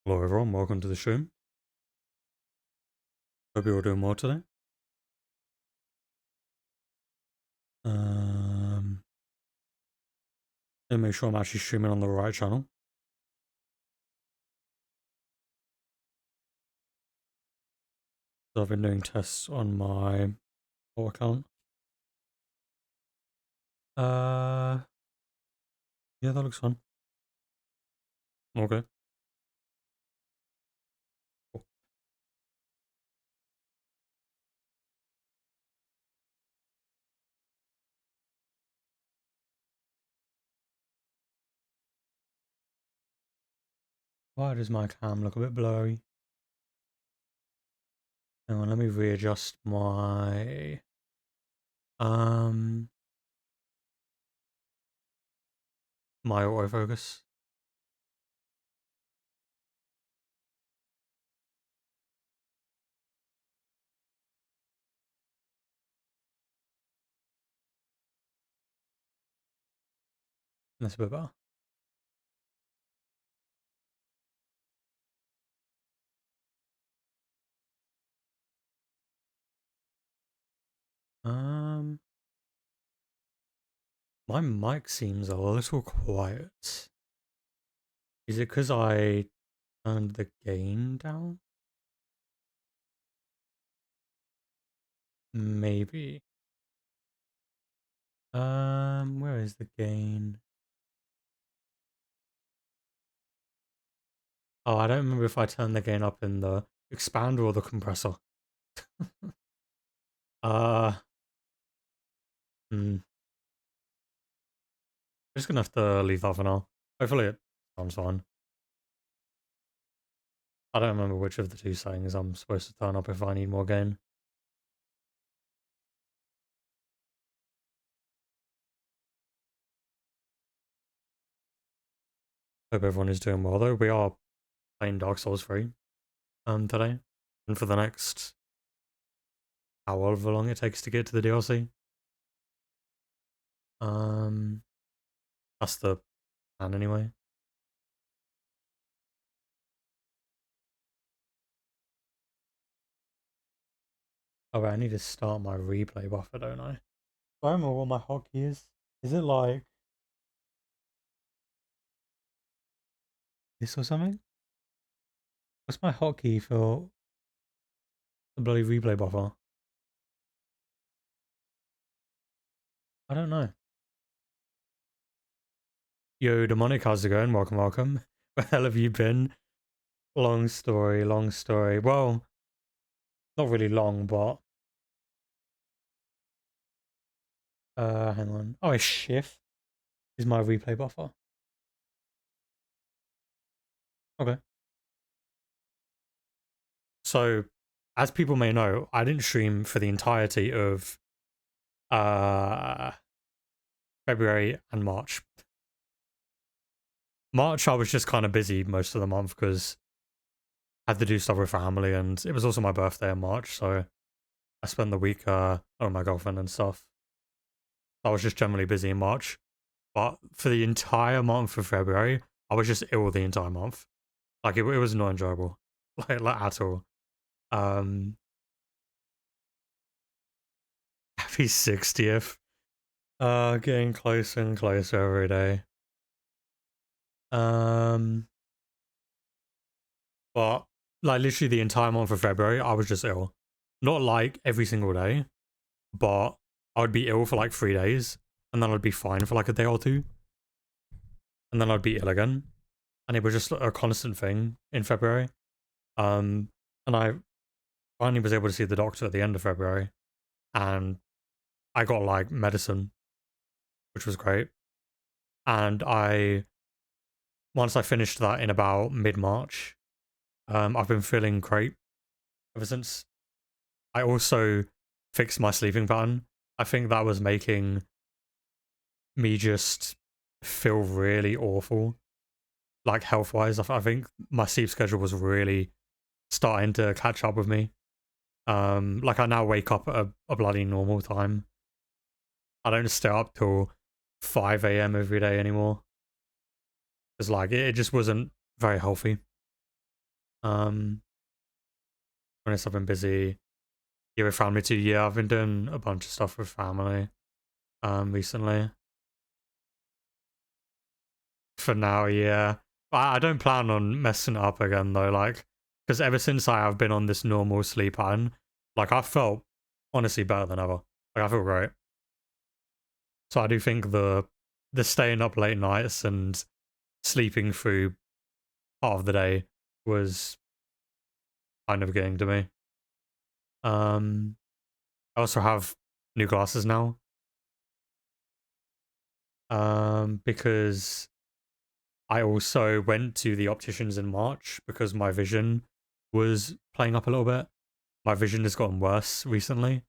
Hello everyone, welcome to the stream. Hope you're all doing well today. Let me make sure I'm actually streaming on the right channel. So I've been doing tests on my whole account. Yeah, that looks fun. Okay. Cool. Why does my cam look a bit blurry? Hang on, let me readjust my my autofocus. That's a bit better. My mic seems a little quiet. Is it because I turned the gain down? Maybe. Where is the gain? Oh, I don't remember if I turned the gain up in the expander or the compressor. uh, I'm just gonna have to leave that for now. Hopefully it sounds fine. I don't remember which of the two settings I'm supposed to turn up if I need more gain. Hope everyone is doing well though. We are playing Dark Souls 3 today. And for the next however long it takes to get to the DLC. That's the plan anyway. Oh wait, I need to start my replay buffer, don't I? I don't know what my hotkey is. Is it like this or something? What's my hotkey for the bloody replay buffer? I don't know. Yo, Demonic, how's it going? Welcome, welcome. Where the hell have you been? Long story, long story. Well, not really long, but hang on. Oh, it's shift is my replay buffer. Okay. So, as people may know, I didn't stream for the entirety of uh February and March. March, I was just kind of busy most of the month because I had to do stuff with family, and it was also my birthday in March, so I spent the week with my girlfriend and stuff. I was just generally busy in March, but for the entire month of February, I was just ill the entire month. Like it was not enjoyable, like at all. Um, happy 60th. Getting closer and closer every day. But like literally the entire month of February, I was just ill. Not like every single day, but I would be ill for like 3 days, and then I'd be fine for like a day or two, and then I'd be ill again, and it was just a constant thing in February. And I finally was able to see the doctor at the end of February, and I got like medicine, which was great. And once I finished that in about mid March, I've been feeling great ever since. I also fixed my sleeping pattern. I think that was making me just feel really awful, like health wise. I think my sleep schedule was really starting to catch up with me. Like I now wake up at a bloody normal time. I don't stay up till 5 a.m. every day anymore. It's like it just wasn't very healthy. When I've been busy. Yeah, with family too. Yeah, I've been doing a bunch of stuff with family recently. For now, yeah. But I don't plan on messing it up again though, like, because ever since I have been on this normal sleep pattern, like I felt honestly better than ever. Like I feel great. So I do think the staying up late nights and sleeping through part of the day was kind of getting to me. I also have new glasses now. Because I also went to the opticians in March because my vision was playing up a little bit. My vision has gotten worse recently.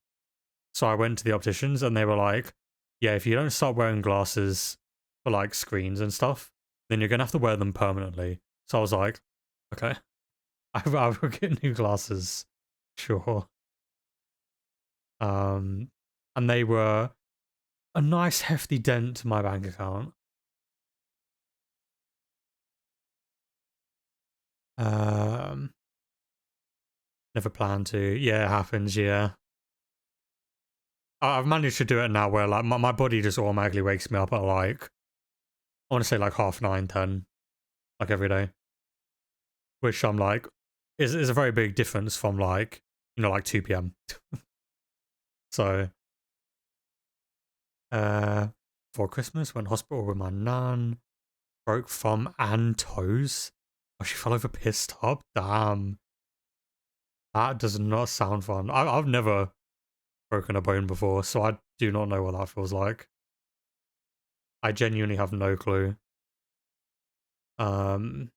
So I went to the opticians and they were like, yeah, if you don't start wearing glasses for like screens and stuff, then you're going to have to wear them permanently. So I was like, okay, I will get new glasses. Sure. And they were a nice hefty dent to my bank account. Um, Never planned to. Yeah, it happens. Yeah. I've managed to do it now where like my body just automatically wakes me up at like, I want to say like 9:30, 10, like every day. Which I'm like, is a very big difference from like, like 2 p.m. So, uh, for Christmas, went hospital with my nan, broke thumb and toes. Oh, she fell over pissed up. Damn. That does not sound fun. I've never broken a bone before, so I do not know what that feels like. I genuinely have no clue. Um,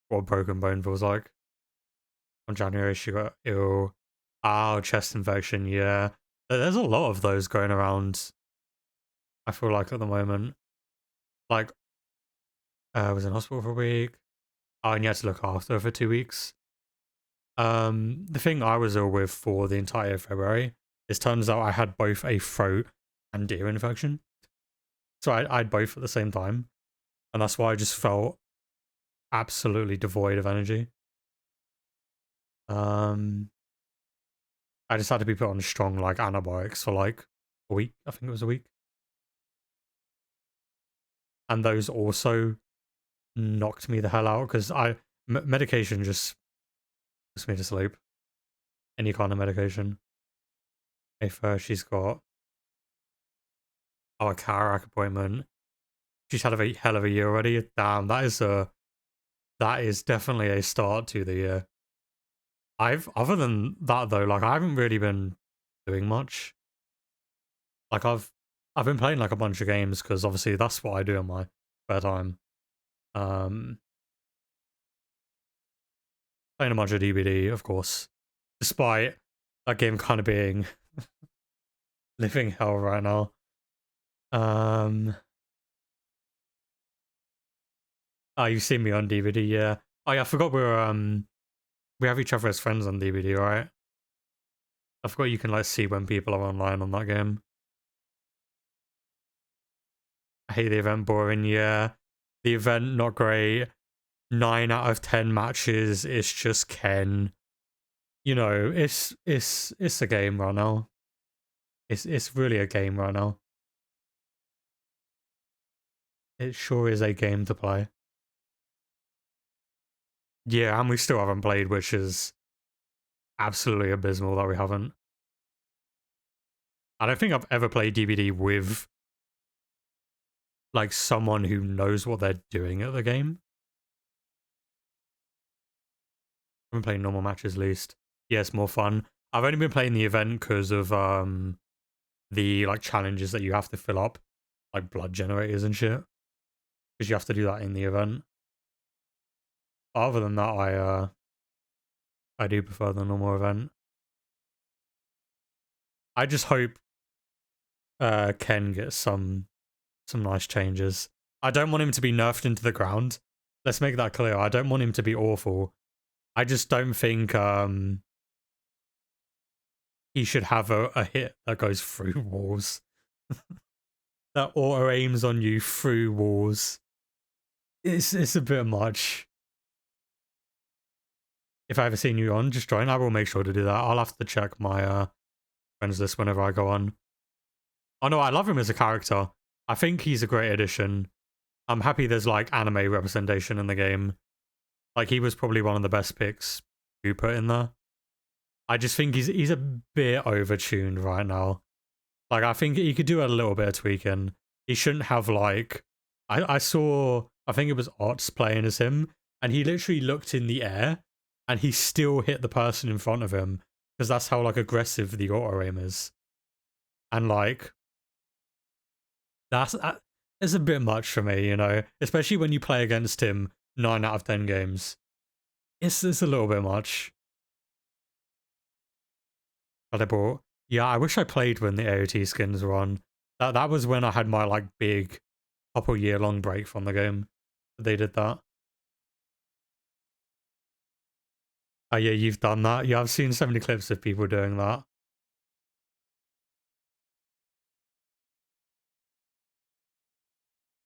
what a broken bone feels like. On January, she got ill. Oh, chest infection, yeah. There's a lot of those going around, I feel like, at the moment. Like, I was in hospital for a week. Oh, and you had to look after her for 2 weeks. The thing I was ill with for the entire February is turns out I had both a throat and ear infection. So I had both at the same time. And that's why I just felt absolutely devoid of energy. I just had to be put on strong like antibiotics for like a week. I think it was a week. And those also knocked me the hell out because medication just puts me to sleep. Any kind of medication. If she's got a cataract appointment, she's had a hell of a year already. Damn, that is definitely a start to the year. Other than that though, like I haven't really been doing much. Like I've been playing like a bunch of games because obviously that's what I do in my spare time. Um, Playing a bunch of DBD, of course, despite that game kind of being living hell right now. Oh, you've seen me on DVD, yeah. Oh yeah, I forgot we have each other as friends on DVD, right? I forgot you can like see when people are online on that game. I hate the event, boring, yeah. The event not great. 9 out of 10 matches, it's just Ken. It's a game right now. It's really a game right now. It sure is a game to play. Yeah, and we still haven't played, which is absolutely abysmal that we haven't. I don't think I've ever played DBD with like someone who knows what they're doing at the game. I've been playing normal matches least. Yeah, it's more fun. I've only been playing the event because of the like challenges that you have to fill up, like blood generators and shit. Because you have to do that in the event. Other than that, I do prefer the normal event. I just hope Ken gets some nice changes. I don't want him to be nerfed into the ground. Let's make that clear. I don't want him to be awful. I just don't think he should have a hit that goes through walls. That auto aims on you through walls. It's a bit much. if I ever see you on, just join. I will make sure to do that. I'll have to check my friends list whenever I go on. Oh no, I love him as a character. I think he's a great addition. I'm happy there's like anime representation in the game. Like he was probably one of the best picks you put in there. I just think he's a bit overtuned right now. Like I think he could do a little bit of tweaking. He shouldn't have like I saw I think it was Ots playing as him, and he literally looked in the air and he still hit the person in front of him because that's how like aggressive the auto aim is. And like that's it's a bit much for me, you know, especially when you play against him 9 out of 10 games. It's a little bit much. But I bought, yeah, I wish I played when the AOT skins were on. That was when I had my like big couple year long break from the game. They did that. Oh yeah, you've done that. Yeah, I've seen so many clips of people doing that.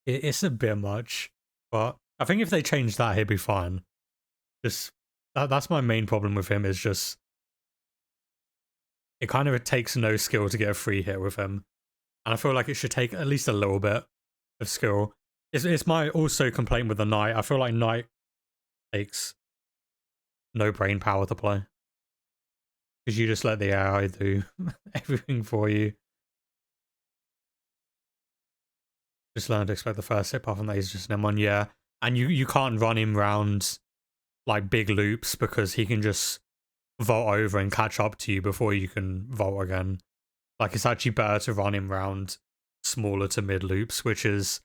It's a bit much, but I think if they change that, he'd be fine. Just that's my main problem with him is just it takes no skill to get a free hit with him, and I feel like it should take at least a little bit of skill. It's my also complaint with the Knight. I feel like Knight takes no brain power to play because you just let the AI do everything for you. Just learn to expect the first hit apart from that he's just an M1, yeah. And you can't run him round like big loops because he can just vault over and catch up to you before you can vault again. Like it's actually better to run him round smaller to mid loops, which is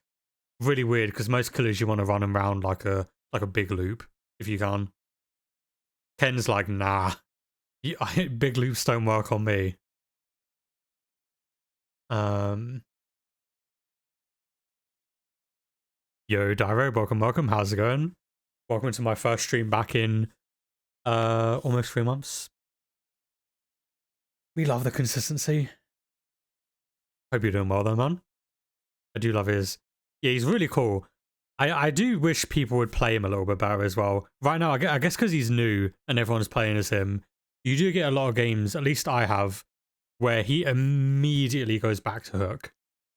really weird because most killers you want to run him round like a big loop if you can. Ken's like, nah, big loops don't work on me. Yo, Dyro, welcome. How's it going? Welcome to my first stream back in almost 3 months. We love the consistency. Hope you're doing well though, man. I do love his. Yeah, he's really cool. I do wish people would play him a little bit better as well. Right now, I guess because he's new and everyone's playing as him, you do get a lot of games, at least I have, where he immediately goes back to hook.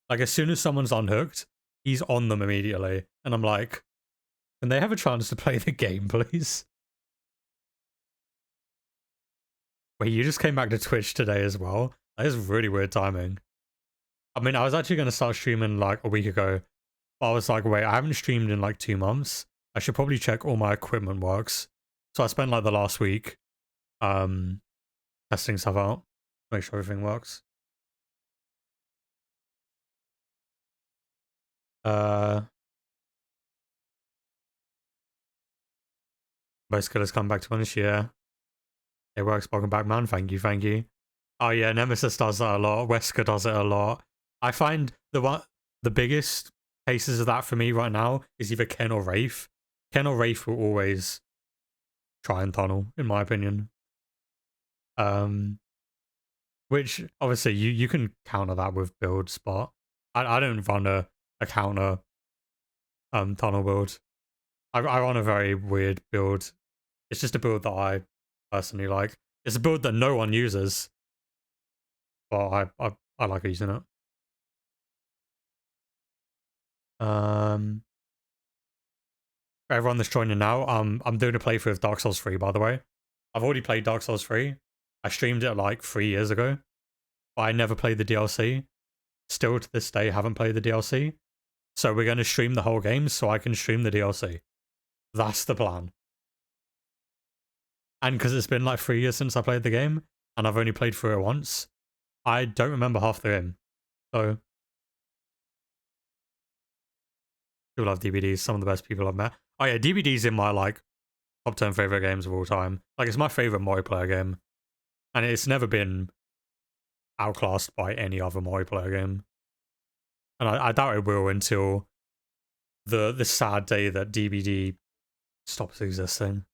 Like as soon as someone's unhooked, he's on them immediately. And I'm like, can they have a chance to play the game, please? Wait, you just came back to Twitch today as well? That is really weird timing. I mean, I was actually going to start streaming like a week ago, but I was like, wait, I haven't streamed in like 2 months. I should probably check all my equipment works. So I spent like the last week testing stuff out, make sure everything works. Most killers come back to us, yeah. It works, welcome back, man. Thank you. Oh yeah, Nemesis does that a lot. Wesker does it a lot. I find the biggest cases of that for me right now is either Ken or Wraith. Ken or Wraith will always try and tunnel, in my opinion. Which obviously you can counter that with build spot. I don't run a counter tunnel build. I run a very weird build. It's just a build that I personally like. It's a build that no one uses, but I like using it. For everyone that's joining now, I'm doing a playthrough of Dark Souls 3, by the way. I've already played Dark Souls 3. I streamed it like 3 years ago, but I never played the DLC. Still to this day, haven't played the DLC. So we're going to stream the whole game so I can stream the DLC. That's the plan. And because it's been like 3 years since I played the game, and I've only played through it once, I don't remember half the game. So, still love DBDs, some of the best people I've met. Oh yeah, DBD's in my like top 10 favorite games of all time. Like it's my favorite multiplayer game. And it's never been outclassed by any other multiplayer game. And I doubt it will until the sad day that DBD stops existing.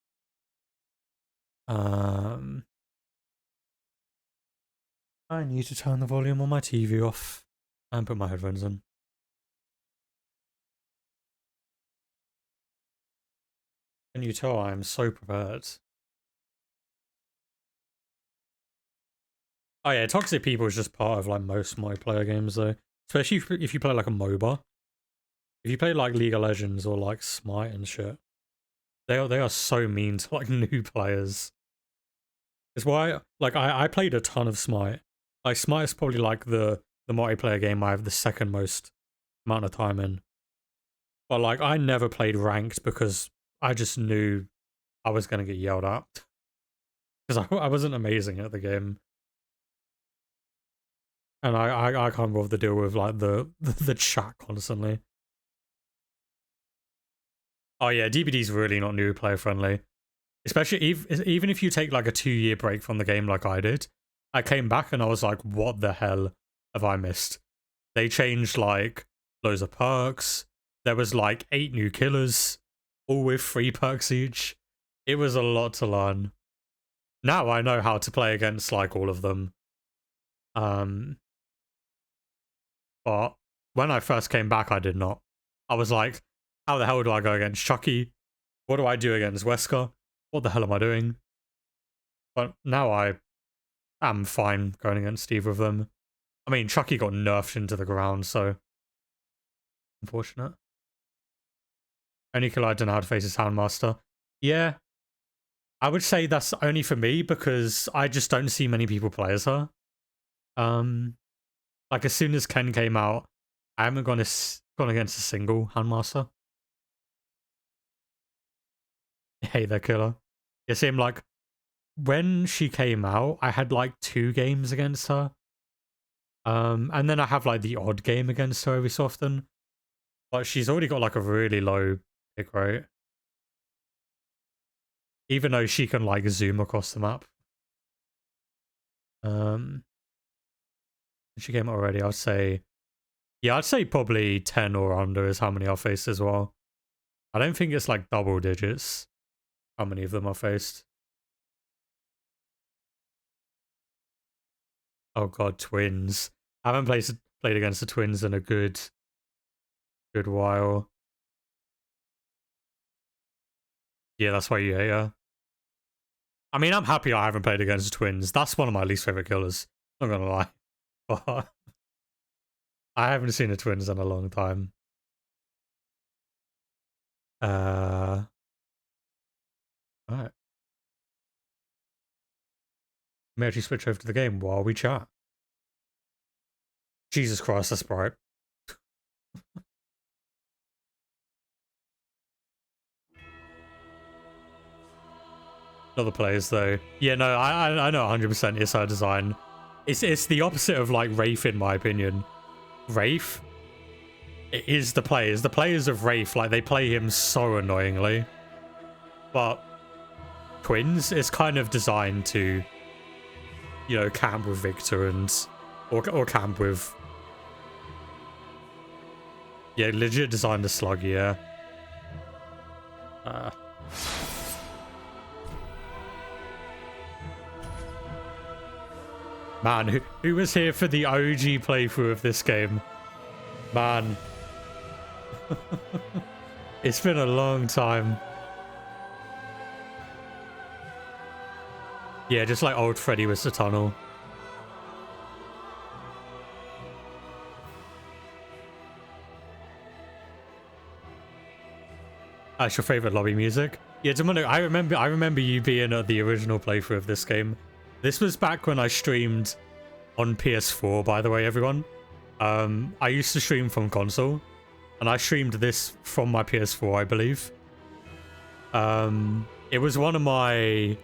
I need to turn the volume on my TV off and put my headphones in. Can you tell I am so prepared? Oh yeah, toxic people is just part of like most multiplayer games though. Especially if you play like a MOBA. If you play like League of Legends or like Smite and shit, they are so mean to like new players. It's why like I played a ton of Smite. Like Smite is probably like the multiplayer game I have the second most amount of time in. But like I never played ranked because I just knew I was gonna get yelled at. Because I wasn't amazing at the game. And I can't bother to deal with like the chat constantly. Oh yeah, DBD's really not new player friendly. Especially even if you take like a 2-year break from the game like I did. I came back and I was like, what the hell have I missed? They changed like loads of perks. There was like 8 new killers, all with 3 perks each. It was a lot to learn. Now I know how to play against like all of them. But when I first came back, I did not. I was like, how the hell do I go against Chucky? What do I do against Wesker? What the hell am I doing? But now I am fine going against either of them. I mean, Chucky got nerfed into the ground, so unfortunate. Only killer I don't know how to face is Houndmaster. Yeah, I would say that's only for me because I just don't see many people play as her. Like as soon as Ken came out, I haven't gone against a single Houndmaster. Hey there, killer. It seemed like when she came out, I had like 2 games against her. And then I have like the odd game against her every so often. But she's already got like a really low pick rate. Even though she can like zoom across the map. She came out already, I'd say. Yeah, I'd say probably 10 or under is how many I've faced as well. I don't think it's like double digits how many of them I've faced. Oh god, twins. I haven't played against the twins in a good while. Yeah, that's why you hate her. I mean, I'm happy I haven't played against the twins. That's one of my least favorite killers. Not gonna lie. But I haven't seen the twins in a long time. Alright. May actually switch over to the game while we chat. Jesus Christ, that's bright. Other players though. Yeah, no, I know 100% it's her design. It's the opposite of like Wraith in my opinion. Wraith is the players. The players of Wraith, like they play him so annoyingly. But Twins is kind of designed to, you know, camp with Victor and or camp with, yeah, legit designed to slug, yeah. Man, who was here for the OG playthrough of this game? Man. It's been a long time. Yeah, just like old Freddy with the tunnel. That's your favorite lobby music? Yeah, Demonic, I remember you being at the original playthrough of this game. This was back when I streamed on PS4, by the way, everyone. I used to stream from console, and I streamed this from my PS4, I believe. It was one of my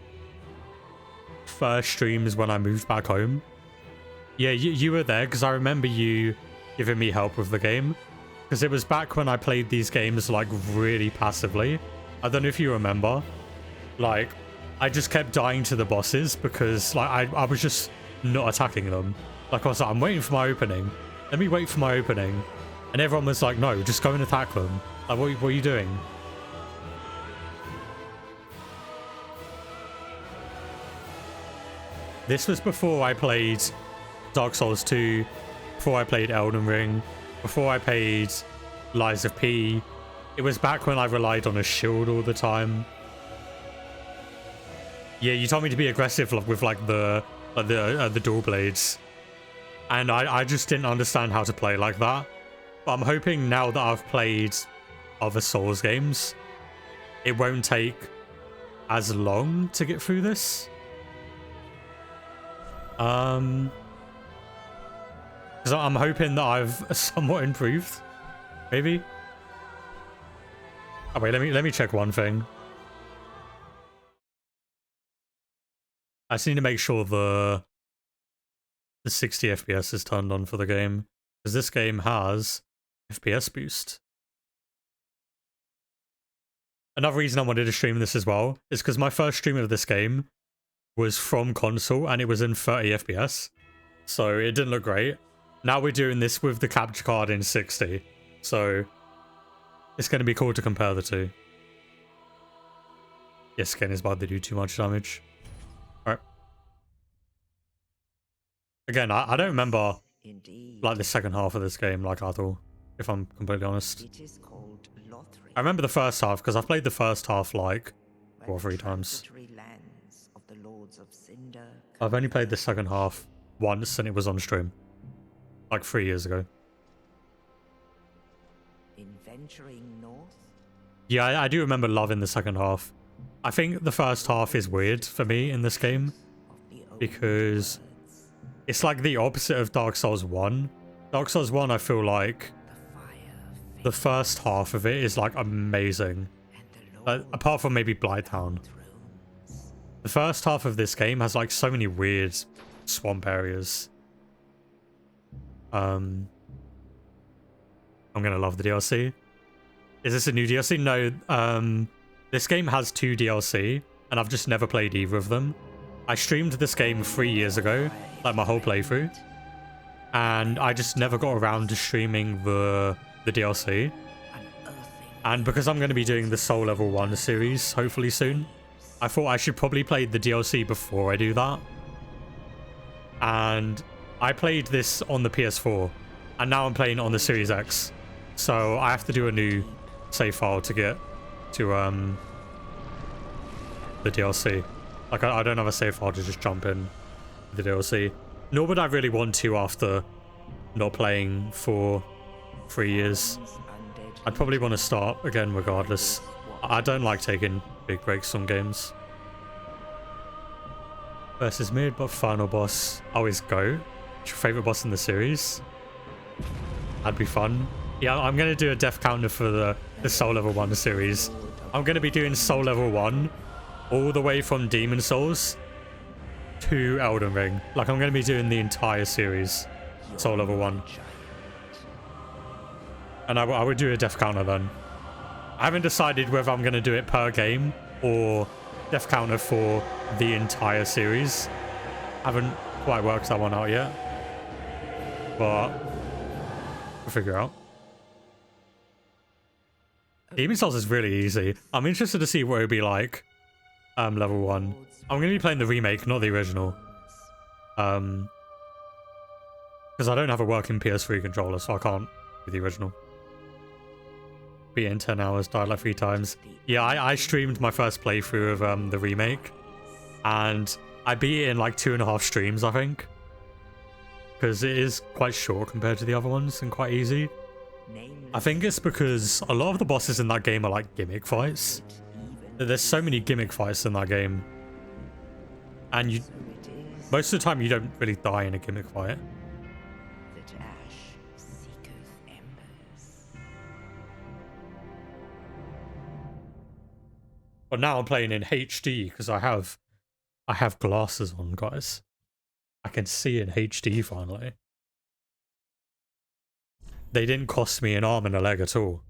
first streams when I moved back home. Yeah, you were there, because I remember you giving me help with the game. Because it was back when I played these games, like, really passively. I don't know if you remember. Like, I just kept dying to the bosses because, like, I was just not attacking them. Like, I was like, I'm waiting for my opening. Let me wait for my opening. And everyone was like, no, just go and attack them. Like, what are you doing? This was before I played Dark Souls 2, before I played Elden Ring, before I played Lies of P. It was back when I relied on a shield all the time. Yeah, you told me to be aggressive with like the like the dual blades, and I just didn't understand how to play like that. But I'm hoping now that I've played other Souls games, it won't take as long to get through this. Because I'm hoping that I've somewhat improved, maybe. Oh wait, let me check one thing. I just need to make sure the 60 FPS is turned on for the game, because this game has FPS boost. Another reason I wanted to stream this as well is because my first stream of this game was from console and it was in 30 FPS, so it didn't look great. Now we're doing this with the capture card in 60, so it's going to be cool to compare the two. Yes, skin is about to do too much damage. Alright. Again, I don't remember like the second half of this game like at all, if I'm completely honest. It is called Lothric, I remember the first half because I've played the first half like 2 or 3 times. lands of the Lords of Cinder. I've only played the second half once and it was on stream, like 3 years ago. In venturing north, Yeah, I do remember loving the second half. I think the first half is weird for me in this game of the old because words, it's like the opposite of Dark Souls 1. Dark Souls 1, I feel like the fire, the first half of it is like amazing. and the Lord Apart from maybe Blighttown. thrones. The first half of this game has like so many weird swamp areas. I'm gonna love the DLC. Is this a new DLC? No, this game has 2 DLC, and I've just never played either of them. I streamed this game 3 years ago, like my whole playthrough, and I just never got around to streaming the DLC. Unearthing And because I'm going to be doing the Soul Level 1 series, hopefully soon, I thought I should probably play the DLC before I do that. And I played this on the PS4, and now I'm playing it on the Series X. So I have to do a new save file to get to the DLC. Like I don't have a save file to just jump in the DLC. Nor would I really want to after not playing for 3 years. undead I'd probably want to start again regardless. I don't like taking big breaks on games. Versus mid, but final boss. Always go. What's your favourite boss in the series? That'd be fun. Yeah, I'm going to do a death counter for the Soul Level 1 series. I'm going to be doing Soul Level 1 all the way from Demon Souls to Elden Ring. Like, I'm going to be doing the entire series. Soul Level 1. And I would do a death counter then. I haven't decided whether I'm going to do it per game or death counter for the entire series. Haven't quite worked that one out yet. But we'll figure out. Demon Souls is really easy. I'm interested to see what it would be like. Level 1. I'm going to be playing the remake, not the original. Because I don't have a working PS3 controller, so I can't do the original. Beat it in 10 hours, died like 3 times. Yeah, I streamed my first playthrough of the remake. And I beat it in like 2.5 streams, I think. Because it is quite short compared to the other ones and quite easy. I think it's because a lot of the bosses in that game are like gimmick fights. There's so many gimmick fights in that game. And you, most of the time you don't really die in a gimmick fight. that ash seeketh embers. But now I'm playing in HD because I have glasses on, guys. I can see in HD finally. They didn't cost me an arm and a leg at all.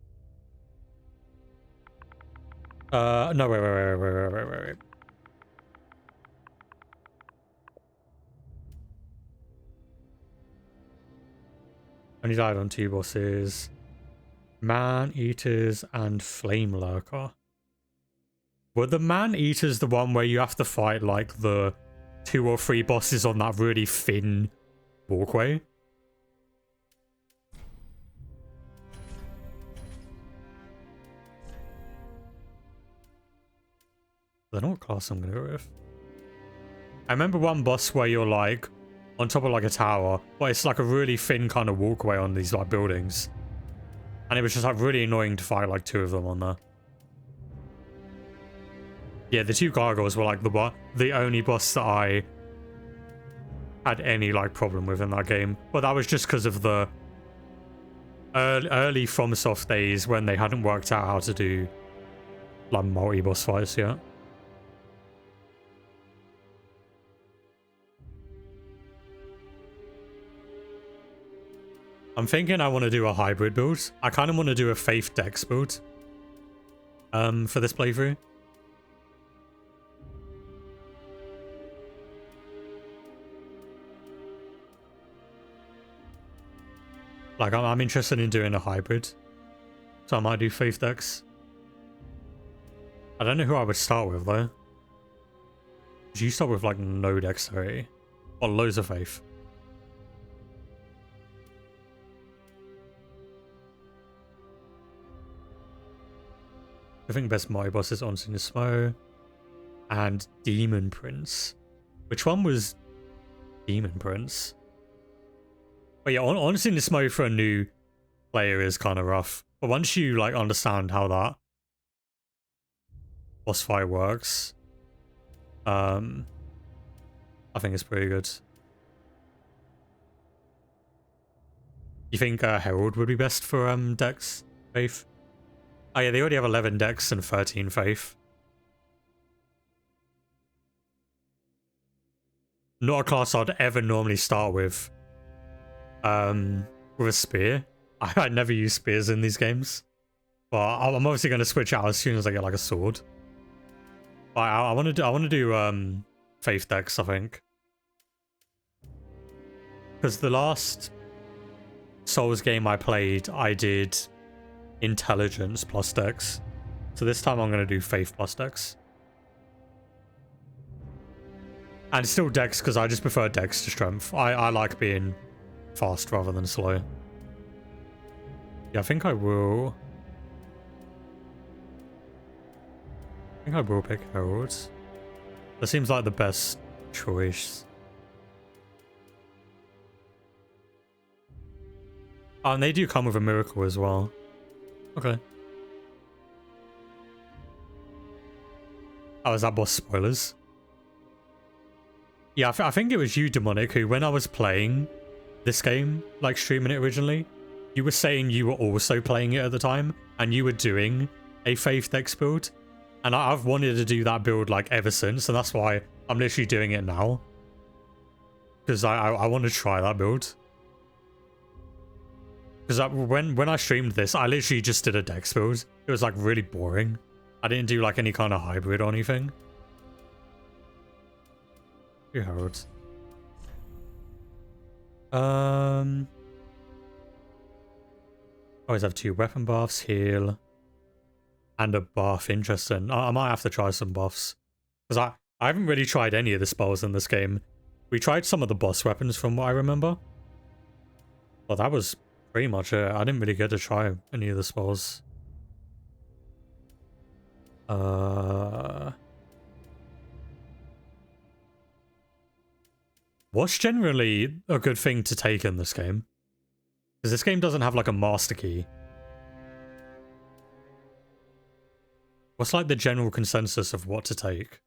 No, wait. Only died on 2 bosses. Man-Eaters and Flame Lurker. Were the Man-Eaters the one where you have to fight like the 2 or 3 bosses on that really thin walkway? I don't know what class I'm gonna go with. I remember one boss where you're like on top of like a tower, but it's like a really thin kind of walkway on these like buildings. And it was just like really annoying to fight like 2 of them on there. Yeah, the 2 gargoyles were like the only boss that I had any like problem with in that game. But that was just because of the early FromSoft days when they hadn't worked out how to do like multi-boss fights yet. I'm thinking I want to do a hybrid build. I kind of want to do a Faith Dex build for this playthrough. Like, I'm interested in doing a hybrid. So I might do Faith Dex. I don't know who I would start with, though. You start with, like, no dexterity. Or loads of faith. I think best multi boss is Unseen Smough and Demon Prince. Which one was Demon Prince? But yeah, Unseen Smough for a new player is kind of rough. But once you like understand how that boss fight works, I think it's pretty good. You think Herald would be best for Dex Faith? Oh yeah, they already have 11 Dex and 13 Faith. Not a class I'd ever normally start with a spear. I never use spears in these games. But I'm obviously going to switch out as soon as I get like a sword. But I want to do Faith Dex, I think. Because the last Souls game I played, I did Intelligence plus Dex. So this time I'm going to do Faith plus Dex. And still Dex, because I just prefer Dex to Strength. I like being fast rather than slow. Yeah, I think I will pick Herald. That seems like the best choice. Oh, and they do come with a miracle as well. Okay. Oh, is that boss spoilers? Yeah, I think it was you, Demonic, who when I was playing this game, like streaming it originally, you were saying you were also playing it at the time, and you were doing a Faith Dex build. And I've wanted to do that build like ever since, and that's why I'm literally doing it now. Because I want to try that build. Because when I streamed this, I literally just did a Dex build. It was like really boring. I didn't do like any kind of hybrid or anything. Two Heralds. Always have 2 weapon buffs, heal, and a buff. Interesting. I might have to try some buffs. Because I haven't really tried any of the spells in this game. We tried some of the boss weapons from what I remember. But that was pretty much it. I didn't really get to try any of the spells. What's generally a good thing to take in this game? Because this game doesn't have like a master key. What's like the general consensus of what to take?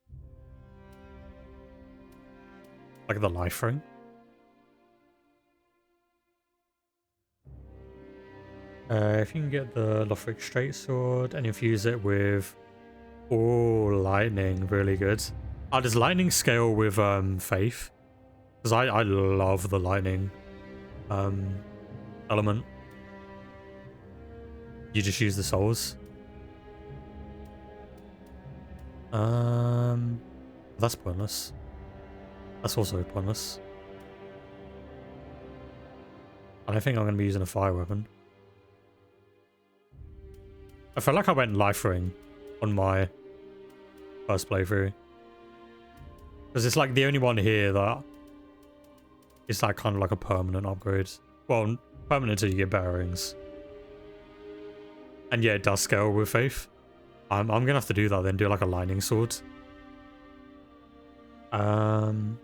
Like the life ring? If you can get the Lothric Straight Sword and infuse it with lightning, really good. Does lightning scale with faith? Because I love the lightning element. You just use the souls. That's pointless. That's also pointless. I don't think I'm going to be using a fire weapon. I felt like I went life ring on my first playthrough. Because it's like the only one here that is like kind of like a permanent upgrade. Well, permanent until you get better rings. And yeah, it does scale with faith. I'm going to have to do that then, do like a lightning sword. You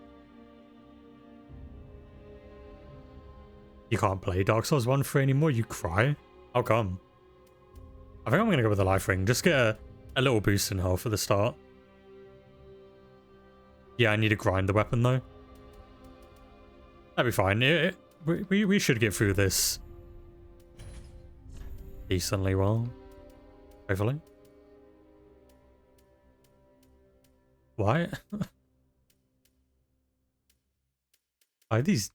can't play Dark Souls 1 free anymore? You cry? How come? I think I'm gonna go with the life ring. Just get a little boost in health at the start. Yeah, I need to grind the weapon though. That'd be fine. We should get through this decently well. Hopefully. Why? Why are these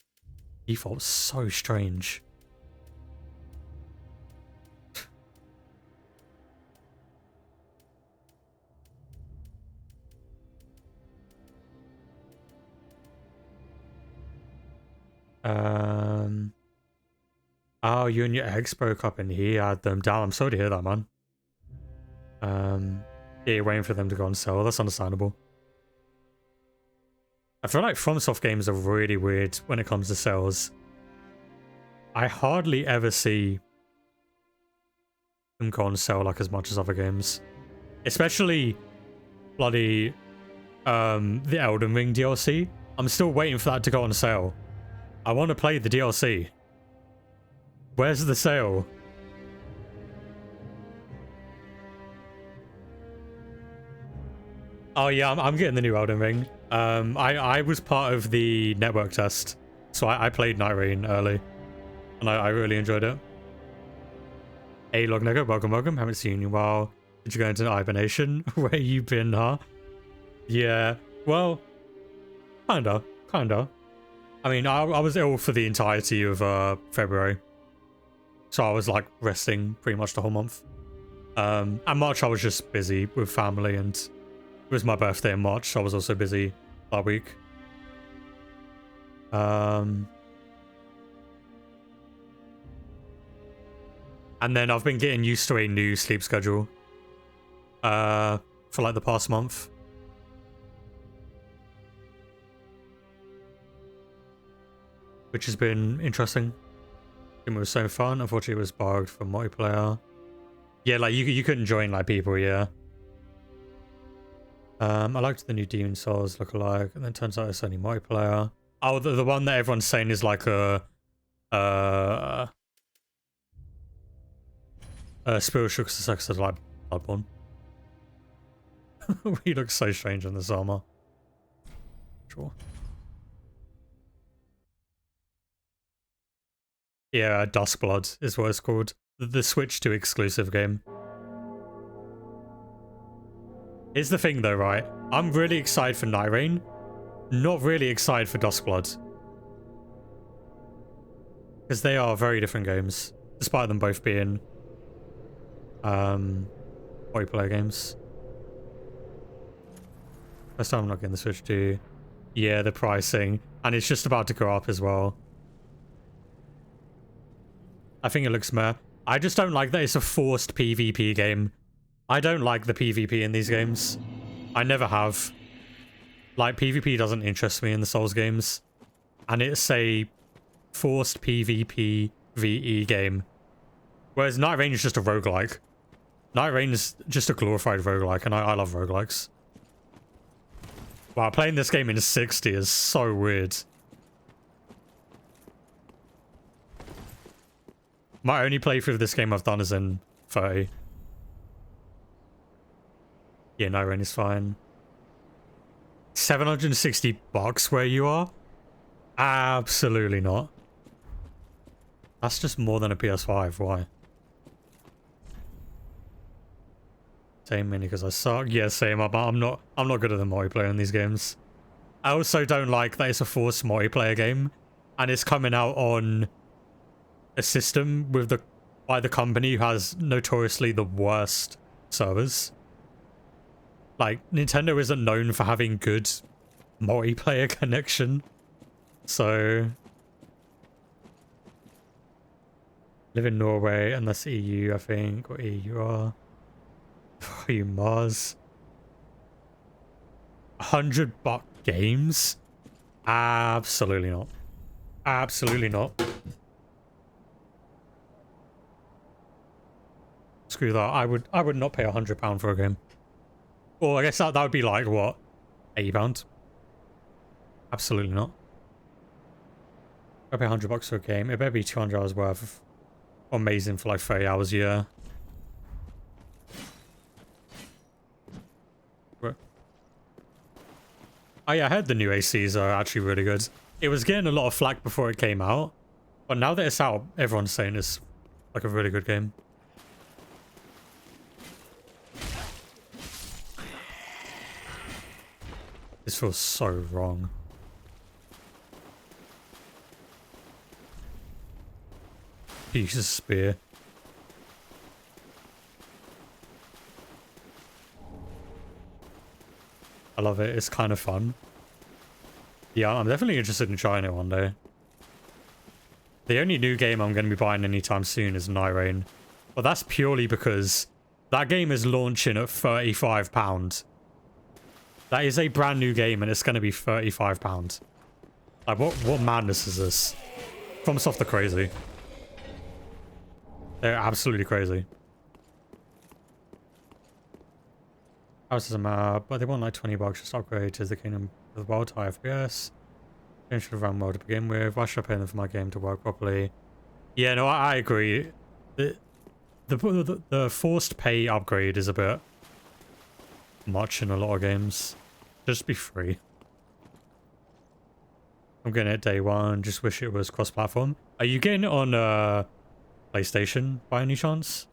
defaults so strange? Oh, you and your ex broke up and he had them down. I'm sorry to hear that, man. Yeah, you're waiting for them to go on sale. That's understandable. I feel like FromSoft games are really weird when it comes to sales. I hardly ever see them go on sale like as much as other games. Especially bloody the Elden Ring DLC. I'm still waiting for that to go on sale. I want to play the DLC. Where's the sale? Oh yeah, I'm getting the new Elden Ring. I was part of the network test, so I played Night Rain early, and I really enjoyed it. Hey Lognego, welcome. Haven't seen you in a while. Did you go into hibernation? Where you been, huh? Yeah, well, kinda. I mean, I was ill for the entirety of February. So I was like resting pretty much the whole month. And March I was just busy with family, and it was my birthday in March, so I was also busy that week. And then I've been getting used to a new sleep schedule for like the past month. Which has been interesting. It was so fun. Unfortunately, it was bugged for multiplayer. Yeah, like you couldn't join like people, yeah. I liked the new Demon Souls lookalike, and then turns out it's only multiplayer. Oh, the one that everyone's saying is like a spiritual successor to like Bloodborne. He looks so strange in this armor. Sure. Yeah, Duskblood is what it's called. The Switch 2 exclusive game. Here's the thing though, right? I'm really excited for Night Rain. Not really excited for Duskblood. Because they are very different games. Despite them both being multiplayer games. First time I'm not getting the Switch 2. Yeah, the pricing. And it's just about to go up as well. I think it looks meh. I just don't like that it's a forced PvP game. I don't like the PvP in these games. I never have. Like, PvP doesn't interest me in the Souls games. And it's a forced PvP VE game. Whereas Night Rain is just a roguelike. Night Rain is just a glorified roguelike, and I love roguelikes. Wow, playing this game in 60 is so weird. My only playthrough of this game I've done is in 30. Yeah, Night Rain is fine. $760 where you are? Absolutely not. That's just more than a PS5. Why? Same mainly because I suck. Yeah, same. I'm not good at the multiplayer in these games. I also don't like that it's a forced multiplayer game, and it's coming out on a system with by the company who has notoriously the worst servers. Like, Nintendo isn't known for having good multiplayer connection. So live in Norway, unless EU, I think, or EUR. Are you Mars? $100 games? Absolutely not. Absolutely not. Screw that. I would not pay £100 for a game. Or I guess that would be like what? £80? Absolutely not. I pay $100 for a game. It better be 200 hours worth of amazing for like 30 hours a year. Oh yeah, I heard the new ACs are actually really good. It was getting a lot of flack before it came out, but now that it's out, everyone's saying it's like a really good game. This feels so wrong. Use a spear. I love it. It's kind of fun. Yeah, I'm definitely interested in trying it one day. The only new game I'm going to be buying anytime soon is Night Rain. But that's purely because that game is launching at £35. That is a brand new game and it's going to be £35. Like, what madness is this? FromSoft are crazy. They're absolutely crazy. House doesn't matter, but they want like $20 just to upgrade to the Kingdom of the World to high FPS. Game should have run well to begin with. Why should I pay them for my game to work properly? Yeah, no, I agree. The forced pay upgrade is a bit much in a lot of games. Just be free. I'm getting it day one. Just wish it was cross-platform. Are you getting it on PlayStation by any chance?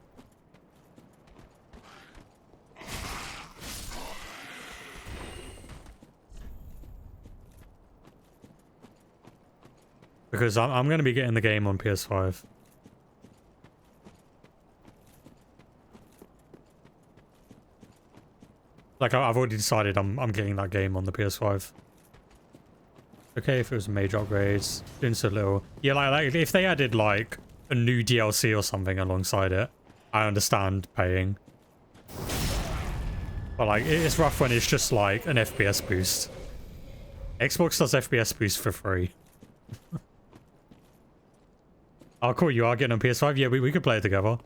Because I'm going to be getting the game on PS5. Like, I've already decided I'm getting that game on the PS5. Okay, if it was major upgrades, doing so little. Yeah, like if they added like a new DLC or something alongside it, I understand paying. But like, it's rough when it's just like an FPS boost. Xbox does FPS boost for free. Oh, cool, you are getting on PS5? Yeah, we could play it together.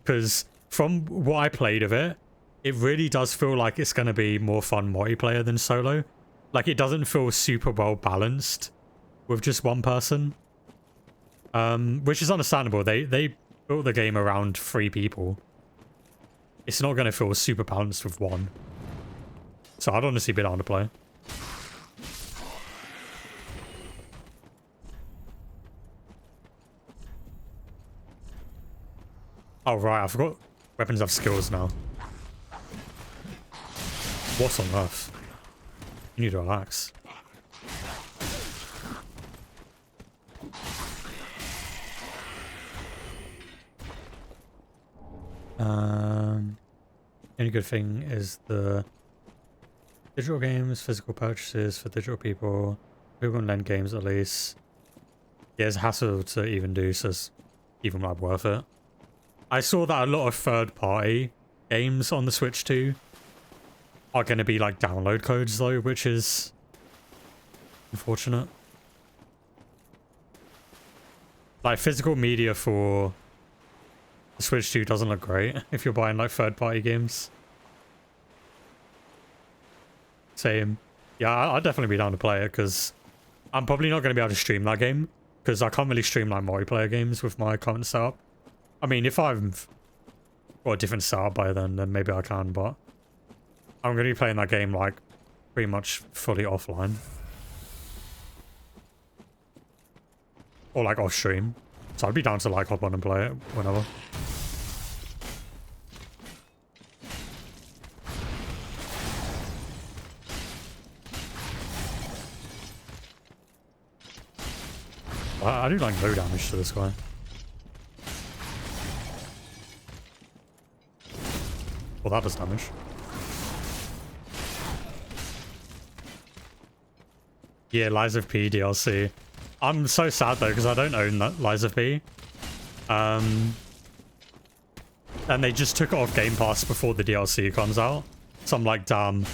Because from what I played of it, it really does feel like it's going to be more fun multiplayer than solo. Like, it doesn't feel super well balanced with just one person. Which is understandable. They built the game around 3 people. It's not going to feel super balanced with one. So I'd honestly be down to play. Oh, right, I forgot weapons have skills now. What on earth? You need to relax. Any good thing is the digital games, physical purchases for digital people. People can lend games at least. Yeah, it's a hassle to even do, so it's even like worth it. I saw that a lot of third-party games on the Switch 2 are going to be like download codes though, which is unfortunate. Like, physical media for the Switch 2 doesn't look great if you're buying like third-party games. Same. Yeah, I'd definitely be down to play it because I'm probably not going to be able to stream that game because I can't really stream like multiplayer games with my current setup. I mean, if I've got a different setup by then maybe I can, but I'm going to be playing that game like pretty much fully offline. Or like off stream. So I'd be down to like hop on and play it whenever. I do like low damage to this guy. Well, that does damage. Yeah, Lies of P DLC. I'm so sad though because I don't own that Lies of P. And they just took it off Game Pass before the DLC comes out. So I'm like, damn.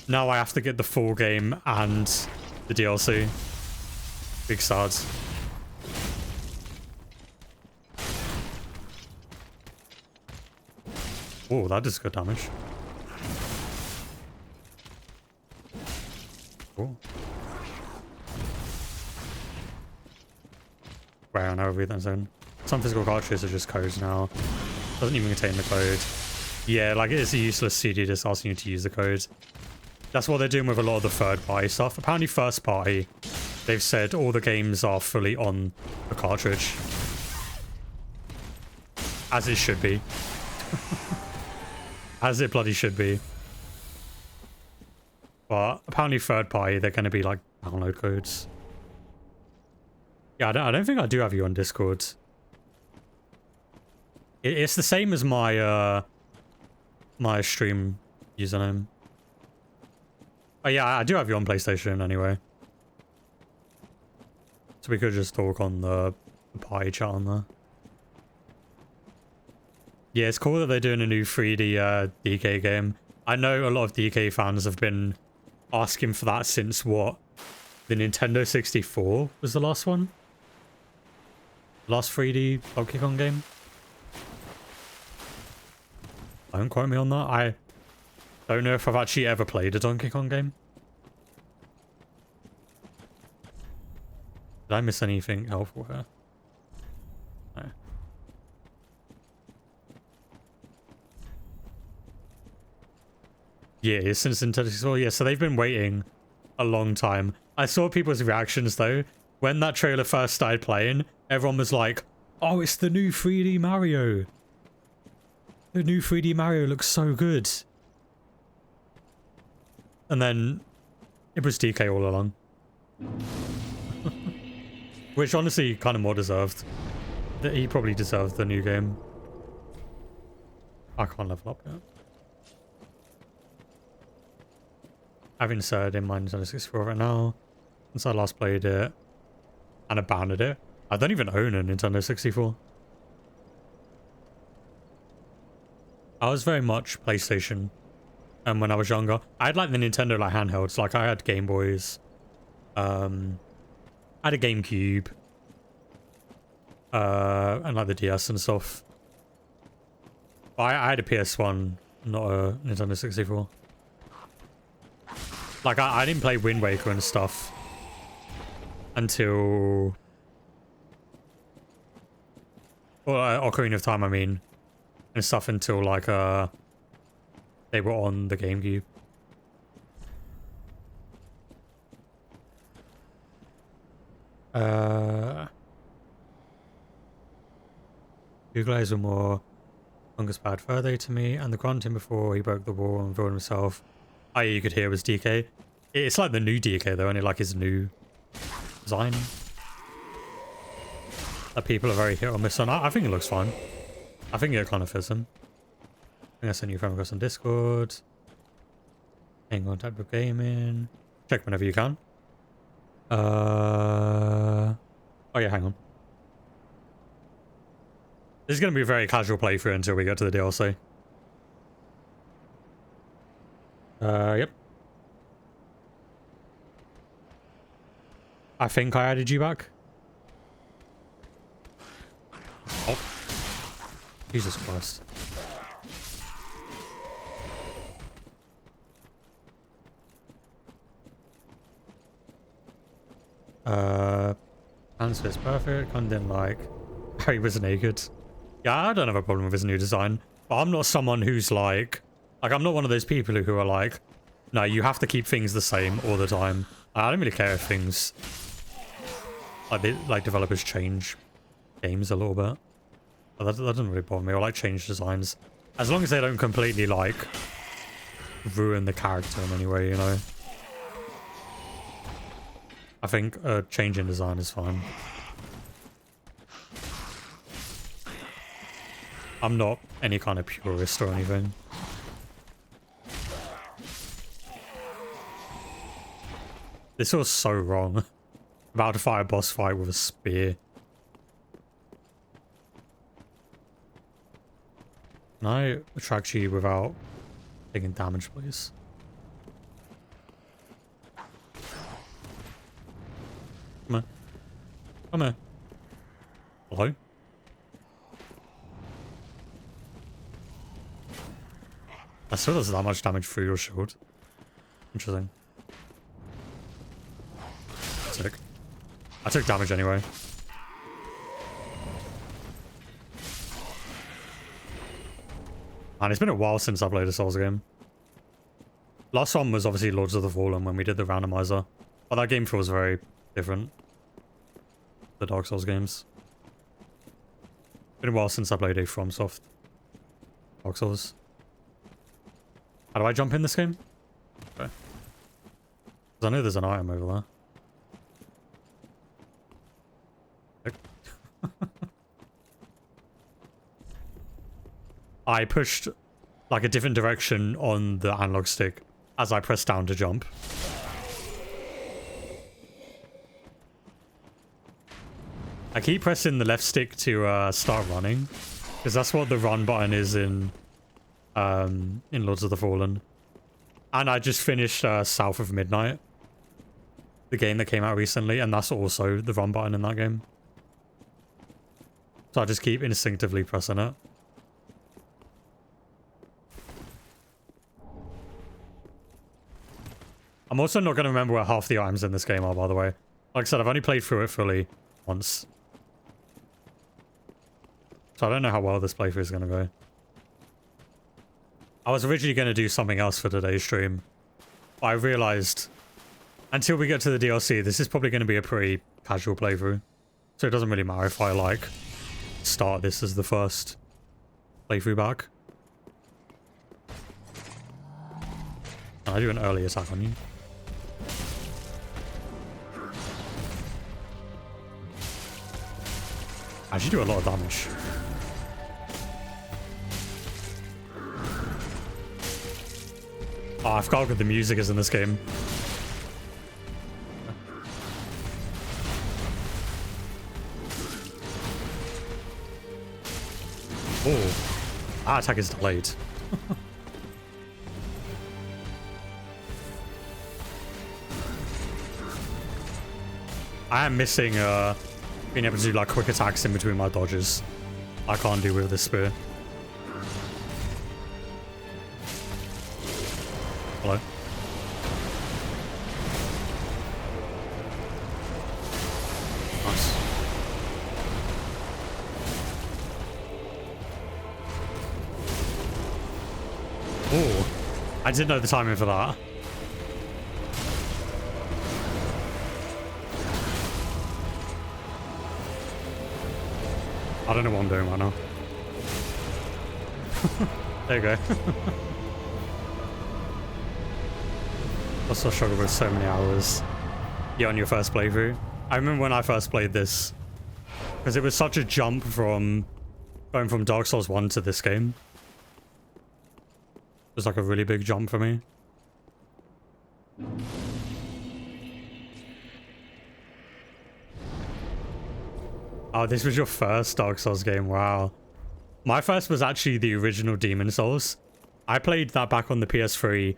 Now I have to get the full game and the DLC. Big sad. Oh, that does good damage. Cool. Wait, I know everything's in. Some physical cartridges are just codes now. Doesn't even contain the code. Yeah, like it's a useless CD just asking you to use the code. That's what they're doing with a lot of the third-party stuff. Apparently first party, they've said all the games are fully on the cartridge. As it should be. As it bloody should be. But apparently third party, they're going to be like download codes. Yeah, I don't think I do have you on Discord. It's the same as my my stream username. Oh yeah, I do have you on PlayStation anyway. So we could just talk on the party chat on there. Yeah, it's cool that they're doing a new 3D DK game. I know a lot of DK fans have been asking for that since what? The Nintendo 64 was the last one? Last 3D Donkey Kong game? Don't quote me on that. I don't know if I've actually ever played a Donkey Kong game. Did I miss anything helpful here? No. Yeah, since Nintendo 64. Yeah, so they've been waiting a long time. I saw people's reactions though. When that trailer first started playing, everyone was like, oh, it's the new 3D Mario. The new 3D Mario looks so good. And then it was DK all along. Which honestly kind of more deserved. He probably deserved the new game. I can't level up yet. I've inserted in my Nintendo 64 right now. Since I last played it and abandoned it. I don't even own a Nintendo 64. I was very much PlayStation. And when I was younger, I had like the Nintendo like handhelds. Like I had Game Boys. I had a GameCube. And like the DS and stuff. I had a PS1, not a Nintendo 64. Like I didn't play Wind Waker and stuff until Ocarina of Time, I mean, and stuff until like they were on the GameCube. Google eyes were more longest bad further to me, and the grunting before he broke the wall and revealed himself. You could hear was DK. It's like the new DK though, only like his new design. That people are very hit or miss on. I think it looks fine. I think it kind of fits him. I think I sent you a friend request on Discord. In contact with gaming. Check whenever you can. Oh yeah, hang on. This is going to be a very casual playthrough until we get to the DLC. Yep. I think I added you back. Oh. Jesus Christ. Answer is perfect. And then like, Harry was naked. Yeah, I don't have a problem with his new design. But I'm not someone who's like I'm not one of those people who are like, no, you have to keep things the same all the time. I don't really care if things like developers change games a little bit. But that doesn't really bother me, or like change designs. As long as they don't completely like ruin the character in any way, you know. I think a change in design is fine. I'm not any kind of purist or anything. This feels so wrong. About to fight a boss fight with a spear. Can I attract you without taking damage, please? Come here. Come here. Hello? I still does that much damage through your shield. Interesting. Sick. I took damage anyway. And it's been a while since I played a Souls game. Last one was obviously Lords of the Fallen when we did the randomizer. But that game feels very different. The Dark Souls games. Been a while since I played a FromSoft Dark Souls. How do I jump in this game? Okay. 'Cause I know there's an item over there. I pushed like a different direction on the analog stick as I pressed down to jump. I keep pressing the left stick to start running, because that's what the run button is in Lords of the Fallen. And I just finished South of Midnight, the game that came out recently, and that's also the run button in that game. So I just keep instinctively pressing it. I'm also not going to remember where half the items in this game are, by the way. Like I said, I've only played through it fully once. So I don't know how well this playthrough is going to go. I was originally going to do something else for today's stream, but I realized until we get to the DLC, this is probably going to be a pretty casual playthrough. So it doesn't really matter if I, like, start this as the first playthrough back. I do an early attack on you. I actually do a lot of damage. Oh, I forgot how good the music is in this game. Oh, that attack is delayed. I am missing being able to do like quick attacks in between my dodges. I can't do with this spear. Hello. Nice. Oh, I didn't know the timing for that. I don't know what I'm doing right now. There you go. Also struggled with so many hours. Yeah, on your first playthrough. I remember when I first played this, because it was such a jump from going from Dark Souls 1 to this game. It was like a really big jump for me. Oh, this was your first Dark Souls game. Wow. My first was actually the original Demon Souls. I played that back on the PS3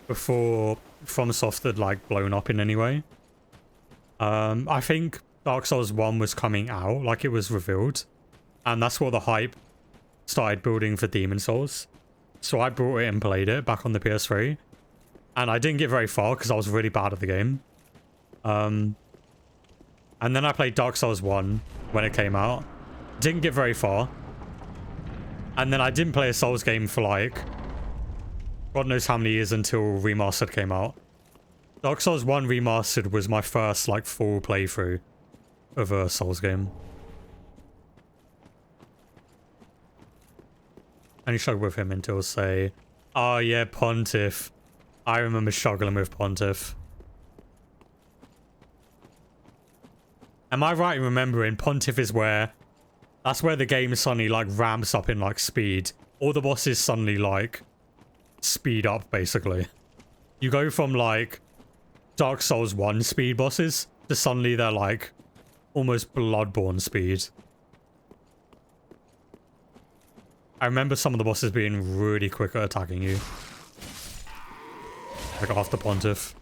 before FromSoft had like blown up in any way. I think Dark Souls 1 was coming out, like it was revealed. And that's what the hype started building for Demon Souls. So I brought it and played it back on the PS3. And I didn't get very far because I was really bad at the game. And then I played Dark Souls 1 when it came out. Didn't get very far. And then I didn't play a Souls game for like God knows how many years until Remastered came out. Dark Souls 1 Remastered was my first like full playthrough of a Souls game. And you struggle with him until say, oh yeah, Pontiff. I remember struggling with Pontiff. Am I right in remembering Pontiff is where... That's where the game suddenly, like, ramps up in, like, speed. All the bosses suddenly, like, speed up, basically. You go from, like, Dark Souls 1 speed bosses to suddenly they're, like, almost Bloodborne speed. I remember some of the bosses being really quick at attacking you. Like, after Pontiff.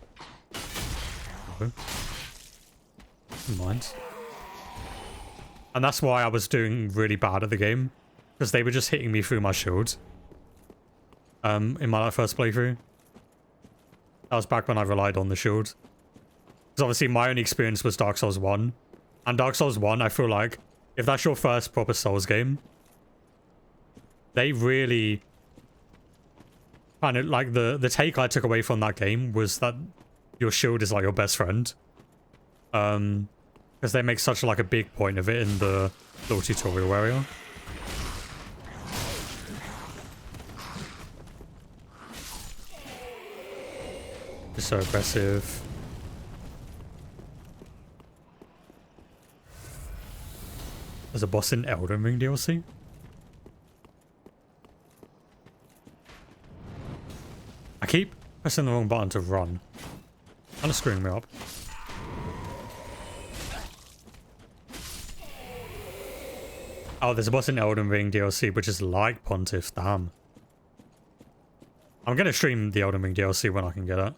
Okay. Never mind. And that's why I was doing really bad at the game. Because they were just hitting me through my shield. In my first playthrough. That was back when I relied on the shield. Because obviously my only experience was Dark Souls 1. And Dark Souls 1, I feel like, if that's your first proper Souls game, they really kind of like the take I took away from that game was that your shield is like your best friend. Because they make such like a big point of it in the little tutorial area. It's so aggressive. There's a boss in Elden Ring DLC. I keep pressing the wrong button to run. Kind of screwing me up. Oh, there's a boss in Elden Ring DLC, which is like Pontiff. Damn. I'm gonna stream the Elden Ring DLC when I can get it.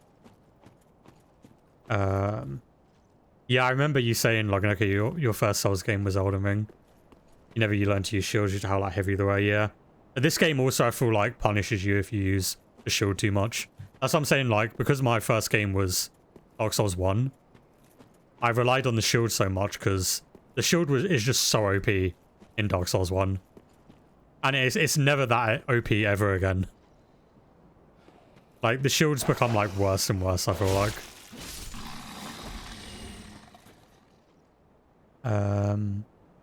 Yeah, I remember you saying, like, okay, your first Souls game was Elden Ring. You learn to use shields due to how like heavy they were, yeah. But this game also, I feel like, punishes you if you use the shield too much. That's what I'm saying, like, because my first game was Dark Souls 1, I relied on the shield so much because the shield is just so OP in Dark Souls 1. And it's never that OP ever again. Like, the shields become, like, worse and worse, I feel like.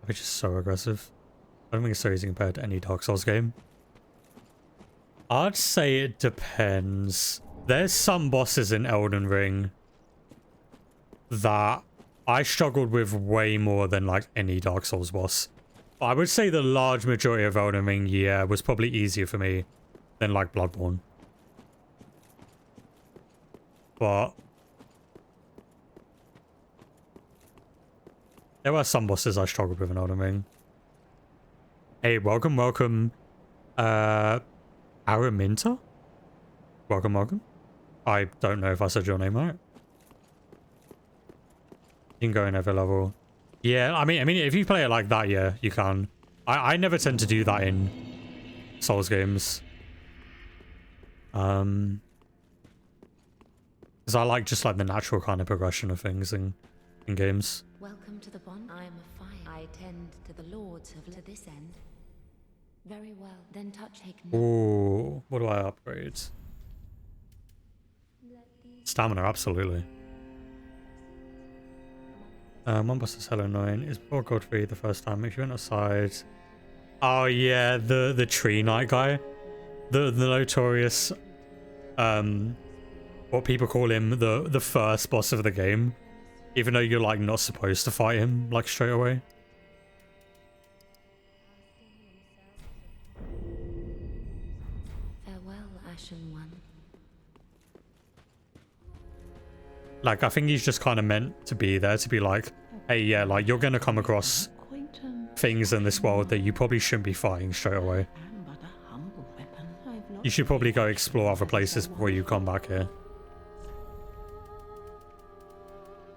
Which is so aggressive. I don't think it's so easy compared to any Dark Souls game. I'd say it depends. There's some bosses in Elden Ring that I struggled with way more than like any Dark Souls boss. I would say the large majority of Elden Ring, yeah, was probably easier for me than like Bloodborne. But there were some bosses I struggled with in Elden Ring. Hey, welcome. Araminta? Welcome. I don't know if I said your name right. You can go in every level. Yeah, I mean, if you play it like that, yeah, you can. I never tend to do that in Souls games. Because I like just like the natural kind of progression of things in games. Welcome to the bond. I am a fire. I tend to the lords of to this end. Very well. Then take no. Ooh, what do I upgrade? Stamina, absolutely. One boss is hella annoying. Is before Godfrey the first time? If you went outside. Oh yeah, the tree knight guy. The notorious what people call him, the first boss of the game. Even though you're like not supposed to fight him like straight away. Farewell, Ashen One. Like, I think he's just kind of meant to be there to be like, hey, yeah, like, you're gonna come across things in this world that you probably shouldn't be fighting straight away. You should probably go explore other places before you come back here.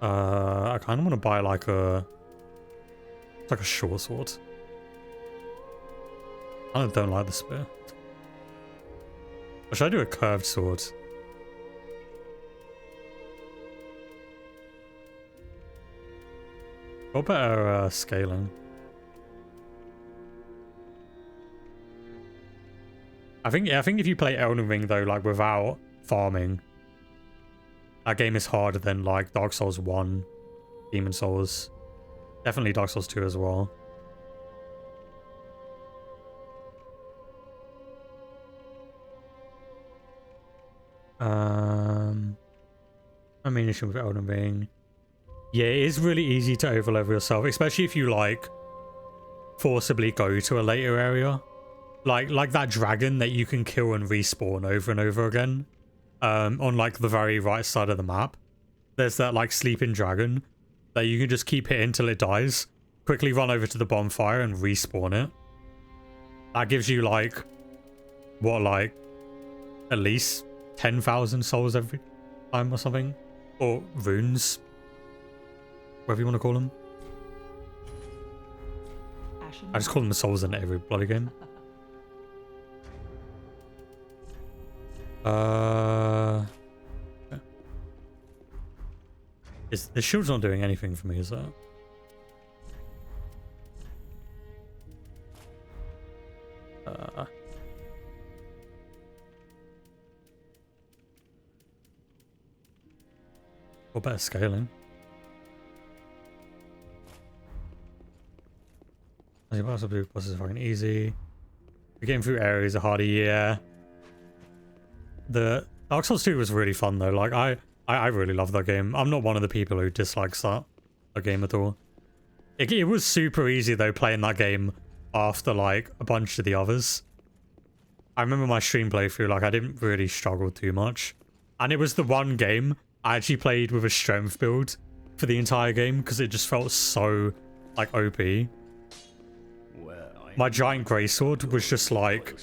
I kind of want to buy like a... It's like a short sword. I don't like the spear. Or should I do a curved sword? Or better scaling. I think if you play Elden Ring though, like without farming, that game is harder than like Dark Souls 1, Demon Souls, definitely Dark Souls 2 as well. My main issue with Elden Ring, yeah, it is really easy to overlevel yourself, especially if you like forcibly go to a later area. Like that dragon that you can kill and respawn over and over again. On like the very right side of the map. There's that like sleeping dragon that you can just keep hitting till it dies. Quickly run over to the bonfire and respawn it. That gives you like, what, like at least 10,000 souls every time or something. Or runes. Whatever you want to call them. I just call them souls in every bloody game. The shield's not doing anything for me, is that? Or better scaling. The bosses are fucking easy. We're getting through areas are harder, yeah. The Dark Souls 2 was really fun though. Like I really love that game. I'm not one of the people who dislikes that game at all. It was super easy though playing that game after like a bunch of the others. I remember my stream playthrough, like I didn't really struggle too much. And it was the one game I actually played with a strength build for the entire game because it just felt so like OP. My giant greysword was just like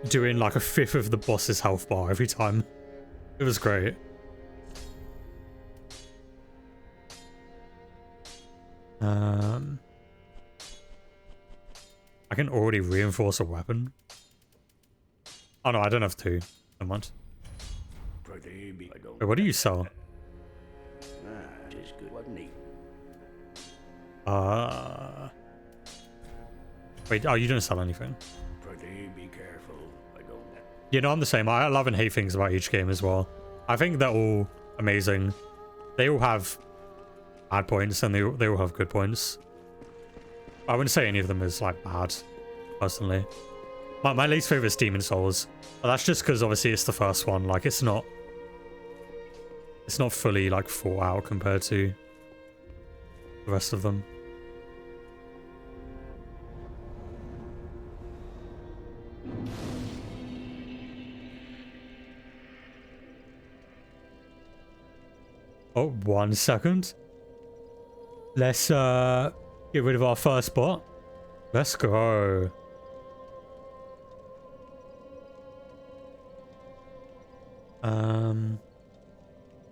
doing like a fifth of the boss's health bar every time. It was great. I can already reinforce a weapon. Oh no, I don't have to. Never mind. Wait, what do you sell? Wait, oh, you don't sell anything. You know, I'm the same. I love and hate things about each game as well. I think they're all amazing. They all have bad points and they all have good points. I wouldn't say any of them is like bad, personally. My least favorite is Demon Souls. But that's just because obviously it's the first one. Like it's not fully like thought out compared to the rest of them. Oh, 1 second. Let's get rid of our first bot. Let's go.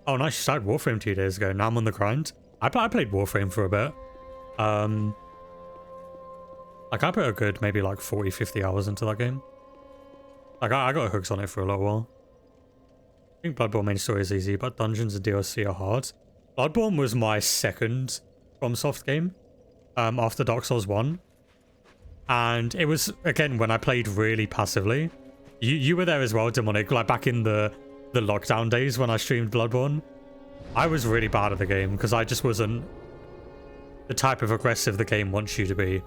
Oh nice, you started Warframe 2 days ago. Now I'm on the grind. I played Warframe for a bit. Like I put a good maybe like 40-50 hours into that game. Like I got hooks on it for a little while. I think Bloodborne main story is easy, but dungeons and DLC are hard. Bloodborne was my second FromSoft game after Dark Souls 1. And it was, again, when I played really passively. You were there as well, Demonic, like back in the lockdown days when I streamed Bloodborne. I was really bad at the game because I just wasn't the type of aggressive the game wants you to be.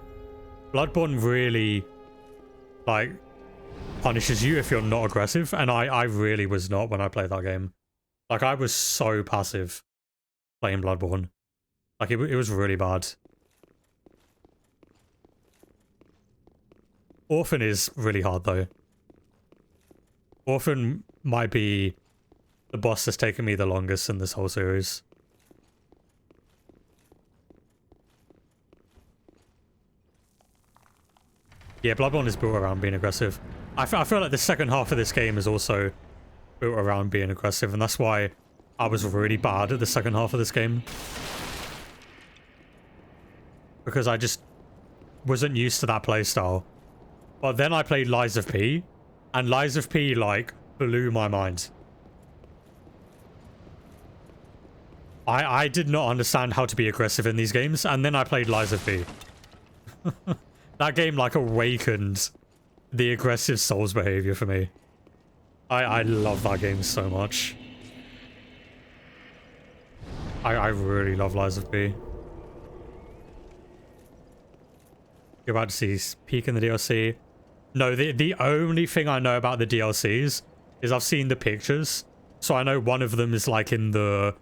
Bloodborne really, like, punishes you if you're not aggressive, and I really was not when I played that game. Like, I was so passive playing Bloodborne. Like, it was really bad. Orphan is really hard, though. Orphan might be the boss that's taken me the longest in this whole series. Yeah, Bloodborne is built around being aggressive. I feel like the second half of this game is also built around being aggressive, and that's why I was really bad at the second half of this game. Because I just wasn't used to that playstyle. But then I played Lies of P, and Lies of P, like, blew my mind. I did not understand how to be aggressive in these games, and then I played Lies of P. That game, like, awakened the aggressive Souls behavior for me. I love that game so much. I really love Lies of P. You're about to see peek in the DLC. No, the only thing I know about the DLCs is I've seen the pictures. So I know one of them is like in the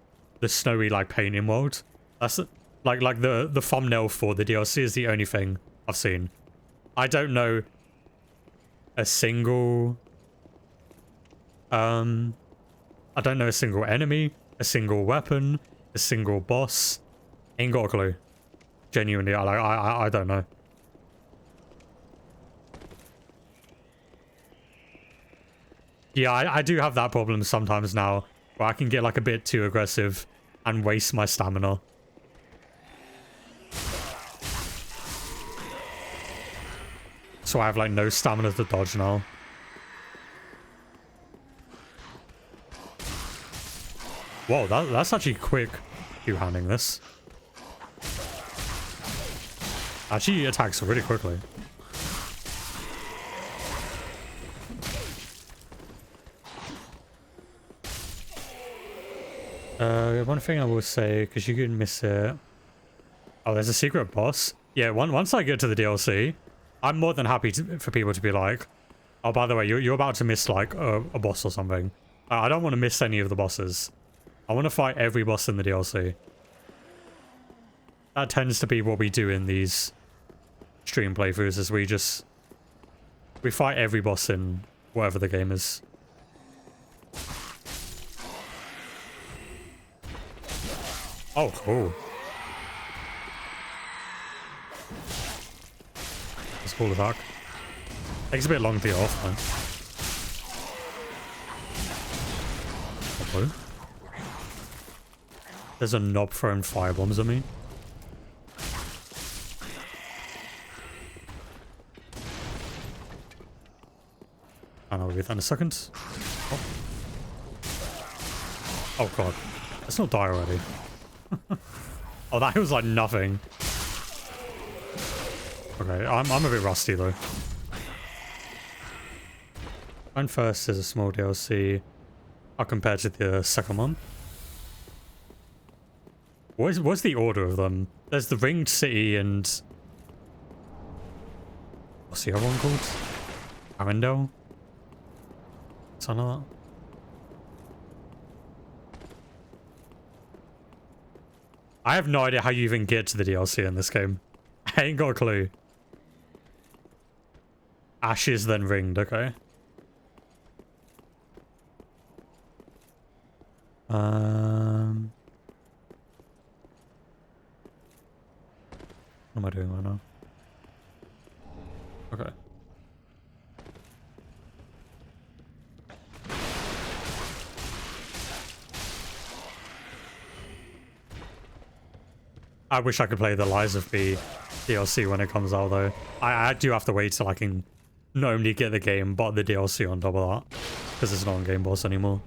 snowy like painting world. That's like the thumbnail for the DLC is the only thing I've seen. I don't know a single I don't know a single enemy, a single weapon, a single boss. Ain't got a clue. Genuinely, I don't know. Yeah, I do have that problem sometimes now, where I can get like a bit too aggressive and waste my stamina. So I have like no stamina to dodge now. Whoa, that's actually quick two-handing this. Actually attacks really quickly. One thing I will say, because you could miss it. Oh, there's a secret boss. Yeah, once I get to the DLC, I'm more than happy for people to be like, oh, by the way, you're about to miss like a boss or something. I don't want to miss any of the bosses. I want to fight every boss in the DLC. That tends to be what we do in these stream playthroughs, is we fight every boss in whatever the game is. Oh, cool. That's cool attack. Takes a bit long to get off, though. Hello? There's a knob throwing firebombs at me. And I'll be that in a second. Oh. Oh god. Let's not die already. Oh, that was like nothing. Okay, I'm a bit rusty though. Mine first is a small DLC. How compared to the second one? What's the order of them? There's the Ringed City and... What's the other one called? Arendelle? Something like that. I have no idea how you even get to the DLC in this game. I ain't got a clue. Ashes then Ringed, okay. What am I doing right now? Okay. I wish I could play the Lies of P DLC when it comes out though. I do have to wait till I can not only get the game but the DLC on top of that. Because it's not on Game Boss anymore.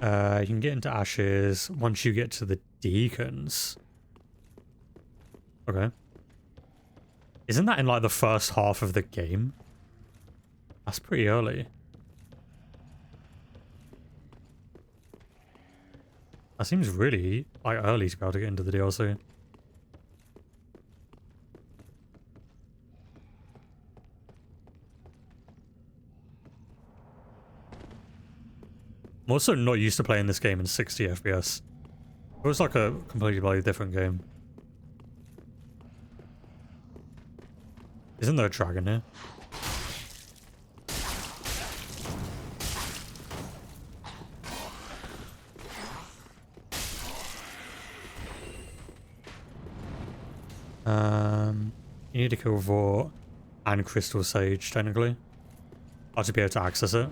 You can get into Ashes once you get to the Deacons. Okay. Isn't that in like the first half of the game? That's pretty early. That seems really like early to be able to get into the DLC. I'm also not used to playing this game in 60 FPS. It was like a completely different game. Isn't there a dragon here? You need to kill Vought and Crystal Sage, technically. Or to be able to access it.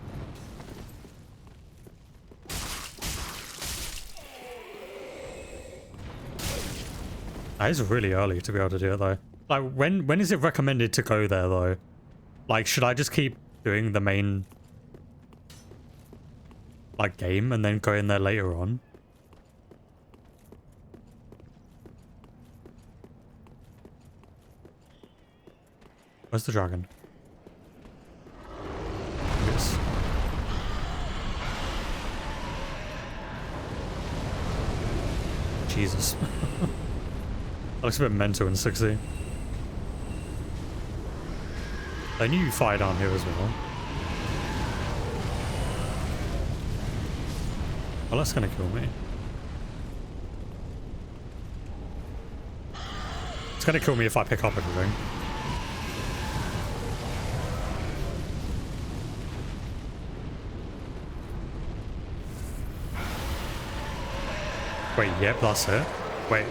That is really early to be able to do it though. Like, when is it recommended to go there though? Like, should I just keep doing the main like game and then go in there later on? Where's the dragon? Yes. Jesus. That looks a bit mental in 60. I knew you fire down here as well. Well, that's gonna kill me. It's gonna kill me if I pick up everything. Wait, yep, that's it. Wait,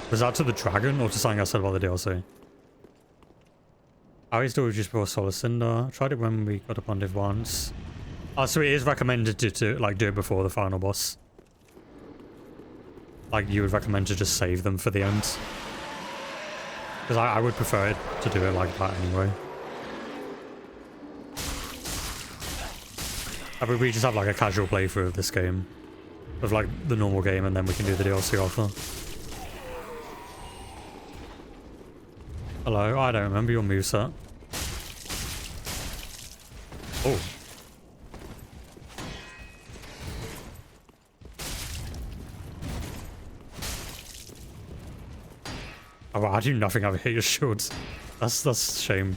was that to the dragon or to something I said about the DLC? I always do it just before Solar Cinder. Tried it when we got up on Div once. Oh, so it is recommended to like do it before the final boss. Like you would recommend to just save them for the end. Because I would prefer it to do it like that anyway. I mean, we just have like a casual playthrough of this game. Of like the normal game and then we can do the DLC after. Hello, I don't remember your moveset. Oh. Oh, wow, I do nothing over here, your shields. That's a shame.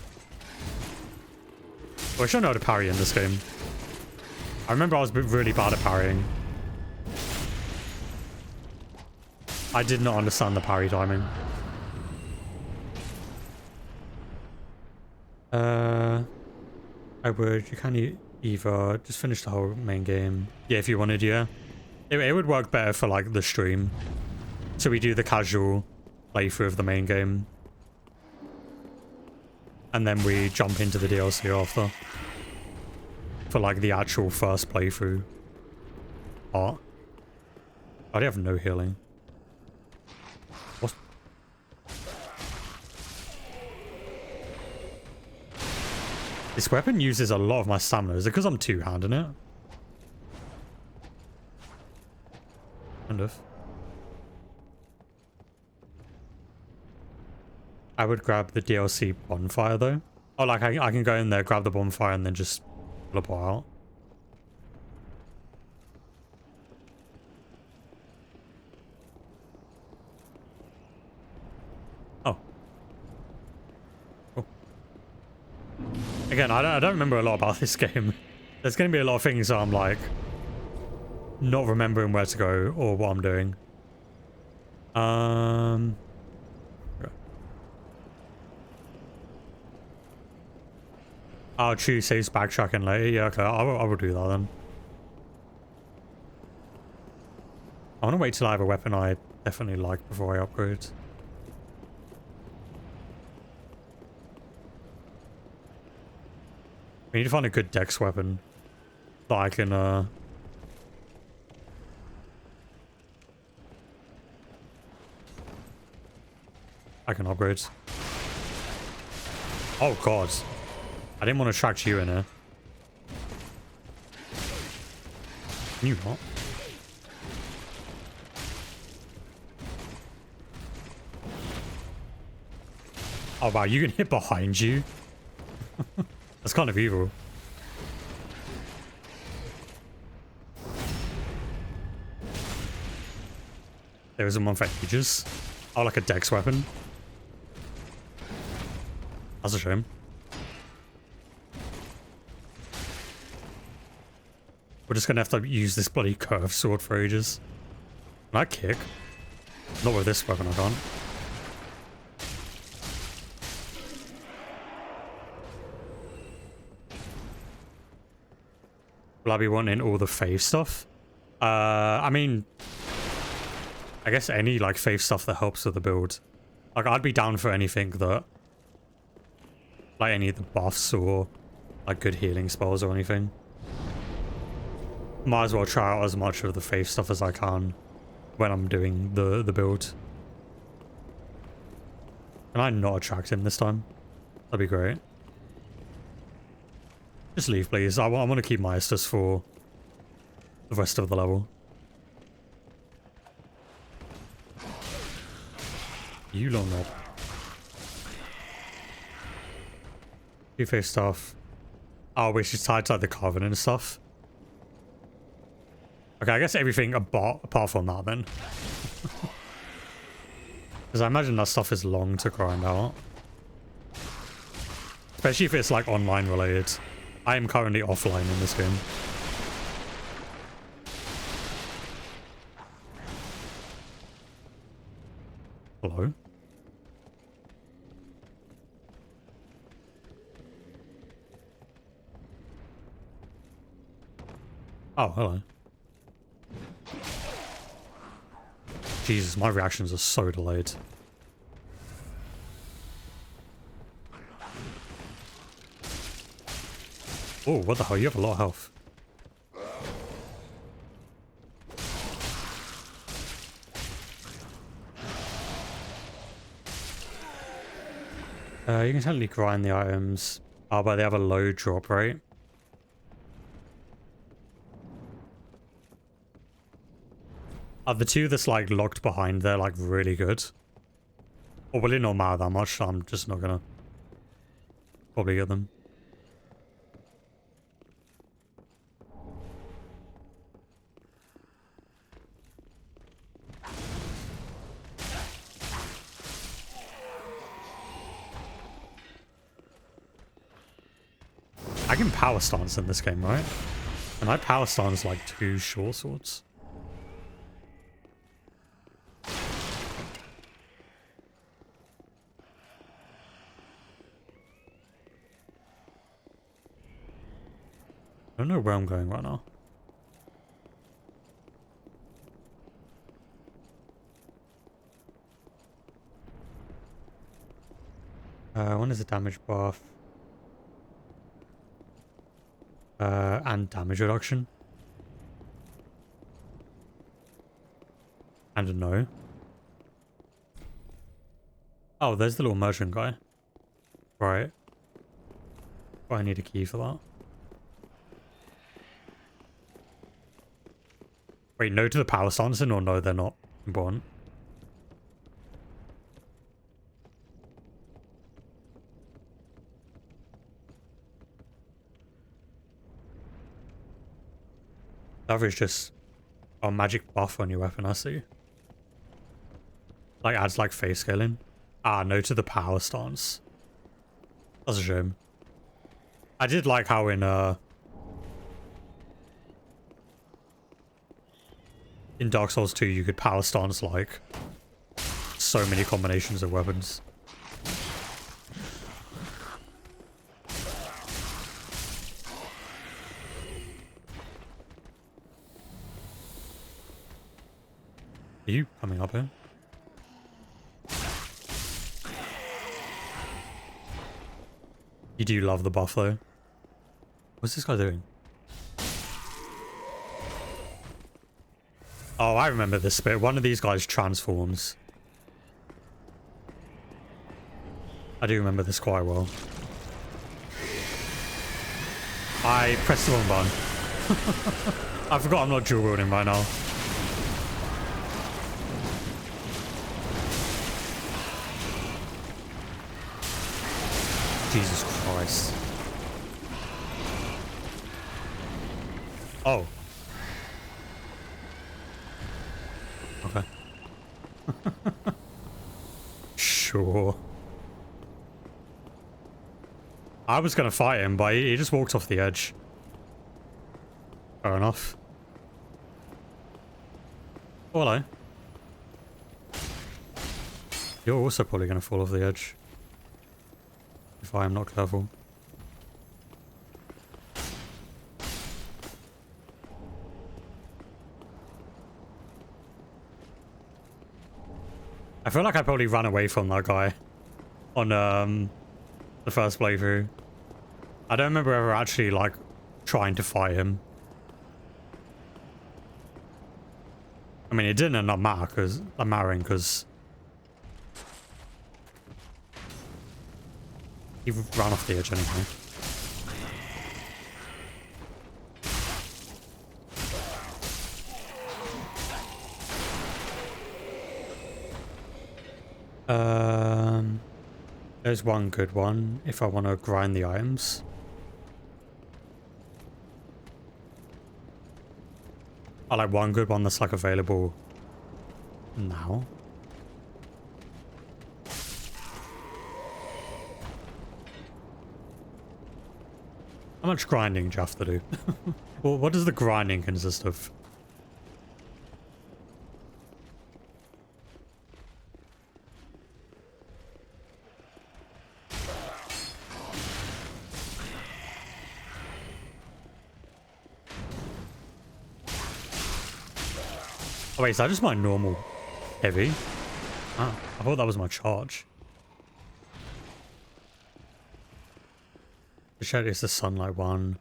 Well, I should know how to parry in this game. I remember I was really bad at parrying. I did not understand the parry timing. You can either just finish the whole main game. Yeah, if you wanted, yeah. It would work better for like the stream. So we do the casual playthrough of the main game. And then we jump into the DLC after. For like the actual first playthrough part. I have no healing. What? This weapon uses a lot of my stamina. Is it because I'm two-handing it? Kind of. I would grab the DLC bonfire though. Oh, like I can go in there, grab the bonfire, and then just teleport out. Oh. Cool. Again, I don't remember a lot about this game. There's going to be a lot of things that I'm like not remembering where to go or what I'm doing. I'll choose saves backtracking later. Yeah, okay, I will do that then. I want to wait till I have a weapon I definitely like before I upgrade. We need to find a good dex weapon that I can upgrade. Oh god. I didn't want to attract you in here. Can you not? Oh wow, you can hit behind you? That's kind of evil. There isn't one for ages. Oh, like a dex weapon. That's a shame. We're just gonna have to use this bloody curved sword for ages. Can I kick? Not with this weapon, I can't. Will I be wanting all the Faith stuff? I mean, I guess any like Faith stuff that helps with the build. Like, I'd be down for anything that, like any of the buffs or like good healing spells or anything. Might as well try out as much of the Faith stuff as I can when I'm doing the build. Can I not attract him this time? That'd be great. Just leave, please. I want to keep my Estus for the rest of the level. You long knob. Two-Face stuff. Oh, wait, she's tied to like the Covenant and stuff. Okay, I guess everything apart from that then. Because I imagine that stuff is long to grind out. Especially if it's like online related. I am currently offline in this game. Hello? Oh, hello. Jesus, my reactions are so delayed. Oh, what the hell? You have a lot of health. You can totally grind the items. Oh, but they have a low drop rate. The two that's like locked behind, they're like really good. Or will it not matter that much? I'm just not gonna probably get them. I can power stance in this game, right? And I power stance like 2 short swords. I don't know where I'm going right now. When is the damage buff? And damage reduction. And a no. Oh, there's the little merchant guy. Right. Oh, I need a key for that. Wait, no to the power stancing, or no, they're not important? That is just a magic buff on your weapon, I see. Like, adds like face scaling. Ah, no to the power stance. That's a shame. I did like how in Dark Souls 2 you could power stance like so many combinations of weapons. Are you coming up here? You do love the buff though. What's this guy doing? Oh, I remember this bit. One of these guys transforms. I do remember this quite well. I pressed the wrong button. I forgot I'm not dual wielding right now. Jesus Christ. Oh. Okay. Sure. I was gonna fight him, but he just walked off the edge. Fair enough. Oh, hello. You're also probably gonna fall off the edge. If I am not careful. I feel like I probably ran away from that guy on the first playthrough. I don't remember ever actually like trying to fight him. I mean, it didn't end up mattering because he ran off the edge anyway. There's one good one if I want to grind the items. I like one good one that's like available now. How much grinding do you have to do? Well, what does the grinding consist of? Oh wait, is that just my normal heavy? Ah, I thought that was my charge. The shed is the sunlight one.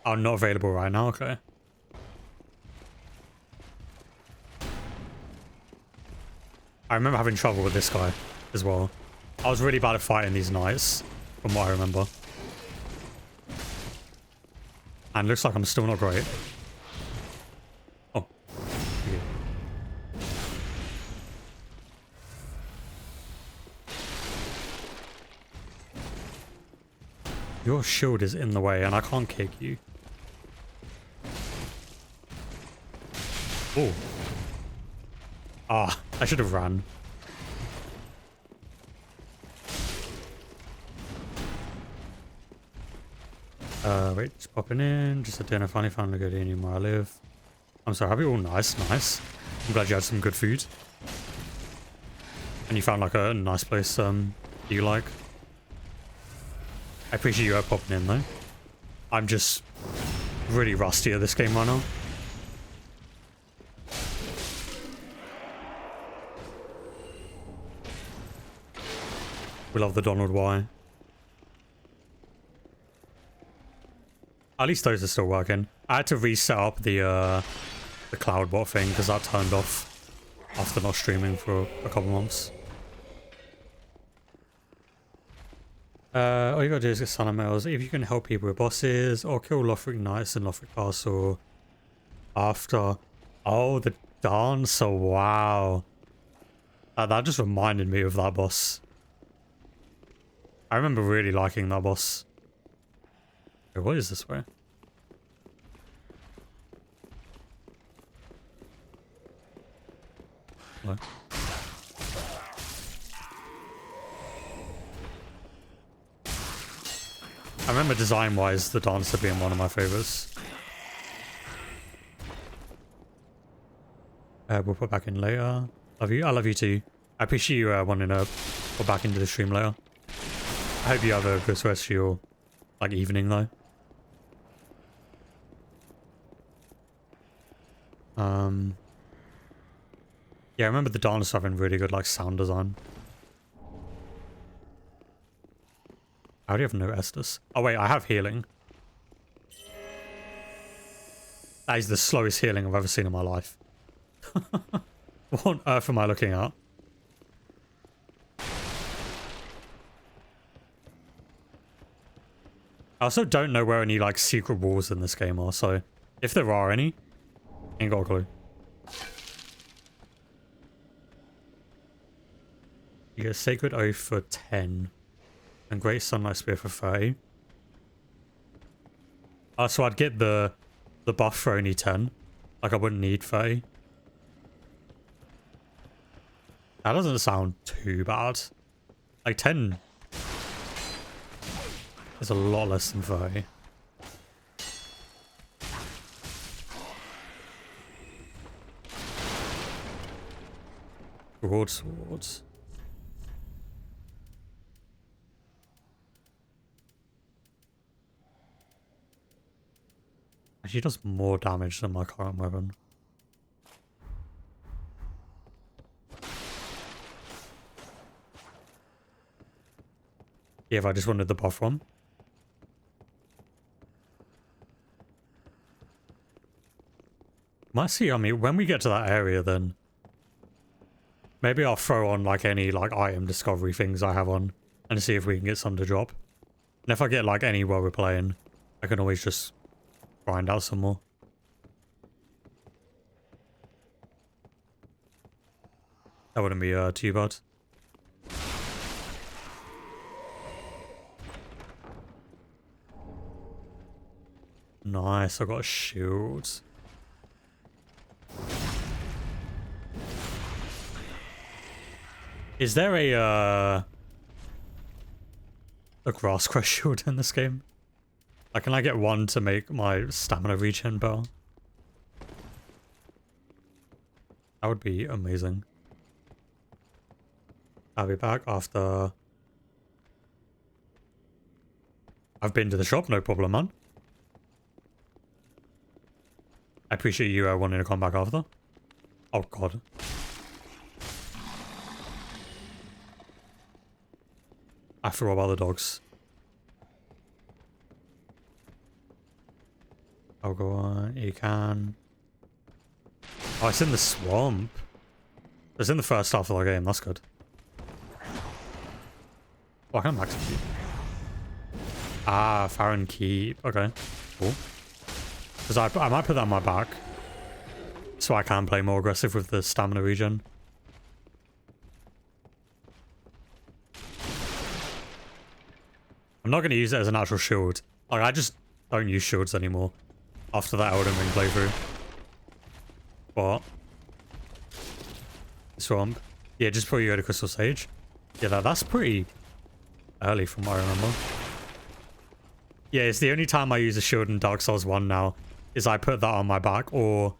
Oh, not available right now, okay. I remember having trouble with this guy as well. I was really bad at fighting these knights, from what I remember. And looks like I'm still not great. Oh. Yeah. Your shield is in the way and I can't kick you. Oh. Ah, I should have ran. Wait, just popping in. Just a dinner. Finally found a good inn where I live. I'm so happy. Oh, nice, nice. I'm glad you had some good food. And you found like a nice place you like. I appreciate you popping in though. I'm just really rusty at this game right now. We love the Donald Y. At least those are still working. I had to reset up the CloudBot thing because that turned off after not streaming for a couple months. All you gotta do is get Sun Metals. If you can help people with bosses or kill Lothric Knights in Lothric Castle after... Oh, the dancer, wow. That just reminded me of that boss. I remember really liking that boss. Wait, what is this way? Hello? I remember design-wise the dancer being one of my favorites. We'll put back in later. Love you. I love you too. I appreciate you wanting to put back into the stream later. I hope you have a good rest of your like evening though. Yeah, I remember the dancer having really good like sound design. I already have no Estus. Oh wait, I have healing. That is the slowest healing I've ever seen in my life. What on earth am I looking at? I also don't know where any like secret walls in this game are, so if there are any, ain't got a clue. You get Sacred Oath for 10 and Great Sunlight Spear for 30. So I'd get the buff for only 10. Like I wouldn't need 30. That doesn't sound too bad. Like 10 is a lot less than 30. Broadswords. She does more damage than my current weapon. Yeah, if I just wanted the buff one. Might see, I mean, when we get to that area then, maybe I'll throw on like any like item discovery things I have on and see if we can get some to drop. And if I get like any while we're playing, I can always just grind out some more. That wouldn't be too bad. Nice, I got a shield. Is there a grass crest shield in this game? Like, can I get one to make my stamina regen better? That would be amazing. I'll be back after I've been to the shop, no problem, man. I appreciate you wanting to come back after. Oh, God. I forgot about the dogs. I'll go on. You can. Oh, it's in the swamp. It's in the first half of the game. That's good. Oh, I can max it. Ah, Farron Keep. Okay. Cool. Because I might put that on my back. So I can play more aggressive with the stamina regen. I'm not going to use it as an actual shield. Like, I just don't use shields anymore after that Elden Ring playthrough. But swamp. Yeah, just before you go to Crystal Sage. Yeah, that's pretty early from what I remember. Yeah, it's the only time I use a shield in Dark Souls 1 now, is I put that on my back, or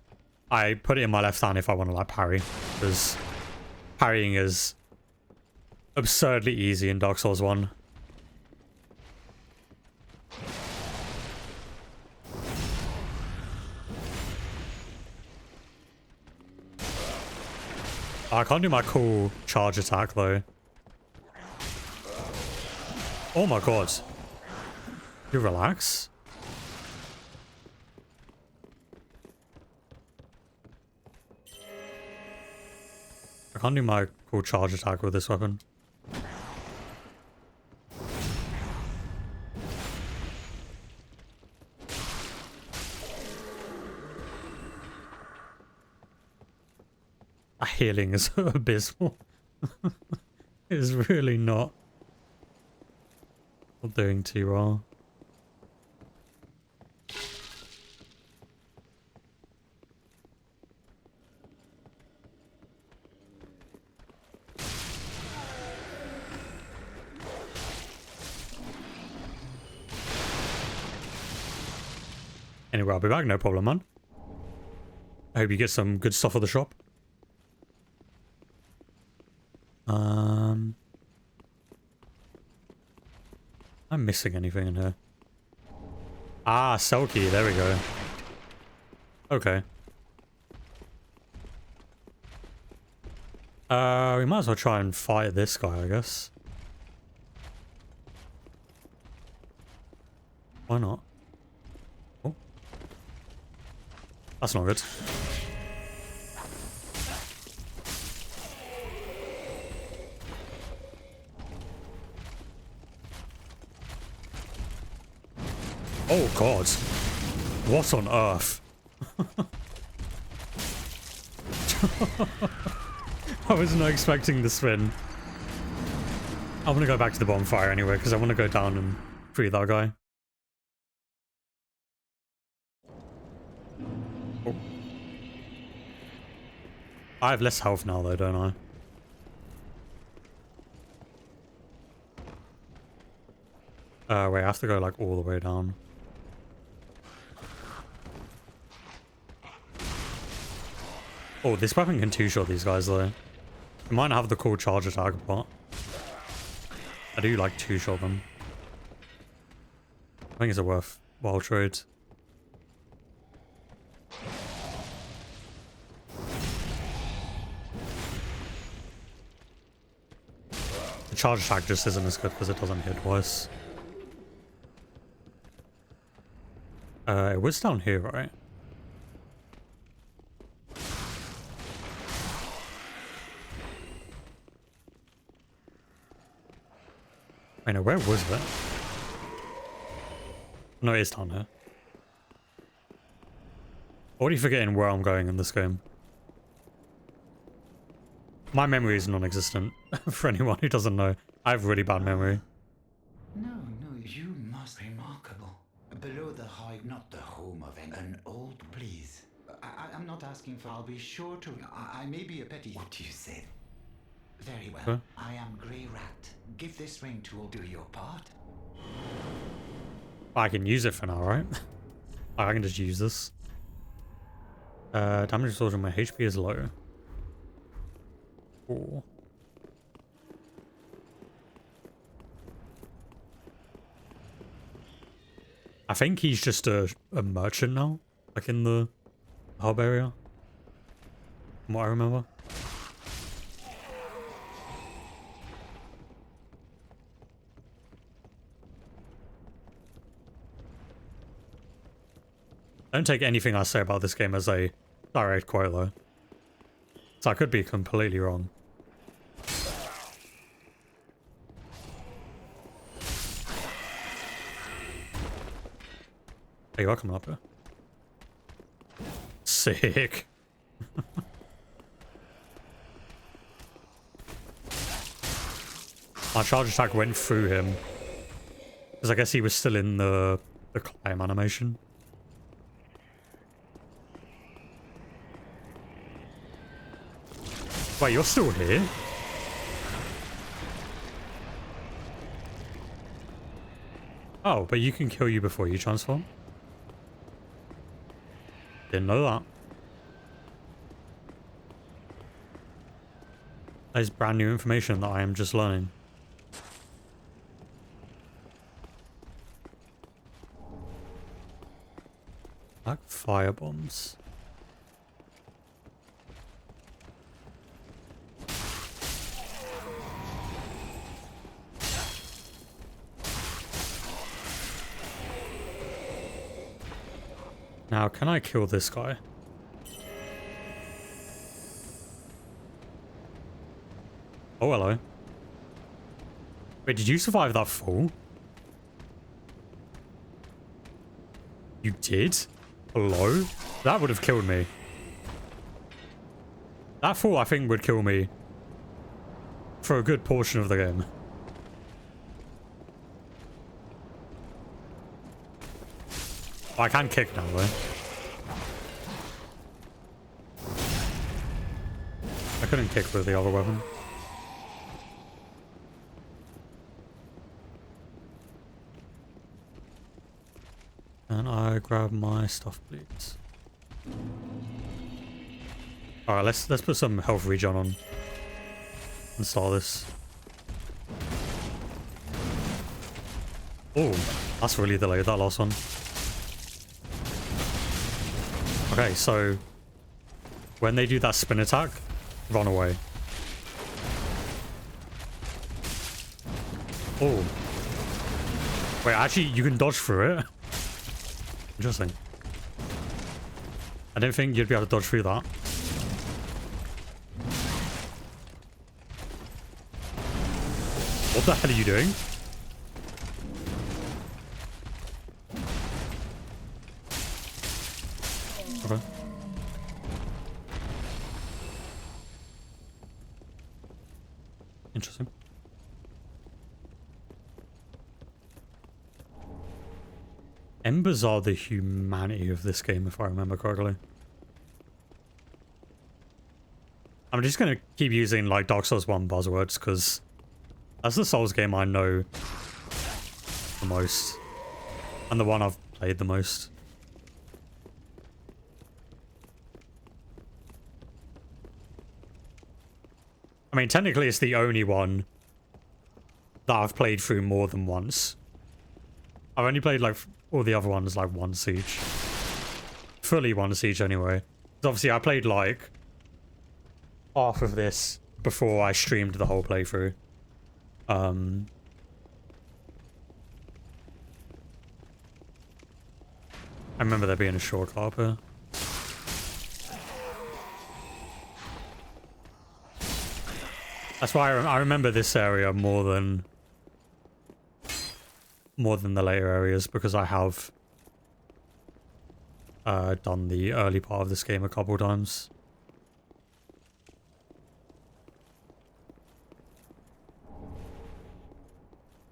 I put it in my left hand if I want to, like, parry. Because parrying is absurdly easy in Dark Souls 1. I can't do my cool charge attack, though. Oh my god. You relax? I can't do my cool charge attack with this weapon. Healing is abysmal. It's really not doing too well. Anyway, I'll be back, no problem, man. I hope you get some good stuff at the shop. I'm missing anything in here. Ah, Selkie, there we go. Okay. We might as well try and fight this guy, I guess. Why not? Oh. That's not good. Oh god. What on earth? I was not expecting the spin. I'm gonna go back to the bonfire anyway, because I want to go down and free that guy. Oh. I have less health now though, don't I? Wait, I have to go like all the way down. Oh, this weapon can two-shot these guys though. It might not have the cool charge attack, but I do like two-shot them. I think it's a worthwhile trade. The charge attack just isn't as good because it doesn't hit twice. It was down here, right? Wait, no, where was that? No, it's down here. Already forgetting where I'm going in this game. My memory is non-existent, for anyone who doesn't know. I have really bad memory. No, you must be remarkable. Below the hive, not the home of an old, please. I'm not asking for, I'll be sure to, I may be a petty. What you said. Very well. Huh? I am Grey Rat. Give this ring tool do your part. I can use it for now, right? I can just use this. Damage restored when my HP is low. Ooh. I think he's just a merchant now, like in the hub area, from what I remember. Don't take anything I say about this game as a direct quote though. So I could be completely wrong. Hey, you are coming up here. Sick. My charge attack went through him. Because I guess he was still in the climb animation. Wait, you're still here? Oh, but you can kill you before you transform? Didn't know that. That is brand new information that I am just learning. Like fire bombs. Now, can I kill this guy? Oh, hello. Wait, did you survive that fall? You did? Hello? That would have killed me. That fall, I think, would kill me for a good portion of the game. I can kick now, though. I couldn't kick with the other weapon. And I grab my stuff, please. Alright, let's put some health regen on. And start this. Oh, that's really delayed, that last one. Okay, so when they do that spin attack, run away. Oh. Wait, actually, you can dodge through it. Interesting. I didn't think you'd be able to dodge through that. What the hell are you doing? Okay. Interesting. Embers are the humanity of this game, if I remember correctly. I'm just going to keep using, like, Dark Souls 1 buzzwords, because that's the Souls game I know the most. And the one I've played the most. I mean, technically it's the only one that I've played through more than once. I've only played, like, all the other ones, like, one siege. Fully one siege, anyway. Obviously, I played, like, half of this before I streamed the whole playthrough. I remember there being a shortcut up here. That's why I remember this area more than the later areas, because I have done the early part of this game a couple times.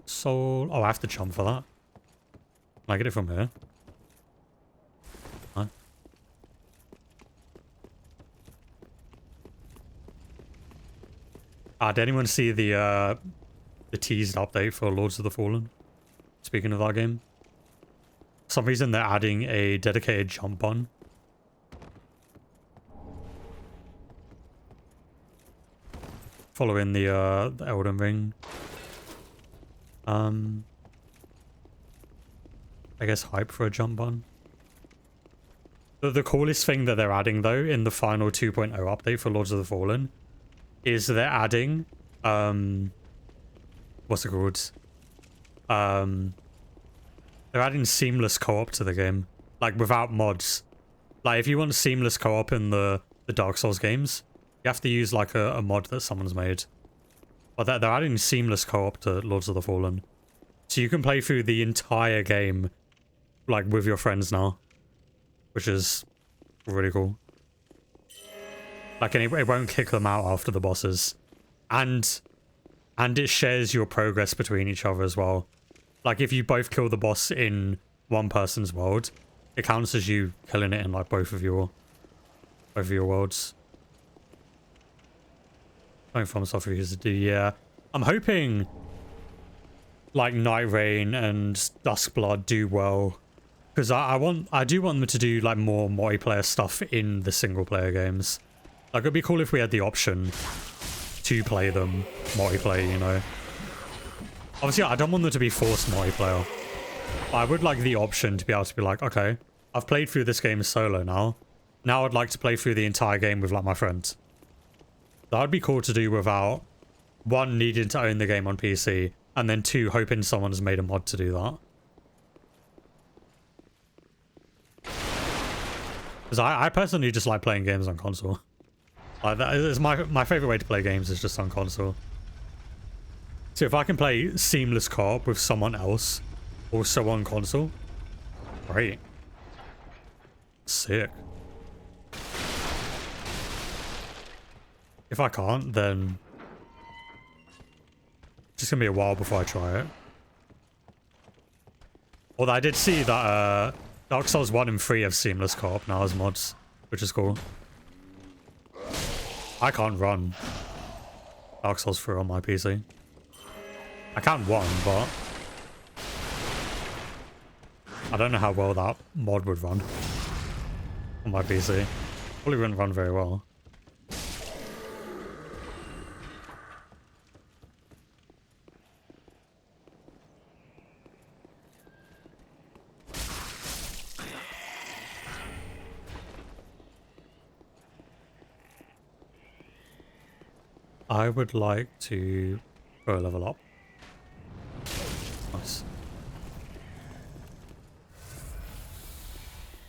So, oh, I have to jump for that. Can I get it from here? Huh? Did anyone see the teased update for Lords of the Fallen? Speaking of that game. For some reason they're adding a dedicated jump button. Following the Elden Ring. I guess hype for a jump button. The coolest thing that they're adding, though, in the final 2.0 update for Lords of the Fallen is they're adding, what's it called? They're adding seamless co-op to the game, like without mods. Like if you want seamless co-op in the Dark Souls games, you have to use like a mod that someone's made. But they're adding seamless co-op to Lords of the Fallen, so you can play through the entire game like with your friends now, which is really cool. Like, and it won't kick them out after the bosses, and it shares your progress between each other as well. Like, if you both kill the boss in one person's world, it counts as you killing it in like both of your worlds. Something from stuff for you to do, yeah. I'm hoping like Night Rain and Duskblood do well, because I do want them to do like more multiplayer stuff in the single player games. Like it'd be cool if we had the option to play them multiplayer, you know. Obviously I don't want them to be forced multiplayer, but I would like the option to be able to be like, okay, I've played through this game solo now I'd like to play through the entire game with like my friends. That would be cool to do without one needing to own the game on PC, and then two hoping someone has made a mod to do that. Because I personally just like playing games on console. Like that is my favorite way to play games is just on console. So if I can play seamless co-op with someone else, also on console, great. Sick. If I can't, then it's just gonna be a while before I try it. Although I did see that Dark Souls 1 and 3 have seamless co-op now as mods, which is cool. I can't run Dark Souls 3 on my PC. I can one, but I don't know how well that mod would run on my PC. Probably wouldn't run very well. I would like to go a level up. Nice.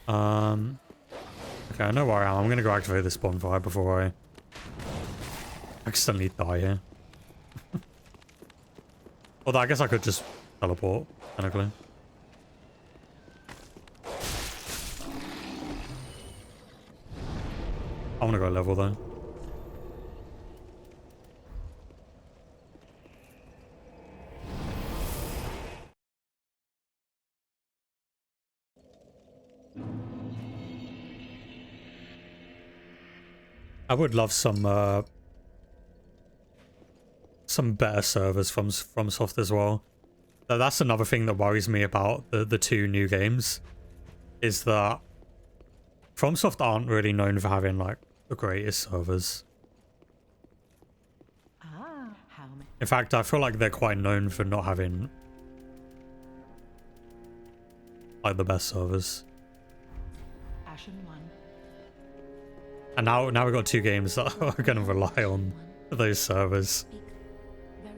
Okay, I know where I am. I'm gonna go activate this bonfire before I accidentally die here. Although I guess I could just teleport, technically. I wanna go level though. I would love some better servers from FromSoft as well. That's another thing that worries me about the two new games, is that FromSoft aren't really known for having like the greatest servers. In fact, I feel like they're quite known for not having like the best servers. And now we've got two games that are going to rely on those servers.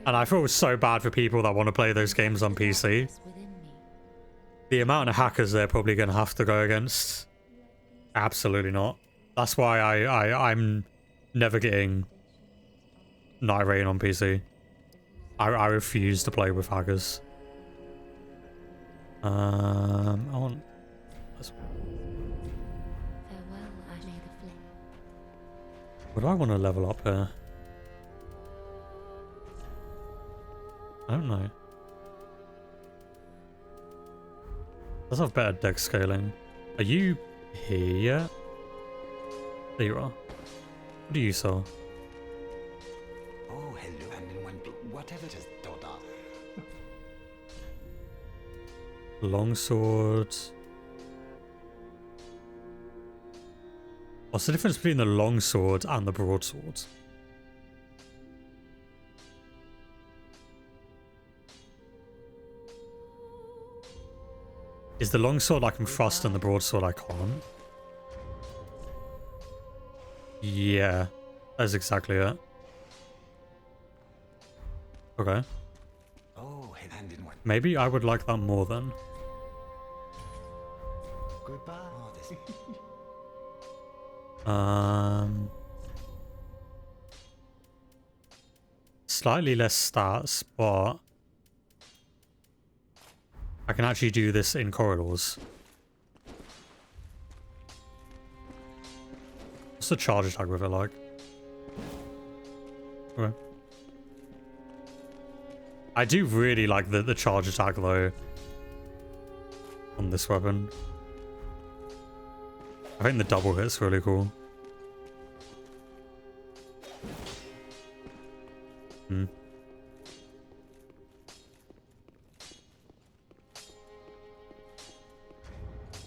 And I feel so bad for people that want to play those games on PC. The amount of hackers they're probably going to have to go against. Absolutely not. That's why I'm never getting Night Rain on PC. I refuse to play with hackers. I want... Would I want to level up here? I don't know. Does have better deck scaling. Are you here yet? There you are. What do you sell? Oh, hello, and in one whatever it is, daughter. Longsword. What's the difference between the longsword and the broadsword? Is the longsword I can thrust and the broadsword I can't? Yeah, that's exactly it. Okay. Oh, and in one. Maybe I would like that more then. Goodbye. Oh, this... Slightly less stats, but I can actually do this in corridors. What's the charge attack with it like? Okay. I do really like the charge attack though on this weapon. I think the double hit's really cool.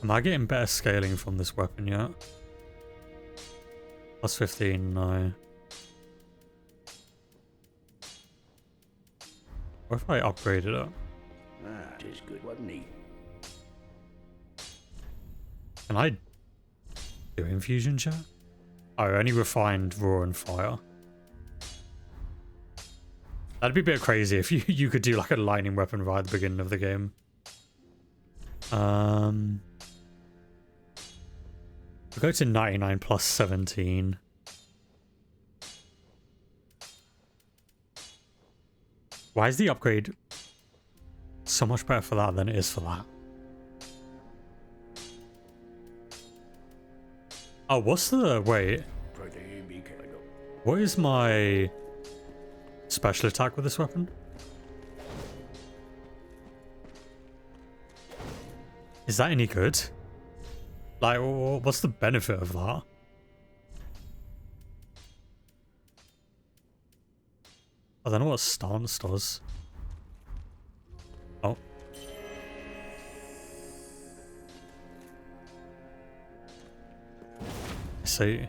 Am I getting better scaling from this weapon yet? Plus 15, no. What if I upgraded it? Ah, it is good, wasn't he? Can I do infusion chat? Oh, only refined raw and fire. That'd be a bit crazy if you could do like a lightning weapon right at the beginning of the game. We'll go to 99 plus 17. Why is the upgrade so much better for that than it is for that? Oh, what's the... wait. What is my special attack with this weapon? Is that any good? Like, what's the benefit of that? I don't know what stance does. Oh. I see.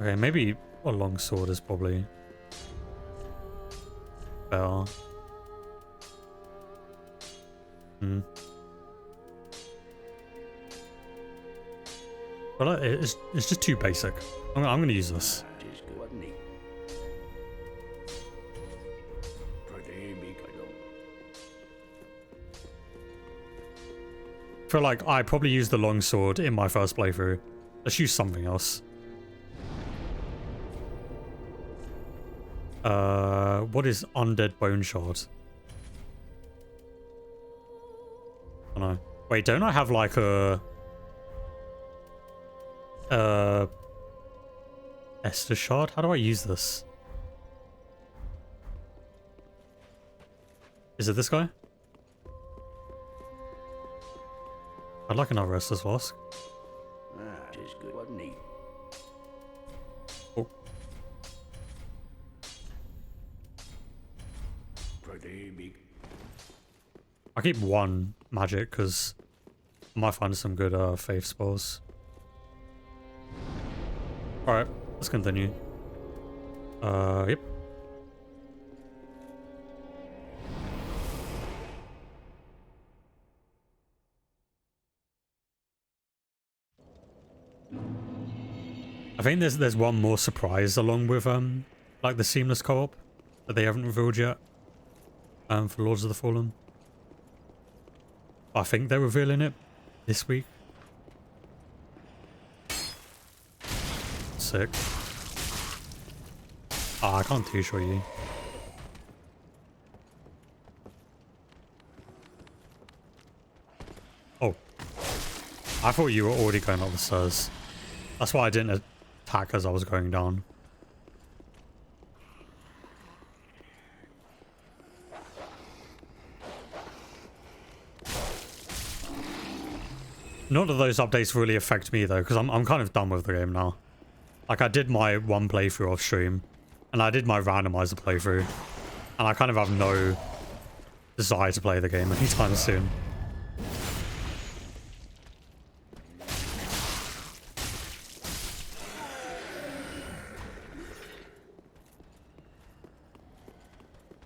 Okay, maybe a long sword is probably better. But it's just too basic. I'm gonna use this. It is good, wasn't he? Pretty big, I know. I feel like I probably used the longsword in my first playthrough. Let's use something else. What is Undead Bone Shard? I don't know. Wait, don't I have like a... Estus Shard? How do I use this? Is it this guy? I'd like another Estus Flask. Ah, it is good, wasn't he? Oh. Pretty big. I keep one magic because I might find some good faith spells. Alright, let's continue. Yep. I think there's one more surprise along with like the seamless co-op that they haven't revealed yet. For Lords of the Fallen. I think they're revealing it this week. Sick. Ah, I can't two-shot you. Oh. I thought you were already going up the stairs. That's why I didn't attack as I was going down. None of those updates really affect me though, because I'm kind of done with the game now. Like, I did my one playthrough off stream, and I did my randomizer playthrough, and I kind of have no desire to play the game anytime soon.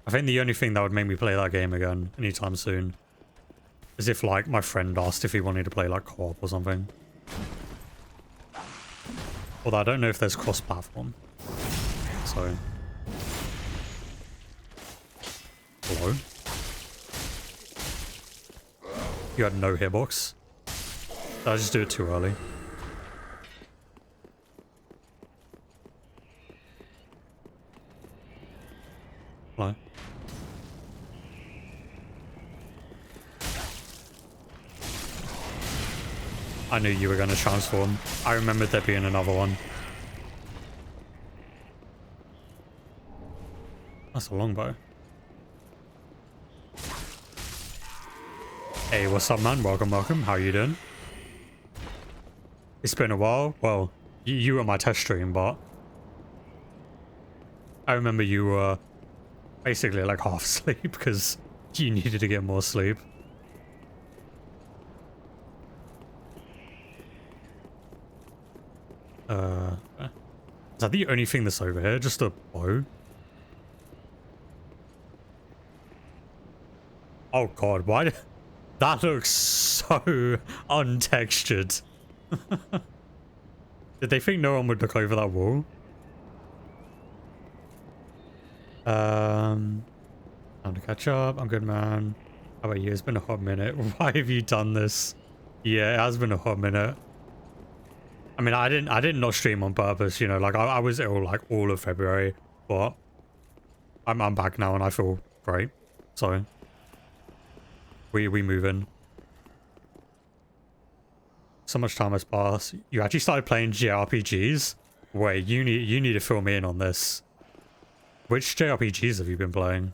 I think the only thing that would make me play that game again anytime soon is if, like, my friend asked if he wanted to play, like, co-op or something. Although I don't know if there's cross-platform. So... Hello? You had no hitbox? Did I just do it too early? Hello? I knew you were going to transform. I remembered there being another one. That's a longbow. Hey, what's up, man? Welcome, welcome. How you doing? It's been a while. Well, you were my test stream, but I remember you were basically like half asleep because you needed to get more sleep. Is that the only thing that's over here? Just a bow? Oh god, why did... That looks so untextured. Did they think no one would look over that wall? Time to catch up. I'm good, man. How about you? It's been a hot minute. Why have you done this? Yeah, it has been a hot minute. I mean, I didn't not stream on purpose, you know, like I was ill like all of February, but I'm back now and I feel great. So we move in. So much time has passed. You actually started playing JRPGs? Wait, you need to fill me in on this. Which JRPGs have you been playing?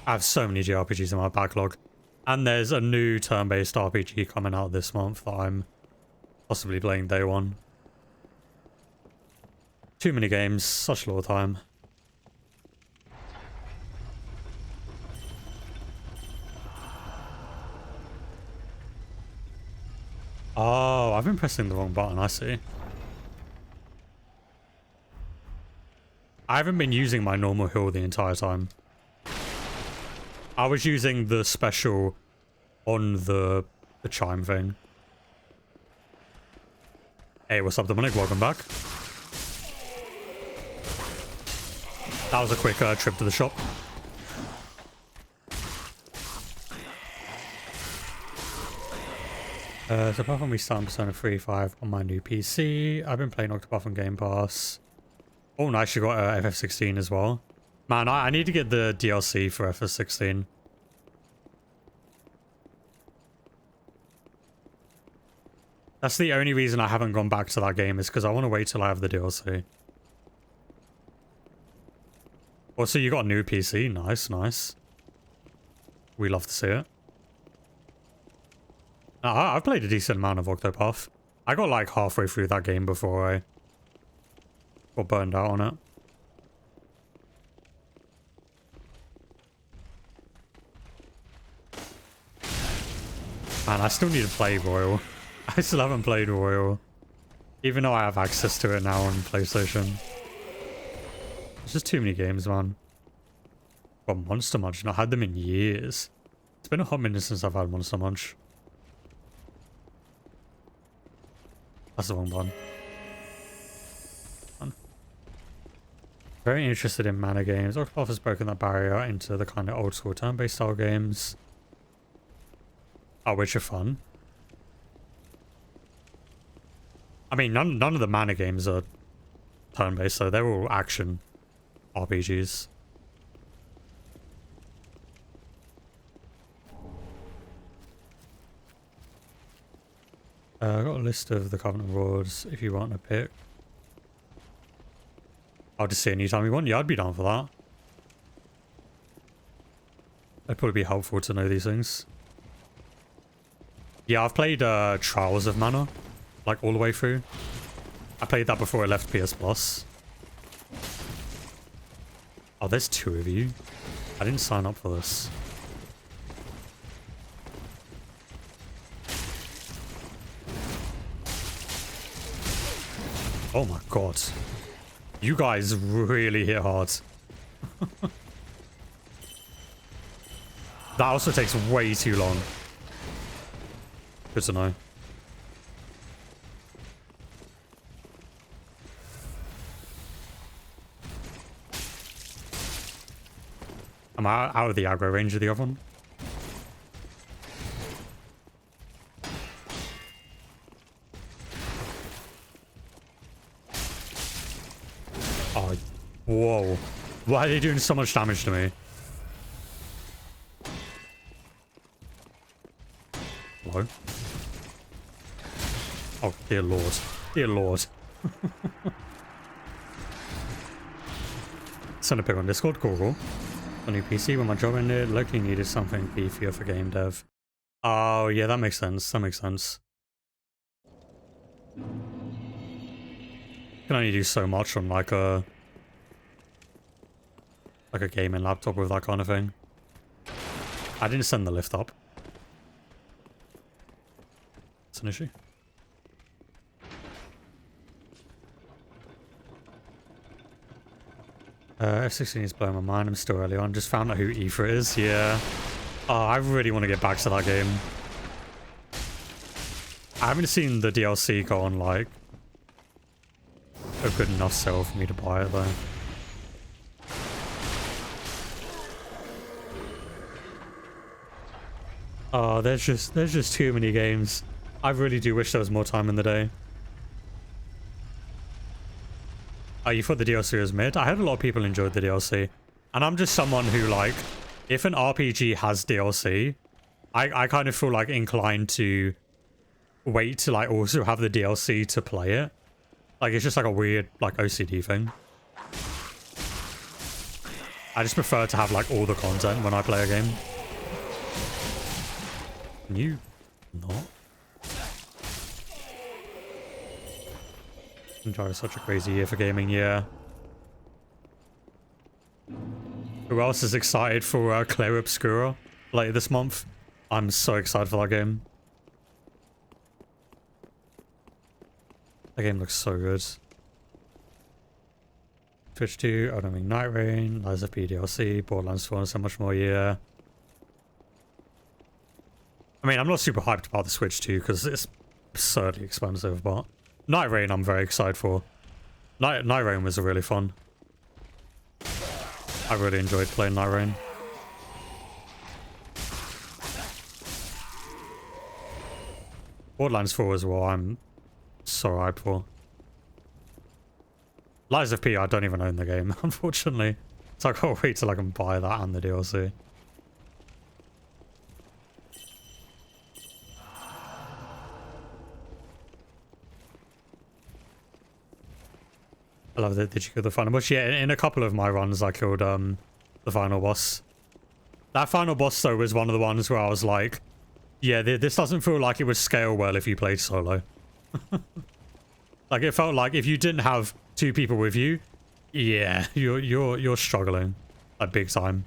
I have so many JRPGs in my backlog. And there's a new turn-based RPG coming out this month that I'm possibly playing day one. Too many games, such little time. Oh, I've been pressing the wrong button, I see. I haven't been using my normal heal the entire time. I was using the special on the chime thing. Hey, what's up, Dominic? Welcome back. That was a quick trip to the shop. So apart from me starting Persona 3.5 on my new PC, I've been playing Octopath on Game Pass. Oh, nice, you got FF16 as well. Man, I need to get the DLC for FF16. That's the only reason I haven't gone back to that game, is because I want to wait till I have the DLC. Also, you got a new PC. Nice, nice. We love to see it. I've played a decent amount of Octopath. I got like halfway through that game before I got burned out on it. Man, I still need to play Royal. I still haven't played Royal. Even though I have access to it now on PlayStation. There's just too many games, man. Got Monster Munch. Not had them in years. It's been a hot minute since I've had Monster Munch. That's the wrong one. Very interested in mana games. Octopath has broken that barrier into the kind of old school turn-based style games. Oh, which are fun. I mean, none of the mana games are turn-based, so they're all action RPGs. I got a list of the Covenant Rewards if you want to pick. I'll just see anytime you want. Yeah, I'd be down for that. It'd probably be helpful to know these things. Yeah, I've played Trials of Mana, like all the way through. I played that before I left PS Plus. Oh, there's two of you. I didn't sign up for this. Oh my god. You guys really hit hard. That also takes way too long. Good to know. I'm out of the aggro range of the other one. Oh, whoa. Why are they doing so much damage to me? Hello? Oh, dear lord. Dear lord. Send a pic on Discord, cool. A new PC when my job ended, likely needed something beefier for game dev. Oh, yeah, that makes sense. That makes sense. Can only do so much on like a like a gaming laptop with that kind of thing. I didn't send the lift up. It's an issue. F16 is blowing my mind. I'm still early on. Just found out who Aoife is. Yeah. Oh, I really want to get back to that game. I haven't seen the DLC go on like a good enough sale for me to buy it though. Oh, there's just too many games. I really do wish there was more time in the day. Oh, you thought the DLC was mid? I heard a lot of people enjoyed the DLC. And I'm just someone who, like, if an RPG has DLC, I kind of feel, like, inclined to wait to, like, also have the DLC to play it. Like, it's just, like, a weird, like, OCD thing. I just prefer to have, like, all the content when I play a game. Can you not? Enjoy such a crazy year for gaming, yeah. Who else is excited for Claire Obscura later this month? I'm so excited for that game. That game looks so good. Twitch 2, Elden Ring Night Rain, Lies of P DLC, Borderlands 4 and so much more, yeah. I mean, I'm not super hyped about the Switch 2 because it's absurdly expensive, but Night Rain I'm very excited for. Night Rain was really fun. I really enjoyed playing Night Rain. Borderlands 4 as well, I'm so hyped for. Lies of P, I don't even own the game, unfortunately. So I can't wait till I can buy that and the DLC. I love that. Did you kill the final boss? Yeah, in a couple of my runs I killed the final boss. That final boss though was one of the ones where I was like, yeah, this doesn't feel like it would scale well if you played solo. Like it felt like if you didn't have two people with you, yeah, you're struggling like big time.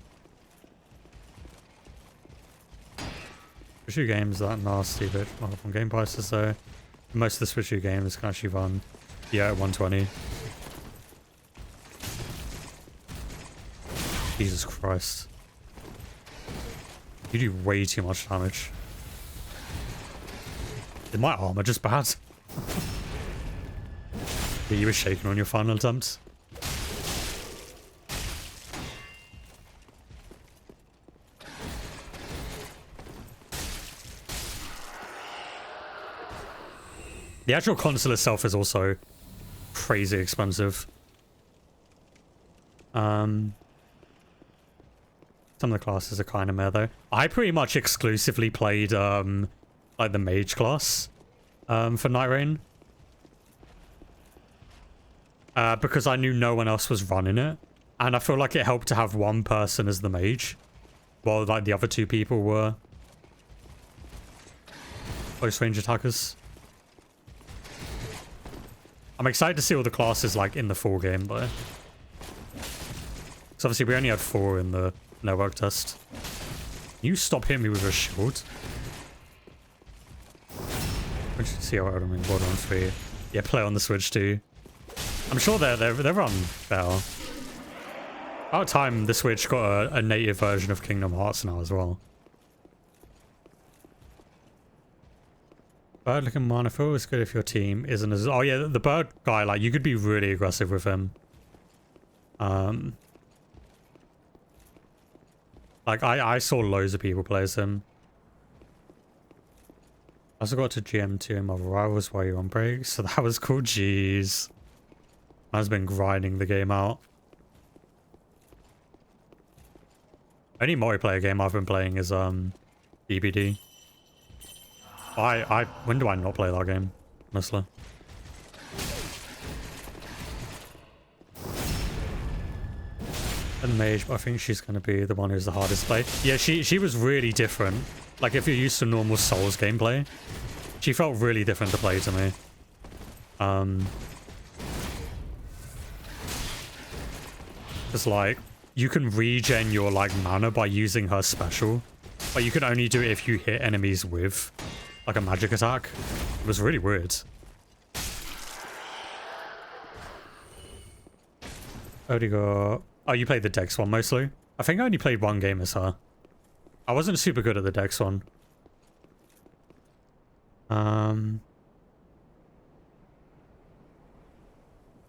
Switch U games that nasty bit from game prices though. Most of the Switch U games can actually run yeah at 120. Jesus Christ. You do way too much damage. Is my armor just bad? Yeah, you were shaking on your final attempt. The actual console itself is also crazy expensive. Some of the classes are kind of meh though. I pretty much exclusively played like the mage class for Night Rain. Because I knew no one else was running it. And I feel like it helped to have one person as the mage. While like the other two people were close range attackers. I'm excited to see all the classes like in the full game though. So obviously we only had 4 in the network test. You stop hitting me with a shield. We should see how Elden Ring Borderlands 3. Yeah, play on the Switch too. I'm sure they're run better. About time the Switch got a native version of Kingdom Hearts now as well. Bird looking mana feel is good if your team isn't as... Oh yeah, the bird guy, like you could be really aggressive with him. Like I saw loads of people play as him. I also got to GM2 in my rivals while you're on break, so that was cool. Jeez. I've been grinding the game out. Only multiplayer game I've been playing is DBD. When do I not play that game? Honestly. And Mage, but I think she's going to be the one who's the hardest to play. Yeah, she was really different. Like, if you're used to normal Souls gameplay, she felt really different to play to me. It's like, you can regen your like mana by using her special, but you can only do it if you hit enemies with like a magic attack. It was really weird. Already got... Oh, you played the Dex one mostly? I think I only played one game as her. I wasn't super good at the Dex one.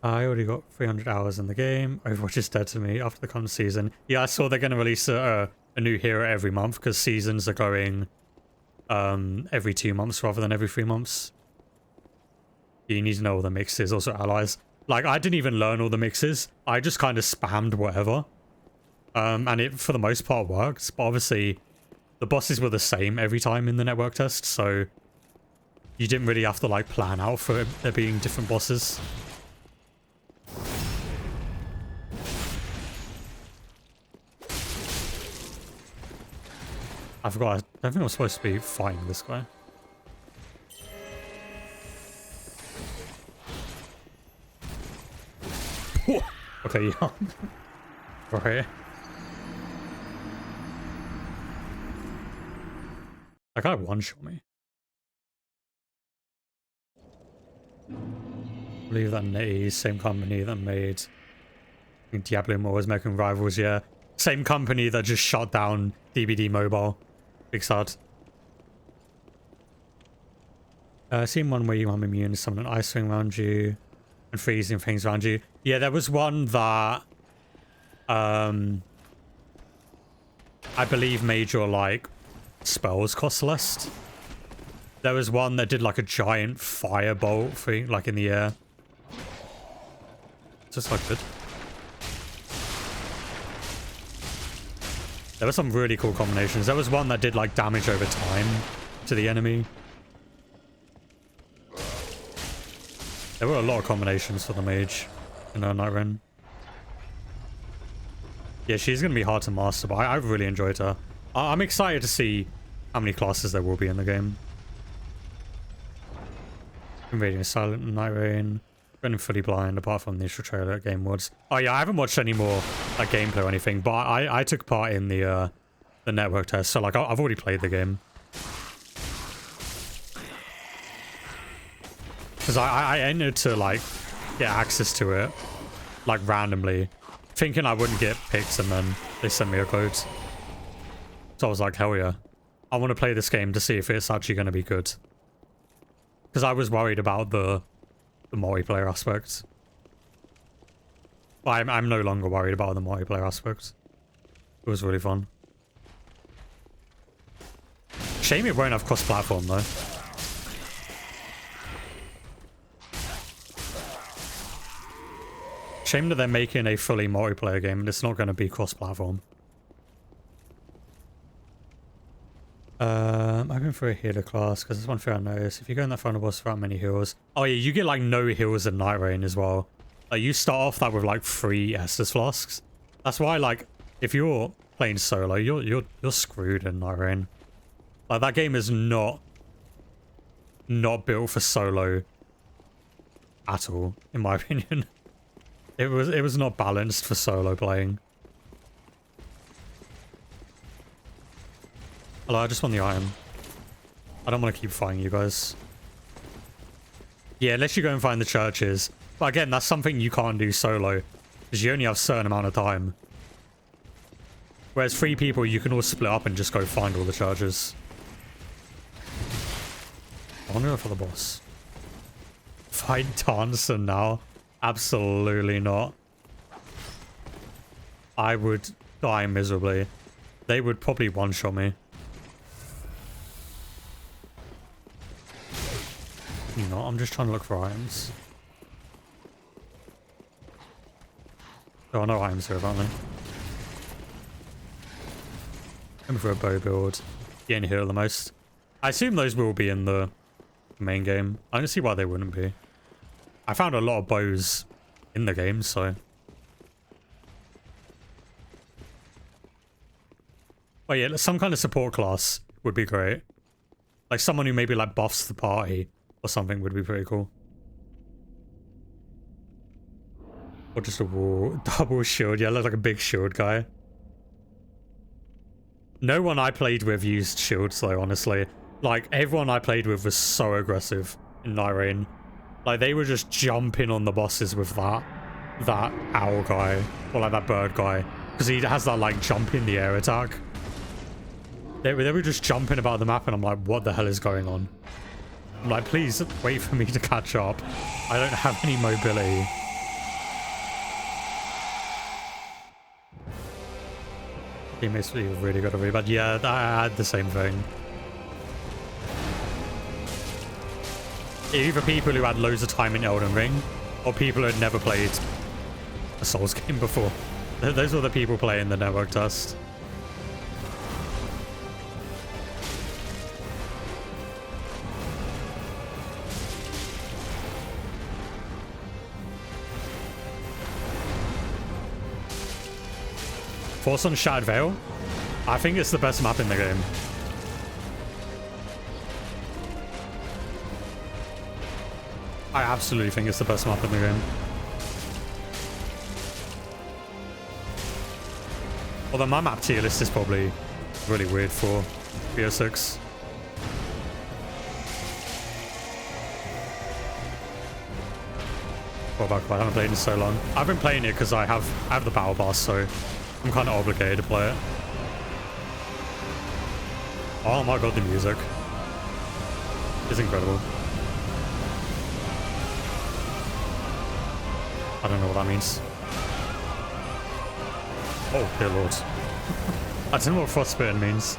I already got 300 hours in the game. Overwatch is dead to me after the current season. Yeah, I saw they're going to release a new hero every month because seasons are going every 2 months rather than every 3 months. You need to know all the mixes, also allies. Like, I didn't even learn all the mixes. I just kind of spammed whatever. And it, for the most part, worked. But obviously, the bosses were the same every time in the network test, so you didn't really have to, like, plan out for there being different bosses. I forgot. I don't think I was supposed to be fighting this guy. Okay, yeah. Right. That guy one-shot me. I believe that Nitty, same company that made... I think Diablo Immortal was making Rivals, yeah. Same company that just shut down DBD Mobile. Big sad. Seen one where you are immune to summon an ice ring around you and freezing things around you. Yeah, there was one that I believe made your like spells cost less. There was one that did like a giant firebolt thing like in the air. Just like good. There were some really cool combinations. There was one that did like damage over time to the enemy. There were a lot of combinations for the mage in Nightreign. Yeah, she's going to be hard to master, but I really enjoyed her. I'm excited to see how many classes there will be in the game. Invading is silent in Nightreign. Running fully blind apart from the initial trailer at Game Awards. Oh yeah, I haven't watched any more like gameplay or anything, but I took part in the network test, so like I've already played the game. Because I entered to like get access to it like randomly, thinking I wouldn't get picked, and then they sent me a code. So I was like, hell yeah. I want to play this game to see if it's actually going to be good. Because I was worried about the multiplayer aspect. But I'm no longer worried about the multiplayer aspect. It was really fun. Shame it won't have cross-platform though. Shame that they're making a fully multiplayer game and it's not going to be cross-platform. I'm hoping for a healer class because there's one thing I noticed. If you go in that final boss without many heals... Oh yeah, you get like no heals in Nightreign as well. Like you start off that with like 3 Estus flasks. That's why like if you're playing solo, you're screwed in Nightreign. Like that game is not built for solo at all, in my opinion. It was not balanced for solo playing. Hello, I just want the iron. I don't want to keep fighting you guys. Yeah, unless you go and find the churches. But again, that's something you can't do solo. Because you only have a certain amount of time. Whereas 3 people, you can all split up and just go find all the churches. I wonder for the boss. Fight Dancer now? Absolutely not. I would die miserably. They would probably one-shot me. You know, I'm just trying to look for items. There are no items here, apparently. Looking for a bow build. Getting hit the most. I assume those will be in the main game. I don't see why they wouldn't be. I found a lot of bows in the game, so... But yeah, some kind of support class would be great. Like someone who maybe like buffs the party or something would be pretty cool. Or just a wall. Double shield. Yeah, look like a big shield guy. No one I played with used shields though, honestly. Like, everyone I played with was so aggressive in Night Rain. Like, they were just jumping on the bosses with that owl guy. Or like that bird guy. Because he has that like jump in the air attack. They were just jumping about the map and I'm like, what the hell is going on? I'm like, please wait for me to catch up. I don't have any mobility. Teammates were really good at me, but yeah, I had the same thing. Either people who had loads of time in Elden Ring, or people who had never played a Souls game before. Those were the people playing the network test. Force on Shattered Veil? I think it's the best map in the game. I absolutely think it's the best map in the game. Although my map tier list is probably really weird for BO6. What about I haven't played in so long. I've been playing it because I have the battle pass, so I'm kind of obligated to play it. Oh my god, the music is incredible. I don't know what that means. Oh, dear lord. I don't know what frostbitten means.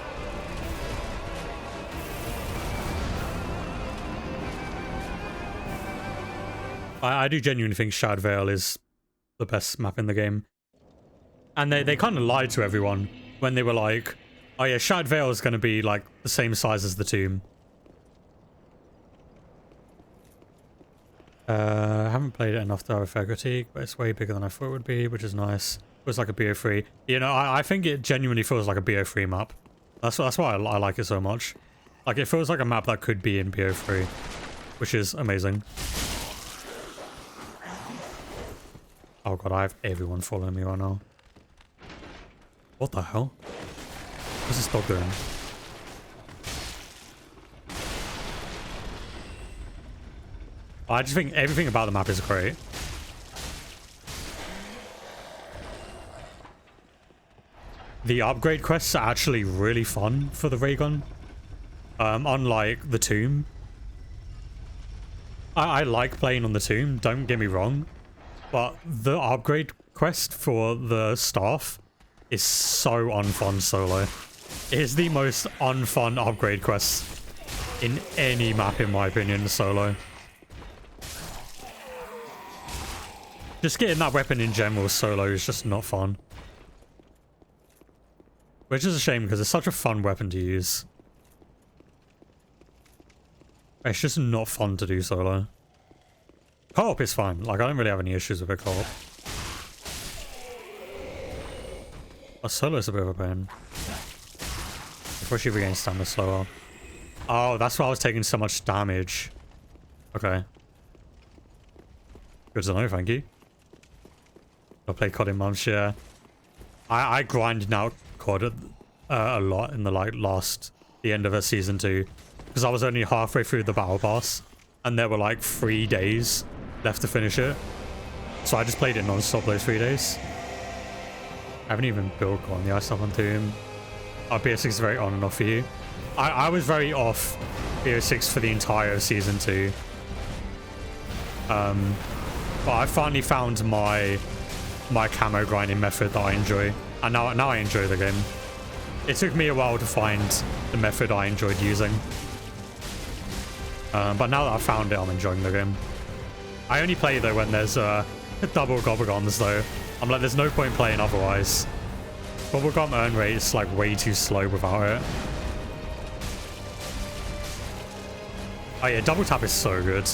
I do genuinely think Shattered Veil is the best map in the game. And they kind of lied to everyone when they were like, oh yeah, Shattered Veil is going to be like the same size as the tomb. I haven't played it enough to have a fair critique, but it's way bigger than I thought it would be, which is nice. It was like a BO3. You know, I think it genuinely feels like a BO3 map. That's why I like it so much. Like, it feels like a map that could be in BO3, which is amazing. Oh god, I have everyone following me right now. What the hell? What's this dog doing? I just think everything about the map is great. The upgrade quests are actually really fun for the ray gun. Unlike the tomb. I like playing on the tomb, don't get me wrong. But the upgrade quest for the staff is so unfun solo. It is the most unfun upgrade quest in any map, in my opinion, solo. Just getting that weapon in general solo is just not fun. Which is a shame because it's such a fun weapon to use. It's just not fun to do solo. Co-op is fine. Like, I don't really have any issues with a co-op. A solo is a bit of a pain. Especially if we gain stamina slower. Oh, that's why I was taking so much damage. Okay. Good to know, thank you. I play COD in months, yeah. I grinded out COD a lot in the the end of season 2. Because I was only halfway through the battle pass. And there were like 3 days left to finish it. So I just played it non-stop those 3 days. I haven't even built on the Ice on Tomb. Our BO6 is very on and off for you. I was very off BO6 for the entire season 2. But I finally found my camo grinding method that I enjoy. And now I enjoy the game. It took me a while to find the method I enjoyed using. But now that I've found it, I'm enjoying the game. I only play though when there's double Gobblegons though. I'm like, there's no point playing otherwise. Gobblegum earn rate is like way too slow without it. Oh yeah, double tap is so good.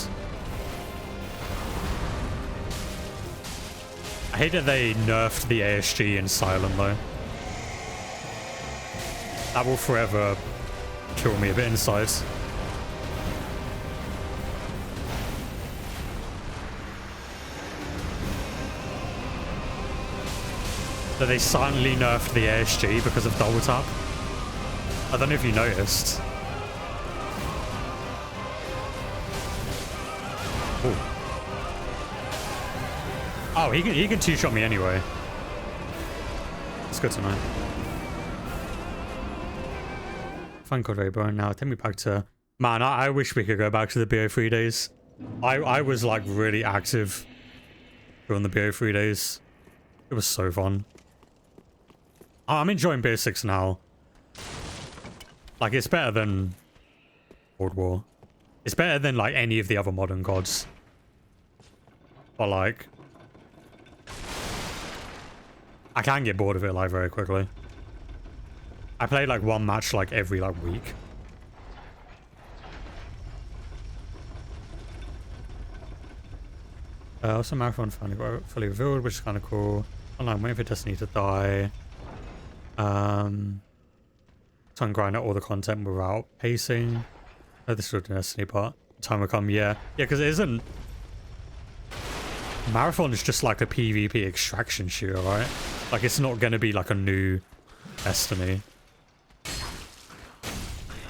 I hate that they nerfed the ASG in Silent though. That will forever kill me a bit inside. that they silently nerfed the ASG because of double tap. I don't know if you noticed. Ooh. Oh, he can two-shot me anyway. It's good to know. Thank God, Rainbow. Now take me back to... Man, I wish we could go back to the BO3 days. I was like really active during the BO3 days. It was so fun. I'm enjoying BO6 now. Like, it's better than World War. It's better than like any of the other modern gods. But like, I can get bored of it like very quickly. I play like one match like every like week. Also Marathon finally fully revealed, which is kind of cool. Online waiting for Destiny to die. Trying to grind out all the content without pacing. Oh, this is the Destiny part. Time will come, yeah. Yeah, because it isn't... Marathon is just like a PvP extraction shooter, right? Like, it's not going to be like a new Destiny.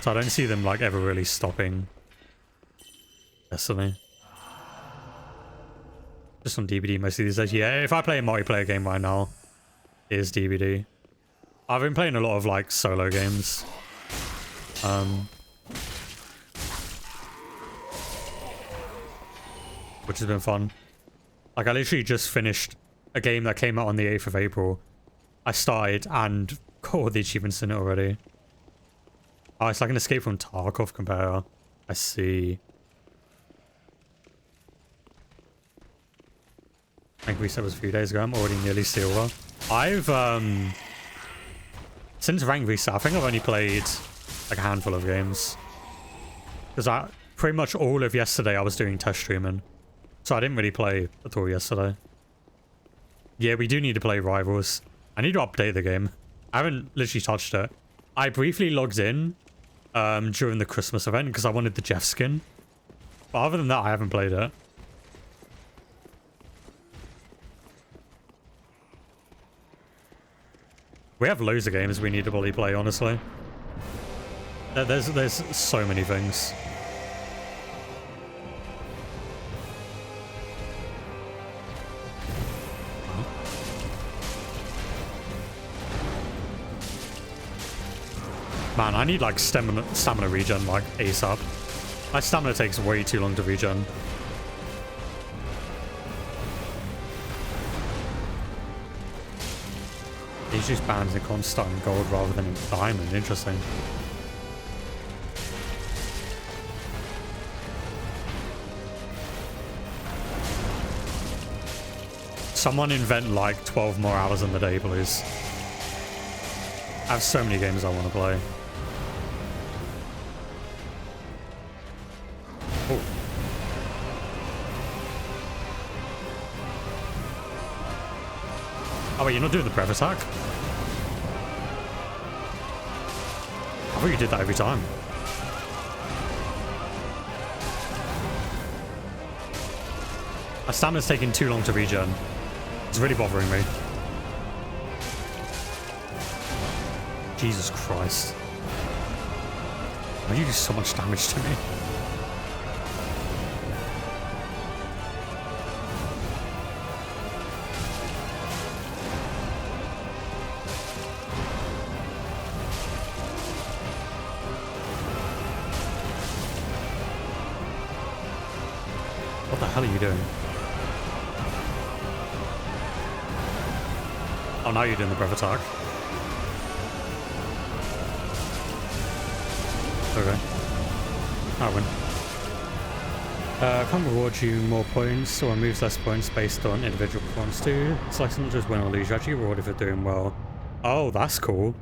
So I don't see them like ever really stopping Destiny. Just on DBD most of these days. Yeah, if I play a multiplayer game right now, it is DBD. I've been playing a lot of like solo games. Which has been fun. Like, I literally just finished a game that came out on the 8th of April. I started and got all the achievements in it already. Oh, it's like an Escape from Tarkov compare. I see. Rank reset was a few days ago. I'm already nearly silver. I've, since rank reset, I think I've only played like a handful of games. Because pretty much all of yesterday I was doing test streaming. So I didn't really play at all yesterday. Yeah, we do need to play Rivals. I need to update the game. I haven't literally touched it. I briefly logged in during the Christmas event because I wanted the Jeff skin. But other than that, I haven't played it. We have loads of games we need to probably play, honestly. There's so many things. Man, I need like stamina regen like ASAP. My stamina takes way too long to regen. These just bands in constant gold rather than in diamond. Interesting. Someone invent like 12 more hours in the day, please. I have so many games I want to play. Oh. Oh wait, you're not doing the breath attack? I thought you did that every time. My stamina's taking too long to regen. It's really bothering me. Jesus Christ. Why do you do so much damage to me? What the hell are you doing? Oh, now you're doing the breath attack. Okay. I win. Can't reward you more points or removes less points based on individual performance too. It's like not just win or lose, you're actually rewarded for doing well. Oh, that's cool.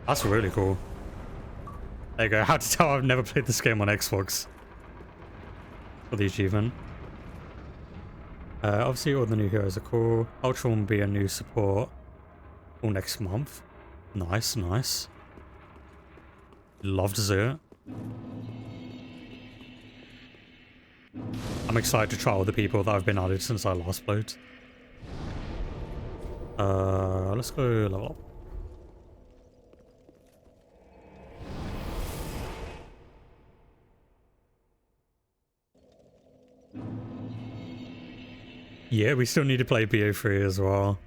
That's really cool. There you go. How to tell I've never played this game on Xbox. For the achievement. Obviously all the new heroes are cool. Ultra will be a new support all next month. Nice, nice. Love to see it. I'm excited to try all the people that have been added since I last played. Let's go level up. Yeah, we still need to play BO3 as well.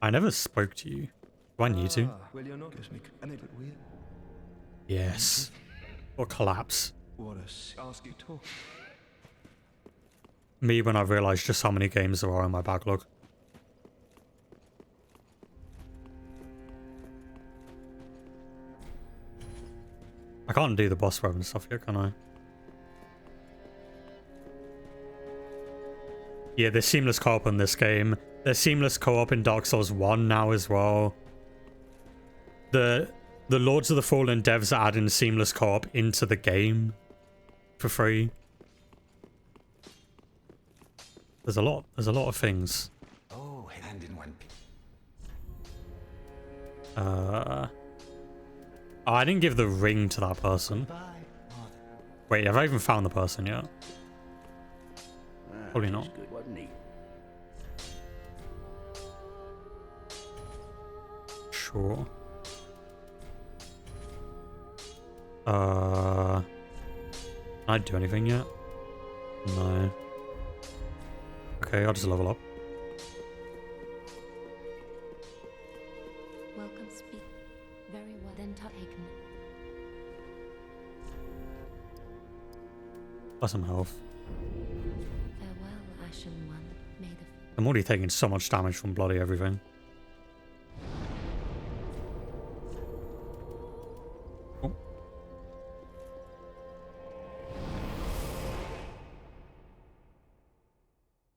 I never spoke to you. Do I need to? Well, you're not me. A bit weird. Yes. Or collapse. What a ask you talk. Me when I realised just how many games there are in my backlog. I can't do the boss web and stuff yet, can I? Yeah, there's seamless co-op in this game. There's seamless co-op in Dark Souls 1 now as well. The Lords of the Fallen devs are adding seamless co-op into the game for free. There's a lot of things. Oh, hand in one. Oh, I didn't give the ring to that person. Bye. Wait, have I even found the person yet? Probably That not. is good, wasn't he? Sure. Can I do anything yet? No. Okay, I'll just level up. Welcome, speak. Very well. Then taken. Plus some health. Farewell, Ashen One. May the I'm already taking so much damage from bloody everything. Oh.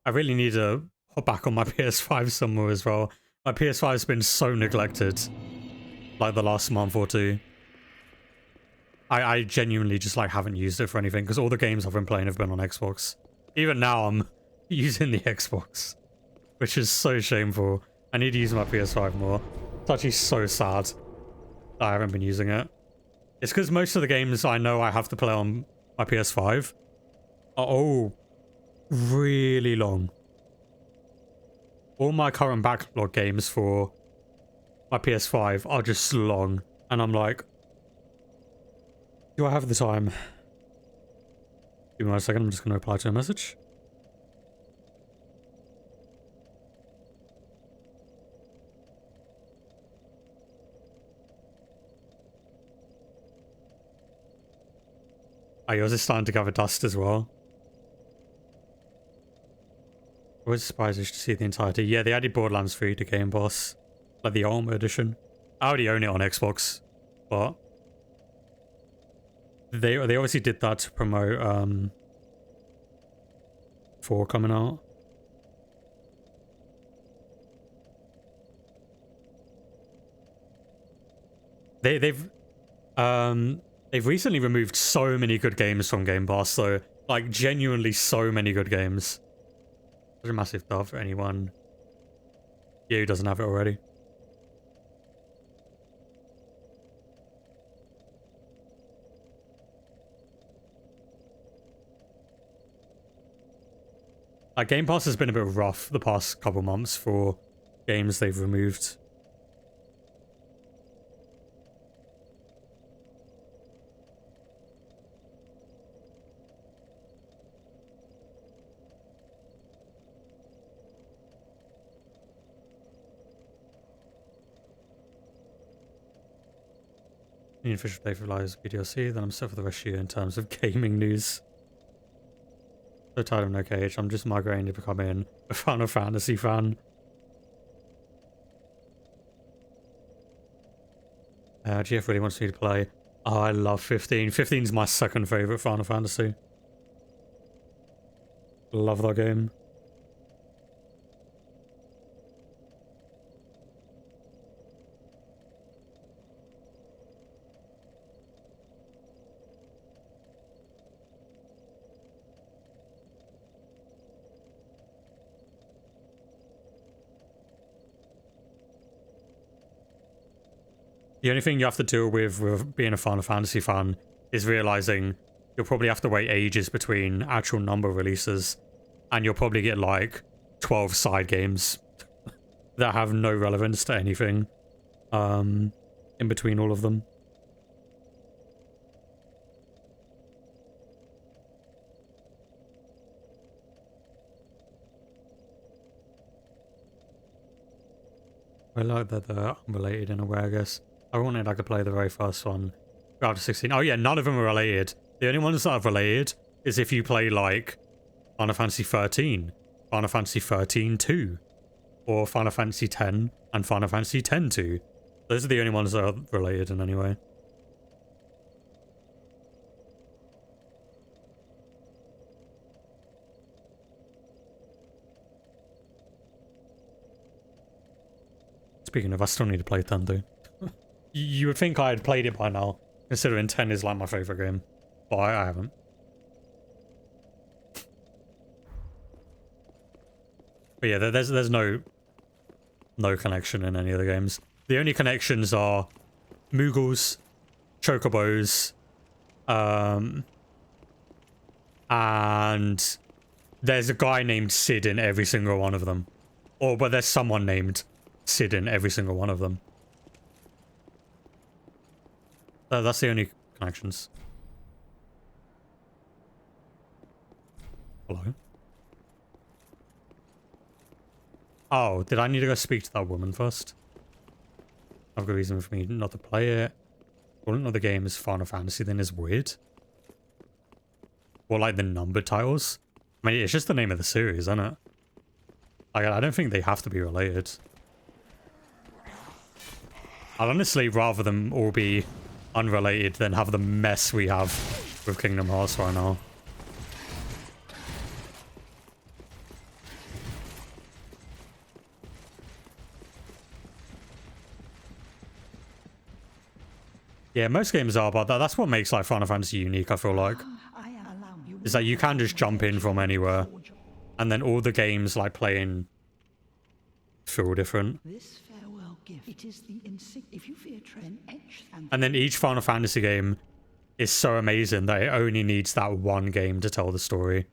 I really need to hop back on my PS5 somewhere as well. My PS5 has been so neglected, like the last month or two. I genuinely just like haven't used it for anything because all the games I've been playing have been on Xbox. Even now I'm using the Xbox, which is so shameful. I need to use my PS5 more. It's actually so sad that I haven't been using it. It's because most of the games I know I have to play on my PS5 are all really long. All my current backlog games for my PS5 are just long, and I'm like, do I have the time? Give me 1 second, I'm just going to reply to a message. Oh, yours is starting to gather dust as well. I was surprised to see the entirety. Yeah, they added Borderlands 3 to Game Pass, like the Ultimate Edition. I already own it on Xbox, but they obviously did that to promote 4 coming out. They've recently removed so many good games from Game Pass, so like genuinely so many good games. Such a massive dub for anyone who doesn't have it already. Game Pass has been a bit rough the past couple months for games they've removed. Any official day for Lies BDLC, then I'm set for the rest of the year in terms of gaming news. So tired of No Cage, I'm just migrating to becoming a Final Fantasy fan. GF really wants me to play. Oh, I love 15. 15 is my second favourite Final Fantasy. Love that game. The only thing you have to deal with being a Final Fantasy fan is realizing you'll probably have to wait ages between actual number releases, and you'll probably get like 12 side games that have no relevance to anything in between all of them. I like that they're unrelated in a way, I guess. I wanted I could play the very first one. After 16. Oh yeah, none of them are related. The only ones that are related is if you play like Final Fantasy 13, Final Fantasy 13-2, or Final Fantasy 10 and Final Fantasy 10-2. Those are the only ones that are related in any way. Speaking of, I still need to play 10-2. You would think I had played it by now, considering 10 is like my favorite game, but I haven't. But yeah, there's no connection in any of the games. The only connections are Moogles, Chocobos, and there's a guy named Sid in every single one of them. But there's someone named Sid in every single one of them. That's the only connections. Hello? Oh, did I need to go speak to that woman first? I've got a reason for me not to play it. Well, another game is Final Fantasy then is weird. Or like the numbered titles. I mean, it's just the name of the series, isn't it? Like, I don't think they have to be related. I'd honestly rather them all be unrelated than have the mess we have with Kingdom Hearts right now. Yeah, most games are, but that's what makes like Final Fantasy unique, I feel like. Is that you can just jump in from anywhere, and then all the games like playing feel different. This farewell gift, it is the if you fear Tren, etch and then each Final Fantasy game is so amazing that it only needs that one game to tell the story.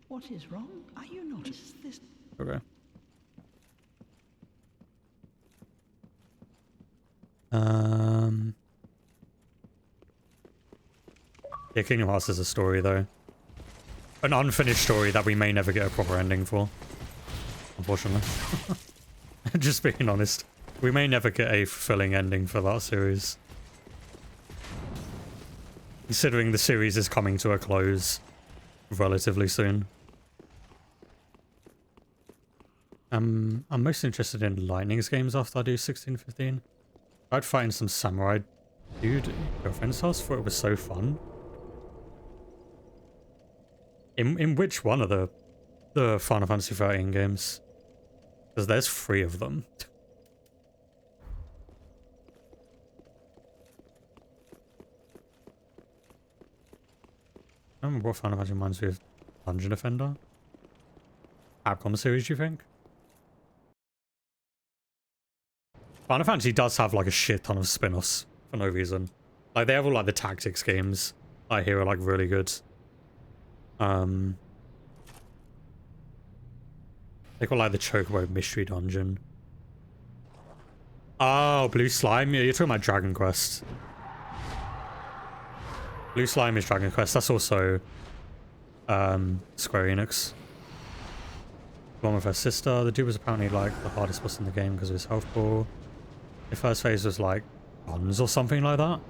What is wrong? Are you not this? Okay. Yeah, Kingdom Hearts is a story though. An unfinished story that we may never get a proper ending for. Unfortunately. Just being honest. We may never get a fulfilling ending for that series. Considering the series is coming to a close relatively soon. I'm most interested in Lightning's games after I do 16-15. I'd find some samurai dude at girlfriend's house, thought it was so fun. In which one of the Final Fantasy 13 games? Because there's 3 of them. I don't remember what Final Fantasy reminds me of Dungeon Defender. Capcom series, do you think? Final Fantasy does have like a shit ton of spin-offs for no reason. Like they have all like the tactics games I hear are like really good. They got like the Chocobo Mystery Dungeon. Oh, Blue Slime. Yeah, you're talking about Dragon Quest. Blue Slime is Dragon Quest. That's also Square Enix. The one with her sister. The dude was apparently like the hardest boss in the game because of his health ball. The first phase was like Bronze or something like that.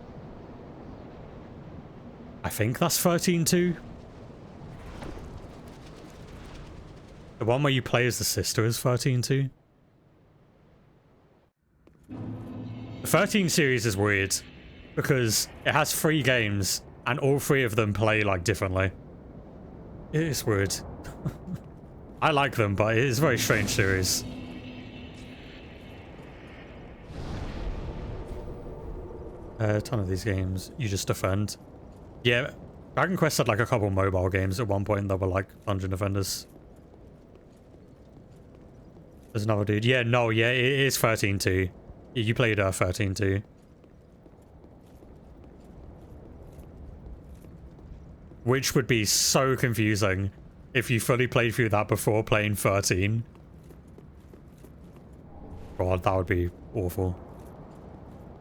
I think that's 13-2. The one where you play as the sister is 13-2. The 13 series is weird because it has 3 games and all 3 of them play like differently. It is weird. I like them, but it is a very strange series. A ton of these games you just defend. Yeah, Dragon Quest had like a couple mobile games at one point that were like Dungeon Defenders. There's another dude. Yeah, no, yeah, it is 13-2. You played 13-2. Which would be so confusing if you fully played through that before playing 13. God, that would be awful.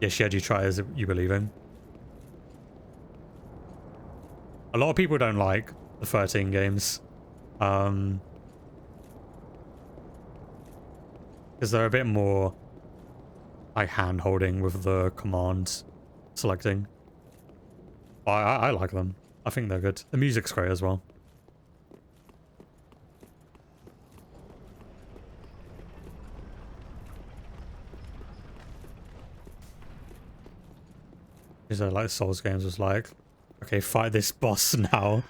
Yes, Yet you try as you believe in. A lot of people don't like the 13 games. Because they're a bit more like hand-holding with the command selecting. But I like them. I think they're good. The music's great as well. These are like Souls games was like, okay, fight this boss now.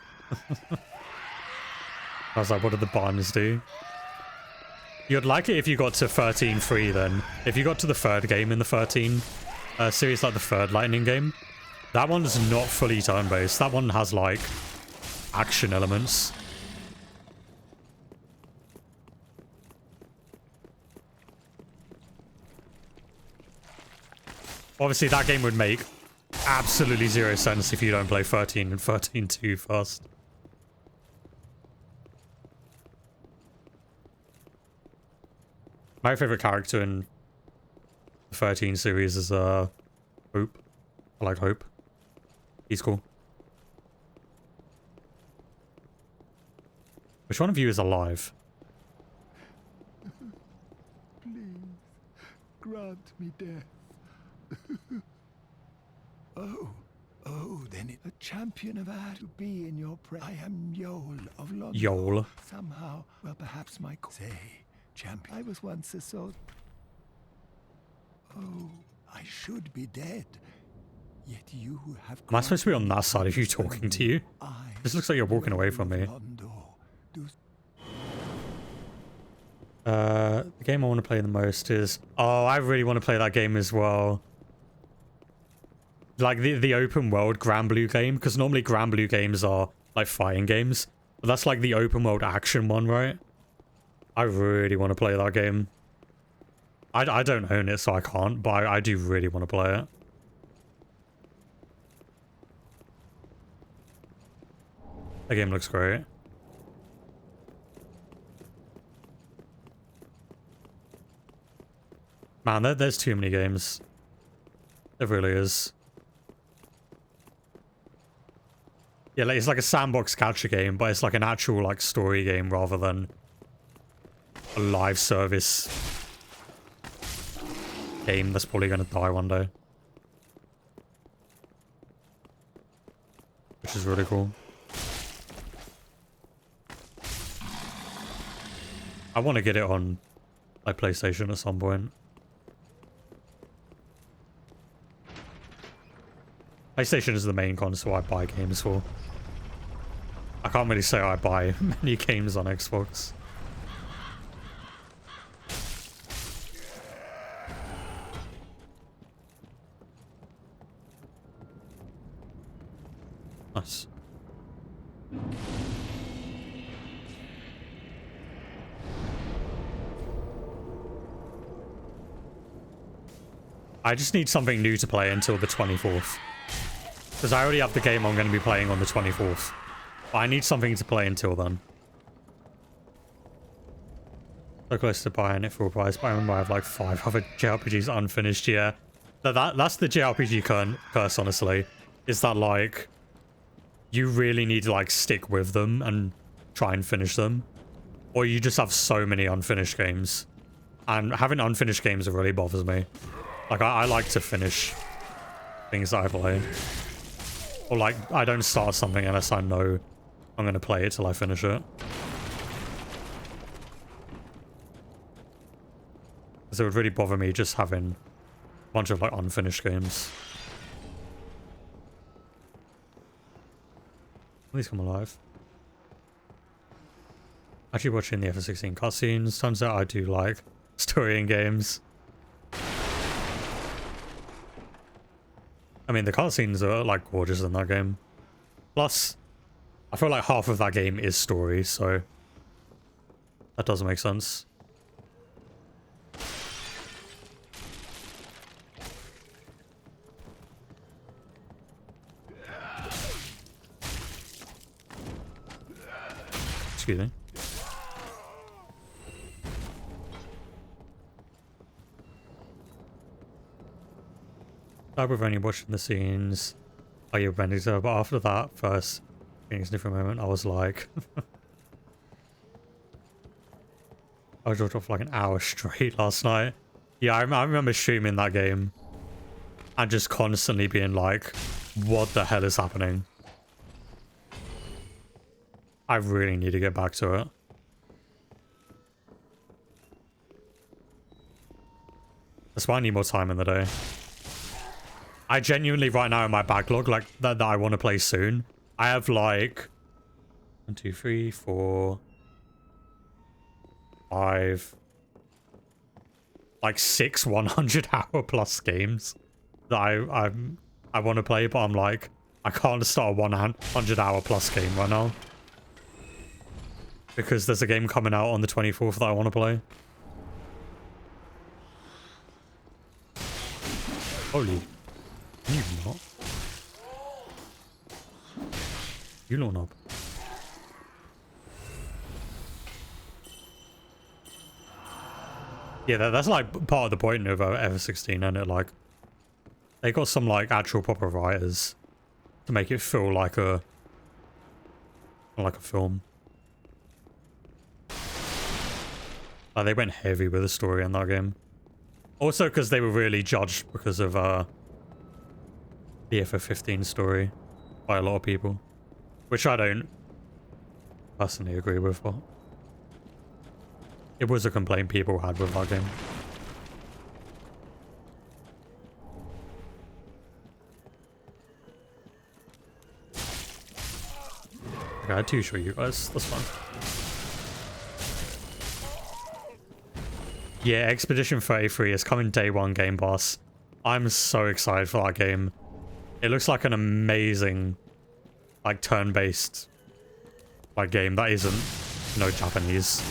I was like, what did the buttons do? You'd like it if you got to 13-3 then. If you got to the third game in the 13 series, like the third Lightning game, that one's not fully turn-based. That one has like action elements. Obviously, that game would make absolutely zero sense if you don't play 13 and 13-2 first. My favorite character in the 13 series is Hope. I like Hope. He's cool. Which one of you is alive? Please, grant me death. Oh, then a champion of art to be in your I am Yol of London. Yol. Somehow, well, perhaps my say, champion. I was once a sword. Oh, I should be dead. Yet you have. Am I supposed to be on that side of you talking to you? This looks like you're walking away from me. The game I want to play the most is... Oh, I really want to play that game as well. Like the open world Granblue game, because normally Granblue games are like fighting games. But that's like the open world action one, right? I really want to play that game. I don't own it, so I can't, but I do really want to play it. The game looks great. Man, there's too many games. There really is. Yeah, like, it's like a sandbox gacha game, but it's like an actual like story game rather than a live service game that's probably going to die one day. Which is really cool. I want to get it on like PlayStation at some point. PlayStation is the main console I buy games for. I can't really say I buy many games on Xbox. Nice. I just need something new to play until the 24th. Because I already have the game I'm going to be playing on the 24th. But I need something to play until then. So close to buying it full price, but I remember I have like 5 other JRPGs unfinished, yeah. That's the JRPG curse, honestly. Is that like, you really need to like stick with them and try and finish them. Or you just have so many unfinished games. And having unfinished games really bothers me. Like, I like to finish things that I play. Or like, I don't start something unless I know I'm going to play it till I finish it. Because it would really bother me just having a bunch of like unfinished games. Please come alive. Actually watching the FF16 cutscenes. Turns out I do like story in games. I mean, the cutscenes are like gorgeous in that game. Plus, I feel like half of that game is story, so that doesn't make sense. Excuse me. I was only watching the scenes. Oh, you're Benedicta, but after that first Phoenix different moment, I was like, I was watching for like an hour straight last night. Yeah, I remember streaming that game and just constantly being like, what the hell is happening? I really need to get back to it. That's why I need more time in the day. I genuinely, right now in my backlog, like, that I want to play soon, I have like 1, 2, 3, 4, 5, like 6 100-hour plus games that I want to play, but I'm like, I can't start a 100-hour plus game right now because there's a game coming out on the 24th that I want to play. Holy, you not? You little knob. Yeah, that's like part of the point of F16, and it like they got some like actual proper writers to make it feel like a film. Like they went heavy with the story in that game. Also because they were really judged because of the FF15 story by a lot of people, which I don't personally agree with, but it was a complaint people had with that game. Okay, I had to show you guys. That's fine. Yeah, Expedition 33 is coming day one Game Pass. I'm so excited for that game. It looks like an amazing, like, turn-based, like, game that isn't, no Japanese.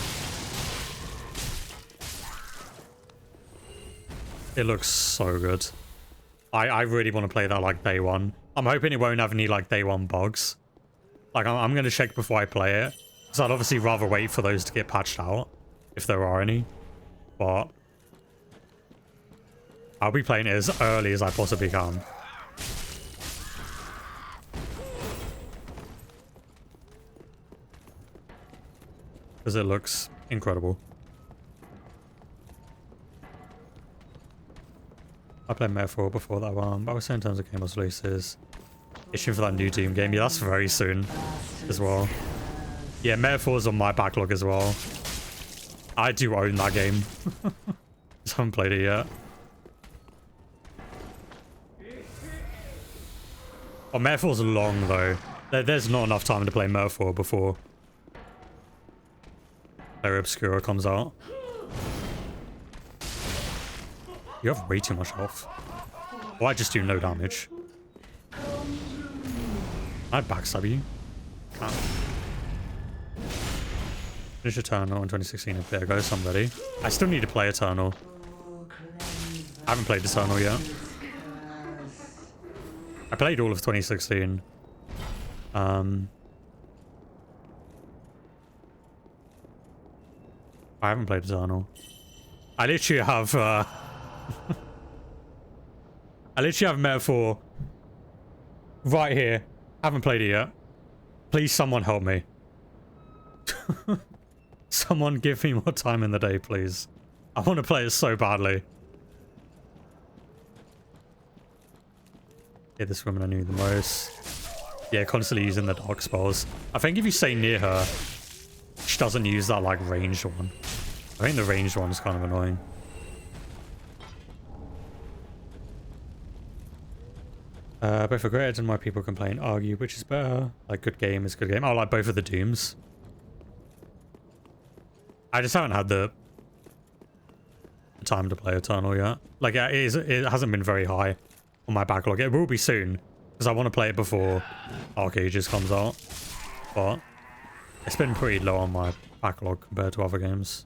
It looks so good. I really want to play that, like, day one. I'm hoping it won't have any, like, day one bugs. Like, I'm going to check before I play it. So I'd obviously rather wait for those to get patched out, if there are any. But I'll be playing it as early as I possibly can. Because it looks incredible. I played Metaphor before that one, but I was saying in terms of Game Pass releases, itching for that new Doom game. Yeah, that's very soon as well. Yeah, Metaphor's on my backlog as well. I do own that game. Just haven't played it yet. Oh, Metaphor's long though. There's not enough time to play Metaphor before Terra Obscura comes out. You have way too much health. Well, I just do no damage. I'd backstab you. Can't. Finish Eternal in 2016 if there goes somebody. I still need to play Eternal. I haven't played Eternal yet. I played all of 2016. I haven't played Eternal. I literally have I literally have Metaphor right here. Haven't played it yet. Please someone help me. Someone give me more time in the day, please. I want to play it so badly. Yeah, this woman I knew the most. Yeah, constantly using the dark spells. I think if you stay near her, she doesn't use that, like, ranged one. I think the ranged one is kind of annoying. Both are great and why people complain, argue which is better. Like, good game is good game. I like both of the Dooms. I just haven't had the time to play Eternal yet. Like, it hasn't been very high on my backlog. It will be soon, because I want to play it before Dark Ages comes out. But it's been pretty low on my backlog compared to other games.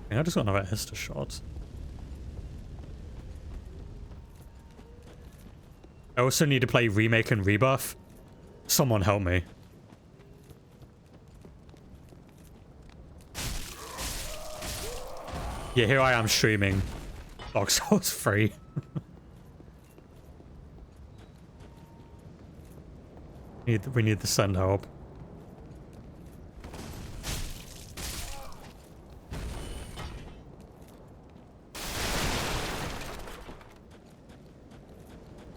I think I just got another Esther shot. I also need to play Remake and Rebirth. Someone help me. Yeah, here I am streaming Dark Souls 3. We need to send help.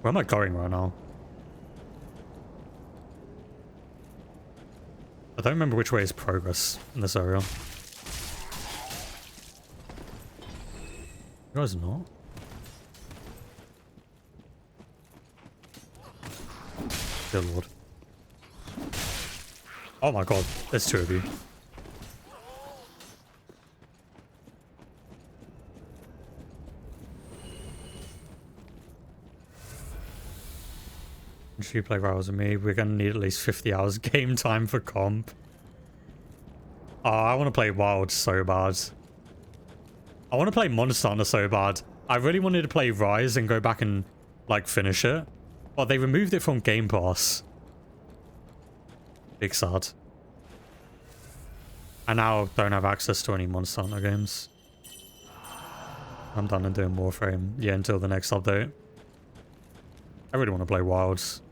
Where am I going right now? I don't remember which way is progress in this area. You guys not? Dear Lord. Oh my god, there's two of you. Should you play Rivals with me? We're gonna need at least 50 hours game time for comp. Oh, I want to play Wild so bad. I want to play Monster Hunter so bad. I really wanted to play Rise and go back and, like, finish it. But they removed it from Game Pass. Big sad. I now don't have access to any Monster Hunter games. I'm done and doing Warframe. Yeah, until the next update. I really want to play Wilds.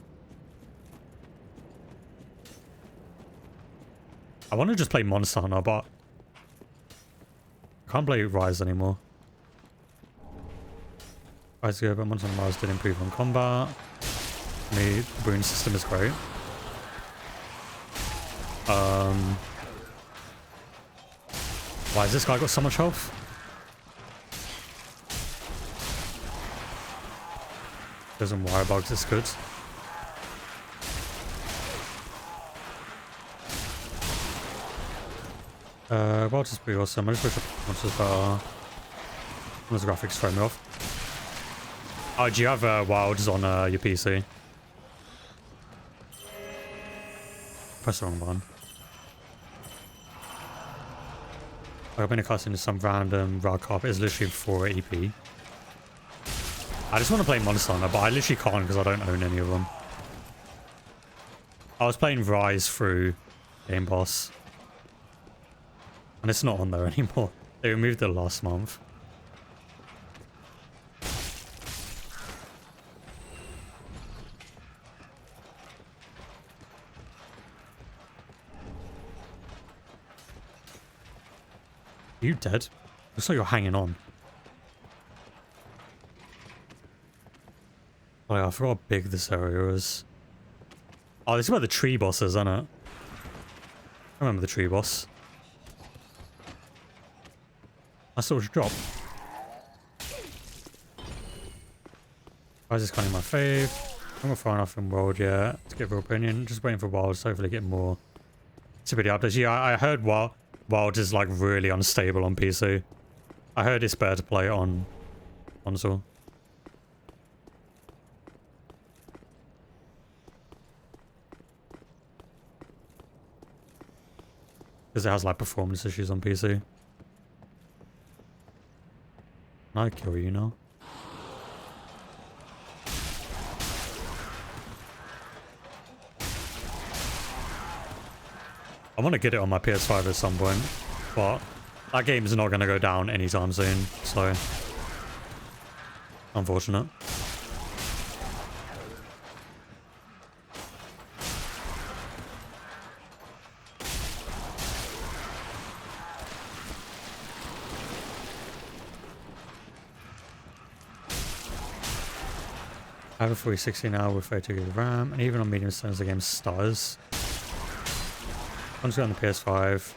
I want to just play Monster Hunter, but I can't play Rise anymore. Rise is good, but Monster Hunter Rise did improve on combat. The boon system is great. Why has this guy got so much health? Doesn't wire bugs is good. Well, just pretty awesome. I just wish monsters better. Those graphics throw me off. Oh, do you have Wilds on your PC? Press the wrong button. I've been accustomed to some random rag carpet. It's literally 4 EP. I just want to play Monster Hunter, but I literally can't because I don't own any of them. I was playing Rise through Game Pass. And it's not on there anymore. They removed it last month. Are you dead? Looks like you're hanging on. Oh yeah, I forgot how big this area is. Oh, this is where the tree boss is, isn't it? I remember the tree boss. I saw it drop. Why is this kind of my fave? I'm not far enough in World yet to get real opinion. Just waiting for Wild, so hopefully get more stability updates. Yeah, I heard Wild is like really unstable on PC. I heard it's better to play it on console. Because it has like performance issues on PC. I kill you now. I want to get it on my PS5 at some point, but that game is not going to go down anytime soon, so unfortunate. I have a 360 now with 32 GB RAM, and even on medium settings the game stutters. I'm just going on the PS5.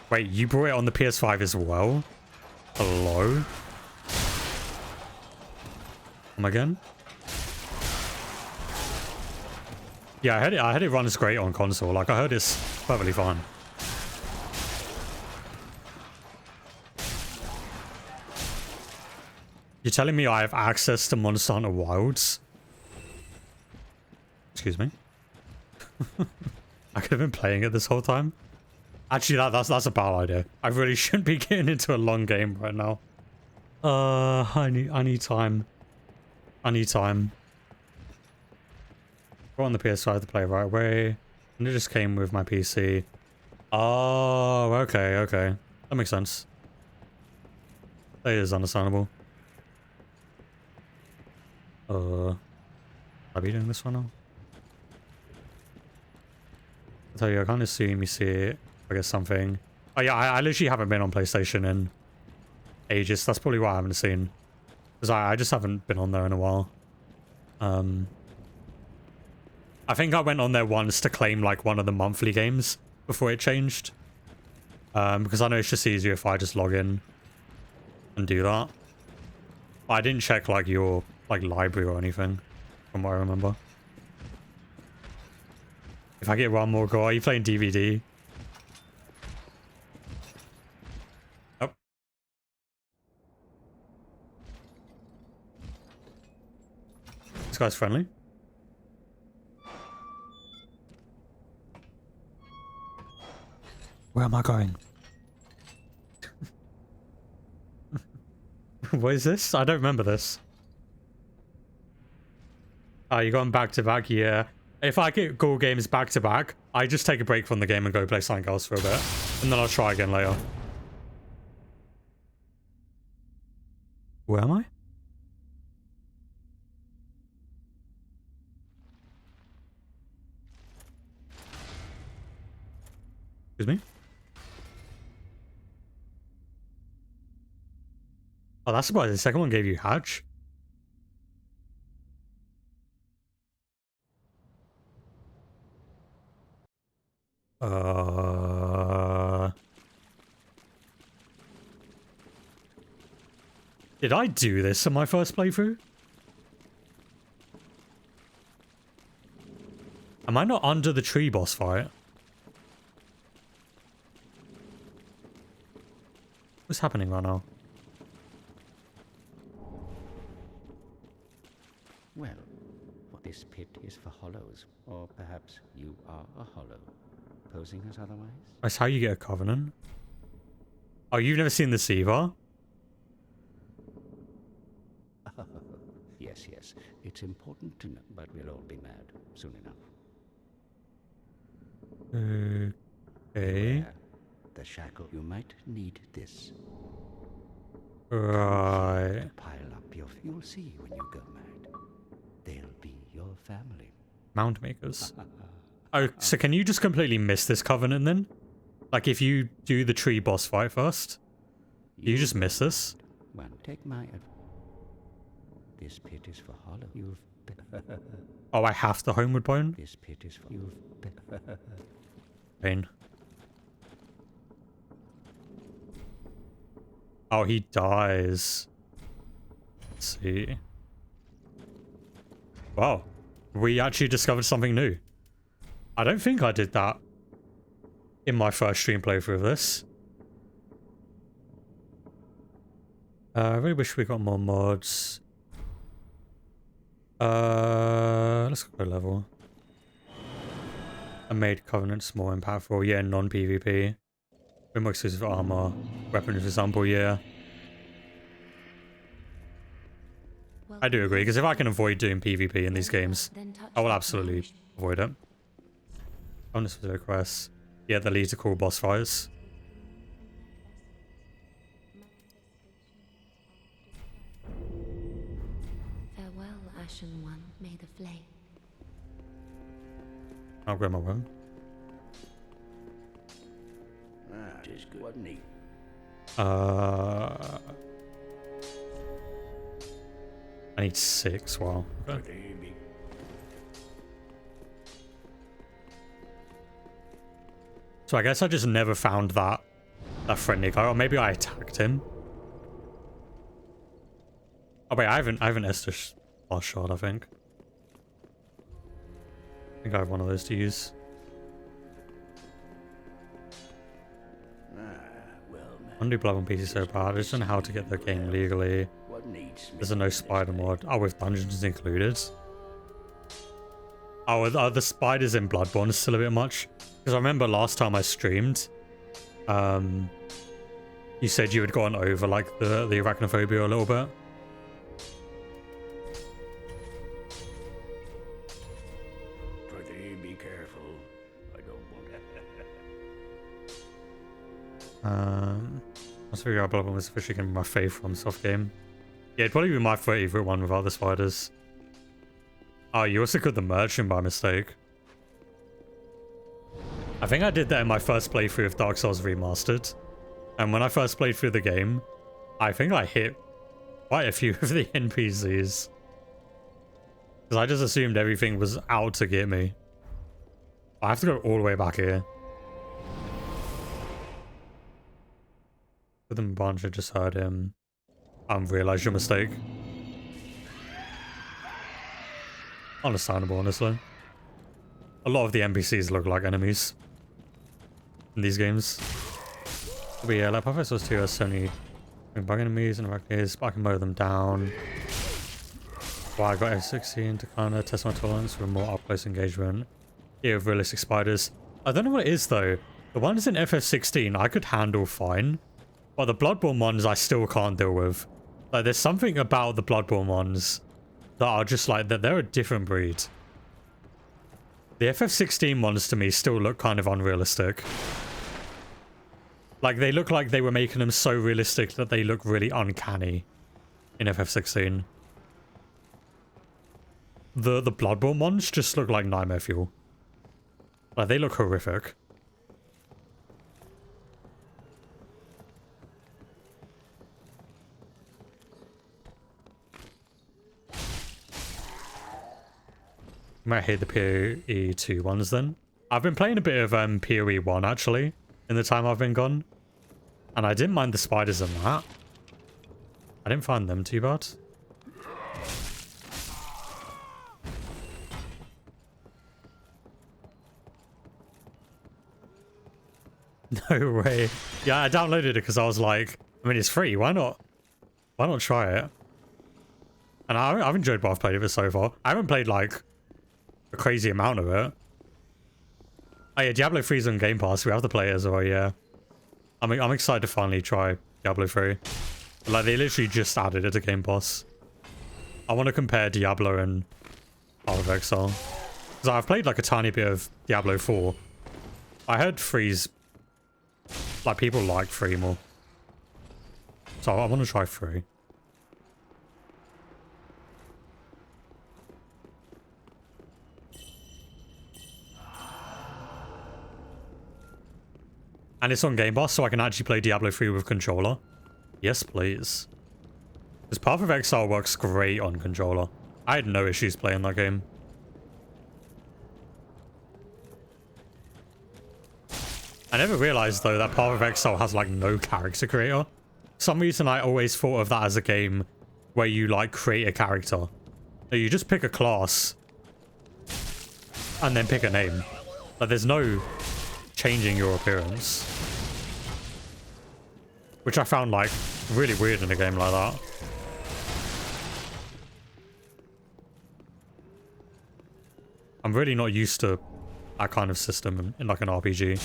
Wait, you brought it on the PS5 as well? Hello? Come again? Yeah, I heard it runs great on console. Like, I heard it's perfectly fine. You're telling me I have access to Monster Hunter Wilds? Excuse me? I could have been playing it this whole time. Actually, that's a bad idea. I really shouldn't be getting into a long game right now. I need time. I need time. Go on the PS5 to play right away. And it just came with my PC. Oh, okay. That makes sense. That is understandable. I'll be doing this one now. I tell you, I can't assume you see it. I guess something. Oh yeah, I literally haven't been on PlayStation in ages. That's probably why I haven't seen. Because I just haven't been on there in a while. I think I went on there once to claim like one of the monthly games before it changed. Because I know it's just easier if I just log in and do that. But I didn't check like your like library or anything, from what I remember. If I get one more go, are you playing DVD? Oh. This guy's friendly. Where am I going? What is this? I don't remember this. Oh, you're going back to back? Yeah. If I get Gore games back to back, I just take a break from the game and go play something else for a bit. And then I'll try again later. Where am I? Excuse me? Oh, that's surprising. The second one gave you Hatch. Did I do this in my first playthrough? Am I not under the tree boss fight? What's happening right now? Well, this pit is for hollows, or perhaps you are a hollow, posing as otherwise. That's how you get a covenant. Oh, you've never seen the Siva? Yes, yes, it's important to know, but we'll all be mad soon enough. Okay. Beware. The shackle. You might need this. Right. Pile up your. You'll see when you go mad. They'll be your family. Mount makers. Oh, so can you just completely miss this covenant then? Like if you do the tree boss fight first, you just miss this? One, take my advice. This pit is for hollow. You've. Oh, I have to homeward bone? This pit is for you've. Pain. Oh, he dies. Let's see. Wow. We actually discovered something new. I don't think I did that in my first stream playthrough of this. I really wish we got more mods. Let's go level. I made covenants more impactful. Yeah, non-PvP. Bit more exclusive armor. Weapon, for example, yeah. I do agree, because if I can avoid doing PvP in these games, I will absolutely avoid it. On this specific quest. Yeah, the lead to cool boss fights. Farewell, Ashen One. May the flame. I'll grab my weapon. Ah, tis good. What neat. I need 6. Wow. Okay. They be So I guess I just never found that friendly guy, or maybe I attacked him. Oh wait, I haven't Esther last shot. I think I have one of those to use. well, man. Undo Blood on PC so bad. I just don't know how to get the game legally. What needs? There's a no spider mod. Oh, with dungeons included. Oh, are the spiders in Bloodborne still a bit much? Because I remember last time I streamed, you said you had gone over like the arachnophobia a little bit. Prithee, be careful. I don't want. Must figure out Bloodborne was officially going to be my favourite from soft game. Yeah, it'd probably be my favourite one without the spiders. Oh, you also got the merchant by mistake. I think I did that in my first playthrough of Dark Souls Remastered. And when I first played through the game, I think I hit quite a few of the NPCs. Because I just assumed everything was out to get me. I have to go all the way back here. With them bunch, I just heard him. Realised your mistake. Understandable, honestly. A lot of the NPCs look like enemies in these games. But yeah, like Perfect Souls 2 has so many bug enemies and arachnids, but I can mow them down. Well, I got F16 to kind of test my tolerance for more up-close engagement. Yeah, with realistic spiders. I don't know what it is though. The ones in FF16 I could handle fine, but the Bloodborne ones I still can't deal with. Like, there's something about the Bloodborne ones that are just like, that they're a different breed. The FF16 ones to me still look kind of unrealistic. Like, they look like they were making them so realistic that they look really uncanny in FF16. The Bloodborne ones just look like nightmare fuel. Like, they look horrific. Might hate the PoE2 ones then. I've been playing a bit of PoE1 actually in the time I've been gone. And I didn't mind the spiders in that. I didn't find them too bad. No way. Yeah, I downloaded it because I was like, I mean, it's free. Why not? Why not try it? And I've enjoyed what I've played of it so far. I haven't played like a crazy amount of it. Oh yeah, Diablo 3's on Game Pass. We have to play it as well, yeah. I'm excited to finally try Diablo 3. Like, they literally just added it to Game Pass. I want to compare Diablo and Path of Exile. Because I've played like a tiny bit of Diablo 4. I heard 3's... Like, people like 3 more. So I want to try 3. And it's on Game Pass, so I can actually play Diablo 3 with controller. Yes, please. Because Path of Exile works great on controller. I had no issues playing that game. I never realized, though, that Path of Exile has, like, no character creator. For some reason, I always thought of that as a game where you, like, create a character. So you just pick a class and then pick a name. Like, there's no changing your appearance. Which I found, like, really weird in a game like that. I'm really not used to that kind of system in like, an RPG.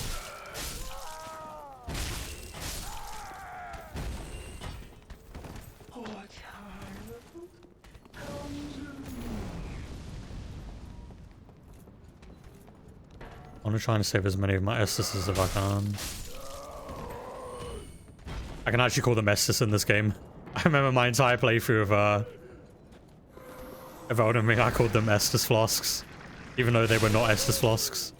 I'm gonna try and save as many of my Estus as if I can. I can actually call them Estus in this game. I remember my entire playthrough of Elden Ring, I called them Estus Flasks. Even though they were not Estus Flasks.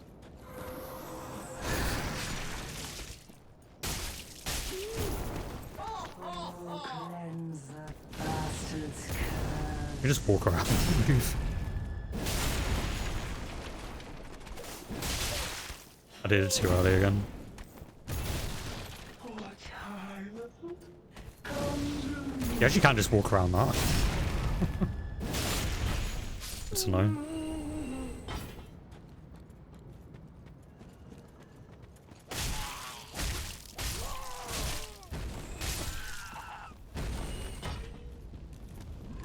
You just walk around and move. I did it too early again. You actually can't just walk around that. Good to know.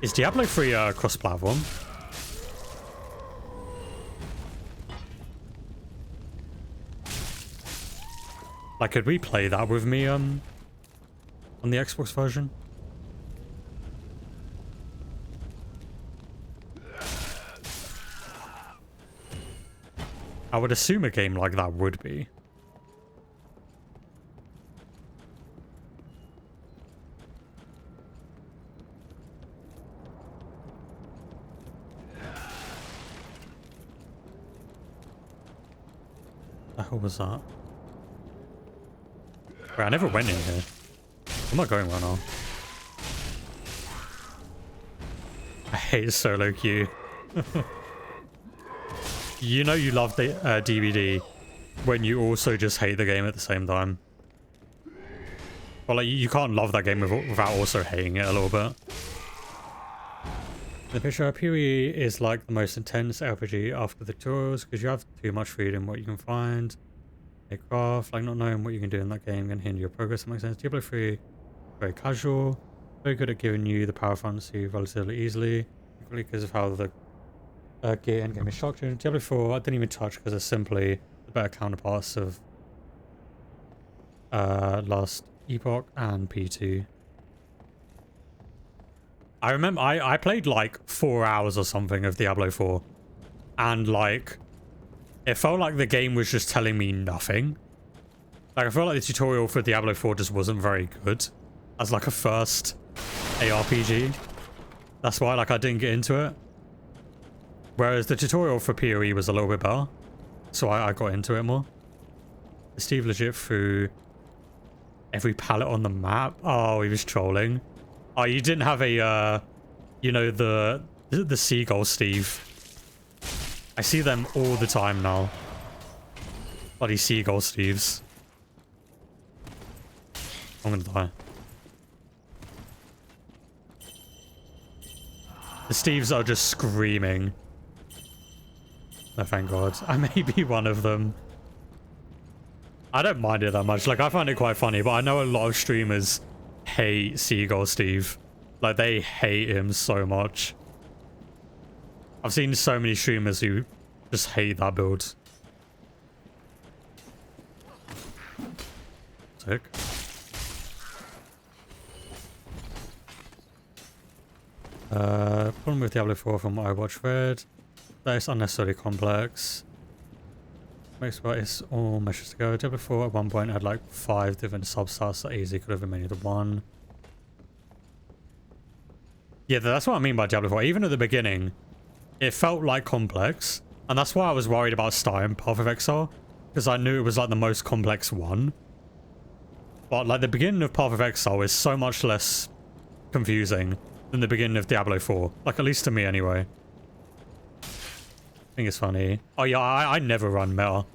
Is Diablo 3 cross-platform? Like, could we play that with me on the Xbox version? I would assume a game like that would be. hell was that? Wait, I never went in here. I'm not going right now. I hate solo queue. You know you love the DVD when you also just hate the game at the same time. Well, like, you can't love that game without also hating it a little bit. The picture of PoE is like the most intense RPG after the tutorials because you have too much freedom what you can find. A craft, like not knowing what you can do in that game can hinder your progress. That makes sense. Diablo 3, very casual, very good at giving you the power fantasy relatively easily, equally because of how the gear endgame is structured. Diablo 4 I didn't even touch because it's simply the better counterparts of Last Epoch and P2. I remember I played like 4 hours or something of Diablo 4 and like it felt like the game was just telling me nothing. Like I felt like the tutorial for Diablo 4 just wasn't very good as like a first ARPG. That's why like I didn't get into it. Whereas the tutorial for PoE was a little bit better. So I got into it more. Steve legit threw every pallet on the map. Oh, he was trolling. Oh, you didn't have a, you know, the seagull Steve. I see them all the time now. Bloody seagull Steves. I'm gonna die. The Steves are just screaming. Oh, thank God. I may be one of them. I don't mind it that much. Like, I find it quite funny, but I know a lot of streamers hate Seagull Steve. Like, they hate him so much. I've seen so many streamers who just hate that build. Sick. Problem with Diablo 4 from what I watched read. That is unnecessarily complex. Makes what it's all meshes together. Diablo 4 at one point had like 5 different substats that easily could have been made into one. Yeah, that's what I mean by Diablo 4. Even at the beginning, it felt like complex. And that's why I was worried about starting Path of Exile. Because I knew it was like the most complex one. But like the beginning of Path of Exile is so much less confusing than the beginning of Diablo 4. Like at least to me anyway. I think it's funny. Oh yeah, I never run meta.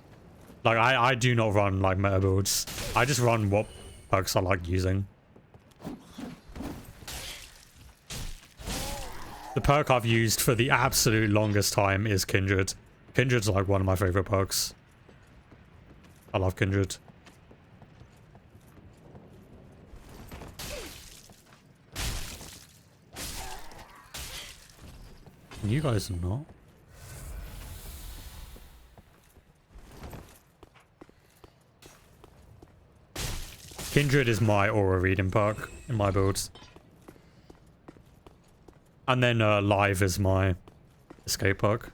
Like I do not run like meta builds. I just run what perks I like using. The perk I've used for the absolute longest time is Kindred. Kindred's like one of my favorite perks. I love Kindred. You guys are not. Kindred is my aura reading perk in my builds. And then Live is my escape perk.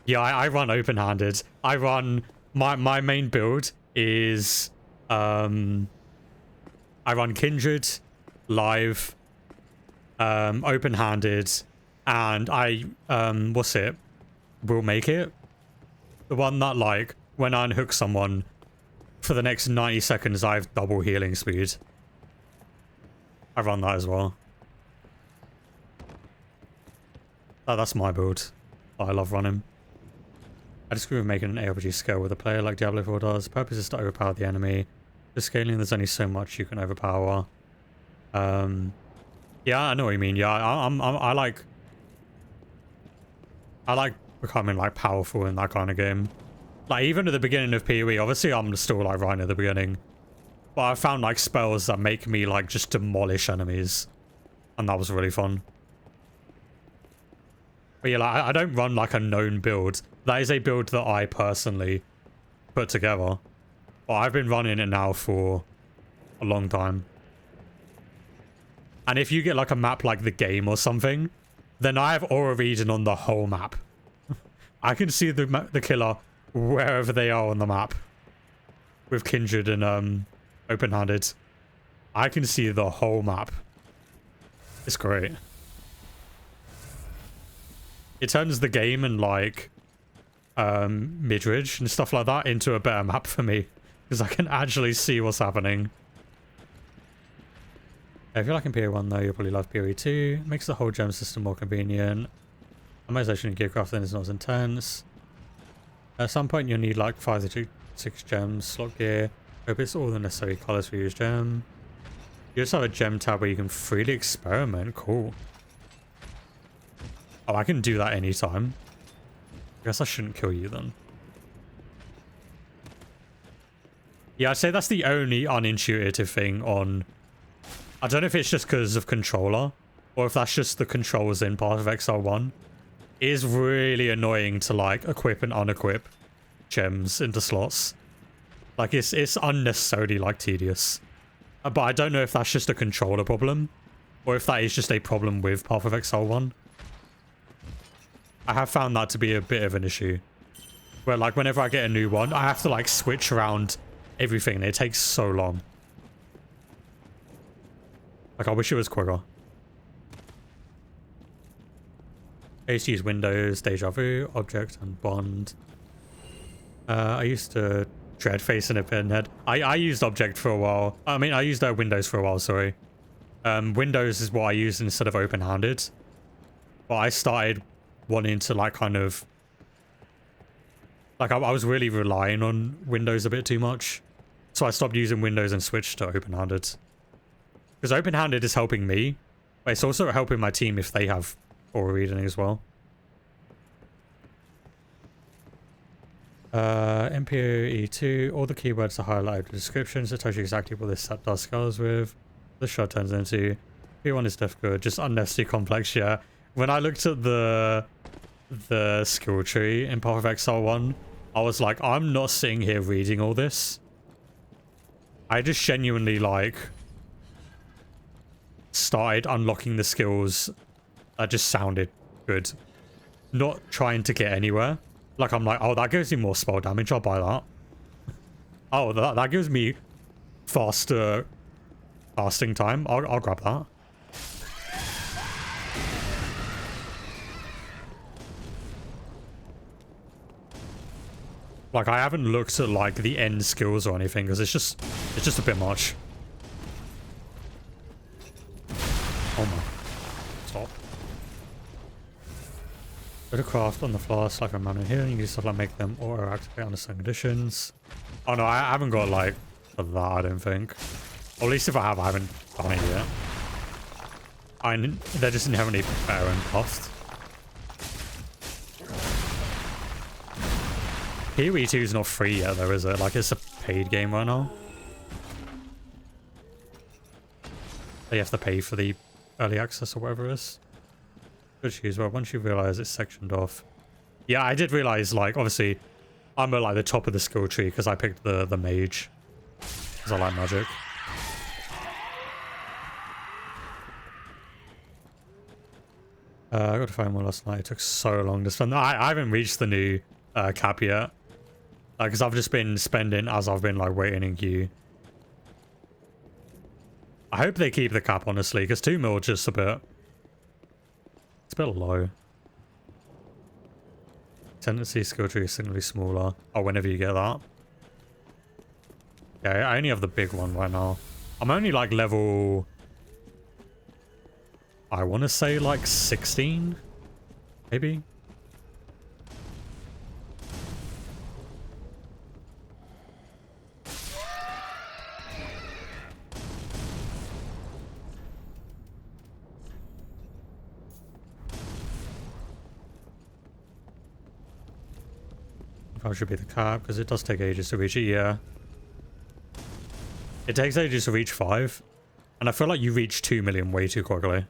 Yeah, I run open-handed. I run... My main build is... I run Kindred, Live, open-handed, and I... what's it? Will make it. The one that, like, when I unhook someone... For the next 90 seconds, I have double healing speed. I run that as well. Oh, that's my build. I love running. I disagree with making an ARPG scale with a player like Diablo 4 does. The purpose is to overpower the enemy. For scaling, there's only so much you can overpower. Yeah, I know what you mean. Yeah, I like becoming like powerful in that kind of game. Like, even at the beginning of PoE, obviously I'm still, like, right at the beginning. But I found, like, spells that make me, like, just demolish enemies. And that was really fun. But yeah, like, I don't run, like, a known build. That is a build that I personally put together. But I've been running it now for a long time. And if you get, like, a map like the game or something, then I have aura reading on the whole map. I can see the killer... wherever they are on the map with Kindred and open-handed. I can see the whole map. It's great. It turns the game and like Midridge and stuff like that into a better map for me, because I can actually see what's happening. If you like Imperial 1 though, you'll probably love PoE 2. Makes the whole gem system more convenient. Optimization in gear crafting is not as intense. At some point you'll need like 5 to 6 gems, slot gear. Hope it's all the necessary colors for each gem. You just have a gem tab where you can freely experiment. Cool. Oh, I can do that anytime. I guess I shouldn't kill you then. Yeah, I'd say that's the only unintuitive thing on... I don't know if it's just because of controller, or if that's just the controls in Path of Exile 1. It is really annoying to like equip and unequip gems into slots. Like it's unnecessarily like tedious. But I don't know if that's just a controller problem, or if that is just a problem with Path of Exile 1. I have found that to be a bit of an issue. Where like whenever I get a new one, I have to like switch around everything and it takes so long. Like I wish it was quicker. I used to use Windows, Deja Vu, Object, and Bond. I used to dread facing a pinhead. I used Object for a while. I mean, I used Windows for a while, sorry. Windows is what I used instead of open-handed. But I started wanting to like kind of... Like I was really relying on Windows a bit too much. So I stopped using Windows and switched to open-handed. Because open-handed is helping me. But it's also helping my team if they have aura reading as well. MPOE2, all the keywords are highlighted with descriptions. It tells you exactly what this set does scales with. The shot turns into. P1 is def good, just unnecessarily complex, yeah. When I looked at the skill tree in Path of Exile 1, I was like, I'm not sitting here reading all this. I just genuinely like started unlocking the skills that just sounded good. Not trying to get anywhere. Like I'm like, oh, that gives me more spell damage, I'll buy that. Oh, that gives me faster casting time, I'll grab that. Like I haven't looked at like the end skills or anything because it's just a bit much. Oh my. Stop. Go to craft on the flask like a mana here, and you can do stuff like make them auto activate under certain conditions. Oh no, I haven't got like that, I don't think. Or at least if I have, I haven't done it yet. They're just inherently better and buffed. PoE 2 is not free yet though, is it? Like it's a paid game right now. You have to pay for the early access or whatever it is. Good choose, well, once you realize it's sectioned off. Yeah, I did realize, like, obviously, I'm at like the top of the skill tree because I picked the mage. Because I like magic. I got to find one last night. It took so long to spend. I haven't reached the new cap yet. Because I've just been spending as I've been like waiting in queue. I hope they keep the cap, honestly, because 2 mil just a bit... It's a bit low. Tendency skill tree is significantly smaller. Oh, whenever you get that. Yeah, I only have the big one right now. I'm only like level... I want to say like 16? Maybe? That should be the cap, because it does take ages to reach it, yeah. It takes ages to reach 5. And I feel like you reach 2 million way too quickly.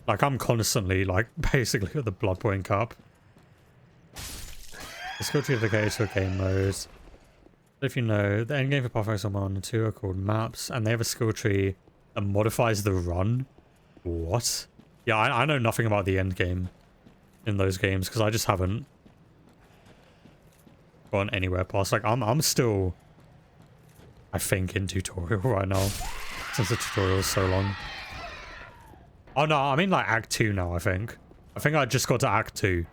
Like, I'm constantly, like, basically at the Bloodborne cap. Let's go to the case for game mode. If you know, the endgame for Path of Exile 1 and 2 are called maps, and they have a skill tree that modifies the run. What? Yeah, I know nothing about the endgame in those games, because I just haven't gone anywhere past. Like I'm still, I think, in tutorial right now, since the tutorial is so long. Oh no, I'm in like Act 2 now. I think I just got to Act 2.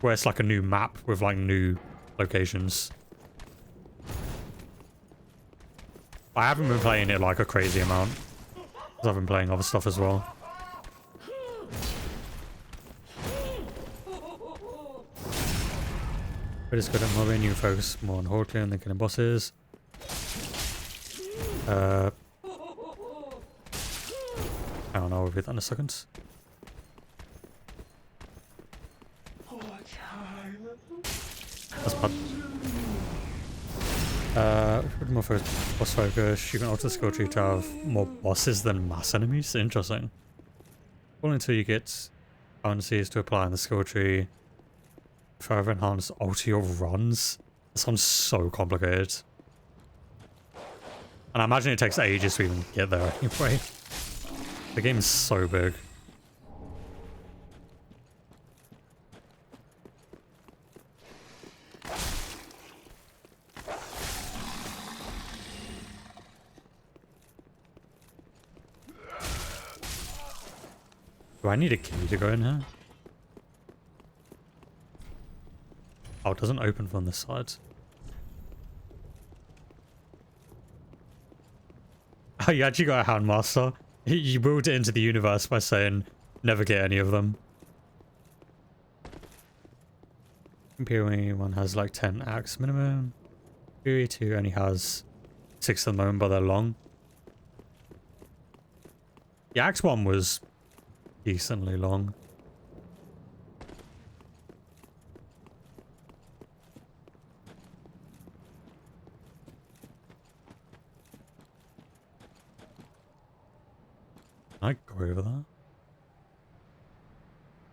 where it's like a new map with like new locations. I haven't been playing it like a crazy amount, because I've been playing other stuff as well. But it's good at mobbing, you focus more on horde clearing than killing bosses. I don't know, I'll repeat that in a second. That's bad. With more boss focus, you can alter the skill tree to have more bosses than mass enemies. Interesting. All until you get bonuses to apply in the skill tree. Further enhance alter your runs. That sounds so complicated. And I imagine it takes ages to even get there anyway. The game is so big. Do I need a key to go in here? Oh, it doesn't open from this side. Oh, you actually got a Handmaster. You built it into the universe by saying, never get any of them. Imperial 1 has like 10 acts minimum. Imperial 2 only has 6 at the moment, but they're long. The Act 1 was decently long. Can I go over there?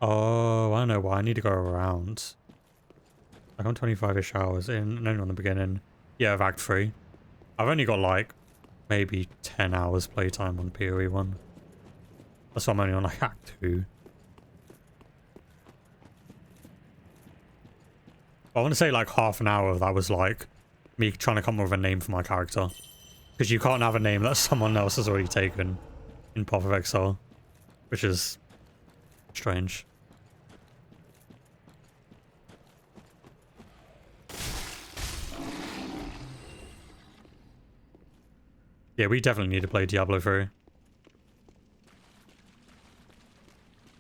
Oh, I know why. I need to go around. Like I'm 25-ish hours in, and only on the beginning. Yeah, of Act 3. I've only got like maybe 10 hours playtime on PoE 1. That's why I'm only on like Act 2. I want to say like half an hour of that was like me trying to come up with a name for my character. Because you can't have a name that someone else has already taken in Path of Exile, which is strange. Yeah, we definitely need to play Diablo 3.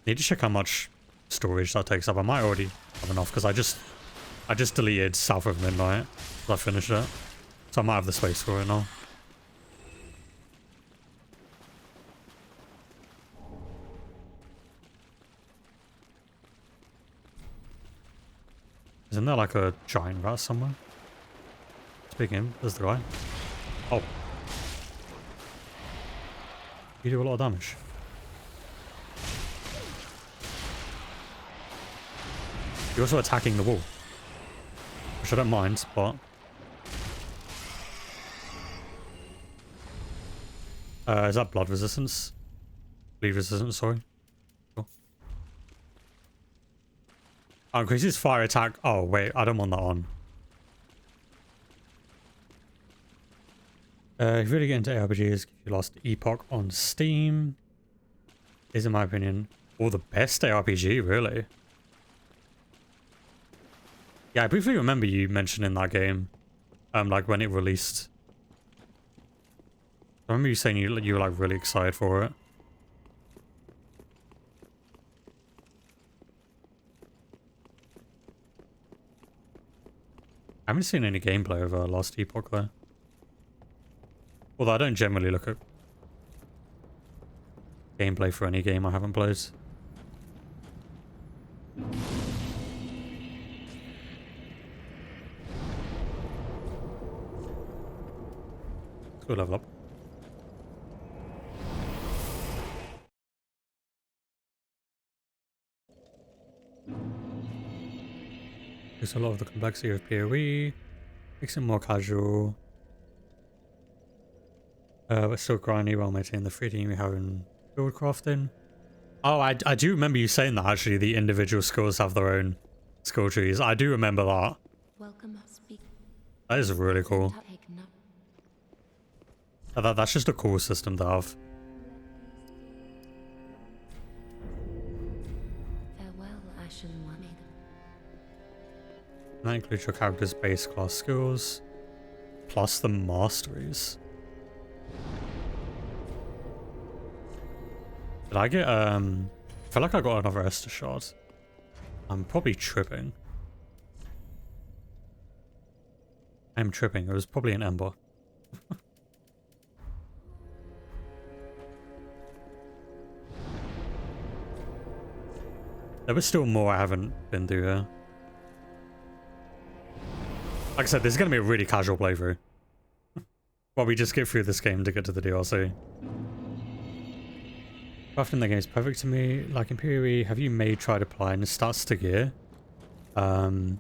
Need to check how much storage that takes up. I might already have enough because I just deleted South of Midnight. I finished it, so I might have the space for it now. Isn't there like a giant rat somewhere? Speaking of, there's the guy. Oh. You do a lot of damage. You're also attacking the wall. Which I don't mind, but... is that blood resistance? Bleed resistance, sorry. Cool. Oh, increases fire attack. Oh, wait, I don't want that on. If you really get into RPGs, you lost Epoch on Steam. Is, in my opinion, all the best ARPG, really. Yeah, I briefly remember you mentioning that game, like when it released. I remember you saying you were like really excited for it. I haven't seen any gameplay of Lost Epoch though. Although I don't generally look at gameplay for any game I haven't played. Let's go level up. There's a lot of the complexity of PoE. Makes it more casual. But still grindy while maintaining the freedom we have in build crafting. Oh, I do remember you saying that actually. The individual skills have their own skill trees. I do remember that. Welcome, speak. That is really cool. That's just a cool system to have. Farewell, Ashen One. And that includes your character's base class skills, plus the masteries. Did I get, I feel like I got another Estus shard. I'm probably tripping. I'm tripping. It was probably an Ember. There was still more I haven't been through here. Like I said, this is going to be a really casual playthrough. Well, we just get through this game to get to the DLC. Crafting the game is perfect to me. Like in PoE, have you tried applying the stats to gear? Oh,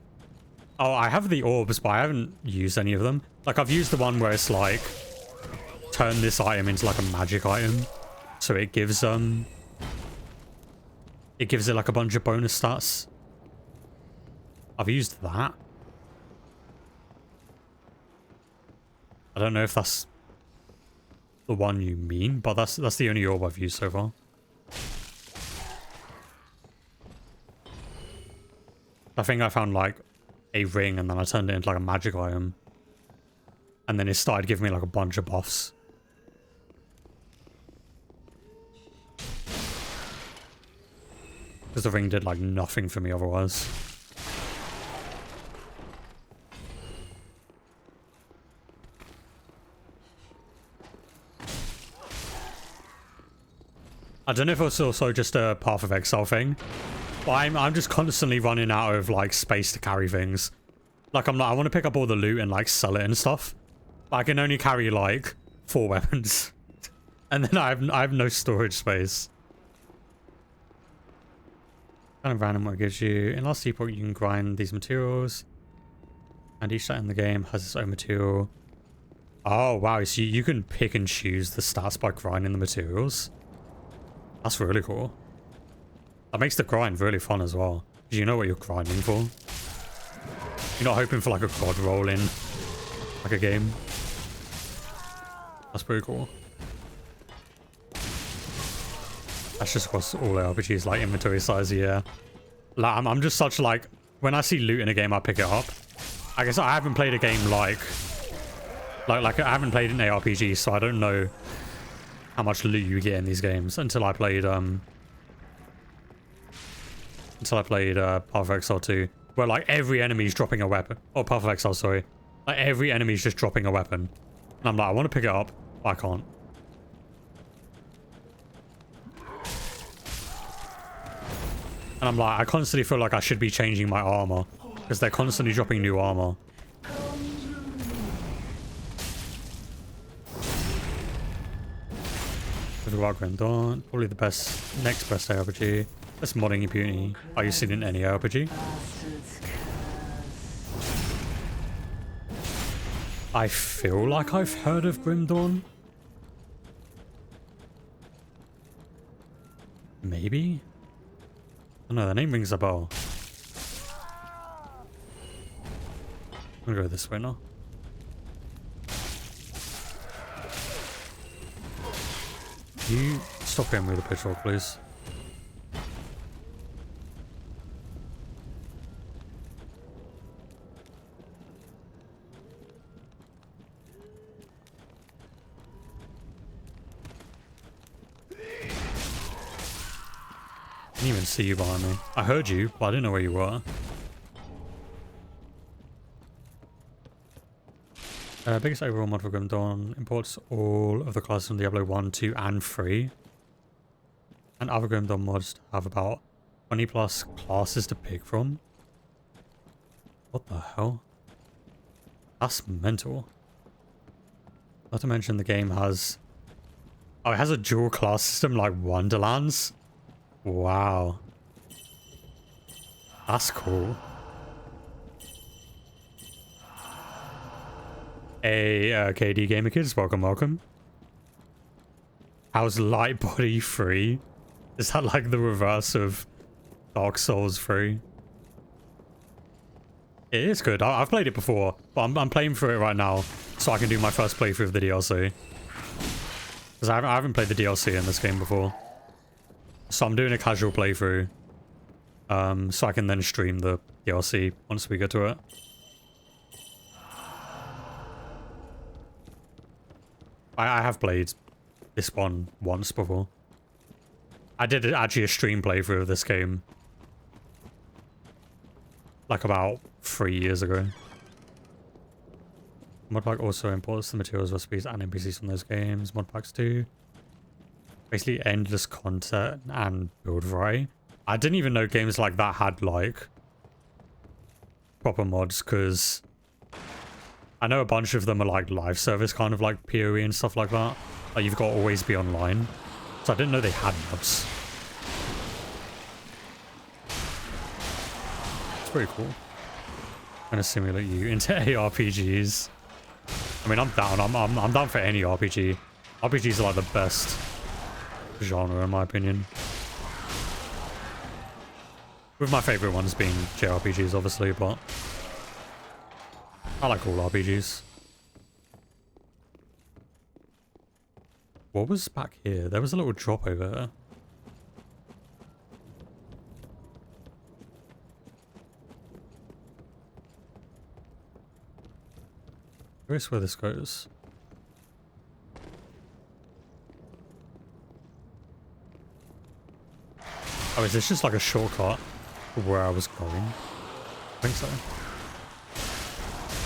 I have the orbs, but I haven't used any of them. Like, I've used the one where it's like, turn this item into like a magic item. So it gives it like a bunch of bonus stats. I've used that. I don't know if that's the one you mean, but that's the only orb I've used so far. I think I found like a ring and then I turned it into like a magic item. And then it started giving me like a bunch of buffs. Because the ring did like nothing for me otherwise. I don't know if it's also just a Path of Exile thing. But I'm just constantly running out of like space to carry things. Like I want to pick up all the loot and like sell it and stuff. But I can only carry like 4 weapons. And then I have no storage space. Kind of random what it gives you. In Last Epoch you can grind these materials. And each stat in the game has its own material. Oh wow, so you can pick and choose the stats by grinding the materials. That's really cool. That makes the grind really fun as well. Because you know what you're grinding for. You're not hoping for like a god roll in like a game. That's pretty cool. That's just across all RPGs, like inventory size, yeah. Like, I'm just such like, when I see loot in a game, I pick it up. I guess I haven't played a game like I haven't played an ARPG, so I don't know how much loot you get in these games until I played Path of Exile 2, where like every enemy is dropping a weapon. Or Path of Exile, sorry. Like every enemy is just dropping a weapon. And I'm like, I want to pick it up, but I can't. And I'm like, I constantly feel like I should be changing my armor, because they're constantly dropping new armor. About Grim Dawn, probably the next best ARPG. That's modding impunity. Are you seen in any ARPG? I feel like I've heard of Grim Dawn. Maybe? I don't know, the name rings a bell. I'm gonna go this way now. You stop going with the patrol, please. I didn't even see you behind me. I heard you, but I didn't know where you were. Biggest overall mod for Grim Dawn imports all of the classes from Diablo 1, 2, and 3. And other Grim Dawn mods have about 20 plus classes to pick from. What the hell? That's mental. Not to mention the game has... Oh, it has a dual class system like Wonderlands. Wow. That's cool. Hey, KD Gamer Kids, welcome. How's Light Body 3? Is that like the reverse of Dark Souls 3? It is good. I've played it before, but I'm playing through it right now, so I can do my first playthrough of the DLC. Because I haven't played the DLC in this game before. So I'm doing a casual playthrough. So I can then stream the DLC once we get to it. I have played this one once before. I did actually a stream playthrough of this game like about 3 years ago. Modpack also imports the materials, recipes, and NPCs from those games. Modpacks do. Basically endless content and build variety. I didn't even know games like that had like proper mods, because I know a bunch of them are like live service kind of like PoE and stuff like that. Like you've got to always be online. So I didn't know they had mods. It's pretty cool. I'm gonna simulate you into ARPGs. I mean, I'm down. I'm down for any RPG. RPGs are like the best genre in my opinion. With my favorite ones being JRPGs, obviously, but I like all RPGs. What was back here? There was a little drop over there. Curious where this goes. Oh, is this just like a shortcut to where I was going? I think so.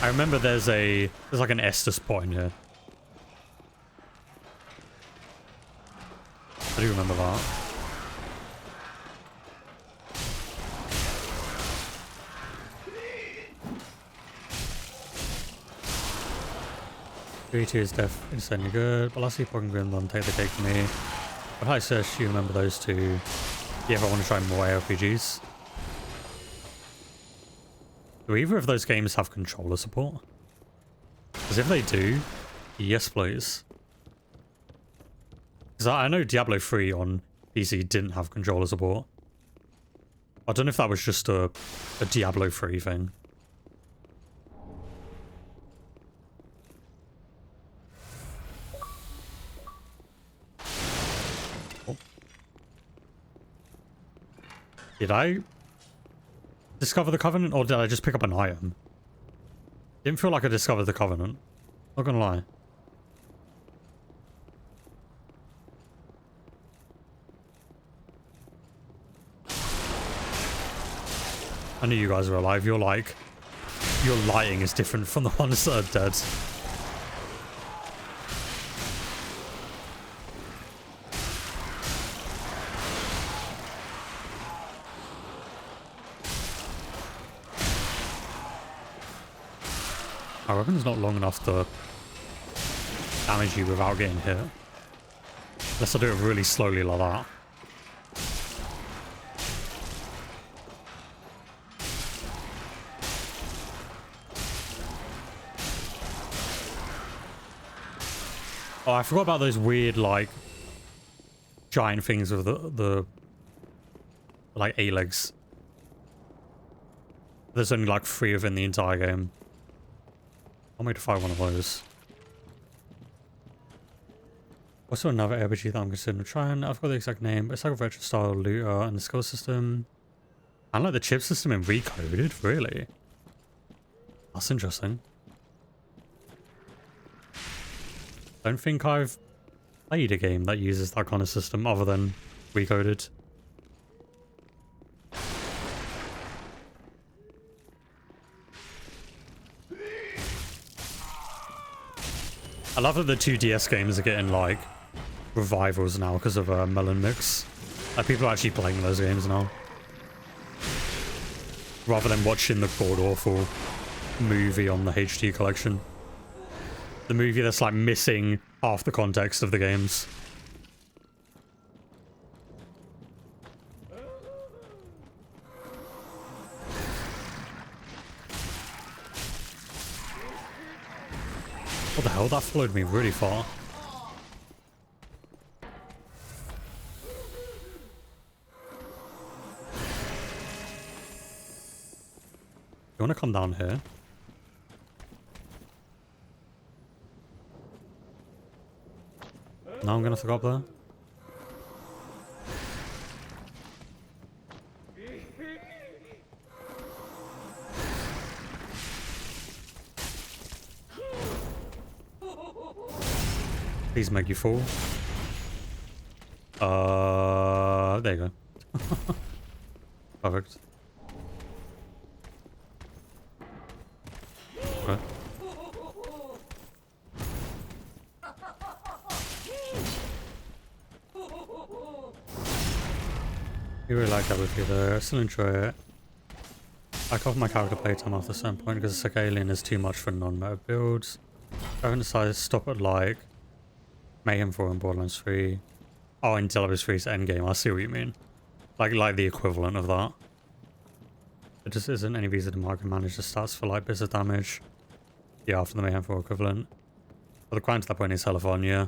I remember there's like an Estus spot in here. I do remember that. Three is death insanely good. But last see Pokemon Grim take the cake for me. But hi Sesh, you remember those two. Yeah, if I want to try more RPGs. Do either of those games have controller support? Because if they do, yes please. Because I know Diablo 3 on PC didn't have controller support. I don't know if that was just a Diablo 3 thing. Oh. Did I discover the Covenant, or did I just pick up an item? Didn't feel like I discovered the Covenant. Not gonna lie. I knew you guys were alive. You're like, your lighting is different from the ones that are dead. My weapon's not long enough to damage you without getting hit. Unless I do it really slowly like that. Oh, I forgot about those weird, like, giant things with the like, A-legs. There's only, like, 3 of in the entire game. I'll make to find one of those. Also another RPG that I'm considering trying. I've got the exact name, but it's like a retro style looter and the skill system. And like the chip system in Recoded, really? That's interesting. Don't think I've played a game that uses that kind of system other than Recoded. I love that the 2DS games are getting like revivals now because of Melon Mix. Like people are actually playing those games now. Rather than watching the god awful movie on the HD collection. The movie that's like missing half the context of the games. What the hell? That followed me really far. You want to come down here? Now I'm gonna have to go up there. Please make you fall. There you go. Perfect. Okay. I really like that with you though. I still enjoy it. I cut off my character playtime after a certain point because Sick Alien is too much for non-meta builds. I haven't decided to stop at like Mayhem 4 and Borderlands 3. Oh, and Diablo 3's endgame. I see what you mean. Like the equivalent of that. There just isn't any reason to micromanage the stats for like business damage. Yeah, after the Mayhem 4 equivalent. But the grind to that point is hella fun, yeah.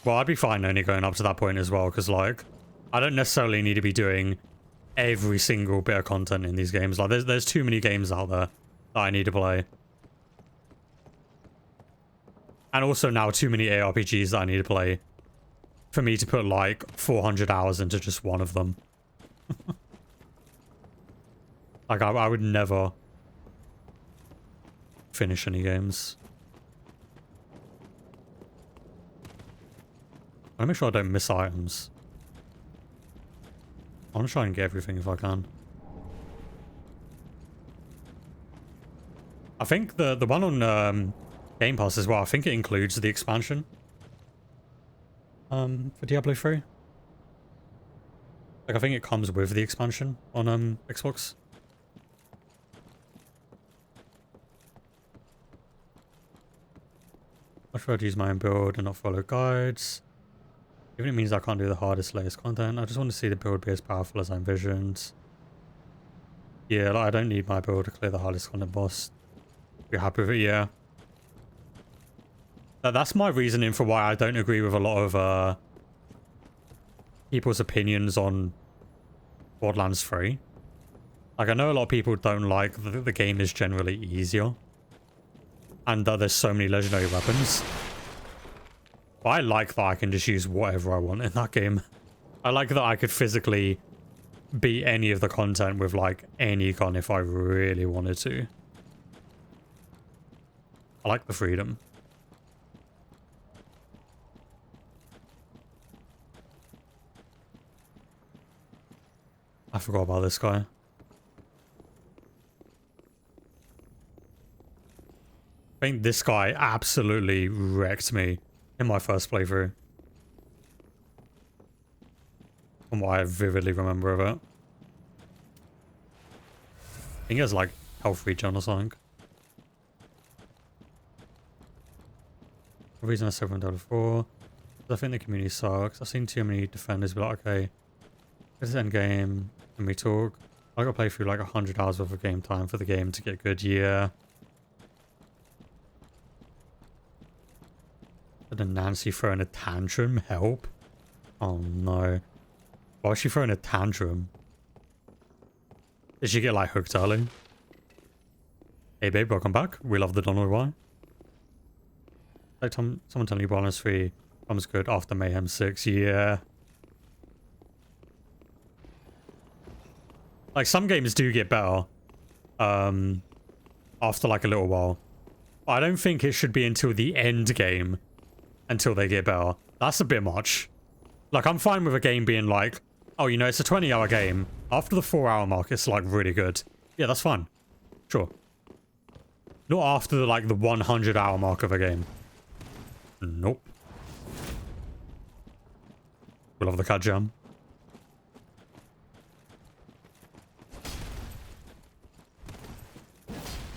Well, I'd be fine only going up to that point as well, because like, I don't necessarily need to be doing every single bit of content in these games. Like, there's too many games out there that I need to play. And also now too many ARPGs that I need to play for me to put like 400 hours into just one of them. Like, I would never finish any games. I want to make sure I don't miss items. I want to try and get everything if I can. I think the one on Game Pass as well, I think it includes the expansion. For Diablo 3. Like, I think it comes with the expansion on Xbox. I'd rather use my own build and not follow guides. Even if it means I can't do the hardest, latest content, I just want to see the build be as powerful as I envisioned. Yeah, like, I don't need my build to clear the hardest content boss. You're happy with it? Yeah. That's my reasoning for why I don't agree with a lot of people's opinions on Borderlands 3. Like, I know a lot of people don't like the game is generally easier. And that there's so many legendary weapons. But I like that I can just use whatever I want in that game. I like that I could physically beat any of the content with like any gun if I really wanted to. I like the freedom. I forgot about this guy. I think this guy absolutely wrecked me in my first playthrough. From what I vividly remember of it. I think he has like health regen or something. The reason I said from Dota 4 is I think the community sucks. I've seen too many defenders be like, okay, this is endgame, and we talk. I gotta play through like 100 hours worth of game time for the game to get good, yeah. And then Nancy throwing a tantrum, help. Oh no. Why was she throwing a tantrum? Did she get like hooked early? Hey babe, welcome back. We love the Donald Y. Like someone telling you Borderlands 3 comes good after Mayhem 6, yeah. Like some games do get better after like a little while. But I don't think it should be until the end game until they get better. That's a bit much. Like, I'm fine with a game being like, oh, you know, it's a 20-hour game. After the 4-hour mark, it's like really good. Yeah, that's fine. Sure. Not after the 100-hour mark of a game. Nope. We love the cat jam.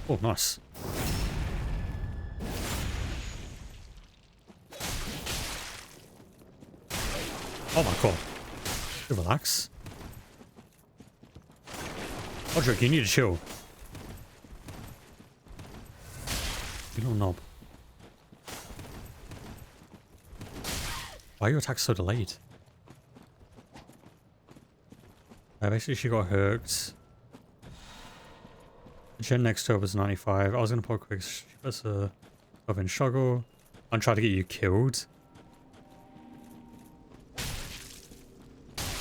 Oh, nice. Oh my god. Relax. Roderick, you need to chill. You little knob. Why are your attacks so delayed? Basically, she got hooked. Gen next to her was 95. I was gonna put a quick open struggle. I'm trying to get you killed.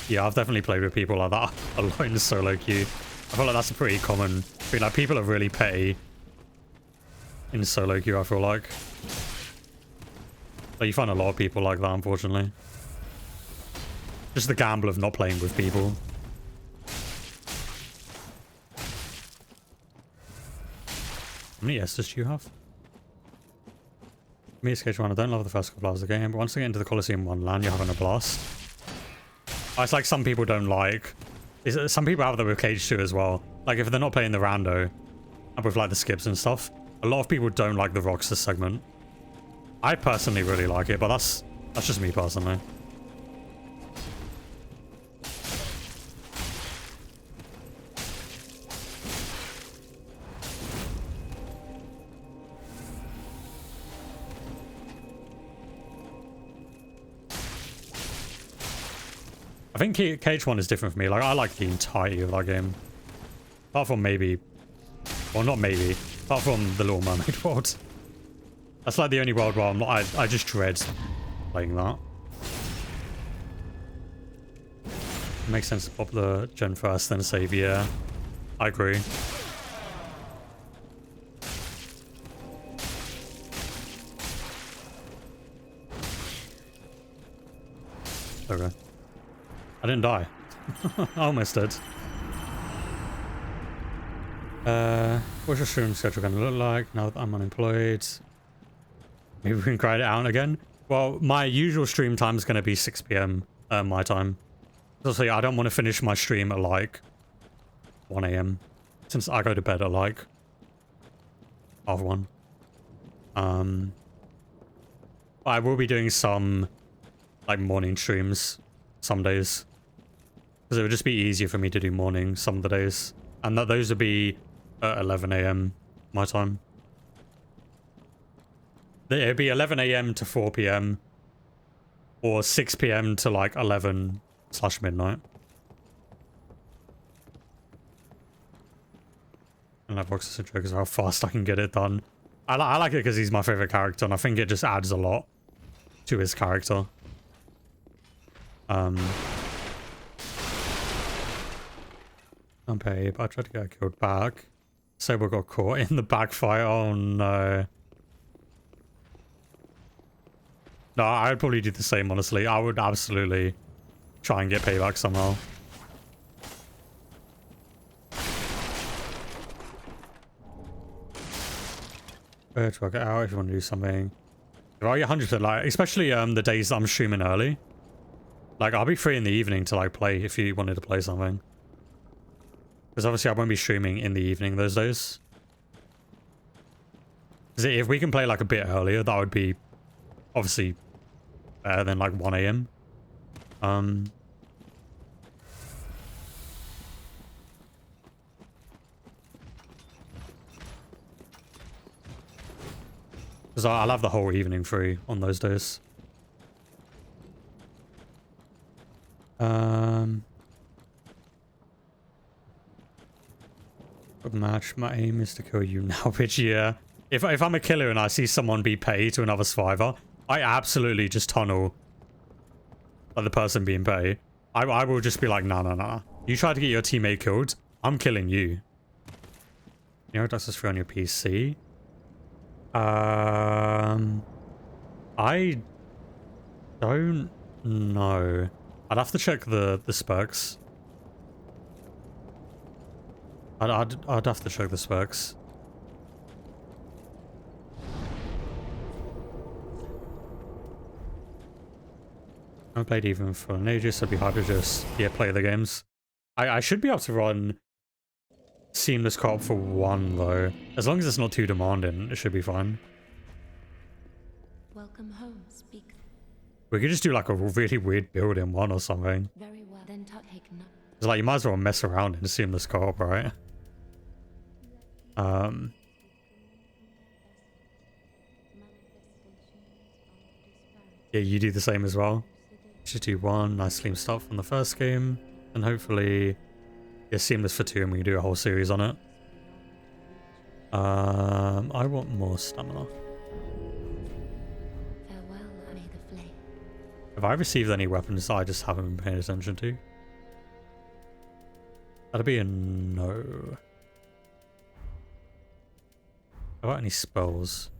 Yeah, I've definitely played with people like that a lot in solo queue. I feel like that's a pretty common thing. Like, people are really petty in solo queue, I feel like. But you find a lot of people like that, unfortunately. Just the gamble of not playing with people. How many Estus do you have? Me, SKH1, I don't love the first couple hours of the game, but once I get into the Colosseum 1 LAN, you're having a blast. It's like some people don't like... Some people have that with Cage 2 as well. Like, if they're not playing the rando, and with like the skips and stuff, a lot of people don't like the Roxas segment. I personally really like it, but that's just me personally. I think KH1 is different for me. Like, I like the entirety of that game. Apart from maybe... Well, not maybe. Apart from the Little Mermaid world. That's like the only world where I'm not, I just dread playing that. It makes sense to pop the gen first, then save, yeah. I agree. Okay. I didn't die. I almost did. What's your stream schedule going to look like now that I'm unemployed? Maybe we can grind it out again. Well, my usual stream time is going to be 6 PM my time. Obviously, I don't want to finish my stream at like 1 AM since I go to bed at like 1:30. I will be doing some like morning streams some days. Because it would just be easier for me to do morning some of the days. And that those would be at 11 AM my time. It would be 11 AM to 4 PM. Or 6 PM to like 11/midnight. And that box is a joke is how fast I can get it done. I like it because he's my favorite character, and I think it just adds a lot to his character. Okay, but I tried to get killed back. Saber got caught in the backfire. Oh no. No, I would probably do the same, honestly. I would absolutely try and get payback somehow. Let's work it out if you want to do something. Well, you're 100% like, especially the days that I'm streaming early. Like, I'll be free in the evening to like play if you wanted to play something. Because obviously I won't be streaming in the evening those days. Because if we can play like a bit earlier, that would be obviously better than like 1 AM. Because I'll have the whole evening free on those days. Good match. My aim is to kill you now, bitch. Yeah. If I'm a killer and I see someone be paid to another survivor, I absolutely just tunnel like the person being paid. I will just be like, nah. You try to get your teammate killed, I'm killing you. You know, that's just free on your PC. I don't know. I'd have to check the specs. I'd have to check the specs. I haven't played even for an ages, so it'd be hard to just play the games. I should be able to run seamless co-op for 1 though. As long as it's not too demanding, it should be fine. Welcome home, speak. We could just do like a really weird build in 1 or something. Very well. Then take no. It's like you might as well mess around in seamless co-op, right? Yeah, you do the same as well. Just do 1 nice clean start from the first game, and hopefully it's seamless for 2 and we can do a whole series on it. I want more stamina. Farewell, may the flame. Have I received any weapons that I just haven't been paying attention to? That'd be a no. How about any spells?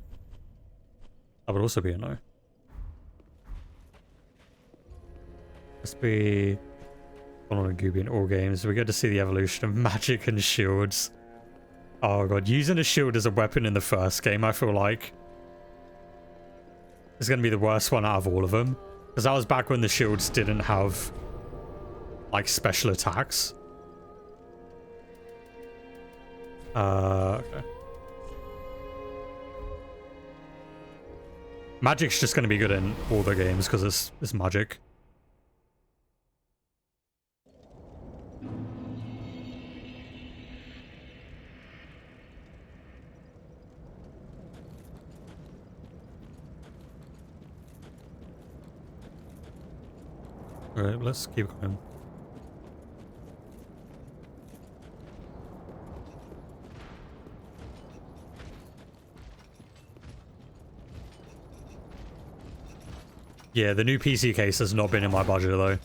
That would also be a no. Must be one on Gooby in all games. We get to see the evolution of magic and shields. Oh god, using a shield as a weapon in the first game, I feel like is going to be the worst one out of all of them. Because that was back when the shields didn't have like special attacks. Okay. Magic's just going to be good in all the games because it's magic. Alright, let's keep going. Yeah, the new PC case has not been in my budget though.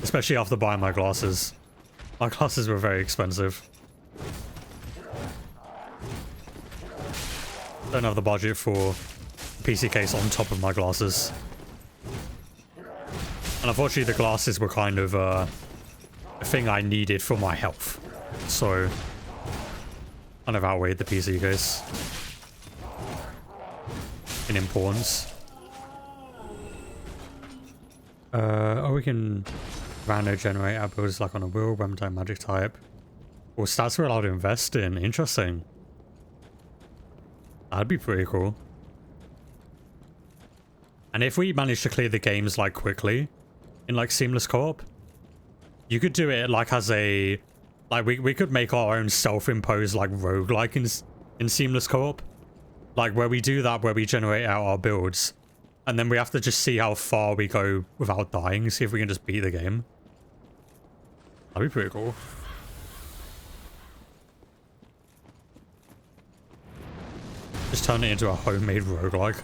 Especially after buying my glasses. My glasses were very expensive. Don't have the budget for a PC case on top of my glasses. And unfortunately the glasses were kind of a thing I needed for my health. So, kind of outweighed the PC case in importance. Oh, we can random generate our builds like on a wheel, Remtime magic type. Or stats we're allowed to invest in. Interesting. That'd be pretty cool. And if we manage to clear the games like quickly in like seamless co-op, you could do it like as a like we could make our own self-imposed like roguelike in seamless co-op. Like where we do that, where we generate out our builds. And then we have to just see how far we go without dying. See if we can just beat the game. That'd be pretty cool. Just turn it into a homemade roguelike.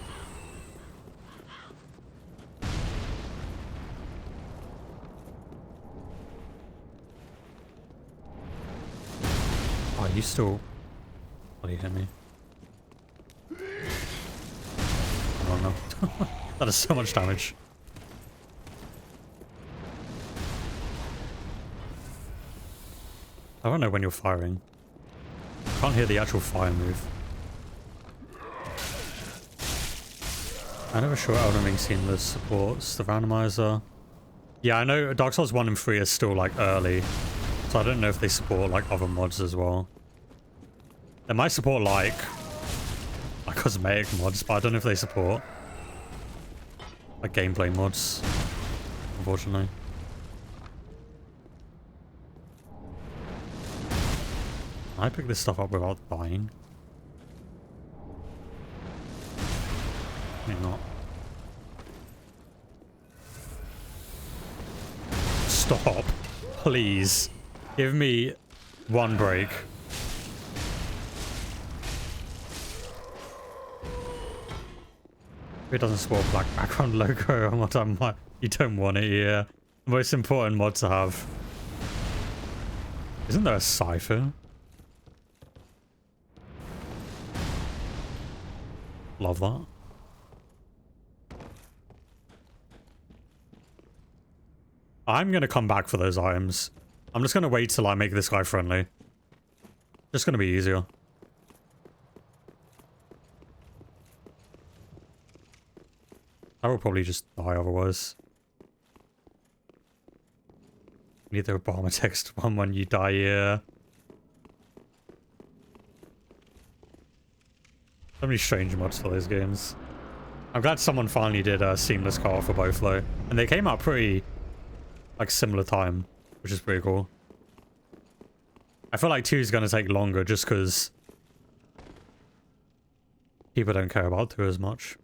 Oh, you still... What do you hit me? Oh no. That is so much damage. I don't know when you're firing. I can't hear the actual fire move. I never sure Elden Ring seamless supports the randomizer. Yeah, I know Dark Souls 1 and 3 are still like early. So I don't know if they support like other mods as well. They might support like cosmetic mods, but I don't know if they support like gameplay mods, unfortunately. I pick this stuff up without dying. Maybe not. Stop. Please. Give me one break. It doesn't support black background logo on what I'm like. You don't want it, yeah. The most important mod to have. Isn't there a cipher? Love that. I'm gonna come back for those items. I'm just gonna wait till I make this guy friendly. Just gonna be easier. I will probably just die otherwise. Need the Obama text one when you die, yeah. So many strange mods for those games. I'm glad someone finally did a seamless co-op for both though. And they came out pretty, like, similar time, which is pretty cool. I feel like 2 is going to take longer just because people don't care about 2 as much.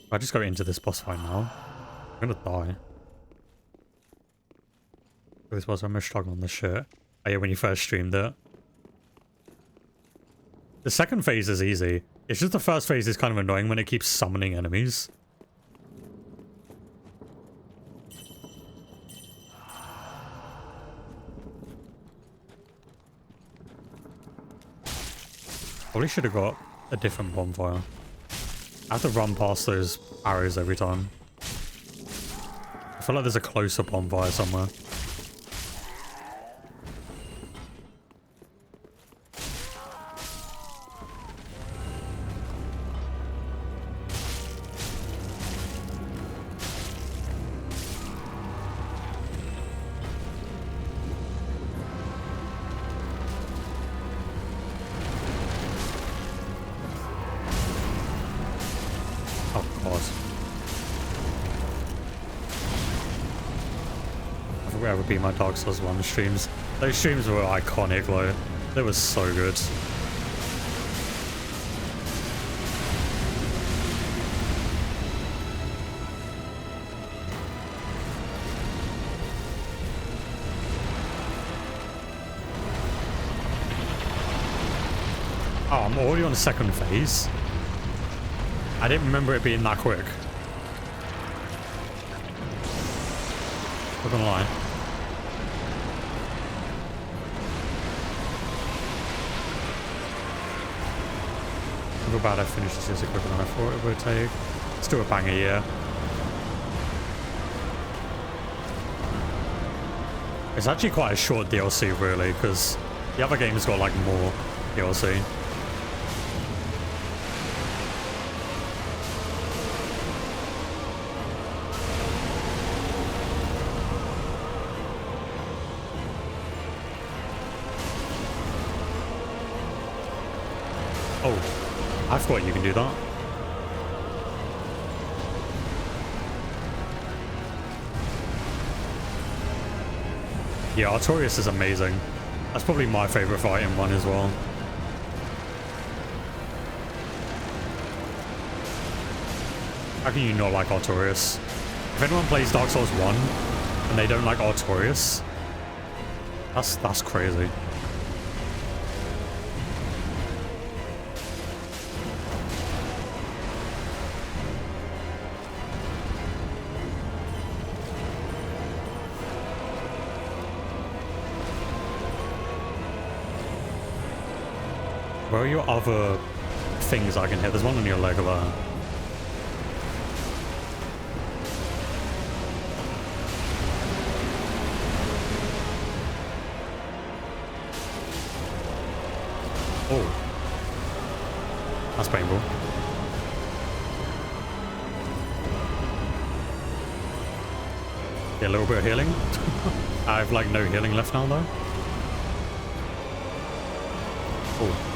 If I just go into this boss fight now, I'm gonna die. This boss, I'm gonna struggle on this shit. Oh yeah, when you first streamed it. The second phase is easy. It's just the first phase is kind of annoying when it keeps summoning enemies. Probably should have got a different bonfire. I have to run past those arrows every time. feel like there's a closer bonfire somewhere. Oh god. I think that would be my Dark Souls 1 streams. Those streams were iconic though. They were so good. Oh, I'm already on the second phase. I didn't remember it being that quick. Not gonna lie. I feel bad I finished this as quicker than I thought it would take. Still a banger, yeah. It's actually quite a short DLC, really, because the other game's got like more DLC. Oh, I forgot you can do that. Yeah, Artorias is amazing. That's probably my favorite fight in one as well. How can you not like Artorias? If anyone plays Dark Souls 1 and they don't like Artorias, that's crazy. Where are your other things I can hit? There's one on your leg there. Oh. That's painful. Yeah, a little bit of healing. I have like no healing left now though. Oh.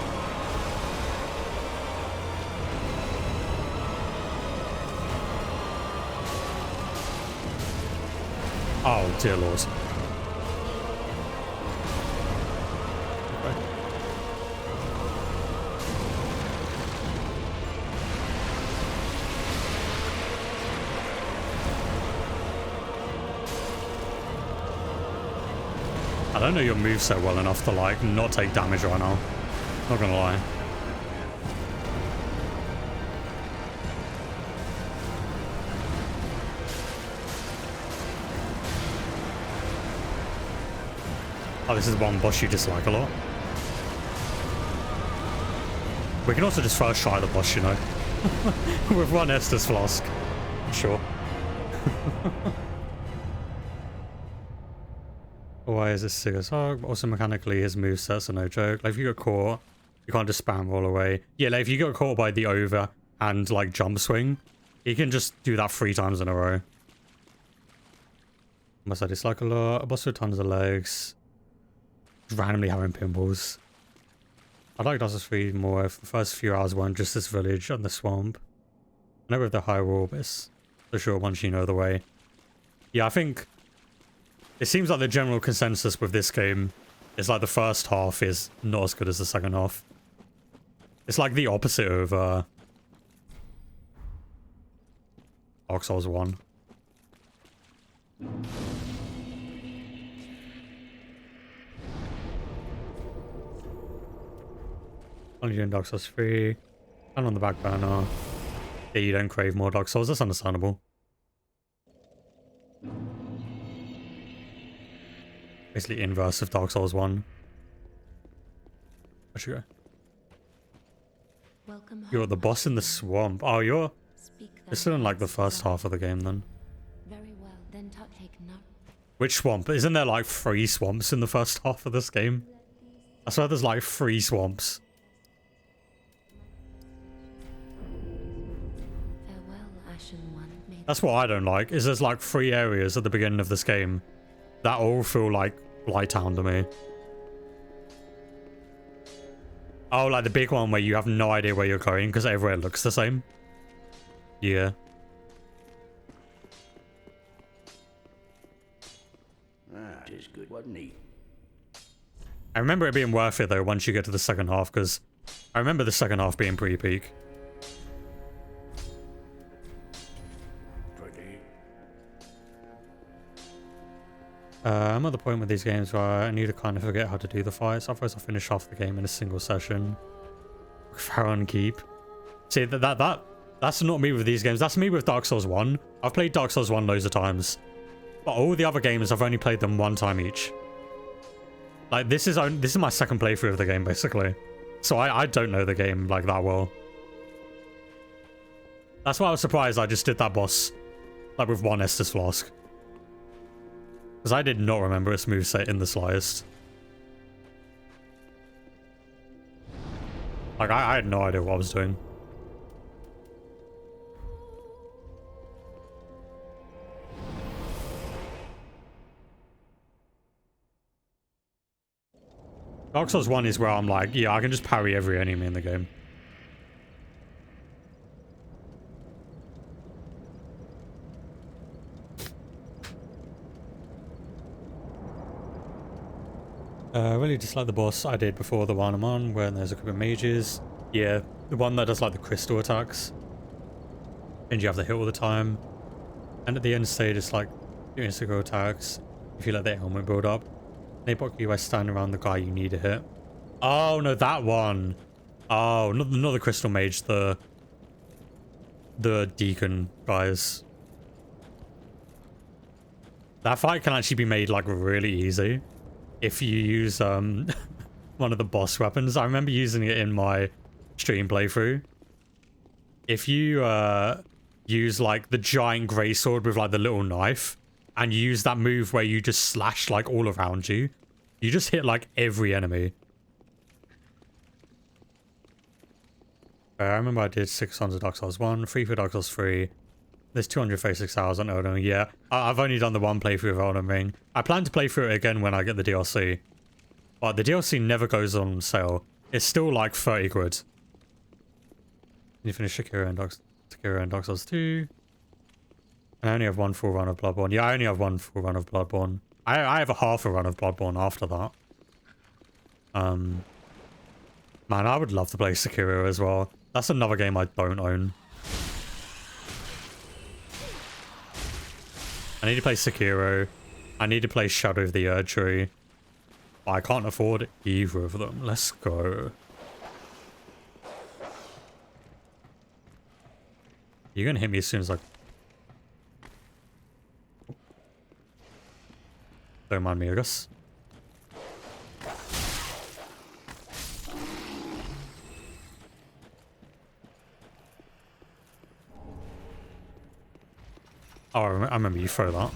Oh, dear lord. Okay. I don't know your moveset well enough to like not take damage right now. Not gonna lie. Oh, this is one boss you dislike a lot. We can also just first try the boss, you know. With one Estus Flask. Sure. Why is this serious? Oh, also mechanically his movesets are no joke. Like if you get caught, you can't just spam all away. Yeah, like if you get caught by the over and like jump swing, you can just do that 3 times in a row. Must I dislike a lot? A boss with tons of legs. Randomly having pimples. I'd like Dark Souls 3 more if the first few hours weren't just this village and the swamp. I know with the high wall, but it's for sure once you know the way. Yeah, I think it seems like the general consensus with this game is like the first half is not as good as the second half. It's like the opposite of Dark Souls 1. Only doing Dark Souls 3. And on the back burner. Yeah, you don't crave more Dark Souls. That's understandable. Basically inverse of Dark Souls 1. Where'd you go? Welcome You're home, the boss in the swamp. Oh, you're Speak still in like the first half of the game then. Very well, then touch Which swamp? Isn't there like 3 swamps in the first half of this game? I swear there's like 3 swamps. Farewell, Ashen One. May That's what I don't like, is there's like 3 areas at the beginning of this game that all feel like Blighttown to me. Oh, like the big one where you have no idea where you're going because everywhere looks the same. Yeah. That is good, wasn't he? I remember it being worth it though once you get to the second half, because I remember the second half being pretty peak. Pretty. I'm at the point with these games where I need to kind of forget how to do the fights, otherwise I'll finish half the game in a single session. Farron Keep. See, that's not me with these games, that's me with Dark Souls 1. I've played Dark Souls 1 loads of times. But all the other games, I've only played them 1 time each. Like, this is my second playthrough of the game, basically. So I don't know the game, like, that well. That's why I was surprised I just did that boss, like, with 1 Estus Flask. Because I did not remember its moveset in the slightest. Like, I had no idea what I was doing. Dark Souls 1 is where I'm like, yeah, I can just parry every enemy in the game. Really dislike the boss I did before the one I'm on, where there's a couple of mages. Yeah, the one that does like the crystal attacks. And you have to hit all the time. And at the end stage, it's like doing single attacks. If you let the helmet build up. They block you by standing around the guy you need to hit. Oh, no, that one. Oh, not the crystal mage, the deacon guys. That fight can actually be made, like, really easy if you use one of the boss weapons. I remember using it in my stream playthrough. If you use, like, the giant greysword with, like, the little knife, and you use that move where you just slash, like, all around you, you just hit, like, every enemy. I remember I did 600 Dark Souls 1, 3 for Dark Souls 3. There's 236 hours on Elden Ring. Yeah, I've only done the 1 playthrough of Elden Ring. I plan to play through it again when I get the DLC. But the DLC never goes on sale. It's still like 30 quid. You finish Sekiro and Dark Souls 2. And I only have 1 full run of Bloodborne. Yeah, I only have 1 full run of Bloodborne. I have a half a run of Bloodborne after that. Man, I would love to play Sekiro as well. That's another game I don't own. I need to play Sekiro. I need to play Shadow of the Erdtree. But I can't afford either of them. Let's go. You're gonna hit me as soon as I... Don't mind me, I guess. Oh, I remember you throw that.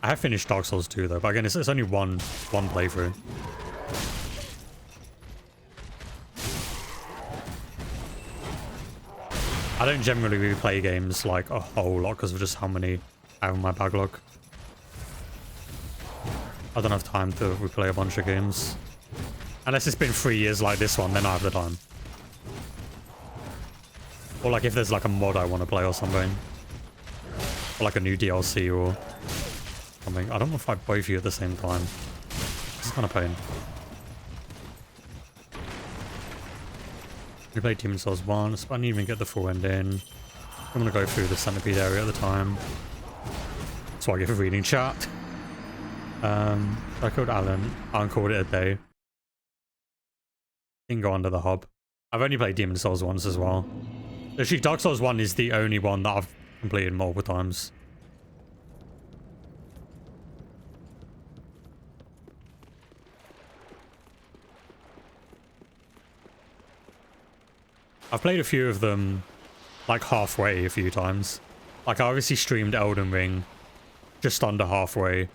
I have finished Dark Souls 2 though, but again, it's only one playthrough. I don't generally replay games like a whole lot because of just how many I have in my backlog. I don't have time to replay a bunch of games. Unless it's been 3 years like this one, then I have the time. Or like if there's like a mod I want to play or something. Or like a new DLC or something. I don't want to fight both of you at the same time. It's kind of pain. We played Demon's Souls 1, but I didn't even get the full end in. I'm going to go through the centipede area at the time. So I get for reading chat. I killed Alan. I called it a day. Didn't go under the hub. I've only played Demon's Souls once as well. Actually, Dark Souls 1 is the only one that I've completed multiple times. I've played a few of them, like halfway a few times. Like I obviously streamed Elden Ring just under halfway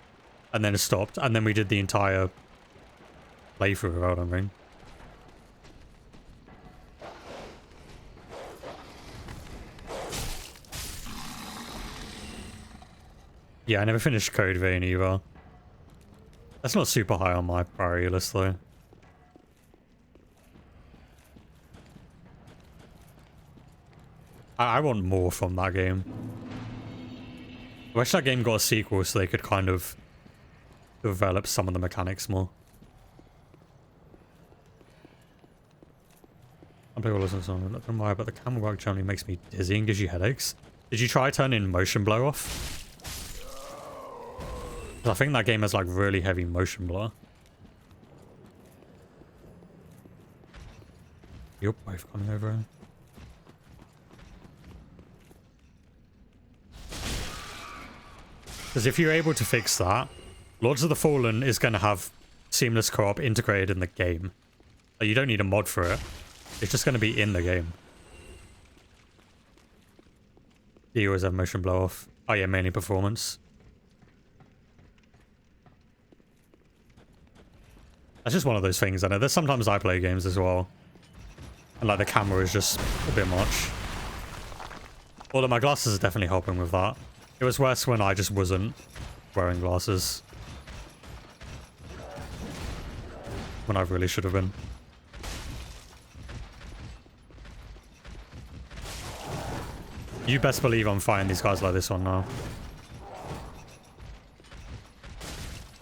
and then it stopped, and then we did the entire playthrough of Elden Ring. Yeah, I never finished Code Vein either. That's not super high on my priority list though. I want more from that game. I wish that game got a sequel so they could kind of develop some of the mechanics more. I'll play all this song, not gonna lie, but the camera work generally makes me dizzy and gives you headaches. Did you try turning motion blur off? 'Cause I think that game has like really heavy motion blur. You're both coming over here. Because if you're able to fix that, Lords of the Fallen is going to have seamless co-op integrated in the game. Like, you don't need a mod for it. It's just going to be in the game. Do you always have motion blow off? Oh yeah, mainly performance. That's just one of those things, I know. There's sometimes I play games as well. And like the camera is just a bit much. Although my glasses are definitely helping with that. It was worse when I just wasn't wearing glasses. When I really should have been. You best believe I'm fighting these guys like this one now.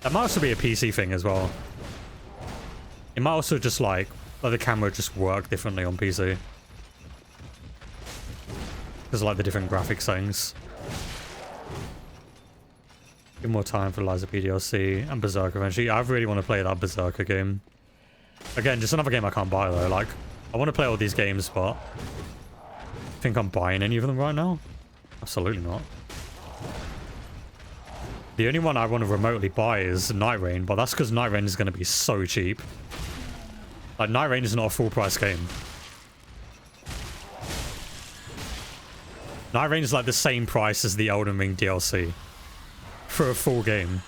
That might also be a PC thing as well. It might also just like the camera just work differently on PC. Because like the different graphic settings. Give more time for Lies of P DLC and Berserk eventually. I really want to play that Berserker game. Again, just another game I can't buy though. Like, I want to play all these games, but think I'm buying any of them right now? Absolutely not. The only one I want to remotely buy is Night Rain, but that's because Night Rain is going to be so cheap. Like, Night Rain is not a full price game. Night Rain is like the same price as the Elden Ring DLC. For a full game.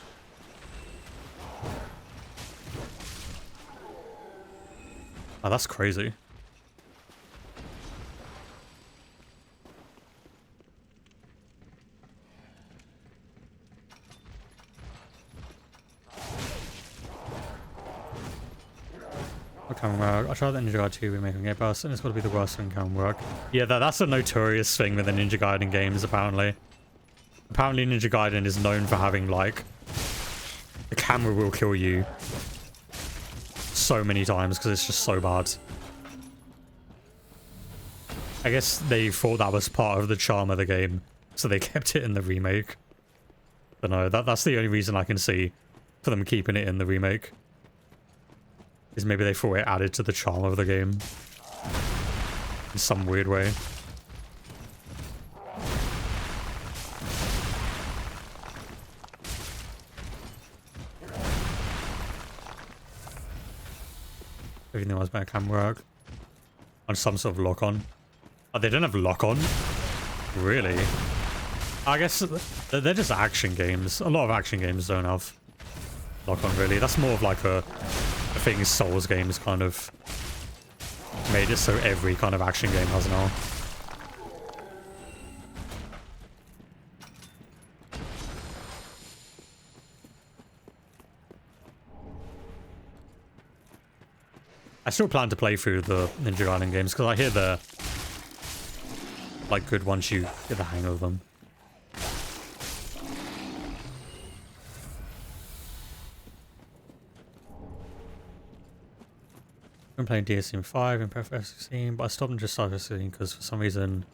Oh, that's crazy. Camera work. I tried the Ninja Gaiden 2 remake on Game Pass, and it's got to be the worst thing camera work. Yeah, that's a notorious thing with the Ninja Gaiden games, apparently. Apparently Ninja Gaiden is known for having, like, the camera will kill you so many times because it's just so bad. I guess they thought that was part of the charm of the game, so they kept it in the remake. But no, that's the only reason I can see for them keeping it in the remake. Is maybe they thought it added to the charm of the game. In some weird way. Everything was about camera work. On some sort of lock-on. Oh, they don't have lock-on? Really? I guess they're just action games. A lot of action games don't have lock-on, really. That's more of like a thing Souls games kind of made it so every kind of action game has now. I still plan to play through the Ninja Gaiden games because I hear they're like good once you get the hang of them. I've been playing DSM 5 and Path 16, but I stopped and just started 16 because for some reason...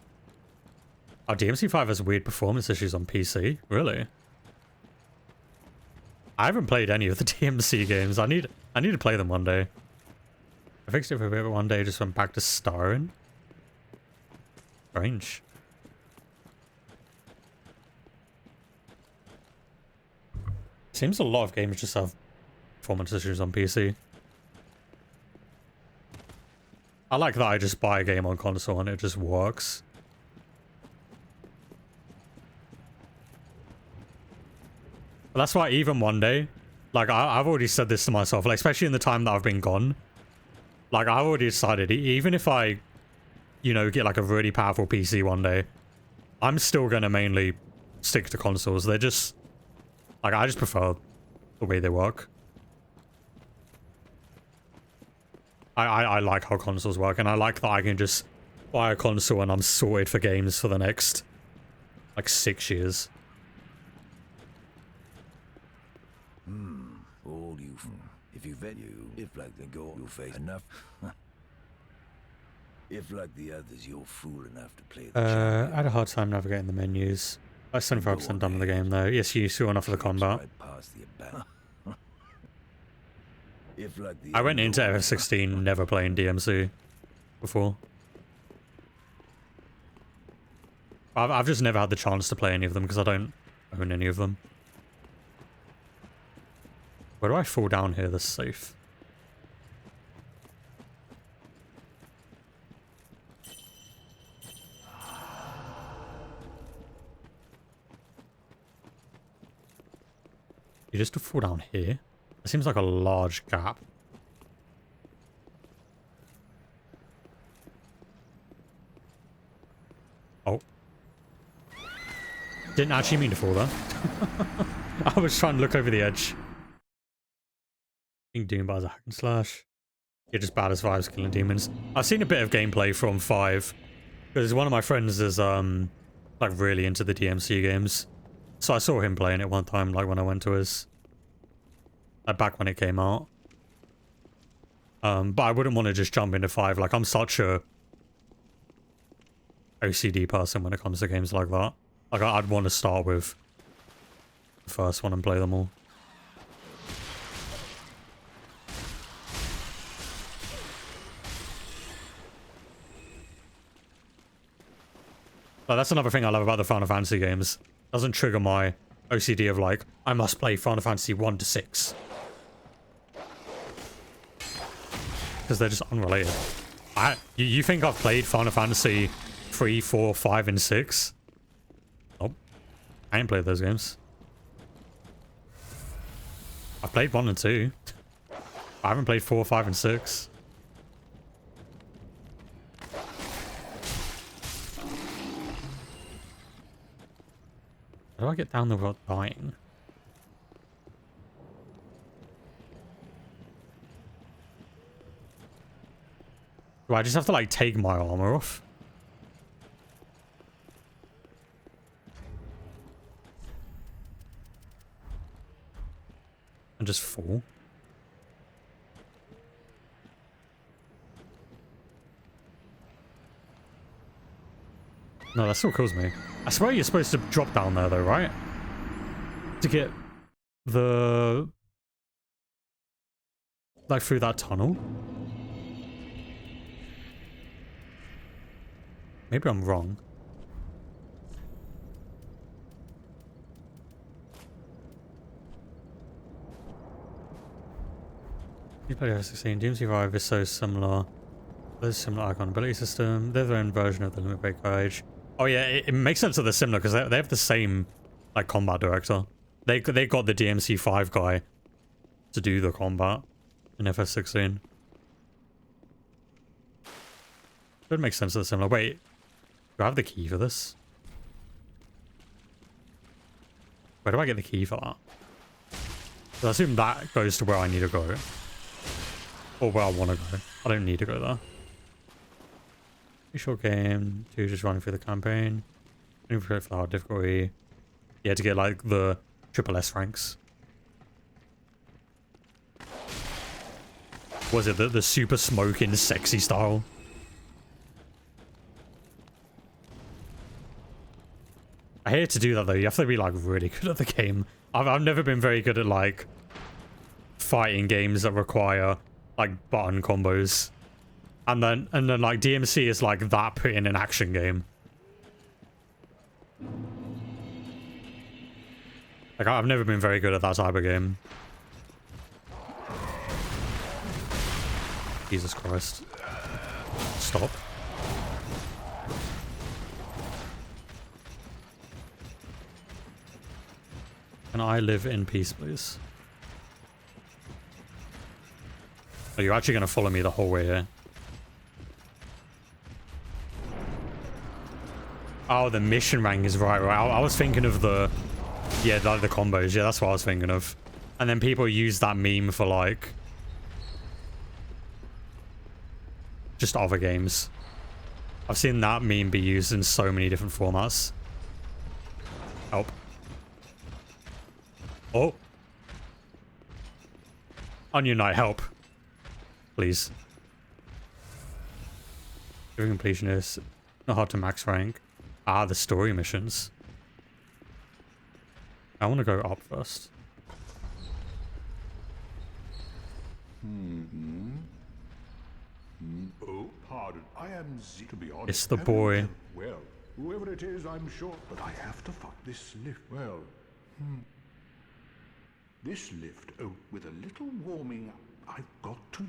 Oh, DMC 5 has weird performance issues on PC? Really? I haven't played any of the DMC games. I need to play them one day. I fixed it for a bit, but one day just went back to starring. Strange. Seems a lot of games just have performance issues on PC. I like that I just buy a game on console and it just works. But that's why even one day, like I've already said this to myself, like especially in the time that I've been gone, like I've already decided, even if I, you know, get like a really powerful PC one day, I'm still gonna mainly stick to consoles. They're just, like, I just prefer the way they work. I like how consoles work, and I like that I can just buy a console and I'm sorted for games for the next, like, 6 years. All you, if you value, if like the goal you face enough, if like the others you're fool enough to play the I had a hard time navigating the menus. I 75% done with the game though. Yes, you saw enough of the combat. If like the I went into FF16 never playing DMC before. I've just never had the chance to play any of them because I don't own any of them. Where do I fall down here that's safe? You just fall down here? It seems like a large gap. Oh. Didn't actually mean to fall there. I was trying to look over the edge. Being Doom by as a hack and slash. You're just bad as 5's killing demons. I've seen a bit of gameplay from 5. Because one of my friends is like really into the DMC games. So I saw him playing it one time, like when I went to his, like back when it came out. But I wouldn't want to just jump into 5. Like I'm such a OCD person when it comes to games like that. Like I'd want to start with the first one and play them all. But that's another thing I love about the Final Fantasy games. It doesn't trigger my OCD of like, I must play Final Fantasy 1 to 6. Because they're just unrelated. You think I've played Final Fantasy 3, 4, 5, and 6? Nope. I ain't played those games. I've played 1 and 2. I haven't played 4, 5, and 6. How do I get down there without dying? Do I just have to like take my armor off? And just fall? No, that still kills me. I swear you're supposed to drop down there though, right? To get the... like through that tunnel? Maybe I'm wrong. You play FF16. DMC5 is so similar. There's a similar icon ability system. They're their own version of the Limit Break Age. Oh yeah, it makes sense that they're similar because they have the same like combat director. They got the DMC5 guy to do the combat in FF16. It makes sense that they're similar. Wait, do I have the key for this? Where do I get the key for that? So I assume that goes to where I need to go. Or where I want to go. I don't need to go there. Short game, 2 just running through the campaign. For hard difficulty. Yeah, to get like the triple S ranks. Was it the super smoking sexy style? I hate to do that though. You have to be like really good at the game. I've never been very good at like fighting games that require like button combos. And then like DMC is like that put in an action game. Like I've never been very good at that type of game. Jesus Christ. Stop. Can I live in peace, please? Are you actually going to follow me the whole way here? Oh, the mission rank is right. I was thinking of the... Yeah, like the combos. Yeah, that's what I was thinking of. And then people use that meme for, like... just other games. I've seen that meme be used in so many different formats. Help. Oh. Onion Knight, help. Please. Every completionist. Not hard to max rank. Ah, the story missions. I want to go up first. Oh, pardon. I am Z, to be honest. It's the boy. Well, whoever it is, I'm sure. But I have to find this lift. Well, this lift, oh, with a little warming, I've got to...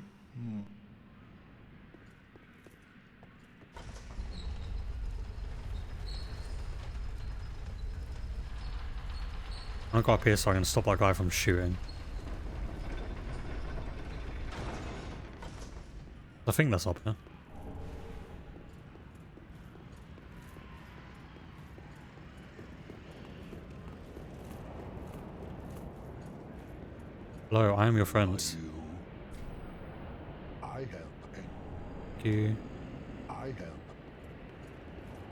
I got up here so I can stop that guy from shooting. I think that's up here. Hello, I am your friend. I help. Thank you. I help.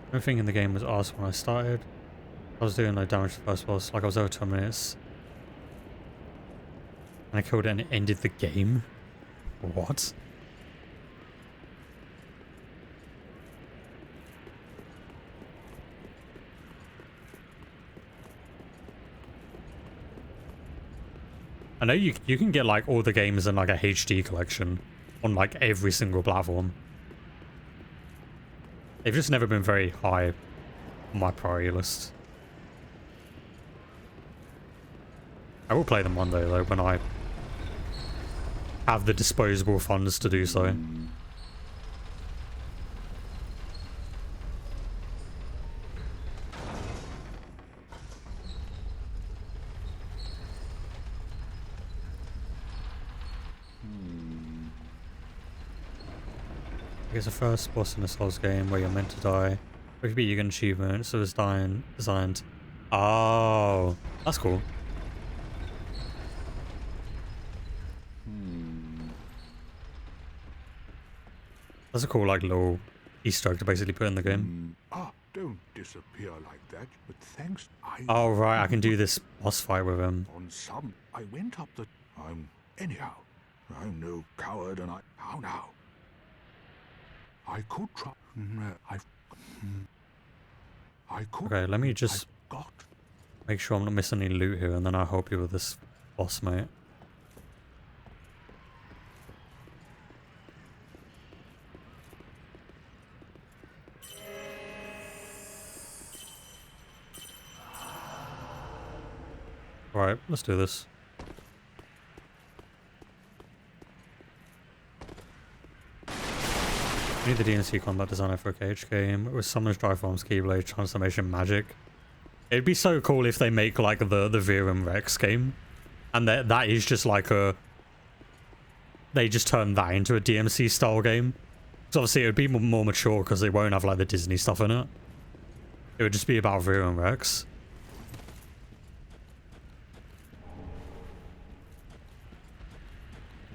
Everything in the game was asked when I started. I was doing no damage to the first boss, like I was over 2 minutes. And I killed it and it ended the game? What? I know you can get like all the games in like a HD collection on like every single platform. They've just never been very high on my priority list. I will play them one day though when I have the disposable funds to do so. It's the first boss in the Souls game where you're meant to die. Or if you beat, you get an achievement, so it's designed. Oh, that's cool. That's a cool, like, little Easter egg to basically put in the game. Don't disappear like that, but thanks. Oh, right, I can do this boss fight with him. On some, I went up the... anyhow, I'm no coward and how now? I could try... I could... Okay, let me just make sure I'm not missing any loot here, and then I'll help you with this boss, mate. Alright, let's do this. We need the DNC combat designer for a cage game with Summoners, Dry Forms, Keyblade, Transformation, Magic. It'd be so cool if they make like the Virum Rex game. And that is just like a... They just turn that into a DMC style game. So obviously it would be more mature because they won't have like the Disney stuff in it. It would just be about Virum Rex.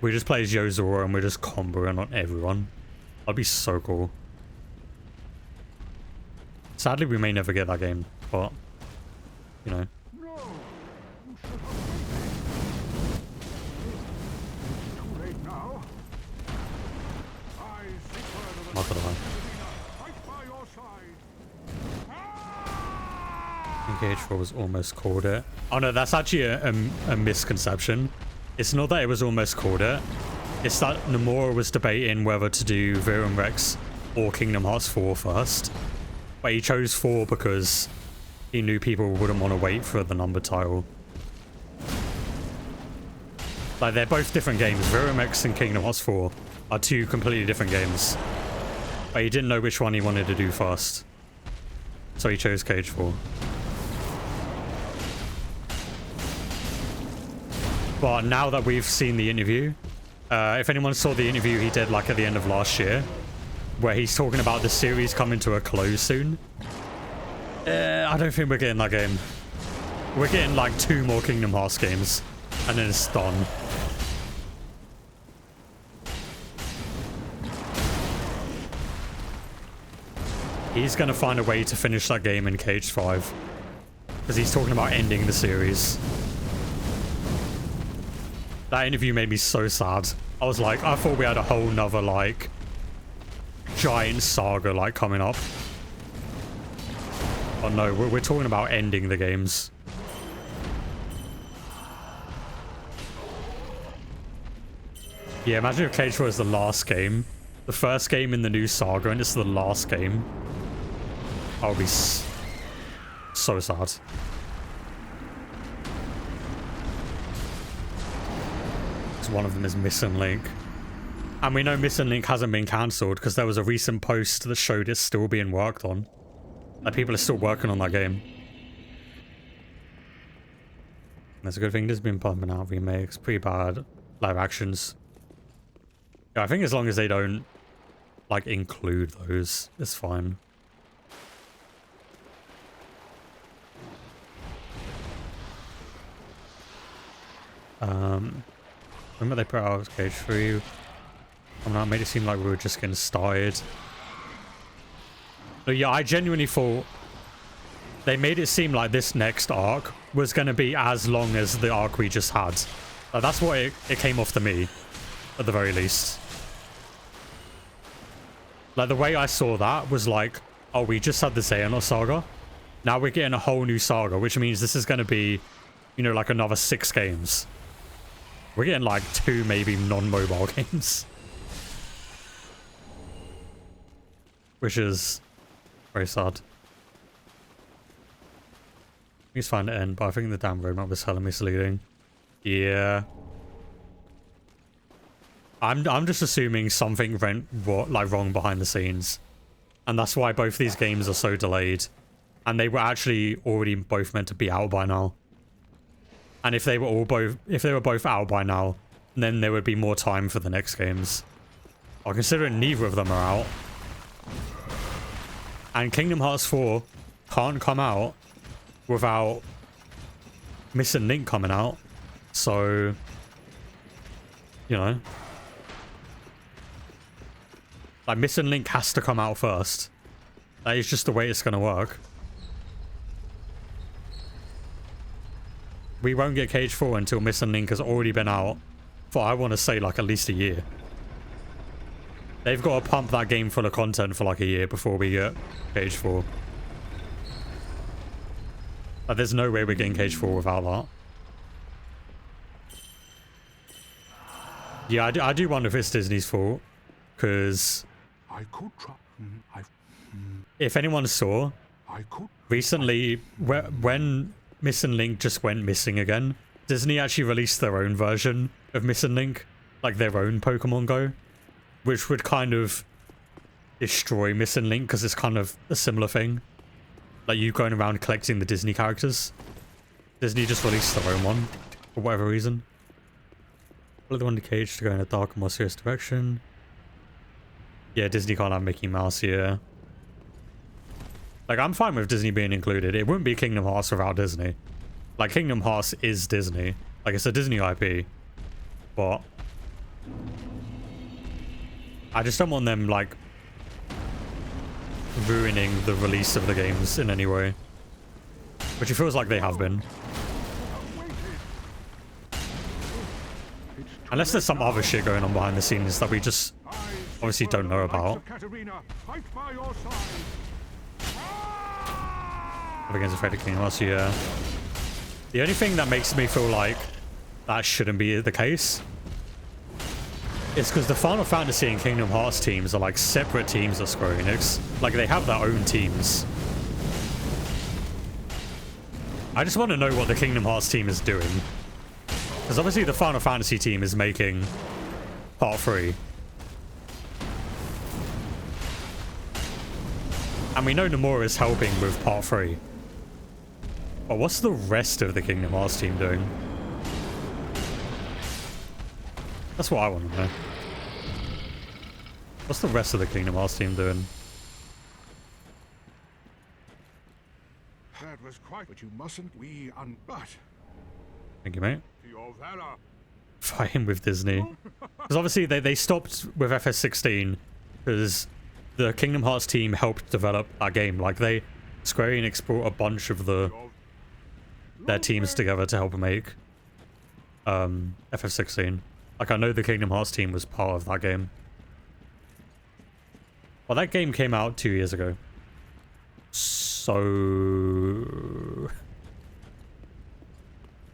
We just play as Yozora and we're just comboing on everyone. That'd be so cool. Sadly, we may never get that game, but, you know. Not gonna lie. Engage 4 was almost called it. Oh no, that's actually a misconception. It's not that it was almost called it. It's that Nomura was debating whether to do Virum Rex or Kingdom Hearts 4 first. But he chose 4 because he knew people wouldn't want to wait for the number title. Like, they're both different games. Virum Rex and Kingdom Hearts 4 are 2 completely different games. But he didn't know which one he wanted to do first. So he chose Cage 4. But now that we've seen the interview, if anyone saw the interview he did like at the end of last year, where he's talking about the series coming to a close soon, I don't think we're getting that game. We're getting like 2 more Kingdom Hearts games, and then it's done. He's going to find a way to finish that game in Cage 5. Because he's talking about ending the series. That interview made me so sad. I was like, I thought we had a whole nother, like, giant saga, like, coming up. Oh no, we're talking about ending the games. Yeah, imagine if Cage 4 is the last game. The first game in the new saga, and it's the last game. I would be so sad. One of them is Missing Link. And we know Missing Link hasn't been cancelled because there was a recent post that showed it's still being worked on. Like, people are still working on that game. That's a good thing. There's been pumping out remakes, pretty bad live actions. Yeah, I think as long as they don't, like, include those, it's fine. Remember they put out Cage 3 coming out, made it seem like we were just getting started. But yeah, I genuinely thought they made it seem like this next arc was going to be as long as the arc we just had. Like, that's what it came off to me, at the very least. Like, the way I saw that was like, oh, we just had the Xehanort saga. Now we're getting a whole new saga, which means this is going to be, you know, like another 6 games. We're getting like 2 maybe non-mobile games. Which is very sad. He's fine to end, but I think the damn roadmap was hella misleading. Yeah. I'm just assuming something went wrong behind the scenes. And that's why both these games are so delayed. And they were actually already both meant to be out by now. And if they were both out by now, then there would be more time for the next games. Well, considering neither of them are out. And Kingdom Hearts 4 can't come out without Missing Link coming out. So, you know. Like, Missing Link has to come out first. That is just the way it's going to work. We won't get Cage 4 until Missing Link has already been out for, I want to say, like, at least a year. They've got to pump that game full of content for, like, a year before we get Cage 4. Like, there's no way we're getting Cage 4 without that. Yeah, I do wonder if it's Disney's fault. Because if anyone saw, recently, when Missing Link just went missing again, Disney actually released their own version of Missing Link, like their own Pokemon Go, which would kind of destroy Missing Link because it's kind of a similar thing. Like you going around collecting the Disney characters. Disney just released their own one, for whatever reason. Follow the one to Cage to go in a darker, more serious direction. Yeah, Disney can't have Mickey Mouse here. Like, I'm fine with Disney being included. It wouldn't be Kingdom Hearts without Disney. Like, Kingdom Hearts is Disney. Like, it's a Disney IP. But I just don't want them, like, ruining the release of the games in any way. Which it feels like they have been. Unless there's some other shit going on behind the scenes that we just obviously don't know about. Up against a Freddy Kingdom Hearts, yeah. The only thing that makes me feel like that shouldn't be the case is because the Final Fantasy and Kingdom Hearts teams are like separate teams of Square Enix. Like, they have their own teams. I just want to know what the Kingdom Hearts team is doing. Because obviously the Final Fantasy team is making Part 3. And we know Nomura is helping with Part 3. But what's the rest of the Kingdom Hearts team doing? That's what I want to know. What's the rest of the Kingdom Hearts team doing? That was quite, but you mustn't. But Thank you, mate. to your valor. Fighting with Disney. Because obviously they stopped with FS16 because the Kingdom Hearts team helped develop that game. Like Square Enix brought a bunch of their teams together to help make FF16. Like I know the Kingdom Hearts team was part of that game. Well, that game came out 2 years ago. So,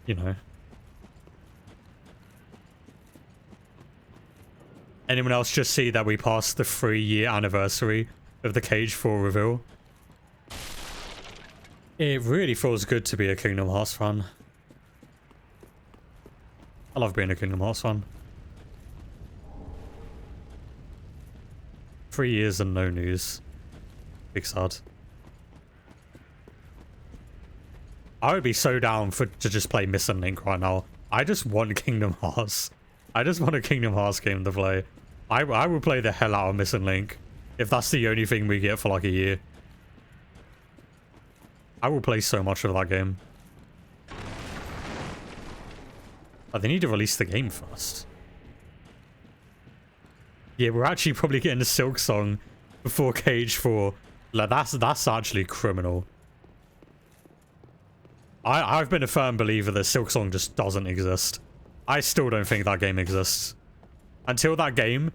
you know. Anyone else just see that we passed the 3-year anniversary of the Cage 4 reveal? It really feels good to be a Kingdom Hearts fan. I love being a Kingdom Hearts fan. 3 years and no news. Big sad. I would be so down to just play Missing Link right now. I just want Kingdom Hearts. I just want a Kingdom Hearts game to play. I will play the hell out of Missing Link if that's the only thing we get for like a year. I will play so much of that game. But they need to release the game first. Yeah, we're actually probably getting a Silk Song before Cage 4. Like, that's actually criminal. I've been a firm believer that Silk Song just doesn't exist. I still don't think that game exists. Until that game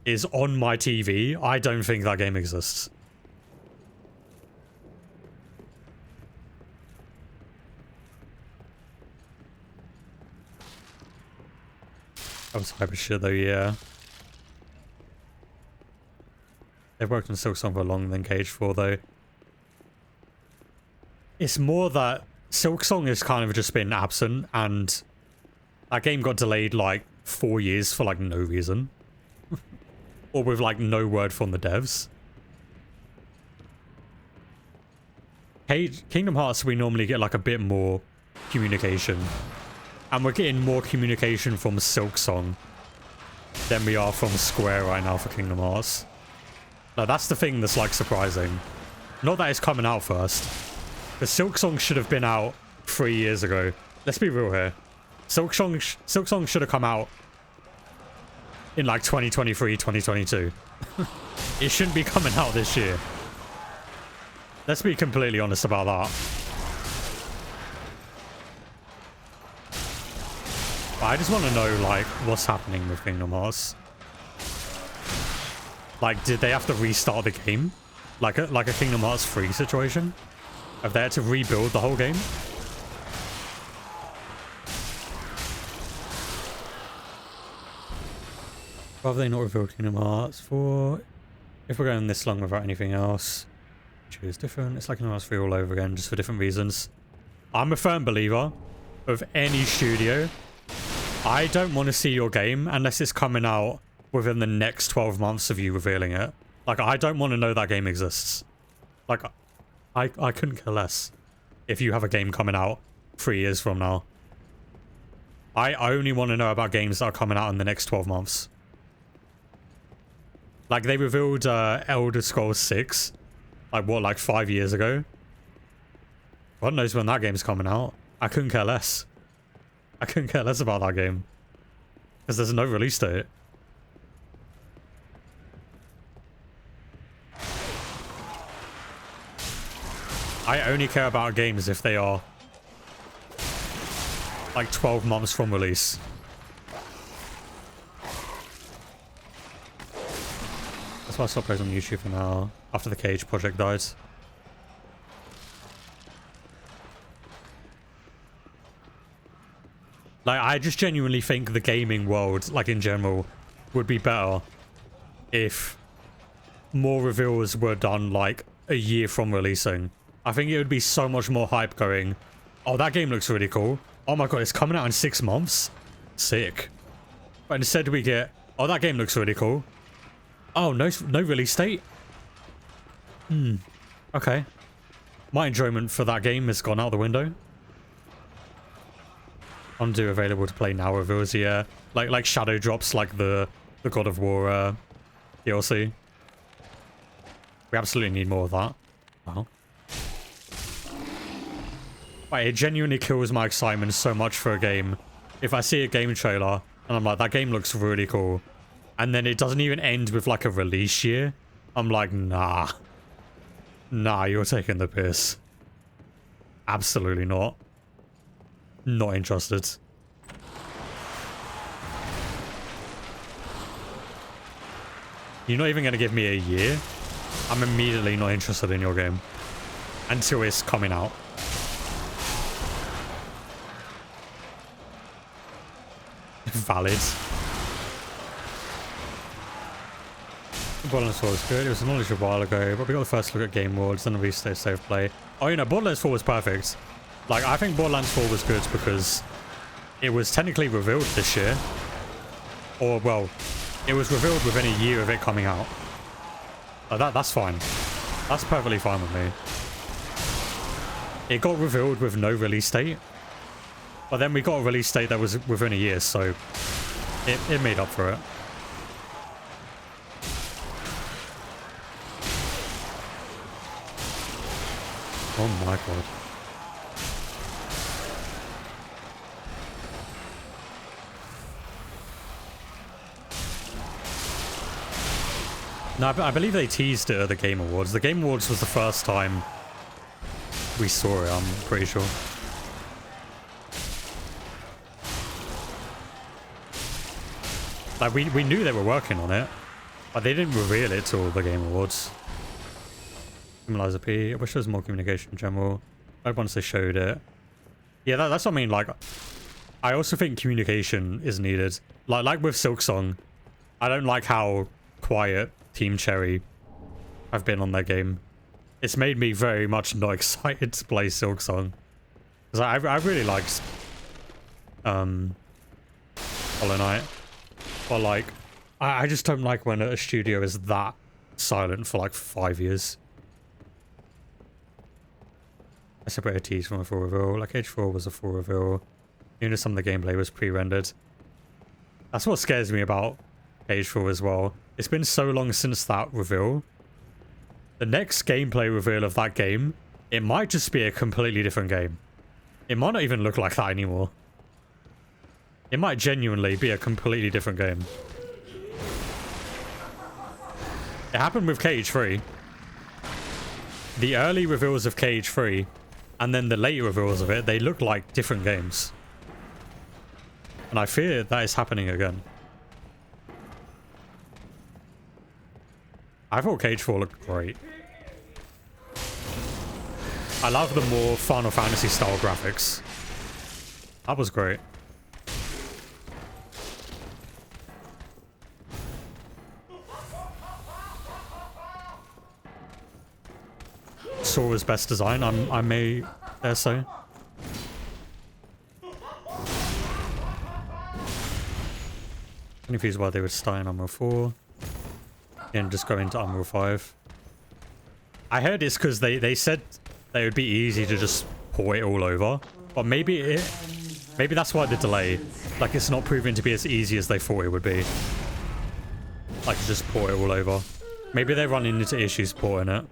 is on my TV, I don't think that game exists. That was hyper shit though, yeah. They've worked on Silk Song for longer than Cage 4 though. It's more that Silk Song has kind of just been absent and that game got delayed like 4 years for like no reason. Or with like no word from the devs. Kingdom Hearts, we normally get like a bit more communication. And we're getting more communication from Silk Song than we are from Square right now for Kingdom Hearts. Now that's the thing that's like surprising. Not that it's coming out first. The Silk Song should have been out 3 years ago. Let's be real here. Silk Song should have come out in like 2023, 2022. It shouldn't be coming out this year. Let's be completely honest about that. But I just want to know like what's happening with Kingdom Hearts. Like, did they have to restart the game? Like a Kingdom Hearts 3 situation? Have they had to rebuild the whole game? Why have they not revealed Kingdom Hearts 4? If we're going this long without anything else, choose different. It's like Kingdom Hearts 3 all over again, just for different reasons. I'm a firm believer of any studio. I don't want to see your game unless it's coming out within the next 12 months of you revealing it. Like, I don't want to know that game exists. Like, I couldn't care less if you have a game coming out 3 years from now. I only want to know about games that are coming out in the next 12 months. Like, they revealed Elder Scrolls 6, like, what, like 5 years ago? God knows when that game's coming out. I couldn't care less. I couldn't care less about that game. Because there's no release date. I only care about games if they are like 12 months from release. That's why I stopped posting on YouTube for now, after the Cage project died. Like, I just genuinely think the gaming world, like in general, would be better if more reveals were done like a year from releasing. I think it would be so much more hype going, oh, that game looks really cool. Oh my god, it's coming out in 6 months? Sick. But instead we get, oh, that game looks really cool. Oh, no release date? Okay. My enjoyment for that game has gone out the window. undo available to play now reveals, yeah. Like shadow drops like the God of War DLC. We absolutely need more of that. Wow. But it genuinely kills my excitement so much for a game. If I see a game trailer and I'm like, that game looks really cool, and then it doesn't even end with like a release year, I'm like, nah. Nah, you're taking the piss. Absolutely not. Not interested. You're not even going to give me a year? I'm immediately not interested in your game. Until it's coming out. Valid. Borderlands 4 was good. It was acknowledged a while ago, but we got the first look at Game Awards, then we stayed save play. Oh, you know, Borderlands 4 was perfect. Like, I think Borderlands 4 was good because it was technically revealed this year. Or, well, it was revealed within a year of it coming out. That's fine. That's perfectly fine with me. It got revealed with no release date. But then we got a release date that was within a year, so it made up for it. Oh my god. No, I believe they teased it at the Game Awards. The Game Awards was the first time we saw it, I'm pretty sure. Like, we knew they were working on it, but they didn't reveal it till the Game Awards. Eliza P. I wish there was more communication in general. Like, once they showed it. Yeah, that's what I mean. Like, I also think communication is needed. Like with Silksong, I don't like how quiet Team Cherry have been on their game. It's made me very much not excited to play Silksong. Because I really liked Hollow Knight. But like, I just don't like when a studio is that silent for like 5 years. I separate a tease from a full reveal. Like Age 4 was a full reveal. Even if some of the gameplay was pre-rendered. That's what scares me about Age 4 as well. It's been so long since that reveal. The next gameplay reveal of that game, it might just be a completely different game. It might not even look like that anymore. It might genuinely be a completely different game. It happened with Cage 3. The early reveals of Cage 3 and then the later reveals of it, they look like different games. And I fear that is happening again. I thought Cage 4 looked great. I love the more Final Fantasy style graphics. That was great. Sora's best design, I may dare say. Confused why they would start in Unreal 4 and just go into Unreal 5. I heard it's because they said they would be easy to just port it all over, but maybe that's why the delay. Like, it's not proving to be as easy as they thought it would be. Like, just port it all over. Maybe they're running into issues porting it.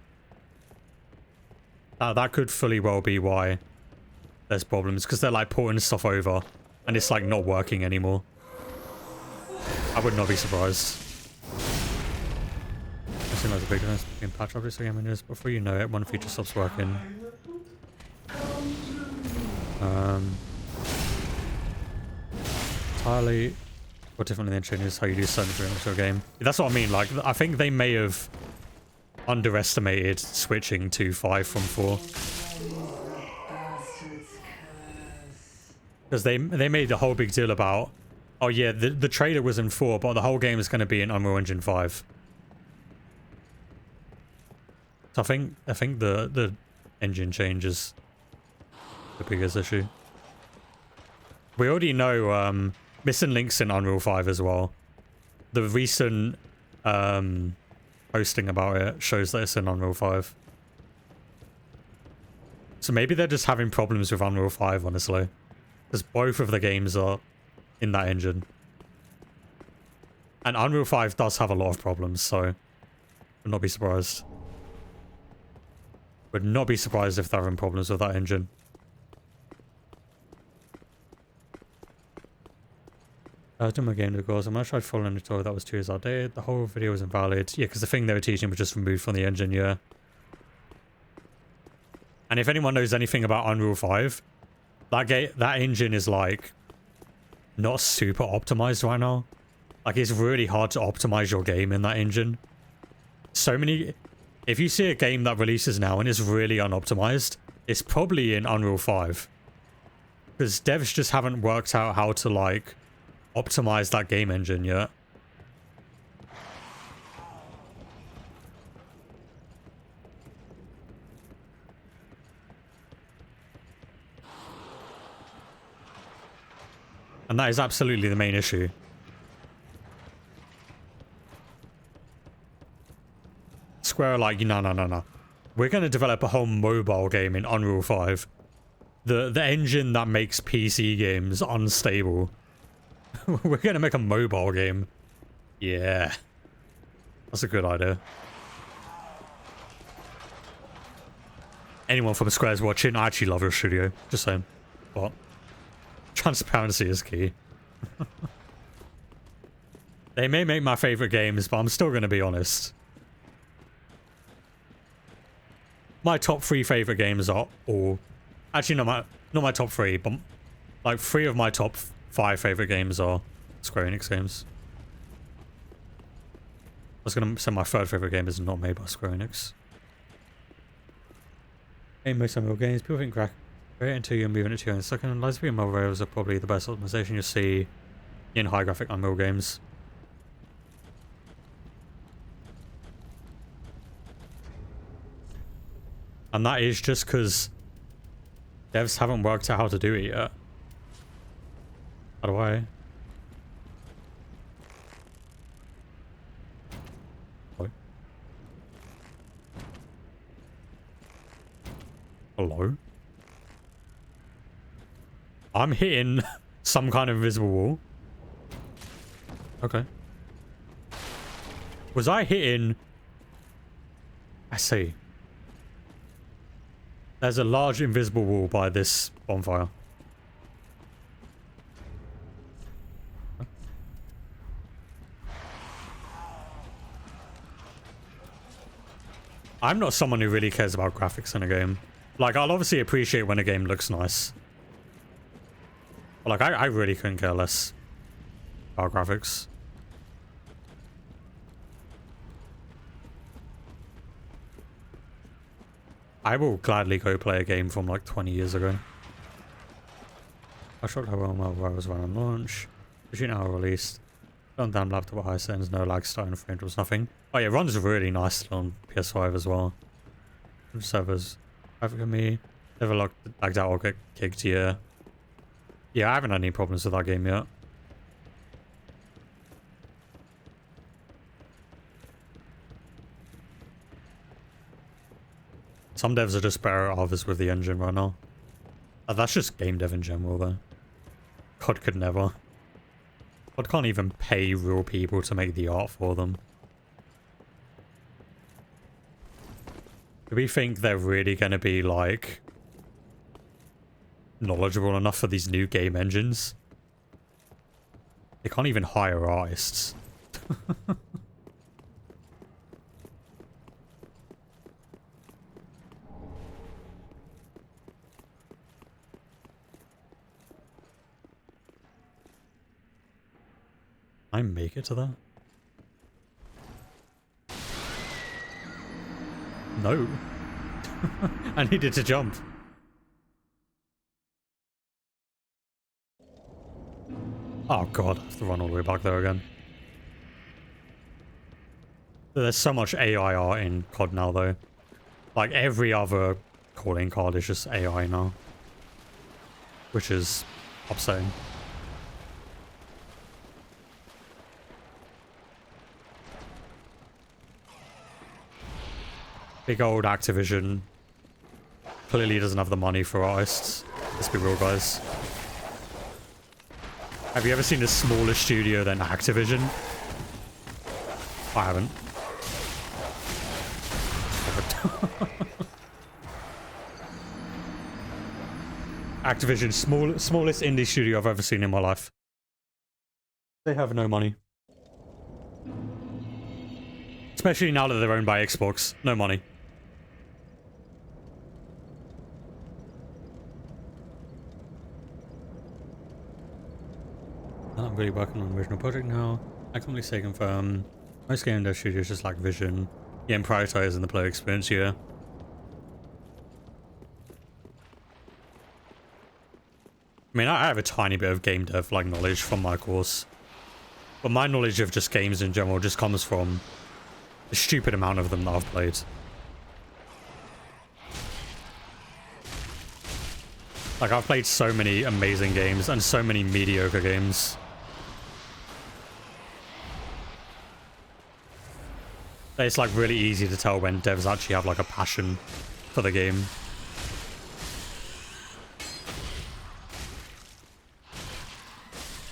That could fully well be why there's problems, because they're like porting stuff over and it's like not working anymore. I would not be surprised. It seems like a big difference between patch objects and images. Before you know it, one feature stops working. Entirely what differently than changes how you do certain things to a game. That's what I mean. Like, I think they may have underestimated switching to 5 from 4. Because they made a whole big deal about, oh yeah, the trailer was in 4, but the whole game is going to be in Unreal Engine 5. So I think the engine change is the biggest issue. We already know Missing Link's in Unreal 5 as well. The recent posting about it shows that it's in Unreal 5. So maybe they're just having problems with Unreal 5, honestly. Because both of the games are in that engine. And Unreal 5 does have a lot of problems, so would not be surprised. Would not be surprised if they're having problems with that engine. I was doing my game to goals. I'm gonna try following a tutorial that was 2 years outdated. The whole video was invalid. Yeah, because the thing they were teaching was just removed from the engine, yeah. And if anyone knows anything about Unreal 5, that engine is like not super optimized right now. Like, it's really hard to optimize your game in that engine. So many... If you see a game that releases now and is really unoptimized, it's probably in Unreal 5. Because devs just haven't worked out how to, like, optimize that game engine yet. And that is absolutely the main issue. Square are like, no. We're going to develop a whole mobile game in Unreal 5. The engine that makes PC games unstable. We're going to make a mobile game. Yeah. That's a good idea. Anyone from Square's watching, I actually love your studio. Just saying. But transparency is key. They may make my favorite games, but I'm still going to be honest. My top 3 favorite games are all... Actually, not my top 3, but like 3 of my top 5 favorite games are Square Enix games. I was going to say my 3rd favorite game is not made by Square Enix. In most Unreal games, people think great until you're moving it to your own second. Lightspeed and mobile rails are probably the best optimization you'll see in high graphic Unreal games. And that is just because devs haven't worked out how to do it yet. How do I? Hello? Hello? I'm hitting some kind of invisible wall. Okay. Was I hitting... I see. There's a large invisible wall by this bonfire. I'm not someone who really cares about graphics in a game. Like, I'll obviously appreciate when a game looks nice. But like, I really couldn't care less about graphics. I will gladly go play a game from like 20 years ago. I shot how well my was running on launch. Machine hour released. On damn laptop at high settings, no lag, starting frame was nothing. Oh yeah, it runs really nicely on PS5 as well. Servers. Africa me. Never lagged out or get kicked, yeah. Yeah, I haven't had any problems with that game yet. Some devs are just better at others with the engine right now. That's just game dev in general though. COD could never. COD can't even pay real people to make the art for them. Do we think they're really going to be like knowledgeable enough for these new game engines? They can't even hire artists. I make it to that? No. I needed to jump. Oh god, I have to run all the way back there again. There's so much AI art in COD now though. Like every other calling card is just AI now. Which is upsetting. Big old Activision clearly doesn't have the money for artists. Let's be real, guys. Have you ever seen a smaller studio than Activision? I haven't. Activision, smallest indie studio I've ever seen in my life. They have no money. Especially now that they're owned by Xbox. No money. I'm really working on an original project now. I can't really say confirm. Most game dev studios just like vision. Yeah, and prioritizing the player experience, yeah. I mean, I have a tiny bit of game dev like knowledge from my course. But my knowledge of just games in general just comes from the stupid amount of them that I've played. Like, I've played so many amazing games and so many mediocre games. It's like really easy to tell when devs actually have like a passion for the game.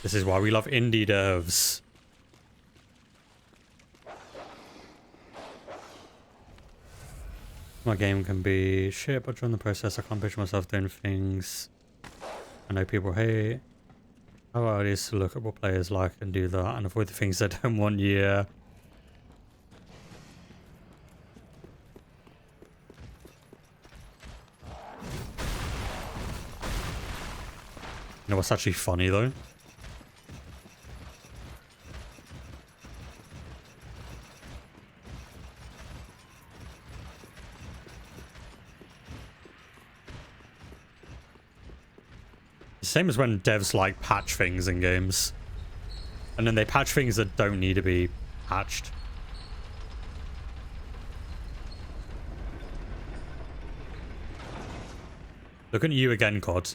This is why we love indie devs. My game can be shit, but during the process I can't picture myself doing things I know people hate. How hard it is to look at what players like and do that and avoid the things they don't want, yeah. You know what's actually funny though? Same as when devs like patch things in games. And then they patch things that don't need to be patched. Look at you again, COD.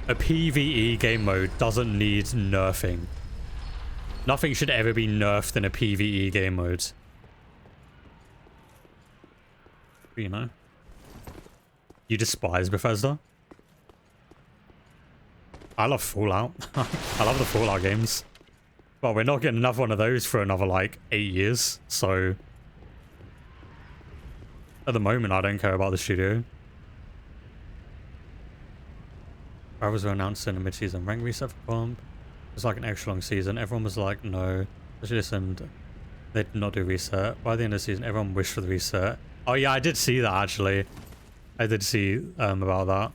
A PvE game mode doesn't need nerfing. Nothing should ever be nerfed in a PvE game mode. But, you know. You despise Bethesda? I love Fallout. I love the Fallout games. But we're not getting another one of those for another, like, 8 years. So, at the moment, I don't care about the studio. Drivers were announced in a mid-season rank reset for Comp. It was like an extra long season. Everyone was like, no. Especially listened. They did not do reset. By the end of the season, everyone wished for the reset. Oh yeah, I did see that, actually. I did see about that.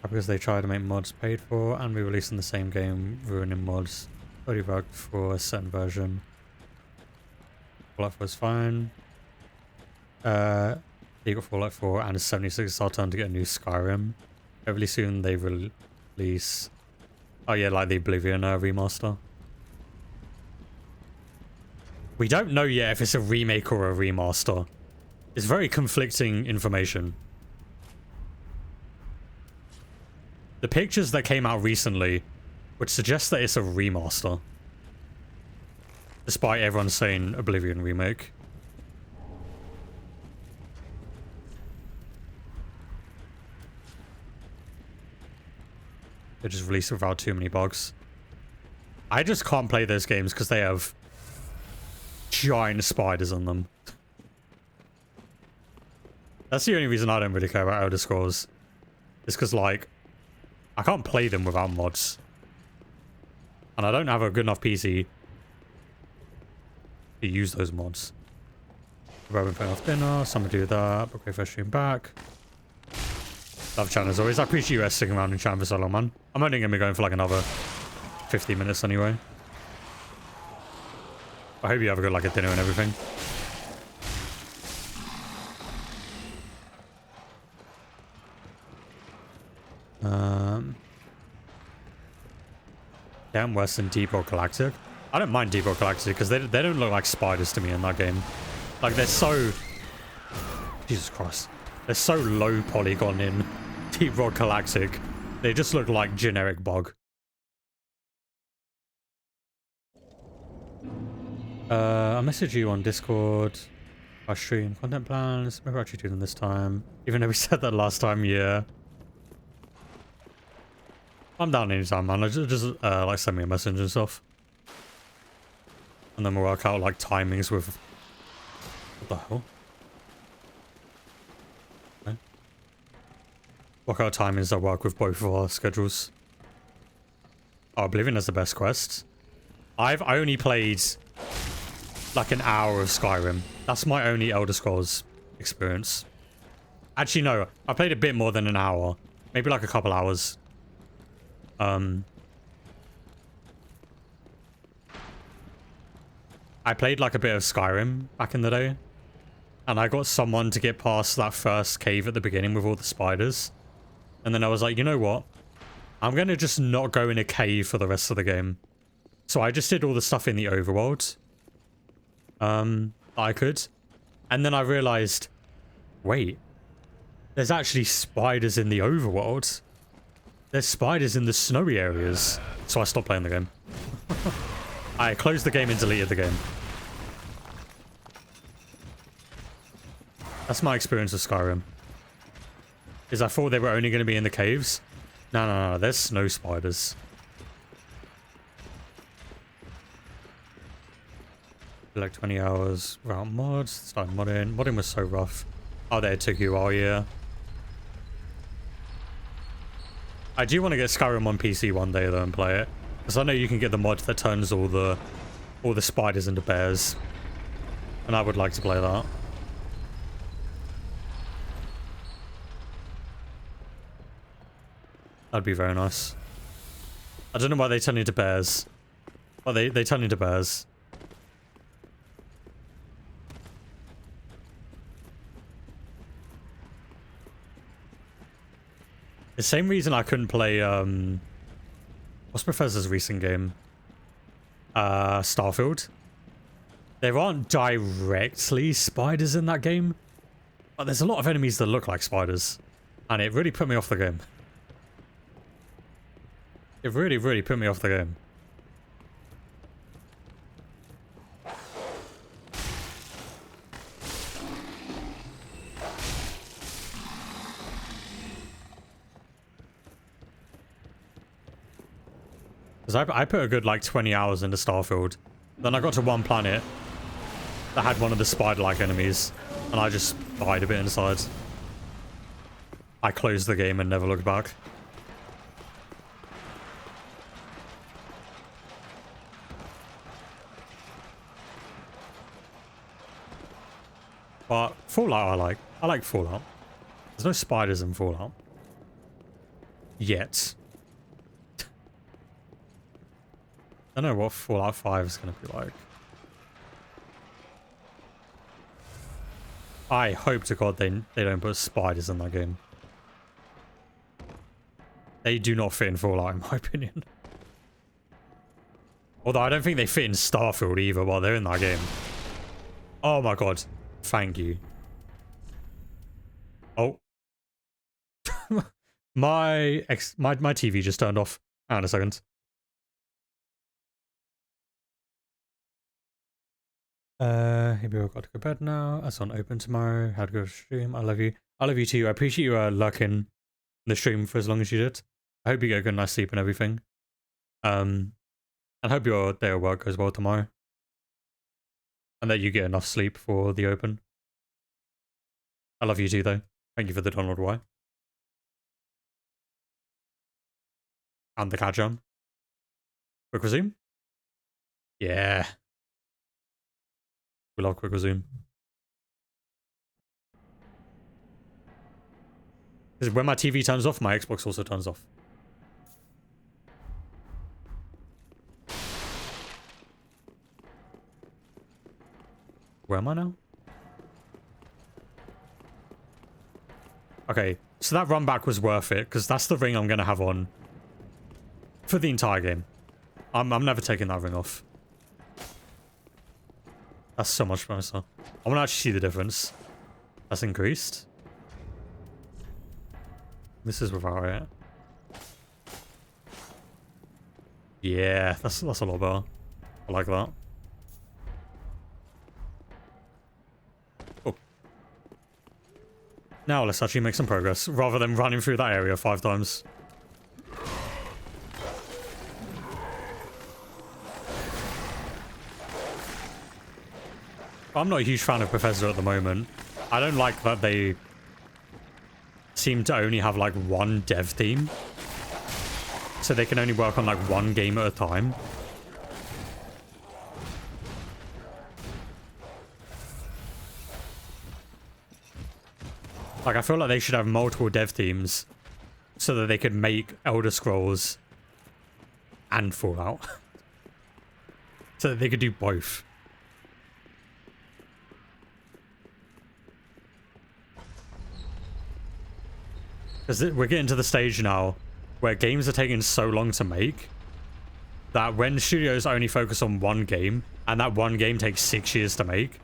Because they tried to make mods paid for and re-releasing the same game, ruining mods. Already bugged for a certain version. Fallout 4 is fine. You got Fallout 4 and 76 is our turn to get a new Skyrim. Hopefully soon they release... Oh yeah, like the Oblivion remaster. We don't know yet if it's a remake or a remaster. It's very conflicting information. The pictures that came out recently would suggest that it's a remaster. Despite everyone saying Oblivion remake. They just released it without too many bugs. I just can't play those games because they have giant spiders on them. That's the only reason I don't really care about Elder Scrolls. It's because, like, I can't play them without mods. And I don't have a good enough PC to use those mods. I've been putting off dinner, someone do that, but great first stream back. Love chatting as always. I appreciate you guys sticking around and chatting for so long, man. I'm only going to be going for like another 50 minutes anyway. I hope you have a good like a dinner and everything. Damn worse than Deep Rock Galactic. I don't mind Deep Rock Galactic because they don't look like spiders to me in that game. Like they're so... Jesus Christ. They're so low polygon in Deep Rock Galactic. They just look like generic bug. I messaged you on Discord. I stream content plans. Maybe I actually do them this time. Even though we said that last time, yeah. I'm down anytime, man. Just like send me a message and stuff. And then we'll work out like timings with... What the hell? Okay. Work out timings that work with both of our schedules. Oh, Oblivion is the best quest. I only played like an hour of Skyrim. That's my only Elder Scrolls experience. Actually, no. I played a bit more than an hour. Maybe like a couple hours. I played like a bit of Skyrim back in the day. And I got someone to get past that first cave at the beginning with all the spiders. And then I was like, you know what? I'm going to just not go in a cave for the rest of the game. So I just did all the stuff in the overworld. I could. And then I realized, wait, there's actually spiders in the overworld. There's spiders in the snowy areas. So I stopped playing the game. I closed the game and deleted the game. That's my experience with Skyrim. Is I thought they were only going to be in the caves. No, there's snow spiders. Like 20 hours without mods. Started modding. Modding was so rough. Oh, it took you a while, yeah. I do want to get Skyrim on PC one day though and play it. Because I know you can get the mod that turns all the spiders into bears. And I would like to play that. That'd be very nice. I don't know why they turn into bears. But they turn into bears. The same reason I couldn't play, what's Bethesda's recent game? Starfield. There aren't directly spiders in that game. But there's a lot of enemies that look like spiders. And it really put me off the game. It really, really put me off the game. Because I put a good like 20 hours into Starfield. Then I got to one planet that had one of the spider-like enemies. And I just died a bit inside. I closed the game and never looked back. But Fallout I like. I like Fallout. There's no spiders in Fallout. Yet. I don't know what Fallout 5 is going to be like. I hope to God they don't put spiders in that game. They do not fit in Fallout in my opinion. Although I don't think they fit in Starfield either while they're in that game. Oh my God. Thank you. Oh. my TV just turned off. Hang on a second. Here we go. Got to go to bed now. That's on open tomorrow. How to go to stream. I love you. I love you too. I appreciate you lurking the stream for as long as you did. I hope you get a good night's sleep and everything. And hope your day of work goes well tomorrow. And that you get enough sleep for the open. I love you too, though. Thank you for the Donald Y. And the cat jump. Quick resume? Yeah. We love quick resume. Because when my TV turns off, my Xbox also turns off. Where am I now? Okay, so that run back was worth it, because that's the ring I'm going to have on for the entire game. I'm never taking that ring off. That's so much nicer. I want to actually see the difference. That's increased. This is without it. Yeah, that's a lot better. I like that. Now let's actually make some progress, rather than running through that area 5 times. I'm not a huge fan of Bethesda at the moment. I don't like that they seem to only have like one dev team. So they can only work on like one game at a time. Like, I feel like they should have multiple dev teams so that they could make Elder Scrolls and Fallout. So that they could do both. Because we're getting to the stage now where games are taking so long to make that when studios only focus on one game and that one game takes 6 years to make,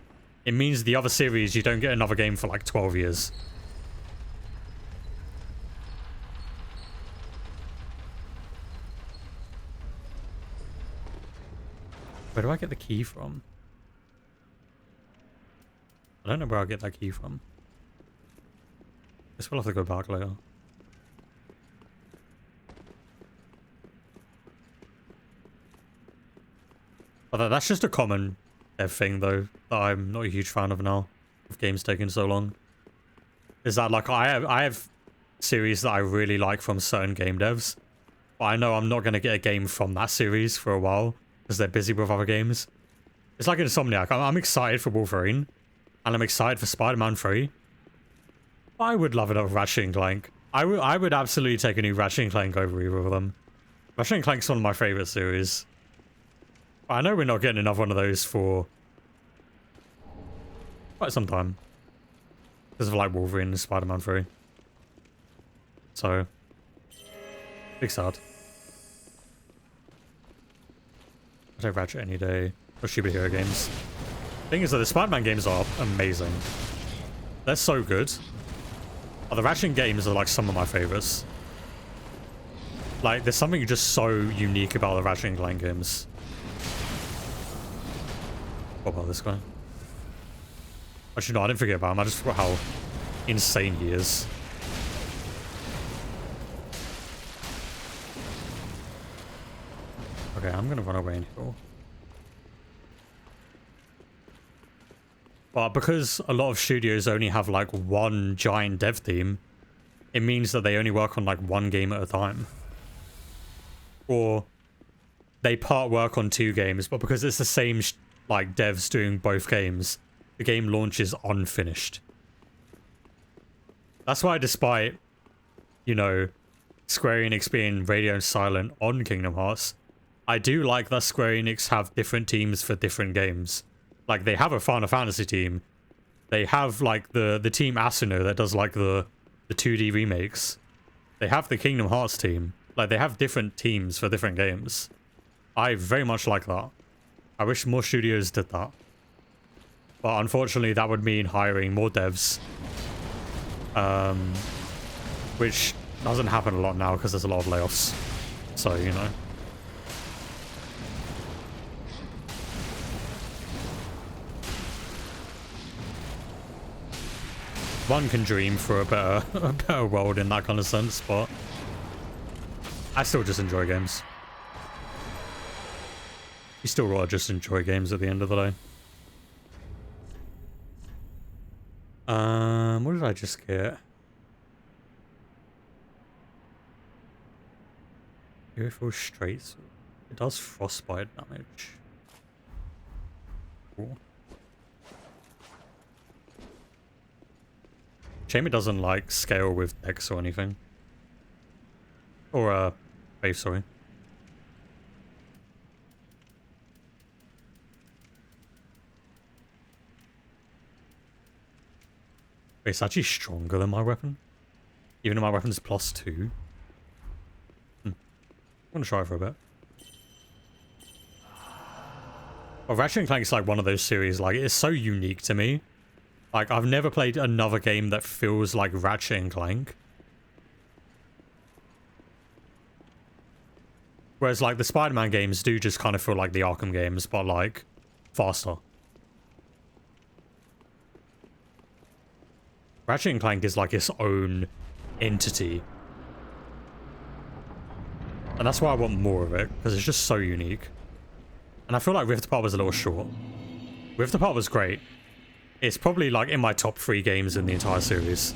it means the other series you don't get another game for like 12 years. Where do I get the key from? I don't know where I'll get that key from. Guess we'll have to go back later. But that's just a common dev thing though, that I'm not a huge fan of now, with games taking so long. Is that like, I have series that I really like from certain game devs, but I know I'm not going to get a game from that series for a while, because they're busy with other games. It's like Insomniac. I'm excited for Wolverine, and I'm excited for Spider-Man 3. I would love another Ratchet and Clank. I would absolutely take a new Ratchet and Clank over either of them. Ratchet and Clank's one of my favorite series. I know we're not getting another one of those for quite some time, because of like Wolverine and Spider-Man 3. So, big sad. I take Ratchet any day. Or superhero games. Thing is that the Spider-Man games are amazing. They're so good. Oh, the Ratchet games are like some of my favorites. Like, there's something just so unique about the Ratchet and Clank games. What about this guy? Actually, no, I didn't forget about him. I just forgot how insane he is. Okay, I'm gonna run away and heal. But because a lot of studios only have like one giant dev team, it means that they only work on like one game at a time. Or they part work on 2 games, but because it's the same like devs doing both games, the game launches unfinished. That's why, despite, you know, Square Enix being radio silent on Kingdom Hearts, I do like that Square Enix have different teams for different games. Like, they have a Final Fantasy team. They have, like, the team Asuna that does, like, the 2D remakes. They have the Kingdom Hearts team. Like, they have different teams for different games. I very much like that. I wish more studios did that. But unfortunately, that would mean hiring more devs. Which doesn't happen a lot now because there's a lot of layoffs. So, you know. One can dream for a better world in that kind of sense, but I still just enjoy games. You still gotta just enjoy games at the end of the day. What did I just get? UFO straight. It does frostbite damage. Cool. Shame it doesn't like scale with Dex or anything. Or Faith, sorry. Wait, it's actually stronger than my weapon? Even though my weapon's +2? I'm gonna try it for a bit. Well, Ratchet & Clank is like one of those series, like, it's so unique to me. Like, I've never played another game that feels like Ratchet & Clank. Whereas, like, the Spider-Man games do just kind of feel like the Arkham games, but, like, faster. Ratchet and Clank is like its own entity. And that's why I want more of it, because it's just so unique. And I feel like Rift Apart was a little short. Rift Apart was great. It's probably like in my top 3 games in the entire series.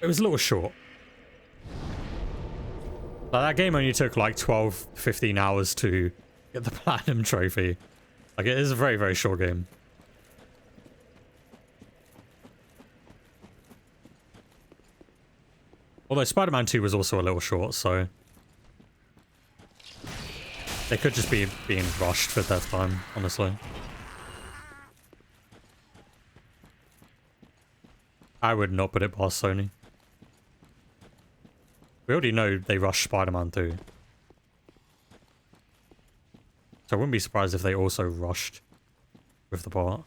It was a little short. Like, that game only took like 12, 15 hours to get the Platinum Trophy. Like, it is a very, very short game. Although Spider-Man 2 was also a little short, so... They could just be being rushed for that time, honestly. I would not put it past Sony. We already know they rushed Spider-Man 2. So I wouldn't be surprised if they also rushed Rift Apart.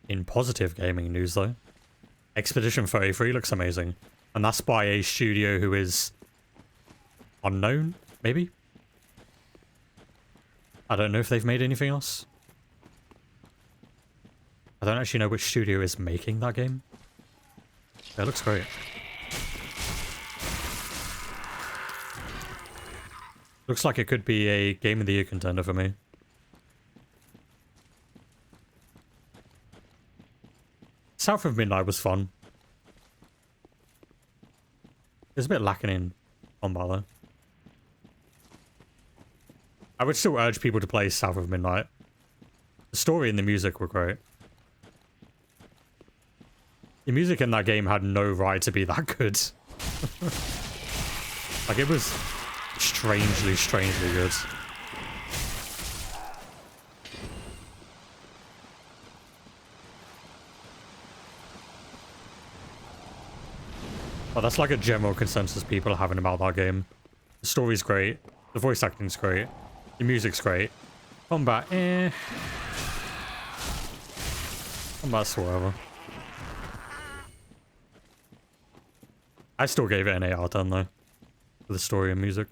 In positive gaming news, though, Expedition 33 looks amazing. And that's by a studio who is unknown, maybe? I don't know if they've made anything else. I don't actually know which studio is making that game. It looks great. Looks like it could be a Game of the Year contender for me. South of Midnight was fun. It's a bit lacking in combat though. I would still urge people to play South of Midnight. The story and the music were great. The music in that game had no right to be that good. Like, it was strangely good. Oh, that's like a general consensus people are having about that game. The story's great. The voice acting's great. The music's great. Combat, eh. Combat's whatever. I still gave it an 8 out of 10 though. For the story and music.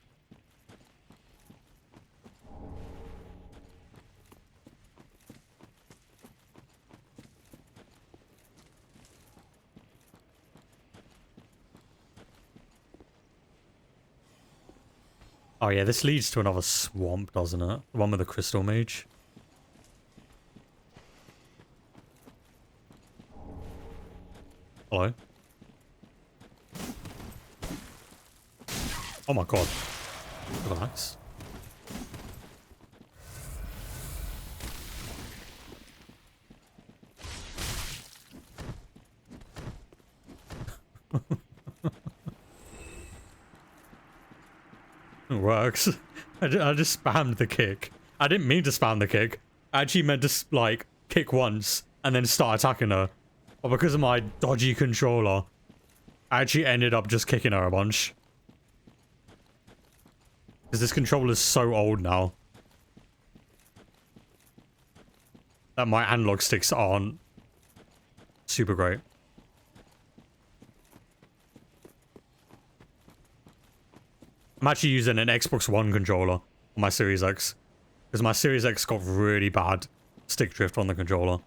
Oh yeah, this leads to another swamp, doesn't it? The one with the crystal mage. Hello? Oh my god. Relax. It works. I just spammed the kick. I didn't mean to spam the kick. I actually meant to, like, kick once and then start attacking her. But because of my dodgy controller, I actually ended up just kicking her a bunch. Because this controller's so old now that my analog sticks aren't super great. I'm actually using an Xbox One controller on my Series X. Because my Series X got really bad stick drift on the controller.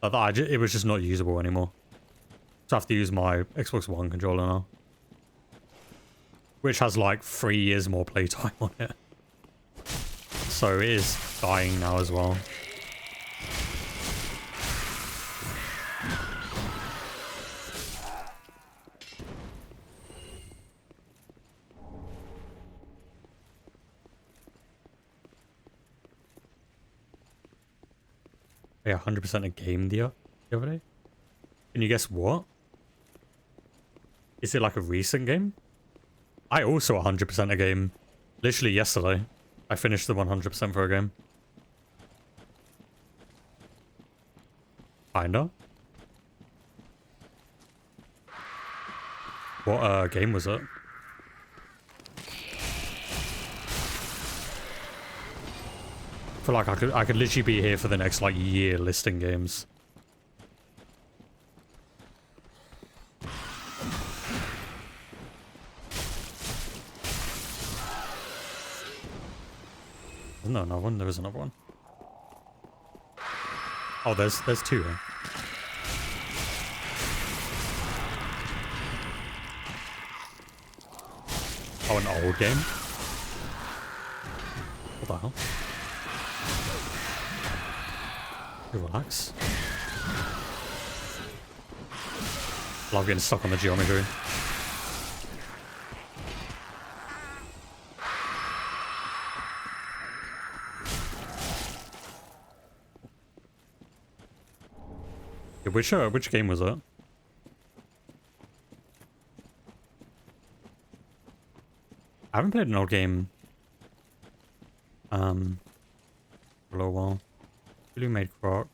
It was just not usable anymore. So I have to use my Xbox One controller now. Which has like 3 years more playtime on it. So it is dying now as well. Yeah, 100% a game the other day. Can you guess what? Is it like a recent game? I also 100% a game. Literally yesterday. I finished the 100% for a game. Kinda. What game was it? feel like I could literally be here for the next like year listing games. Isn't there another one? There is another one. Oh, there's two here. Oh, an old game? What the hell? Relax. Love getting stuck on the geometry. Yeah, which game was it? I haven't played an old game for a little while. Who made Croc?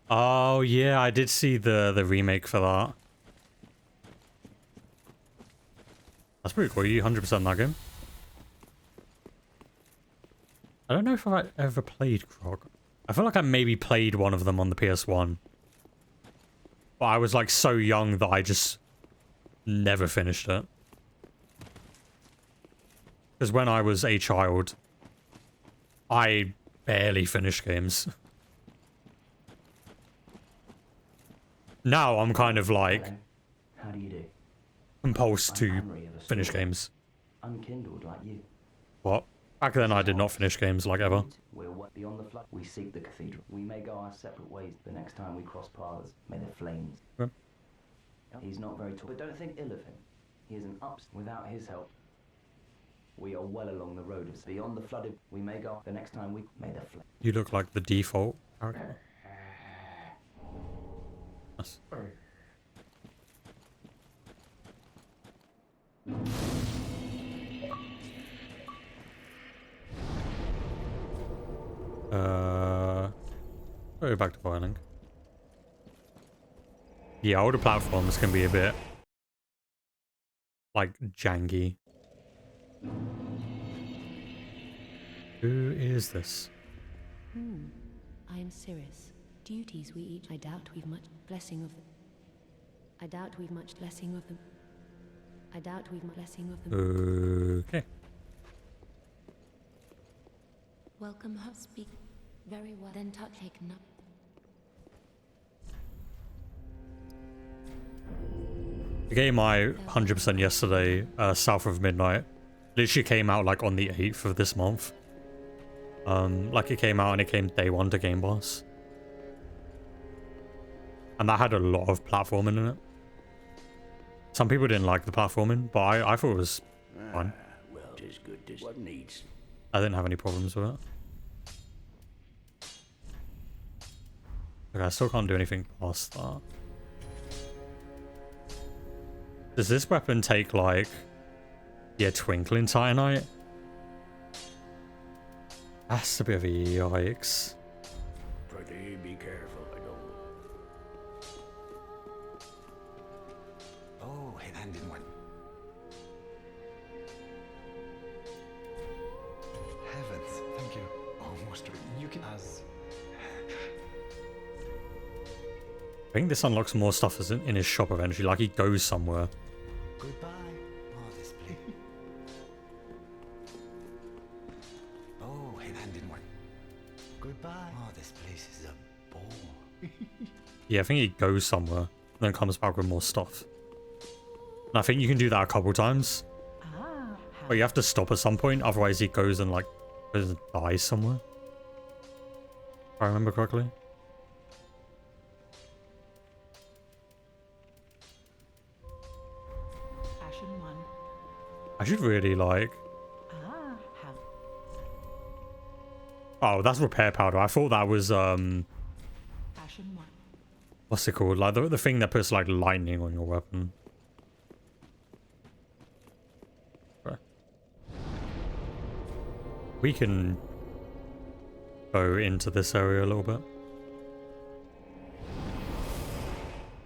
Oh yeah, I did see the remake for that. That's pretty cool. You 100% that game? I don't know if I ever played Croc. I feel like I maybe played one of them on the PS1. But I was like so young that I just never finished it. Because when I was a child, I barely finished games. Now I'm kind of like How do you do? compulsed to finish games. Unkindled like you. What? Back then I did not finish games like ever. We're beyond the flood. We seek the cathedral. We may go our separate ways the next time we cross paths. May the flames. Yeah. He's not very tall, but don't think ill of him. He is an ups. Without his help, we are well along the road of beyond the flooded. We may go the next time we may the flame. You look like the default character. Yes. Go back to Violink. Yeah, older platforms can be a bit like janky. Who is this? I am Cirrus. Duties we each. I doubt we've much blessing of them. I doubt we've much blessing of them. I doubt we've much blessing of them. Okay. Welcome her speak. Very well. Then touch taken up. The game I 100% yesterday, South of Midnight, literally came out like on the 8th of this month. Like it came out and it came day 1 to Game Pass. And that had a lot of platforming in it. Some people didn't like the platforming, but I thought it was fine. Well, tis good, tis what needs. I didn't have any problems with it. Okay, I still can't do anything past that. Does this weapon take, like, yeah, Twinkling Titanite? That's a bit of a yikes. Pretty be careful, I don't. Oh, head-handed one. Heavens, thank you. Almost. You can as. I think this unlocks more stuff as in his shop eventually, like he goes somewhere. Goodbye. Oh, this place. Oh, head-handed one. Goodbye. Oh, this place is a bore. Yeah, I think he goes somewhere, and then comes back with more stuff. And I think you can do that a couple times. But you have to stop at some point, otherwise he goes and like dies somewhere. If I remember correctly. Ashen one. I should really like... Oh, that's repair powder. I thought that was Ashen one. what's it called? Like the thing that puts like lightning on your weapon. Okay. We can go into this area a little bit.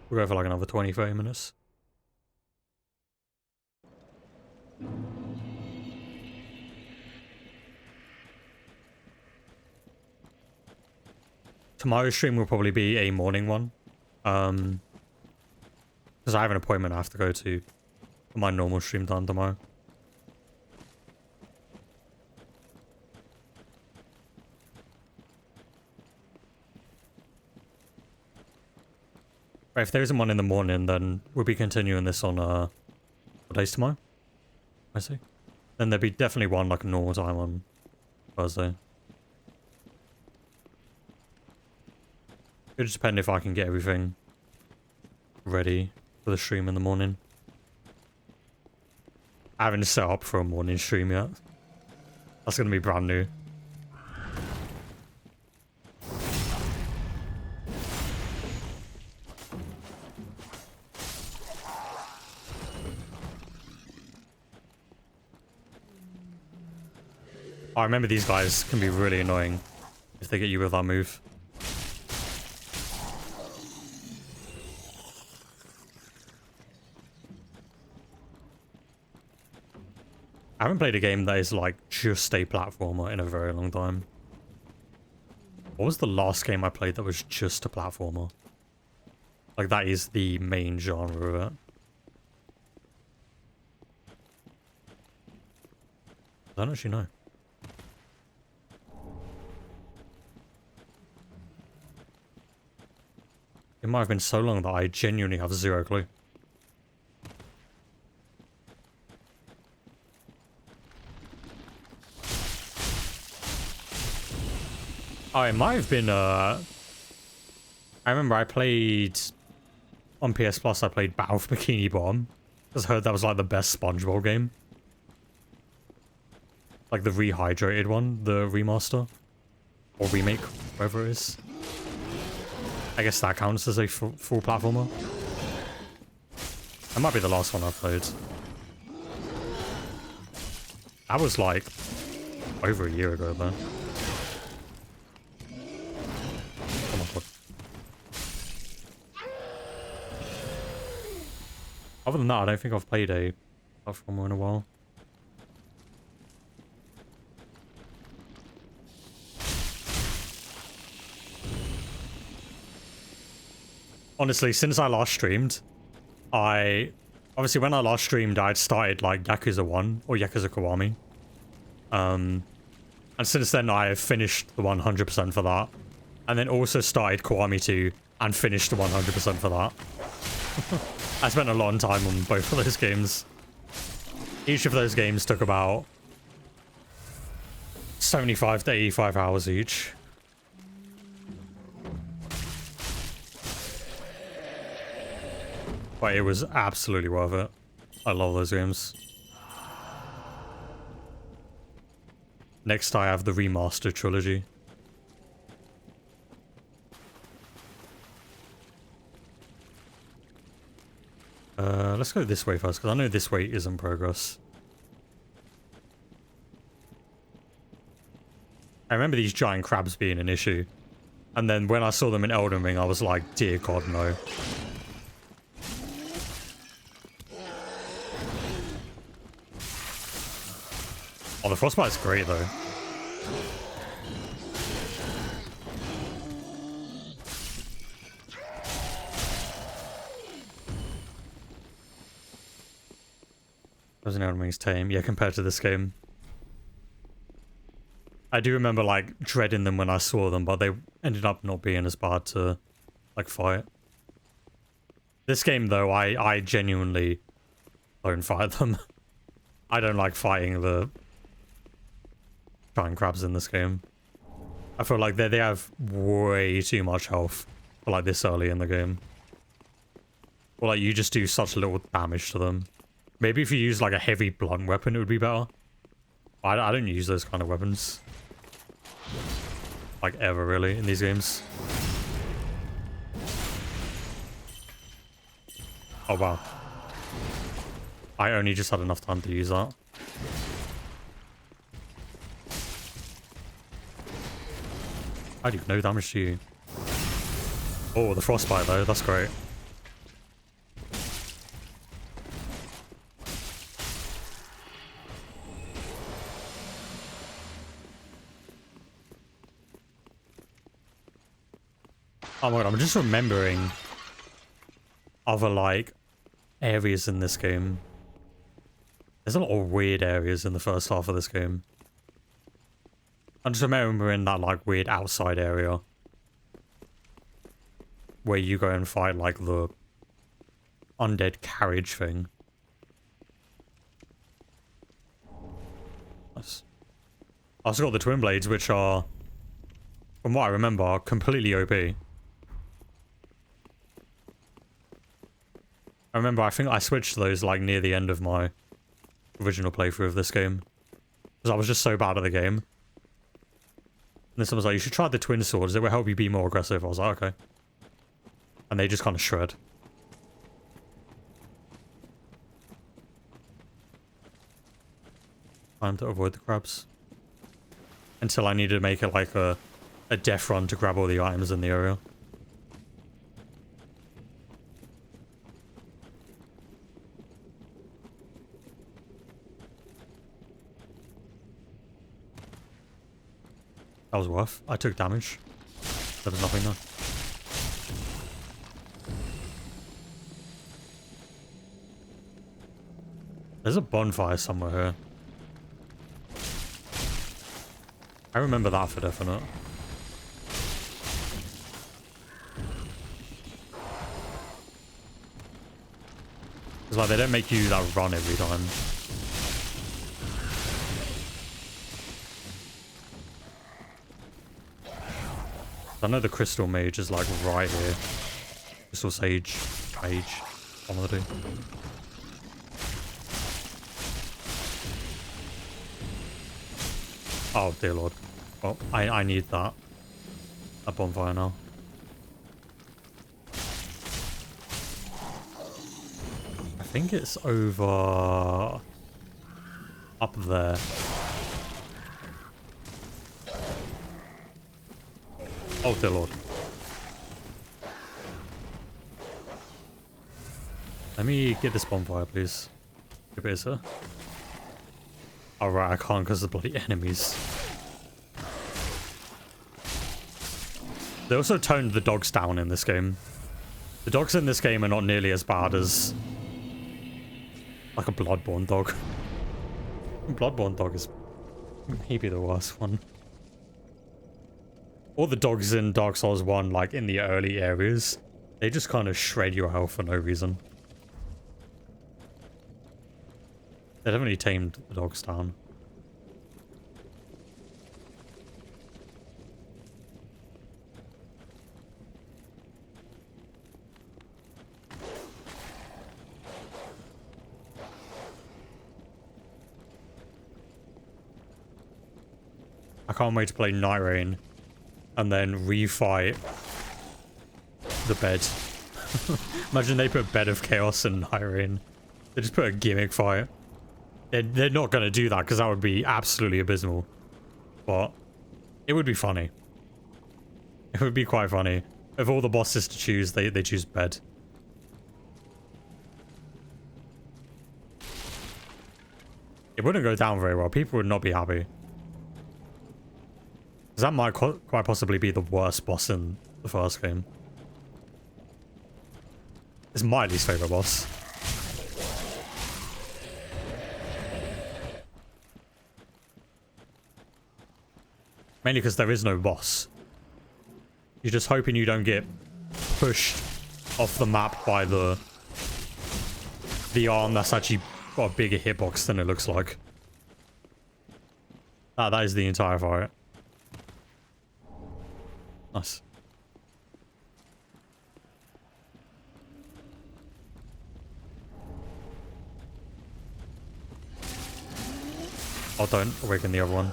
We'll go for like another 20-30 minutes. tomorrow's stream will probably be a morning one. Because I have an appointment I have to go to for my normal stream time tomorrow. But if there isn't one in the morning, then we'll be continuing this on what day's tomorrow? I see. Then there'll be definitely one like a normal time on Thursday. It'll just depend if I can get everything ready for the stream in the morning. I haven't set up for a morning stream yet. That's gonna be brand new. I remember these guys can be really annoying if they get you with that move. I haven't played a game that is like just a platformer in a very long time. What was the last game I played that was just a platformer? Like that is the main genre of it. I don't actually know. It might have been so long that I genuinely have zero clue. Oh, it might have been, I remember I played, on PS Plus, I played Battle for Bikini Bottom. I heard that was like the best SpongeBob game. Like the rehydrated one, the remaster. Or remake, whatever it is. I guess that counts as a full platformer. That might be the last one I played. That was like over a year ago though. Oh my god. Other than that, I don't think I've played a platformer in a while. Honestly, since I last streamed, obviously when I last streamed, I'd started like Yakuza 1 or Yakuza Kiwami. And since then I have finished the 100% for that. And then also started Kiwami 2 and finished the 100% for that. I spent a lot of time on both of those games. Each of those games took about 75 to 85 hours each. But it was absolutely worth it. I love those games. Next I have the remastered trilogy. Let's go this way first, because I know this way is in progress. I remember these giant crabs being an issue. And then when I saw them in Elden Ring, I was like, dear God, no. Oh, the frostbite's great, though. Doesn't Elden Ring's tame, yeah, compared to this game. I do remember, like, dreading them when I saw them, but they ended up not being as bad to, like, fight. This game, though, I genuinely don't fight them. I don't like fighting the giant crabs in this game. I feel like they have way too much health for like this early in the game. Or like you just do such little damage to them. Maybe if you use like a heavy blunt weapon it would be better. I don't use those kind of weapons. Like ever really in these games. Oh wow. I only just had enough time to use that. I do no damage to you. Oh, the frostbite though, that's great. Oh my god, I'm just remembering other, like, areas in this game. There's a lot of weird areas in the first half of this game. I'm just remembering that, like, weird outside area. Where you go and fight, like, the undead carriage thing. Nice. I also got the twin blades, which are, from what I remember, are completely OP. I remember, I think I switched to those, like, near the end of my original playthrough of this game. Because I was just so bad at the game. And then someone was like, you should try the twin swords, it will help you be more aggressive. I was like, okay. And they just kind of shred. Time to avoid the crabs. Until I needed to make it like a death run to grab all the items in the area. That was worth. I took damage. There was nothing there. There's a bonfire somewhere here. I remember that for definite. It's like they don't make you that run every time. I know the crystal mage is like right here. Crystal sage, mage, one of the two. Oh dear lord. Well, I need that. A bonfire now. I think it's over up there. Oh dear lord. Let me get this bonfire, please. If it is here. Oh right, I can't because of the bloody enemies. They also toned the dogs down in this game. The dogs in this game are not nearly as bad as like a Bloodborne dog. Bloodborne dog is maybe the worst one. All the dogs in Dark Souls 1, like in the early areas, they just kind of shred your health for no reason. They definitely tamed the dogs down. I can't wait to play Night Rain and then refight the bed. Imagine they put Bed of Chaos in Night Rain. They just put a gimmick fight. They're not going to do that because that would be absolutely abysmal. But it would be funny. It would be quite funny. Of all the bosses to choose, they choose Bed. It wouldn't go down very well. People would not be happy. Because that might quite possibly be the worst boss in the first game. It's my least favorite boss. Mainly because there is no boss. You're just hoping you don't get pushed off the map by the arm that's actually got a bigger hitbox than it looks like. That is the entire fight. Nice. Oh, don't awaken the other one.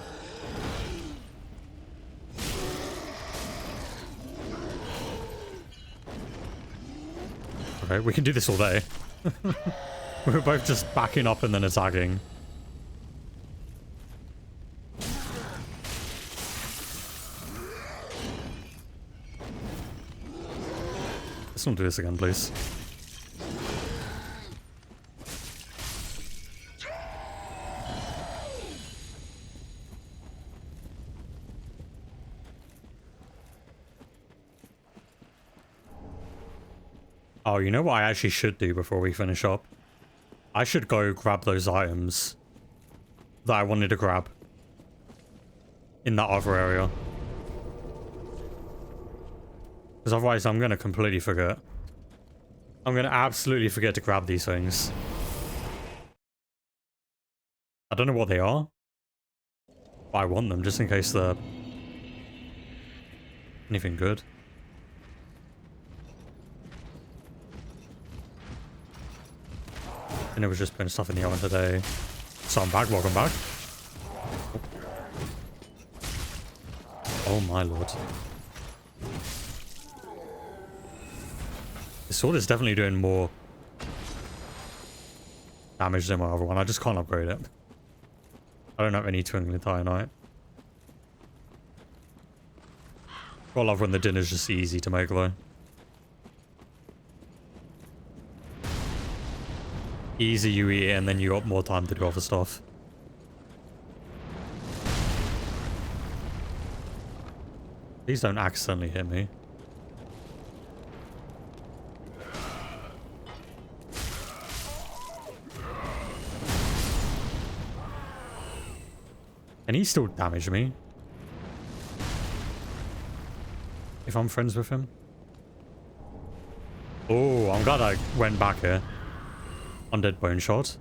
Okay, we can do this all day. We're both just backing up and then attacking. Let's not do this again, please. Oh, you know what I actually should do before we finish up? I should go grab those items that I wanted to grab in that other area. Because otherwise I'm going to completely forget. I'm going to absolutely forget to grab these things. I don't know what they are. But I want them just in case they're anything good. And it was just putting stuff in the oven today. So I'm back, welcome back. Oh my lord. This sword is definitely doing more damage than my other one. I just can't upgrade it. I don't have any Twinkling Titanite. I love when the dinner's just easy to make though. Easy, you eat it and then you got more time to do other stuff. Please don't accidentally hit me. Can he still damage me? If I'm friends with him? Oh, I'm glad I went back here. Undead Bone Shot.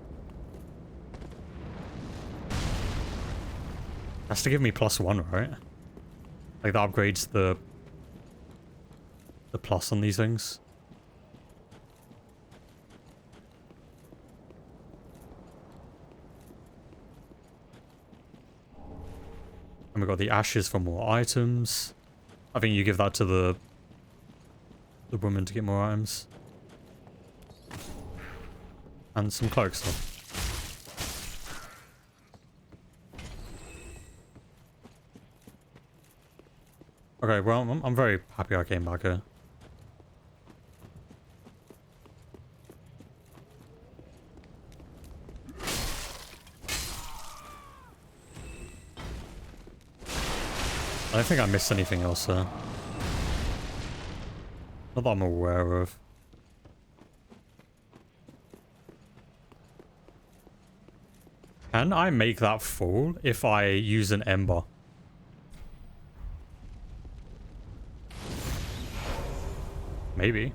Has to give me +1, right? Like that upgrades the plus on these things. And we got the ashes for more items. I think you give that to the woman to get more items. And some cloak stuff. Okay, well, I'm very happy I came back here. I don't think I missed anything else there. Not that I'm aware of. Can I make that fall if I use an ember? Maybe.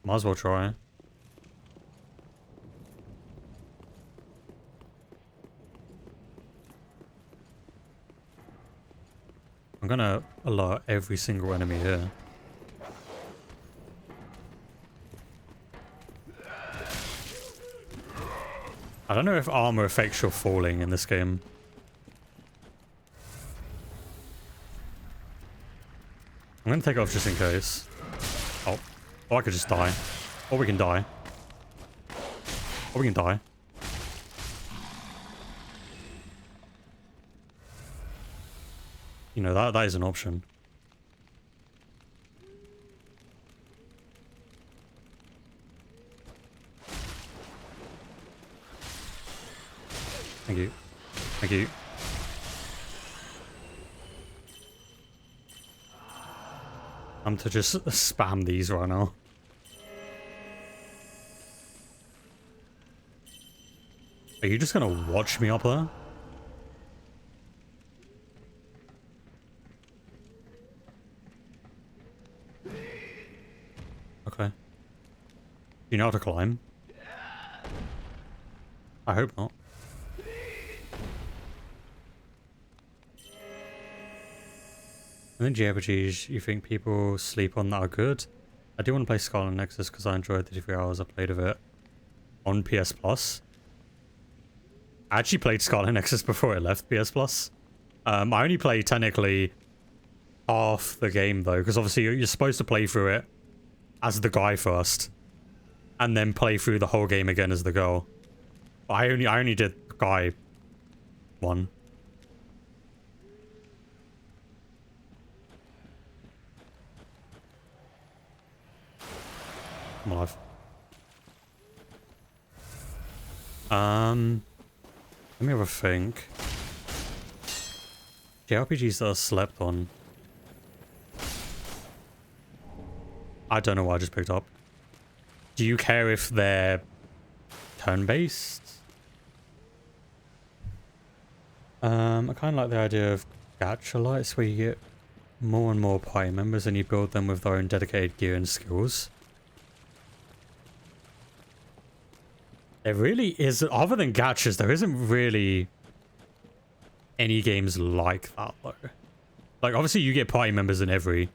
Might as well try. I'm gonna alert every single enemy here. I don't know if armor affects your falling in this game. I'm gonna take it off just in case. Oh. Oh, I could just die. Or we can die. Or we can die. You know, that is an option. Thank you. Thank you. I'm to just spam these right now. Are you just gonna watch me up there? Okay. You know how to climb? I hope not. And then JRPGs you think people sleep on that are good? I do want to play Scarlet Nexus because I enjoyed the 3 hours I played of it on PS Plus. I actually played Scarlet Nexus before it left PS Plus. I only played technically half the game though, because obviously you're supposed to play through it as the guy first, and then play through the whole game again as the girl. But I only did guy one. I'm alive. Let me have a think. JRPGs that are slept on. I don't know what I just picked up. Do you care if they're turn-based? I kind of like the idea of gacha lights where you get more and more party members and you build them with their own dedicated gear and skills. There really is, other than gachas, there isn't really any games like that though. Like obviously you get party members in every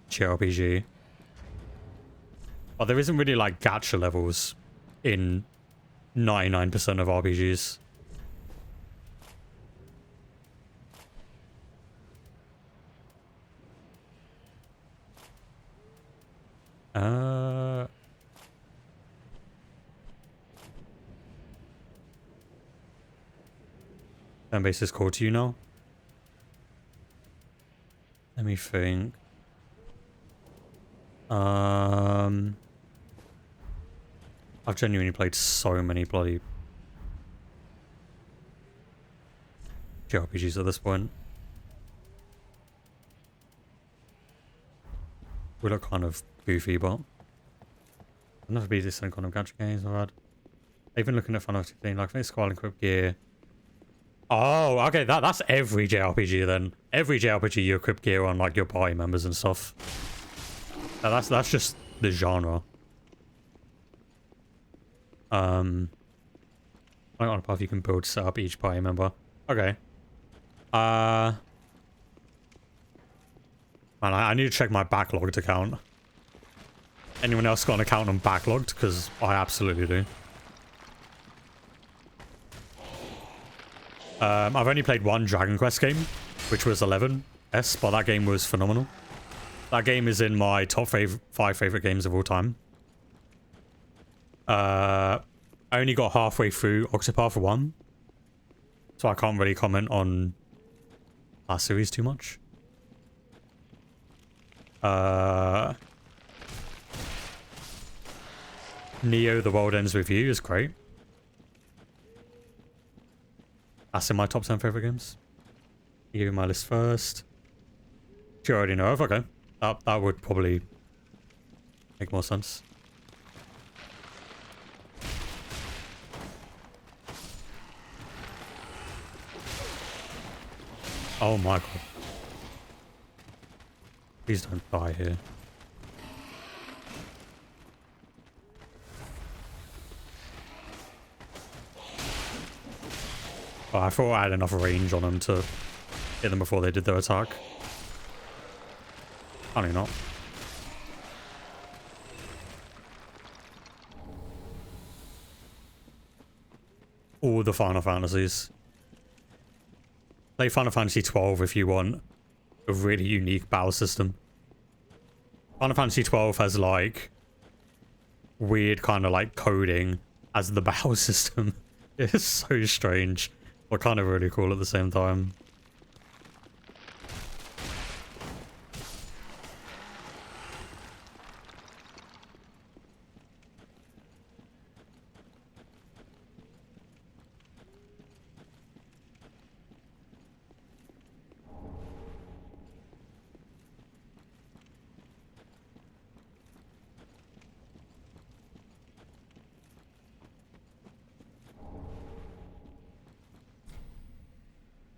JRPG, but there isn't really like gacha levels in 99% of RPGs. Turn-based is cool to you now? Let me think. I've genuinely played so many bloody JRPGs at this point. We look kind of goofy, but enough be this kind of gacha games I've had. Even looking at Final 15, like I think Squall and Equip Gear. Oh, okay, that's every JRPG then. Every JRPG you equip gear on like your party members and stuff. That's just the genre. Like on a path you can build set up each party member. Okay. Man, I need to check my backlogged account. Anyone else got an account on backlogged? Because I absolutely do. I've only played one Dragon Quest game, which was 11S, but that game was phenomenal. That game is in my top 5 favorite games of all time. I only got halfway through Octopath 1, so I can't really comment on that series too much. Neo: The World Ends With You is great. That's in my top 10 favorite games. Give you my list first. You already know of, okay. That would probably make more sense. Oh my god. Please don't die here. Oh, I thought I had enough range on them to hit them before they did their attack. Apparently not. All the Final Fantasies. Play Final Fantasy 12 if you want a really unique battle system. Final Fantasy 12 has like weird kind of like coding as the battle system. It's so strange, but kind of really cool at the same time.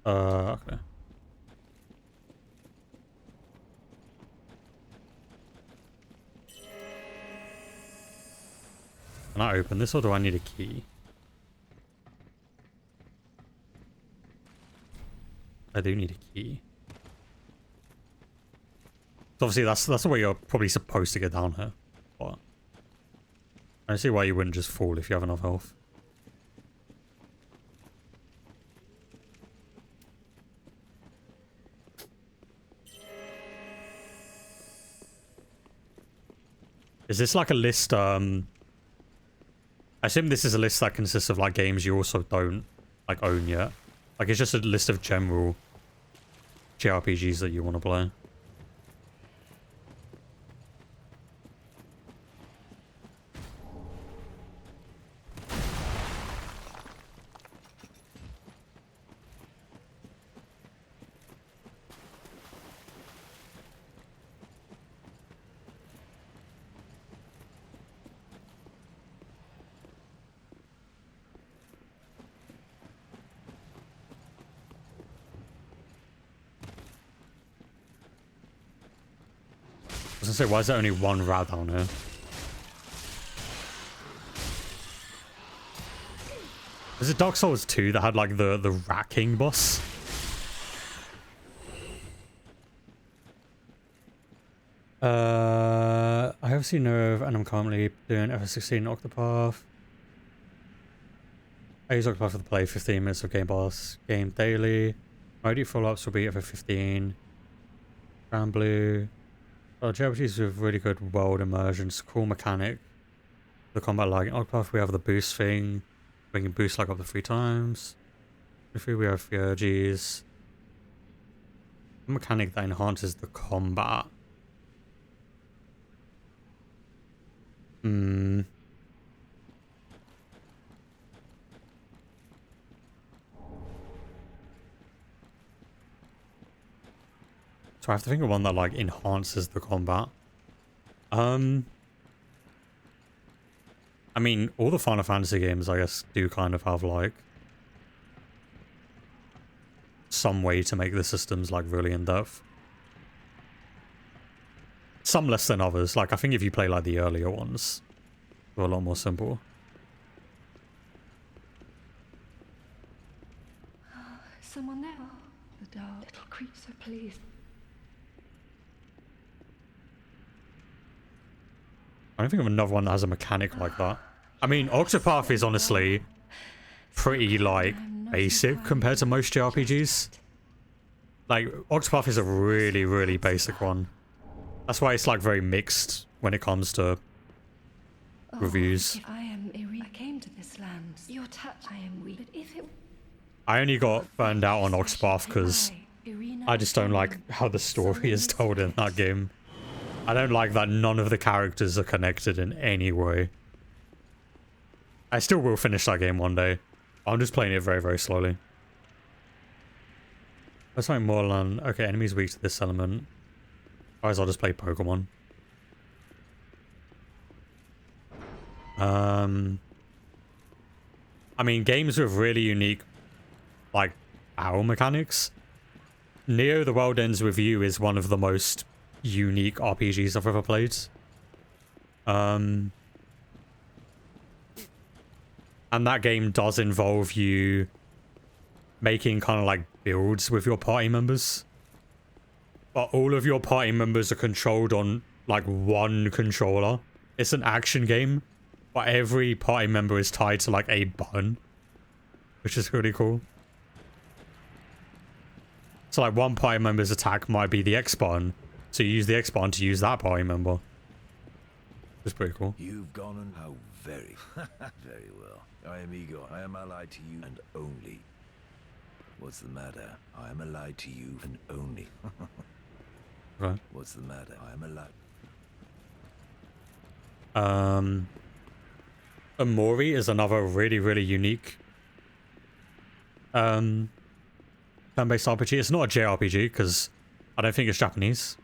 Okay. Can I open this or do I need a key? I do need a key. So obviously that's the way you're probably supposed to get down here. But I don't see why you wouldn't just fall if you have enough health. Is this like a list, I assume this is a list that consists of like games you also don't like own yet. Like it's just a list of general JRPGs that you want to play. gonna say, why is there only one rat down here? Was it Dark Souls 2 that had like the Rat King boss? I have seen Nerve and I'm currently doing FS16 Octopath. I use Octopath for the play 15 minutes of Game Pass game daily. My ID follow-ups will be FF15. Grand Blue. Well, JRPGs with really good world immersion, cool mechanic. The combat like in Octopath we have the boost thing. We can boost like up to 3 times. If we have Fierges. A mechanic that enhances the combat. So I have to think of one that like enhances the combat. I mean, all the Final Fantasy games, I guess, do kind of have like some way to make the systems like really in depth. Some less than others. Like I think if you play like the earlier ones, they're a lot more simple. Someone there? The dark little creature, please. I don't think of another one that has a mechanic like that. I mean, Octopath is honestly pretty, like, basic compared to most JRPGs. Like, Octopath is a really, really basic one. That's why it's, like, very mixed when it comes to reviews. I came to this land. Your touch, I am weak. But if it... I only got burned out on Octopath because I just don't like how the story is told in that game. I don't like that none of the characters are connected in any way. I still will finish that game one day. I'm just playing it very, very slowly. Let's like Moreland. Okay, enemies weak to this element. Otherwise, I'll just play Pokemon. I mean, games with really unique, like, battle mechanics. Neo: The World Ends With You is one of the most unique RPGs I've ever played. And that game does involve you making kind of like builds with your party members. But all of your party members are controlled on like one controller. It's an action game, but every party member is tied to like a button, which is really cool. So like one party member's attack might be the X button. So you use the X button to use that party member. It's pretty cool. You've gone and how very, very well. I am Igor. I am allied to you and only. What's the matter? I am allied to you and only. Right. What's the matter? I am allied. Amori is another really, really unique turn-based RPG. It's not a JRPG because I don't think it's Japanese.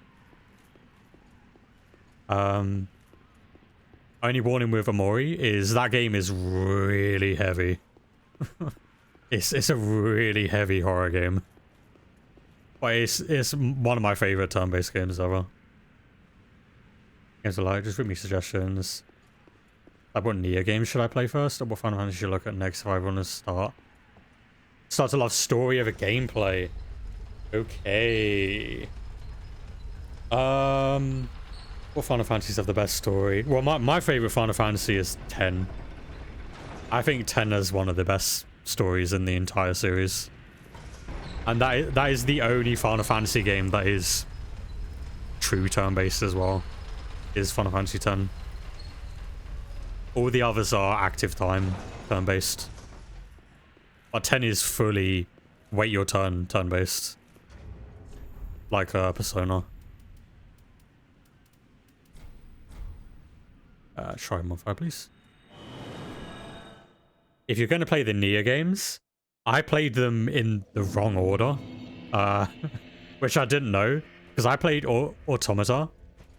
Only warning with Amori is that game is really heavy. It's a really heavy horror game. But it's one of my favorite turn-based games ever. Games are like, just give me suggestions. Like, what Nier games should I play first? Or what Final Fantasy should I look at next if I want to start to love story over gameplay? Okay. What Final Fantasies have the best story? Well, my favorite Final Fantasy is 10. I think 10 is one of the best stories in the entire series. And that is the only Final Fantasy game that is true turn-based as well. Is Final Fantasy 10. All the others are active time turn-based. But 10 is fully wait your turn turn-based. Like Persona. Try modify, please. If you're going to play the Nier games, I played them in the wrong order. Which I didn't know. Because I played Automata.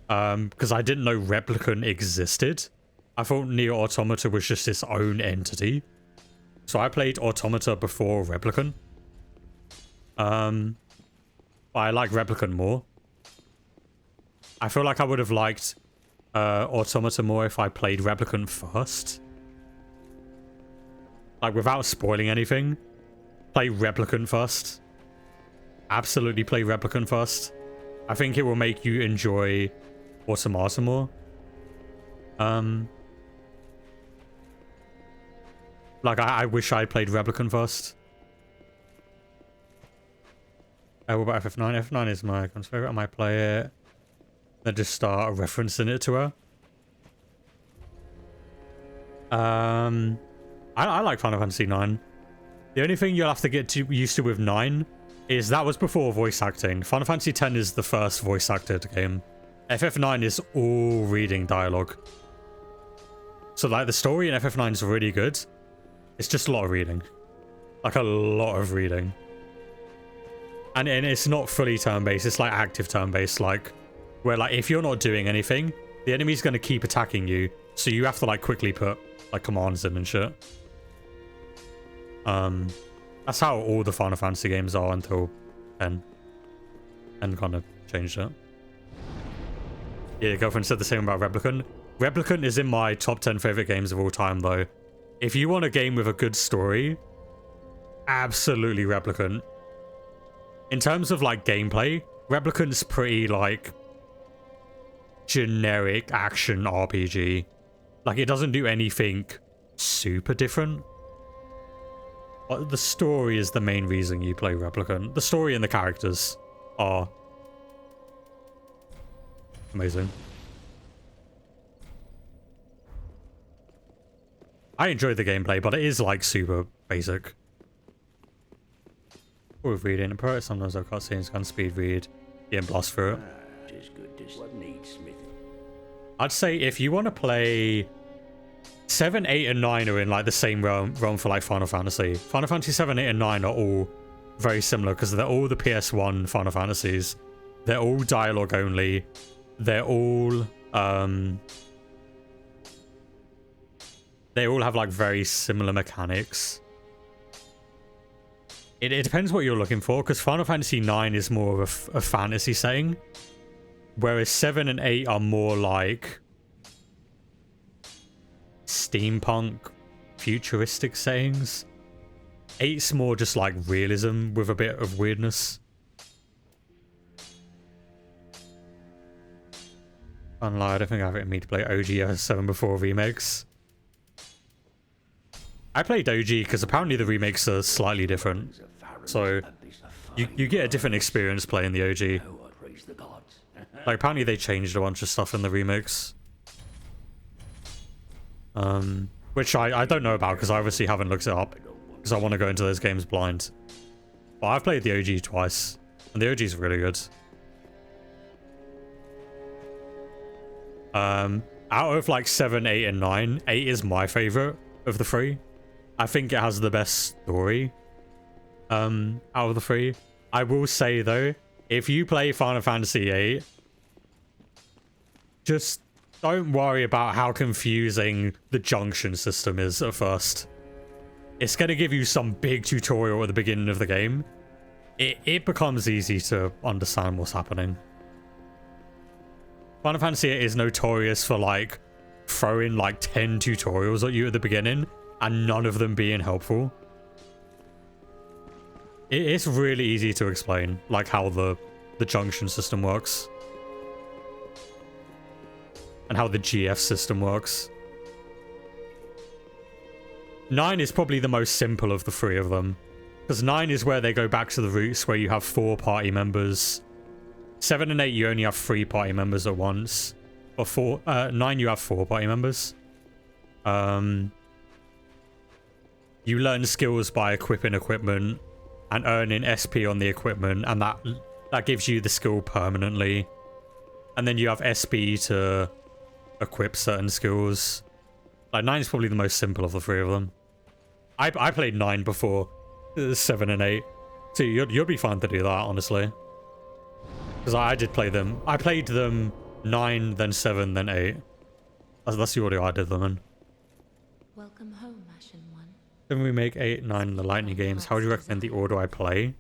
Because I didn't know Replicant existed. I thought Nier Automata was just its own entity. So I played Automata before Replicant. But I like Replicant more. I feel like I would have liked Automata more if I played Replicant first. Like, without spoiling anything, play Replicant first. Absolutely play Replicant first. I think it will make you enjoy Automata more. Like, I wish I played Replicant first. What about FF9? FF9 is my favorite. I might play it. Then just start referencing it to her. I like Final Fantasy 9. The only thing you'll have to get used to with 9 is that was before voice acting. Final Fantasy 10 is the first voice acted game. FF9 is all reading dialogue. So like the story in FF9 is really good. It's just a lot of reading. Like a lot of reading. And it's not fully turn-based, it's like active turn-based, like where like if you're not doing anything, the enemy's gonna keep attacking you, so you have to like quickly put like commands in and shit. That's how all the Final Fantasy games are until 10. And kind of changed it. Yeah, your girlfriend said the same about Replicant. Replicant is in my top 10 favorite games of all time though. If you want a game with a good story, absolutely Replicant. In terms of like gameplay, Replicant's pretty like generic action RPG. Like it doesn't do anything super different. But the story is the main reason you play Replicant. The story and the characters are amazing. I enjoy the gameplay, but it is like super basic. With reading and pro, sometimes I've got scenes can speed read, and blast through it. What needs smithing? I'd say if you want to play 7, 8, and 9 are in like the same realm for like Final Fantasy. Final Fantasy 7, 8, and 9 are all very similar because they're all the PS1 Final Fantasies. They're all dialogue only. They're all they all have like very similar mechanics. It depends what you're looking for, because Final Fantasy 9 is more of a fantasy setting, whereas 7 and 8 are more like steampunk, futuristic settings. 8's more just like realism with a bit of weirdness. Unlike, I don't think I have it in me to play OG 7 before remakes. I played OG because apparently the remakes are slightly different. So you get a different experience playing the OG. Like apparently they changed a bunch of stuff in the remakes. Which I don't know about because I obviously haven't looked it up. Because I want to go into those games blind. But I've played the OG twice. And the OG's really good. Out of like 7, 8, and 9, 8 is my favorite of the three. I think it has the best story out of the three. I will say though, if you play Final Fantasy 8, just don't worry about how confusing the junction system is at first. It's going to give you some big tutorial at the beginning of the game. It becomes easy to understand what's happening. Final Fantasy 8 is notorious for like throwing like 10 tutorials at you at the beginning and none of them being helpful. It's really easy to explain, like how the junction system works. And how the GF system works. 9 is probably the most simple of the three of them. Because 9 is where they go back to the roots where you have 4 party members. 7 and 8 you only have 3 party members at once. Or 9 you have 4 party members. You learn skills by equipping equipment and earning SP on the equipment, and that gives you the skill permanently. And then you have SP to equip certain skills. Like 9 is probably the most simple of the three of them. I played 9 before 7 and 8. So you'll be fine to do that, honestly. Because I did play them. I played them 9, then 7, then 8. That's the order I did them in. Welcome home, Ashen One. Then we make 8, 9 in the Lightning games. How would you recommend the order I play?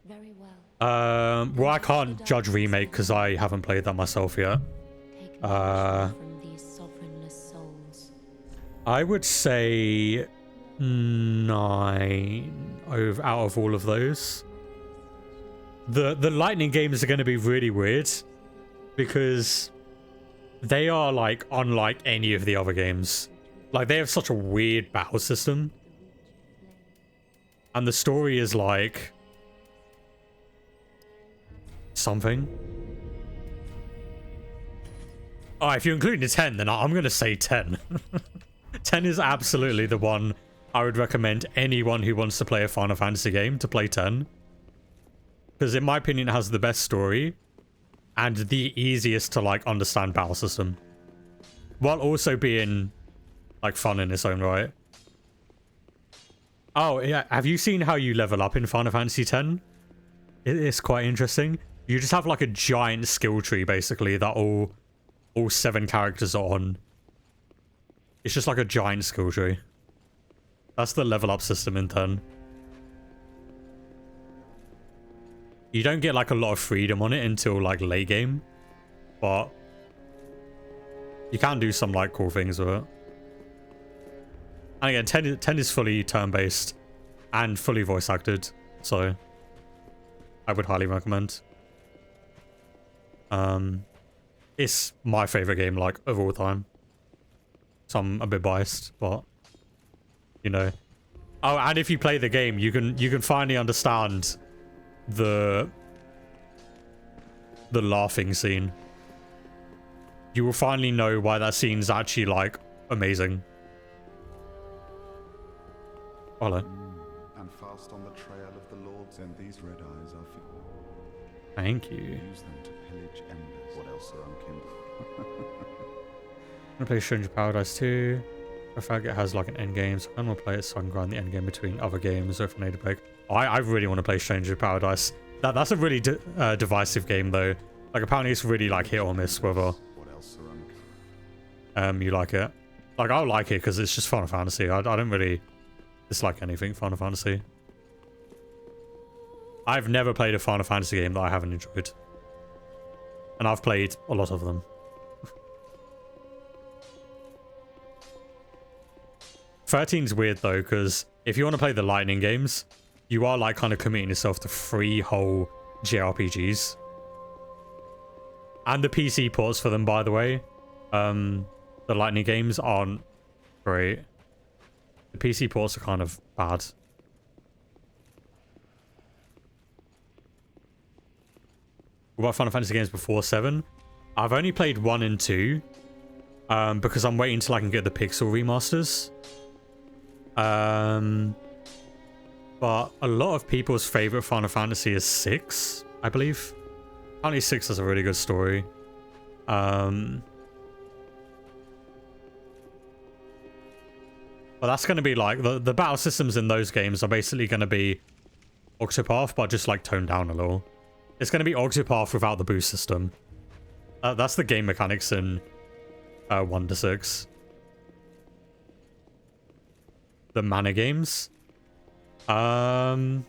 Very well. Well, I can't judge remake because I haven't played that myself yet. From these sovereignless souls. I would say 9 out of all of those. The Lightning games are going to be really weird because they are like unlike any of the other games. Like they have such a weird battle system, and the story is like something. Oh, if you're including the 10, then I'm going to say 10. 10 is absolutely the one I would recommend anyone who wants to play a Final Fantasy game to play 10. Because in my opinion, it has the best story and the easiest to like understand battle system. While also being like fun in its own right. Oh, yeah. Have you seen how you level up in Final Fantasy X? It's quite interesting. You just have like a giant skill tree basically that all 7 characters are on. It's just like a giant skill tree. That's the level up system in 10. You don't get like a lot of freedom on it until like late game, but you can do some like cool things with it. And again, 10 is fully turn-based and fully voice acted, so I would highly recommend. It's my favorite game like of all time, so I'm a bit biased, but you know. Oh, and if you play the game, you can finally understand the laughing scene. You will finally know why that scene's actually like amazing. Hello. And fast on the trail of the Lords, and these red eyes are for Thank you. use them to pillage embers. What else are unkindled? I'm gonna play Stranger Paradise 2. I feel like it has like an end game, so I'm gonna play it so I can grind the end game between other games or if I need a break. I really want to play Stranger Paradise. That's a really divisive game though. Like apparently it's really like hit or miss whether What else are unkindled? you like it. Like I'll like it because it's just Final Fantasy. I don't really dislike anything Final Fantasy. I've never played a Final Fantasy game that I haven't enjoyed. And I've played a lot of them. 13's weird though, because if you want to play the Lightning games, you are like kind of committing yourself to 3 whole JRPGs. And the PC ports for them, by the way. The Lightning games aren't great. The PC ports are kind of bad. What about Final Fantasy games before 7? I've only played 1 and 2. Because I'm waiting till I can get the Pixel remasters. But a lot of people's favorite Final Fantasy is 6, I believe. Apparently 6 has a really good story. But that's going to be like the battle systems in those games are basically going to be Octopath, but just like toned down a little. It's going to be Octopath without the boost system. That's the game mechanics in 1 to 6. The mana games. Mana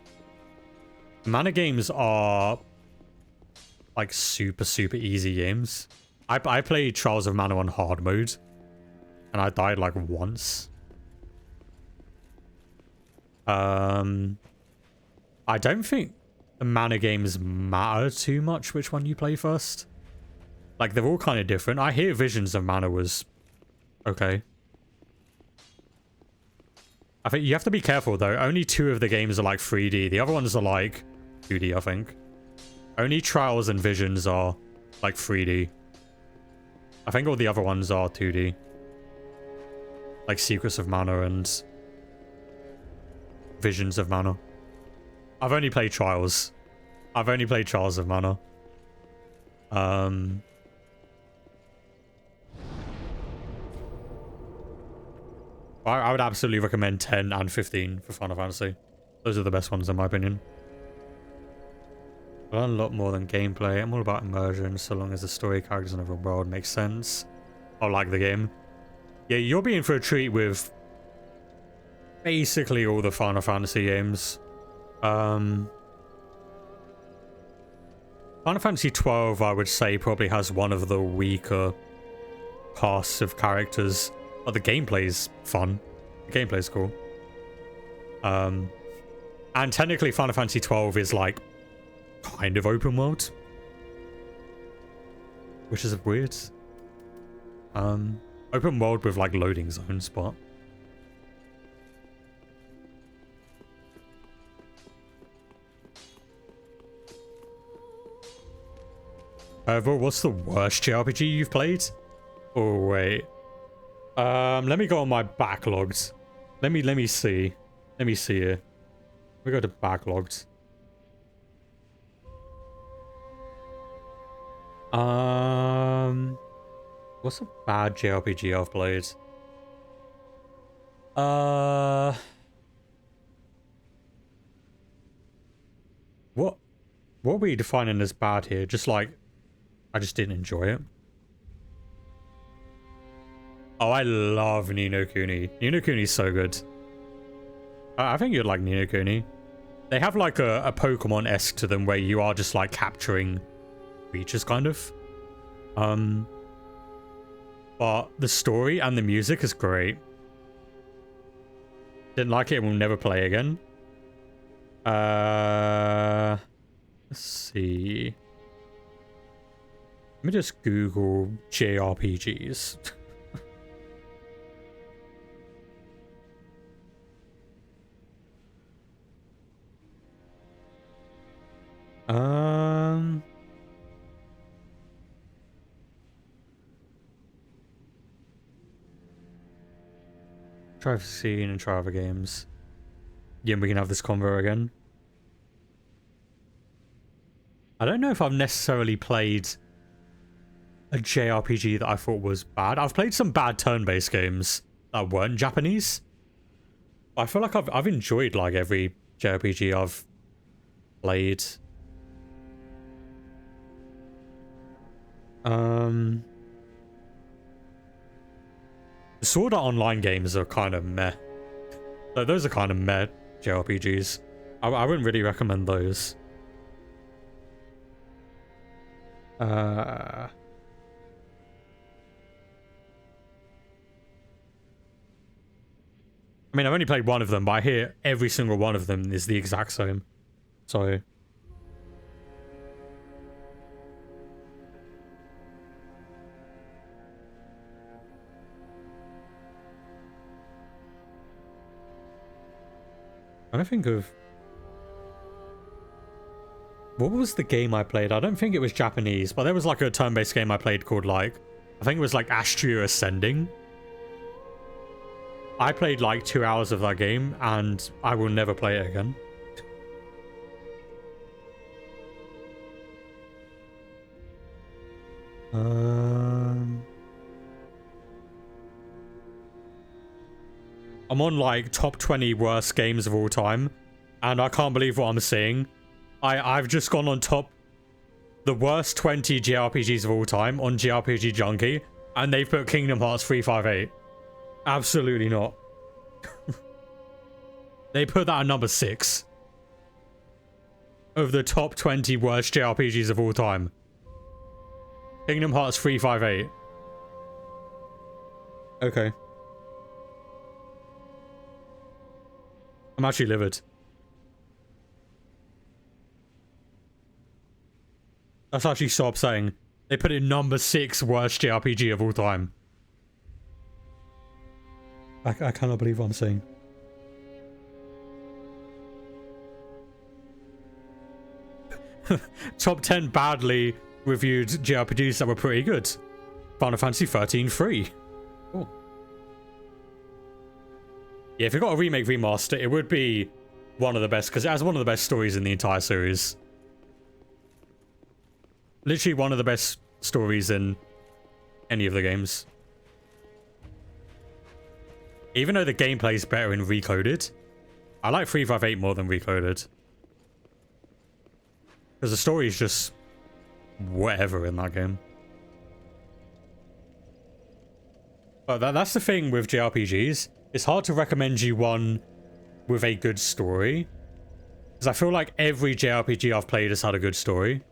games are like super easy games. I played Trials of Mana on hard mode, and I died like once. I don't think the mana games matter too much which one you play first. Like they're all kind of different. I hear Visions of Mana was okay. I think you have to be careful though. Only 2 of the games are like 3D. The other ones are like 2D, I think. Only Trials and Visions are like 3D. I think all the other ones are 2D. Like Secrets of Mana and Visions of Mana. I've only played Trials. I've only played Trials of Mana. I would absolutely recommend 10 and 15 for Final Fantasy. Those are the best ones in my opinion. I learn a lot more than gameplay. I'm all about immersion, so long as the story, characters, and overall world makes sense. I like the game. Yeah, you're being for a treat with basically all the Final Fantasy games. Final Fantasy 12, I would say, probably has one of the weaker casts of characters, but the gameplay's fun. The gameplay's cool. And technically Final Fantasy 12 is like kind of open world, which is weird. Open world with like loading zones, but what's the worst JRPG you've played? Oh wait. Let me go on my backlogs. Let me see. Let me see here. We go to backlogs. What's a bad JRPG I've played? What are we defining as bad here? Just like, I just didn't enjoy it. Oh, I love Ni no Kuni. Ni no Kuni is so good. I think you'd like Ni no Kuni. They have like a Pokemon-esque to them where you are just like capturing creatures, kind of. But the story and the music is great. Didn't like it, we'll never play again. Let's see. Let me just Google JRPGs. Try for scene and try other games. Yeah, we can have this convo again. I don't know if I've necessarily played a JRPG that I thought was bad. I've played some bad turn-based games that weren't Japanese. I feel like I've enjoyed like every JRPG I've played. The Sword Art Online games are kind of meh. Like, those are kind of meh JRPGs. I wouldn't really recommend those. I mean, I've only played one of them, but I hear every single one of them is the exact same. So I don't think of... What was the game I played? I don't think it was Japanese, but there was like a turn-based game I played called like... I think it was like Astria Ascending. I played like 2 hours of that game and I will never play it again. I'm on like top 20 worst games of all time, and I can't believe what I'm seeing. I've just gone on the worst 20 JRPGs of all time on JRPG Junkie, and they've put Kingdom Hearts 358. Absolutely not. They put that at number 6 of the top 20 worst JRPGs of all time. Kingdom Hearts 358. Okay. I'm actually livid. That's actually so upsetting. They put it number 6 worst JRPG of all time. I cannot believe what I'm saying. Top 10 badly reviewed JRPGs that were pretty good. Final Fantasy 13 free. Cool. Yeah, if it got a remake remaster, it would be one of the best, because it has one of the best stories in the entire series. Literally one of the best stories in any of the games. Even though the gameplay is better in Recoded, I like 358 more than Recoded. Because the story is just whatever in that game. But that's the thing with JRPGs. It's hard to recommend you one with a good story. Because I feel like every JRPG I've played has had a good story.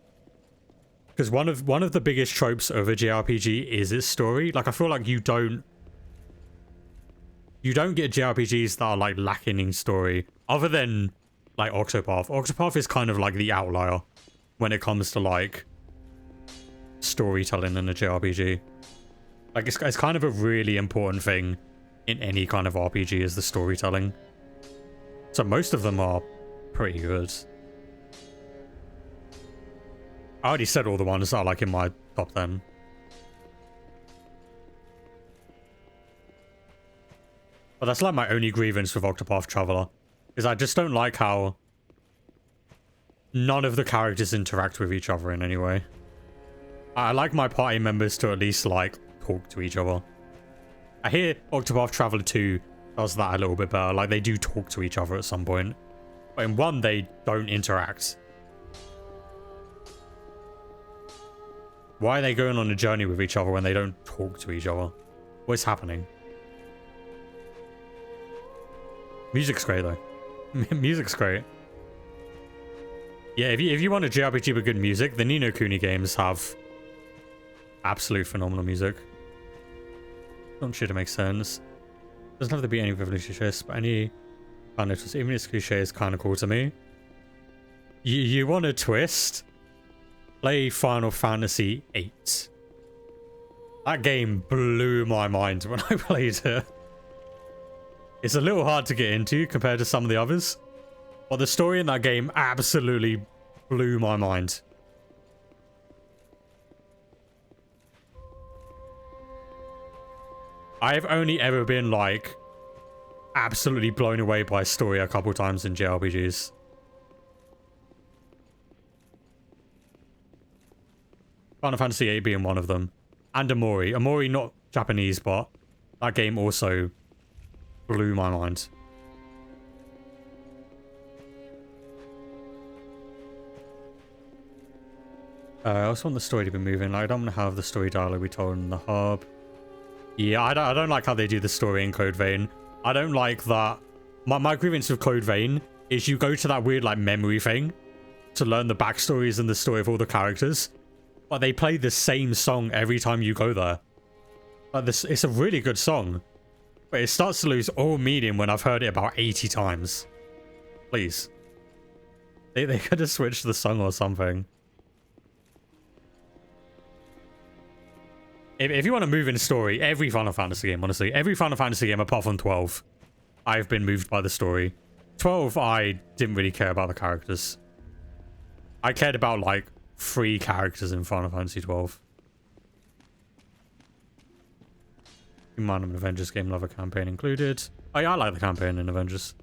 Because one of the biggest tropes of a JRPG is its story. Like, I feel like you don't get JRPGs that are like lacking in story, other than like Octopath. Octopath is kind of like the outlier when it comes to like storytelling in a JRPG. Like, it's kind of a really important thing in any kind of RPG is the storytelling. So most of them are pretty good. I already said all the ones that are like in my top 10. But that's like my only grievance with Octopath Traveler, is I just don't like how none of the characters interact with each other in any way. I like my party members to at least like talk to each other. I hear Octopath Traveler 2 does that a little bit better. Like, they do talk to each other at some point. But in 1, they don't interact. Why are they going on a journey with each other when they don't talk to each other? What's happening? Music's great, though. Music's great. Yeah, if you want a JRPG with good music, the Ni no Kuni games have absolute phenomenal music. Not sure to make sense. Doesn't have to be any revolutionary twist, but any kind of twist, even if it's cliche, is kind of cool to me. You want a twist? Play Final Fantasy VIII. That game blew my mind when I played it. It's a little hard to get into compared to some of the others, but the story in that game absolutely blew my mind. I've only ever been like absolutely blown away by story a couple times in JRPGs. Final Fantasy VIII being one of them. And Amori. Amori, not Japanese, but that game also blew my mind. I also want the story to be moving. Like, I don't want to have the story dialogue we told in the hub. Yeah, I don't like how they do the story in Code Vein. I don't like that. My grievance with Code Vein is you go to that weird like memory thing to learn the backstories and the story of all the characters, but they play the same song every time you go there. Like, it's a really good song, but it starts to lose all meaning when I've heard it about 80 times. Please. They could have switched the song or something. If you want to move in story, every Final Fantasy game, honestly, every Final Fantasy game apart from 12, I've been moved by the story. 12, I didn't really care about the characters. I cared about, like, 3 characters in Final Fantasy 12. You mind an Avengers game, love a campaign included. Oh yeah, I like the campaign in Avengers.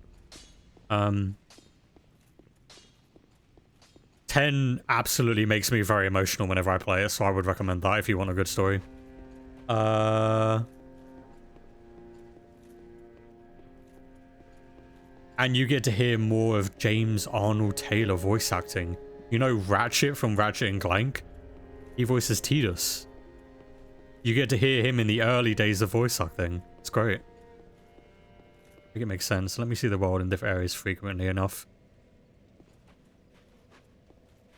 10 absolutely makes me very emotional whenever I play it, so I would recommend that if you want a good story. And you get to hear more of James Arnold Taylor voice acting. You know Ratchet from Ratchet and Clank? He voices Tidus. You get to hear him in the early days of voice acting. It's great. I think it makes sense. Let me see the world in different areas frequently enough.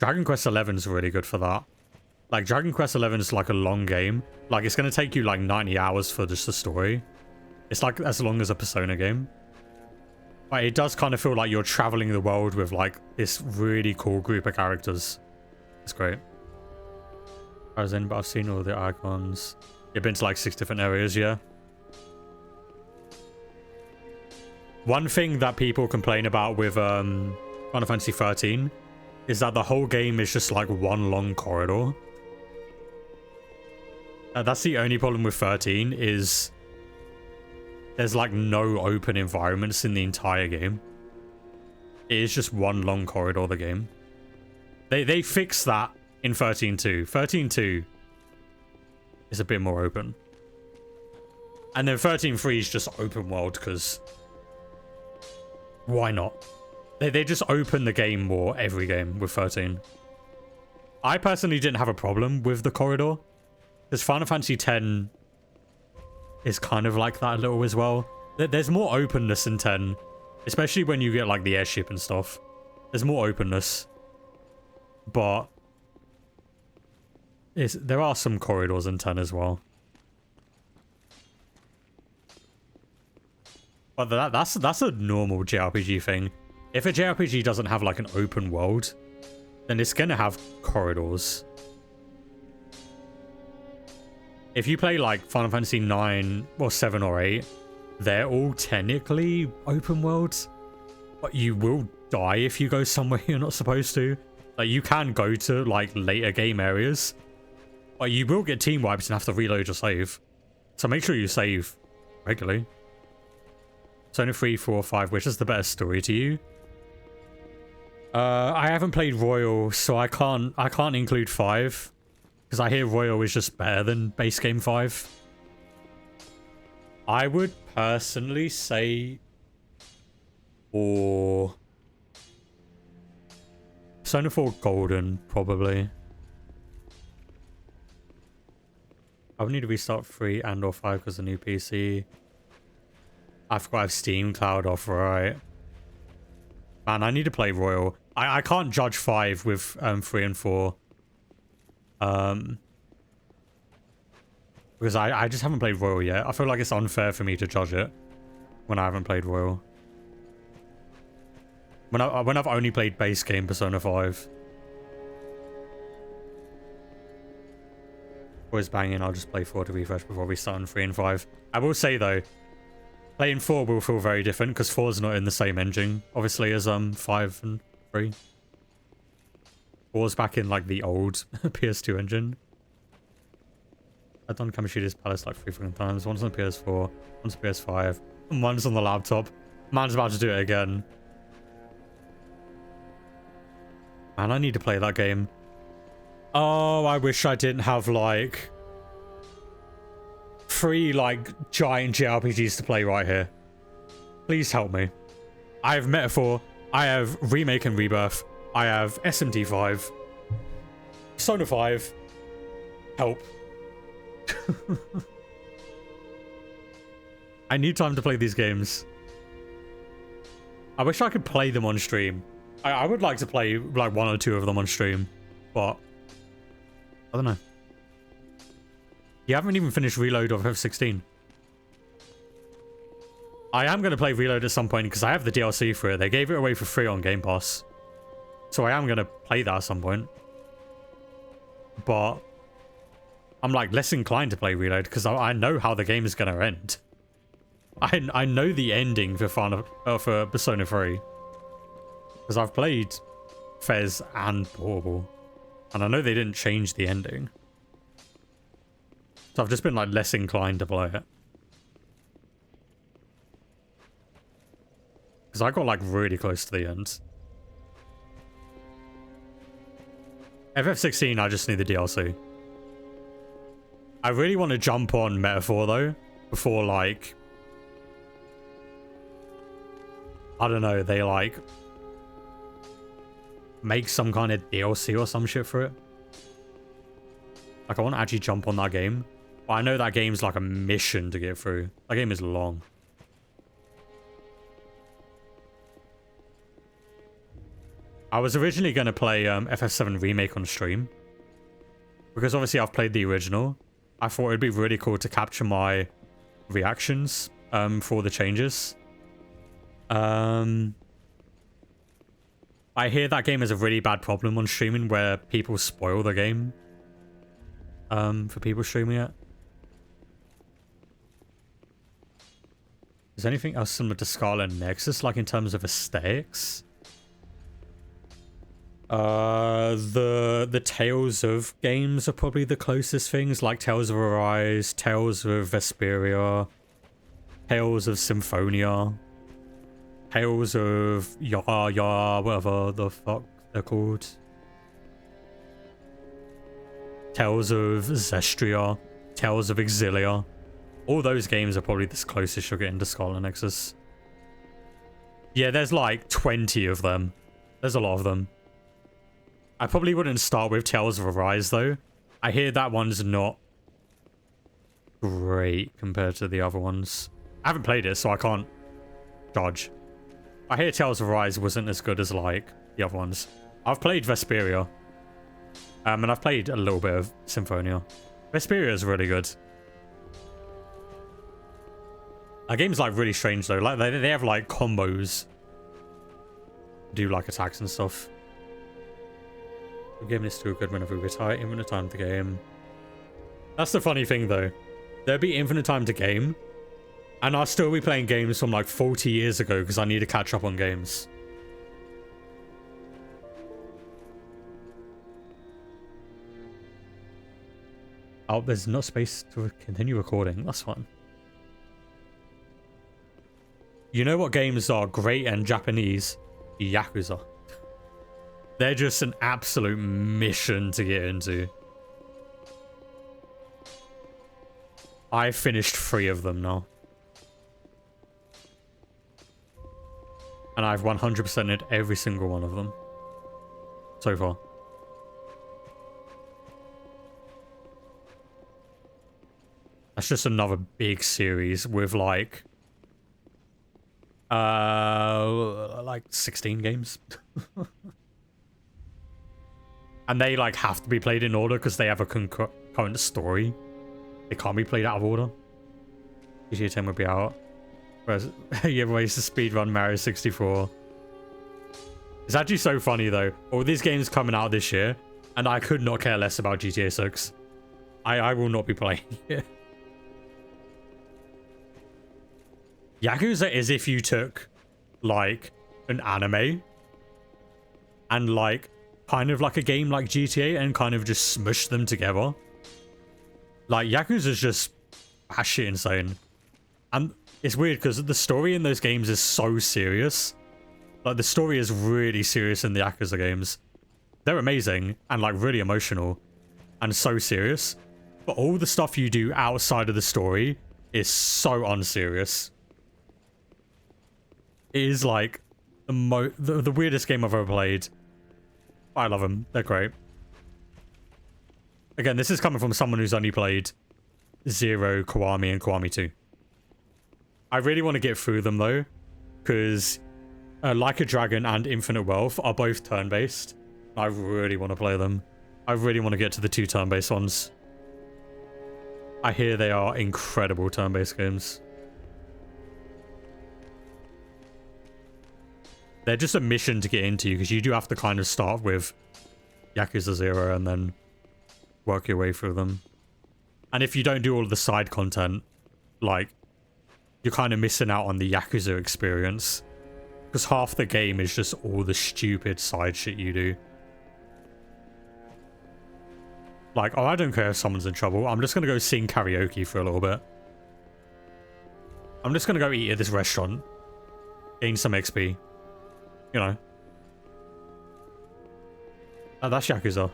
Dragon Quest XI is really good for that. Like, Dragon Quest XI is like a long game. Like, it's going to take you like 90 hours for just the story. It's like as long as a Persona game. But it does kind of feel like you're traveling the world with like this really cool group of characters. It's great. But I've seen all the icons. You've been to like 6 different areas, yeah. One thing that people complain about with Final Fantasy 13 is that the whole game is just like one long corridor. That's the only problem with 13 is there's like no open environments in the entire game. It is just one long corridor, the game. They fixed that in 13.2. 13.2 is a bit more open. And then 13.3 is just open world because why not? They just open the game more every game with 13. I personally didn't have a problem with the corridor because Final Fantasy X is kind of like that a little as well. There's more openness in 10, especially when you get like the airship and stuff. There's more openness, but there are some corridors in 10 as well. But that's a normal JRPG thing. If a JRPG doesn't have like an open world, then it's gonna have corridors. If you play like Final Fantasy 9 or 7 or 8, they're all technically open worlds, but you will die if you go somewhere you're not supposed to. Like, you can go to like later game areas, but you will get team wipes and have to reload your save. So make sure you save regularly. Persona 3, 4, 5, which is the better story to you? I haven't played Royal, so I can't include 5. Because I hear Royal is just better than base game 5. I would personally say... Or... Persona 4 Golden, probably. I would need to restart 3 and or 5 because of the new PC. I forgot I have Steam Cloud off, right? Man, I need to play Royal. I can't judge 5 with 3 and 4. Because I just haven't played Royal yet. I feel like it's unfair for me to judge it when I haven't played Royal. When I've only played base game Persona 5. Always banging, I'll just play 4 to refresh before we start on 3 and 5. I will say though, playing 4 will feel very different because 4 is not in the same engine, obviously, as 5 and 3. 4's back in like the old PS2 engine. I've done Kamoshida's Palace like 3 freaking times. One's on PS4, one's on PS5, and one's on the laptop. Man's about to do it again. Man, I need to play that game. Oh, I wish I didn't have like 3 like giant JRPGs to play right here. Please help me. I have Metaphor, I have Remake and Rebirth, I have SMT5, Persona 5. Help. I need time to play these games. I wish I could play them on stream. I would like to play like 1 or 2 of them on stream, but I don't know. You haven't even finished Reload of F16. I am going to play Reload at some point because I have the DLC for it. They gave it away for free on Game Pass. So I am going to play that at some point. But I'm like less inclined to play Reload because I know how the game is going to end. I know the ending for for Persona 3. Because I've played Fez and Portable. And I know they didn't change the ending. So I've just been like less inclined to play it. Because I got like really close to the end. FF16, I just need the DLC. I really want to jump on Metaphor though. Before like... I don't know, they like... make some kind of DLC or some shit for it. Like, I want to actually jump on that game. But I know that game's like a mission to get through. That game is long. I was originally going to play FF7 Remake on stream. Because obviously I've played the original. I thought it'd be really cool to capture my reactions for all the changes. I hear that game is a really bad problem on streaming where people spoil the game for people streaming it. Is there anything else similar to Scarlet Nexus, like in terms of aesthetics? The Tales of games are probably the closest things, like Tales of Arise, Tales of Vesperia, Tales of Symphonia. Tales of whatever the fuck they're called. Tales of Zestria, Tales of Exilia. All those games are probably the closest you'll get into Scarlet Nexus. Yeah, there's like 20 of them. There's a lot of them. I probably wouldn't start with Tales of Arise though. I hear that one's not great compared to the other ones. I haven't played it, so I can't judge. I hear Tales of Arise wasn't as good as like the other ones. I've played Vesperia. And I've played a little bit of Symphonia. Vesperia is really good. That game's like really strange though. Like they have like combos. Do like attacks and stuff. We're giving this to a good whenever we retire. Infinite time to game. That's the funny thing though. There'll be infinite time to game. And I'll still be playing games from like 40 years ago because I need to catch up on games. Oh, there's not space to continue recording. That's fine. You know what games are great and Japanese? Yakuza. They're just an absolute mission to get into. I finished 3 of them now. And I've 100%ed every single one of them. So far. That's just another big series with like 16 games. And they like have to be played in order because they have a concurrent story. They can't be played out of order. GTA 10 would be out. Whereas you have ways to speedrun Mario 64. It's actually so funny though. All these games coming out this year, and I could not care less about GTA 6. I will not be playing it. Yakuza is if you took like an anime and like kind of like a game like GTA and kind of just smushed them together. Like Yakuza's just batshit insane. And it's weird because the story in those games is so serious. Like the story is really serious in the Yakuza games. They're amazing and like really emotional and so serious. But all the stuff you do outside of the story is so unserious. It is like the weirdest game I've ever played. I love them. They're great. Again, this is coming from someone who's only played 0, Kiwami, and Kiwami 2. I really want to get through them though, because Like a Dragon and Infinite Wealth are both turn-based. I really want to play them. I really want to get to the 2 turn-based ones. I hear they are incredible turn-based games. They're just a mission to get into because you do have to kind of start with Yakuza 0 and then work your way through them. And if you don't do all of the side content, like, you're kind of missing out on the Yakuza experience. Because half the game is just all the stupid side shit you do. Like, oh, I don't care if someone's in trouble. I'm just going to go sing karaoke for a little bit. I'm just going to go eat at this restaurant. Gain some XP. You know. Oh, that's Yakuza.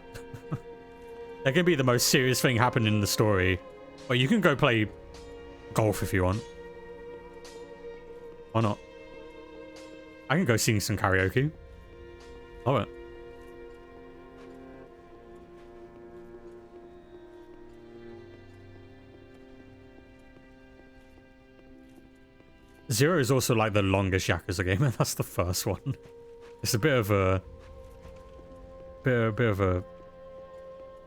That can be the most serious thing happening in the story. But you can go play golf if you want. Why not? I can go sing some karaoke. Love it. Zero is also like the longest Yakuza game, and that's the first one. It's a bit of a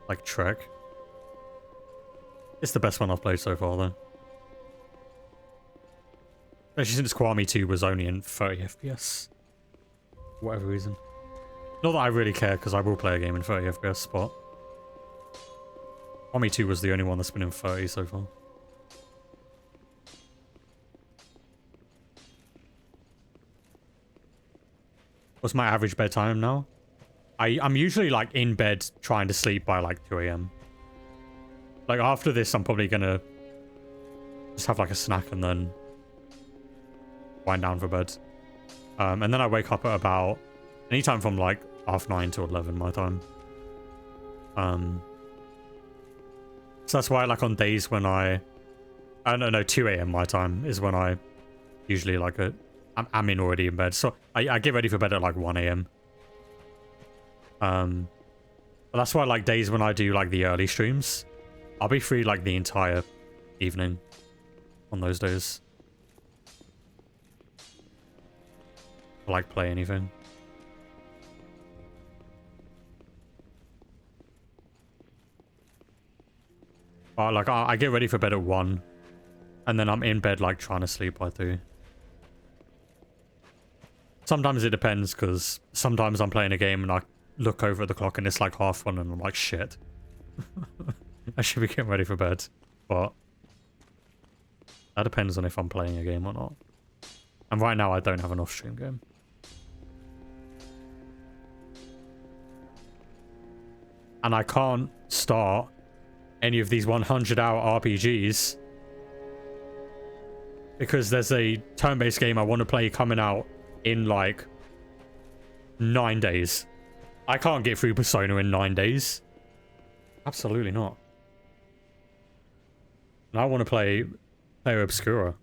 like trek. It's the best one I've played so far though. Especially since Kiwami 2 was only in 30 FPS. For whatever reason. Not that I really care, because I will play a game in 30 FPS, but Kiwami 2 was the only one that's been in 30 so far. What's my average bedtime now? I'm usually like in bed trying to sleep by like 2 AM. Like after this, I'm probably gonna just have like a snack and then wind down for bed. And then I wake up at about anytime from like 9:30 to 11 my time. So that's why like on days when I don't know, 2 AM my time is when I usually like I'm in already in bed. So I get ready for bed at like 1 AM. But that's why like days when I do like the early streams, I'll be free like the entire evening on those days. To, like play anything. But like I get ready for bed at 1. And then I'm in bed like trying to sleep by 2. Sometimes it depends, because sometimes I'm playing a game and I look over at the clock and it's like 1:30 and I'm like, shit. I should be getting ready for bed. But that depends on if I'm playing a game or not. And right now I don't have an off-stream game. And I can't start any of these 100-hour RPGs because there's a turn-based game I want to play coming out in like 9 days. I can't get through Persona in 9 days. Absolutely not. And I want to play Clair Obscura.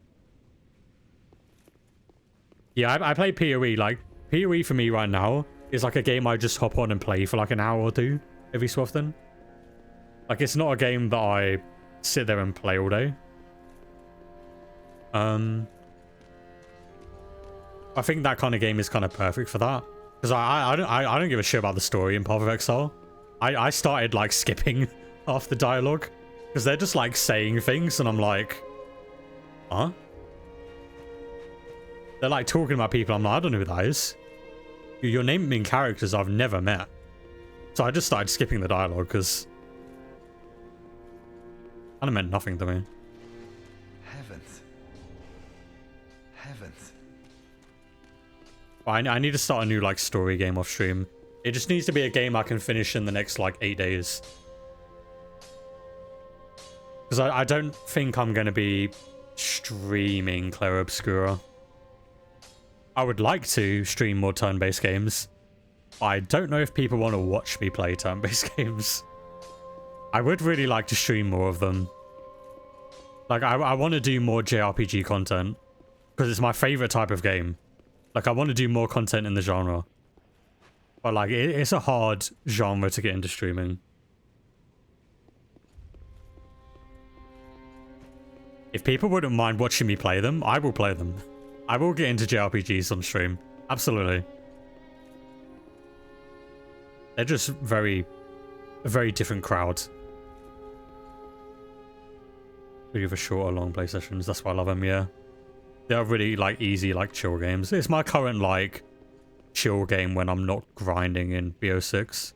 Yeah, I play PoE. Like, PoE for me right now is like a game I just hop on and play for like an hour or 2 every so often. Like, it's not a game that I sit there and play all day. I think that kind of game is kind of perfect for that. Because I don't give a shit about the story in Path of Exile. I started like skipping half the dialogue. Because they're just like saying things and I'm like, huh? They're like talking about people. I'm like, I don't know who that is. You're naming characters I've never met. So I just started skipping the dialogue because kind of meant nothing to me. Heavens. Heavens. I need to start a new like story game off stream. It just needs to be a game I can finish in the next like 8 days. Because I don't think I'm going to be streaming Clair Obscura. I would like to stream more turn-based games. I don't know if people want to watch me play turn-based games. I would really like to stream more of them. Like, I want to do more JRPG content. Because it's my favorite type of game. Like, I want to do more content in the genre. But, like, it's a hard genre to get into streaming. If people wouldn't mind watching me play them, I will play them. I will get into JRPGs on stream. Absolutely. They're just a very different crowd. Really for short or long play sessions. That's why I love them, yeah. They are really, like, easy, like, chill games. It's my current, like, chill game when I'm not grinding in BO6.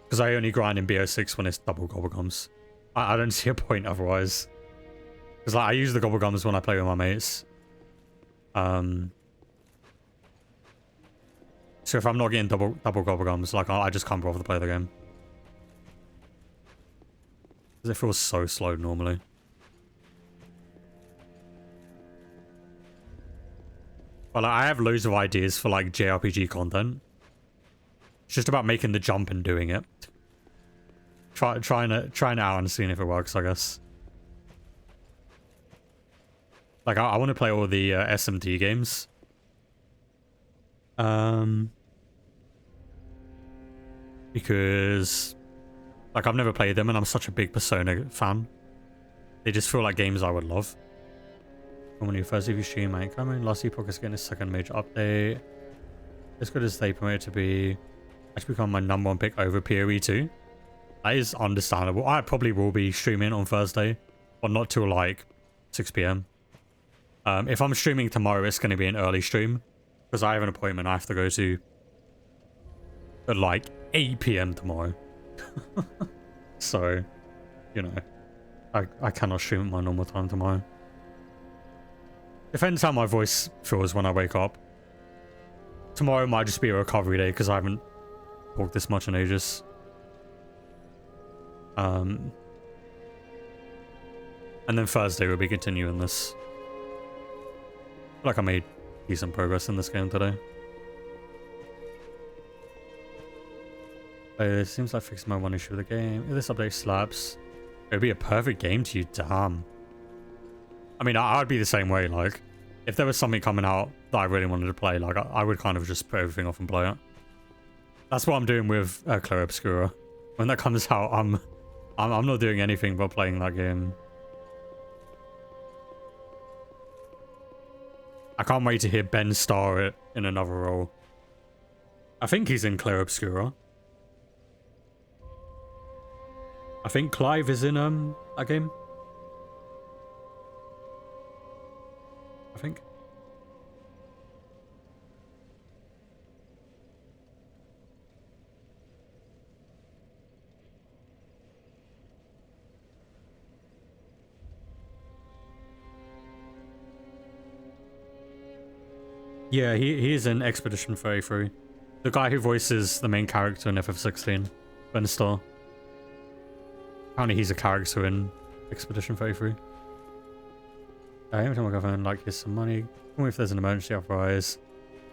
Because I only grind in BO6 when it's double Gobblegums. I don't see a point otherwise. Because, like, I use the Gobblegums when I play with my mates. So if I'm not getting double Gobblegums, like, I just can't bother to play the game. Because it feels so slow normally. But like, I have loads of ideas for like JRPG content. It's just about making the jump and doing it. Trying it out and seeing if it works, I guess. Like, I want to play all the SMT games. Because, like, I've never played them and I'm such a big Persona fan. They just feel like games I would love. And when you first if you stream ain't coming, Last Epoch is getting a second major update. As good as they promote it to be, it's become my #1 pick over PoE 2. That is understandable. I probably will be streaming on Thursday, but not till like 6 PM. If I'm streaming tomorrow, it's going to be an early stream because I have an appointment I have to go to at like 8 PM tomorrow. So, you know, I cannot stream at my normal time tomorrow. Depends how my voice feels when I wake up. Tomorrow might just be a recovery day because I haven't talked this much in ages. And then Thursday we'll be continuing this. I feel like I made decent progress in this game today. It seems like fixing my one issue with the game. If this update slaps, it would be a perfect game to you. Damn. I mean, I'd be the same way. Like, if there was something coming out that I really wanted to play, like, I would kind of just put everything off and play it. That's what I'm doing with Clair Obscura. When that comes out, I'm not doing anything but playing that game. I can't wait to hear Ben star it in another role. I think he's in Clair Obscura. I think Clive is in that game. I think. Yeah, he is in Expedition 33. The guy who voices the main character in FF16, Ben Starr. Apparently he's a character in Expedition 33. Every time I go and like, here's some money. Tell me if there's an emergency otherwise.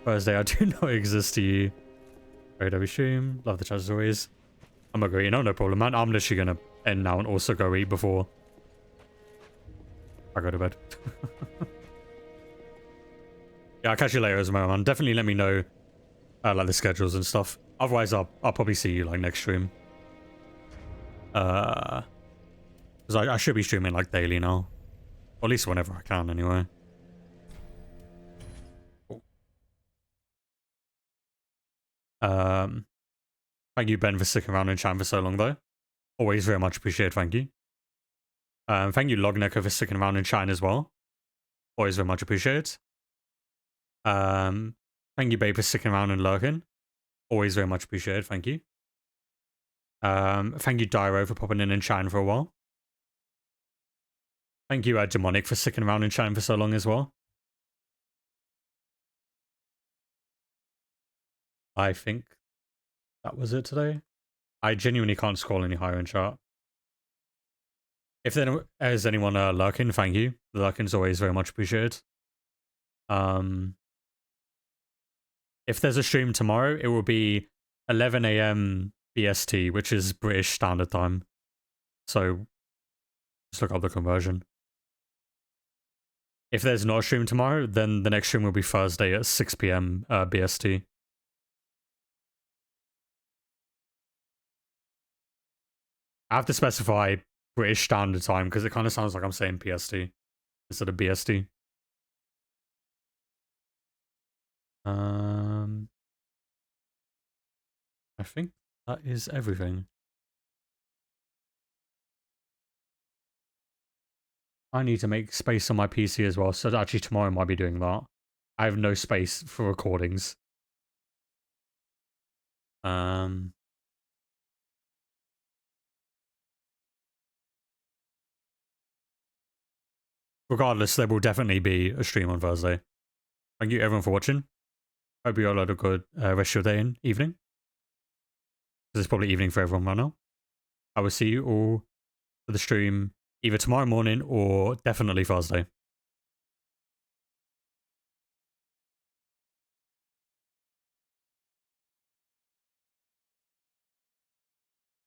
Thursday, I do not exist to you. Great every stream. Love the chat as always. I'm gonna go eat. No problem, man. I'm literally gonna end now and also go eat before I go to bed. Yeah, I'll catch you later as well, man. Definitely let me know like the schedules and stuff. Otherwise, I'll probably see you like next stream. Because I should be streaming like daily now. Or at least whenever I can, anyway. Cool. Thank you, Ben, for sticking around and chatting for so long, though. Always very much appreciated, thank you. Thank you, Lognecker, for sticking around and chatting as well. Always very much appreciated. Thank you, Babe, for sticking around and lurking. Always very much appreciated, thank you. Thank you, Dyro, for popping in and chatting for a while. Thank you, Demonic, for sticking around and chatting for so long as well. I think that was it today. I genuinely can't scroll any higher in chat. If there is anyone lurking, thank you. The lurking's always very much appreciated. If there's a stream tomorrow, it will be 11 AM BST, which is British Standard Time. So, just look up the conversion. If there's not a stream tomorrow, then the next stream will be Thursday at 6 PM BST. I have to specify British Standard Time because it kind of sounds like I'm saying PST instead of BST. I think that is everything. I need to make space on my PC as well, so actually tomorrow I might be doing that. I have no space for recordings. Regardless, there will definitely be a stream on Thursday. Thank you everyone for watching. Hope you all had a good rest of your day and evening. Because it's probably evening for everyone right now. I will see you all for the stream either tomorrow morning or definitely Thursday.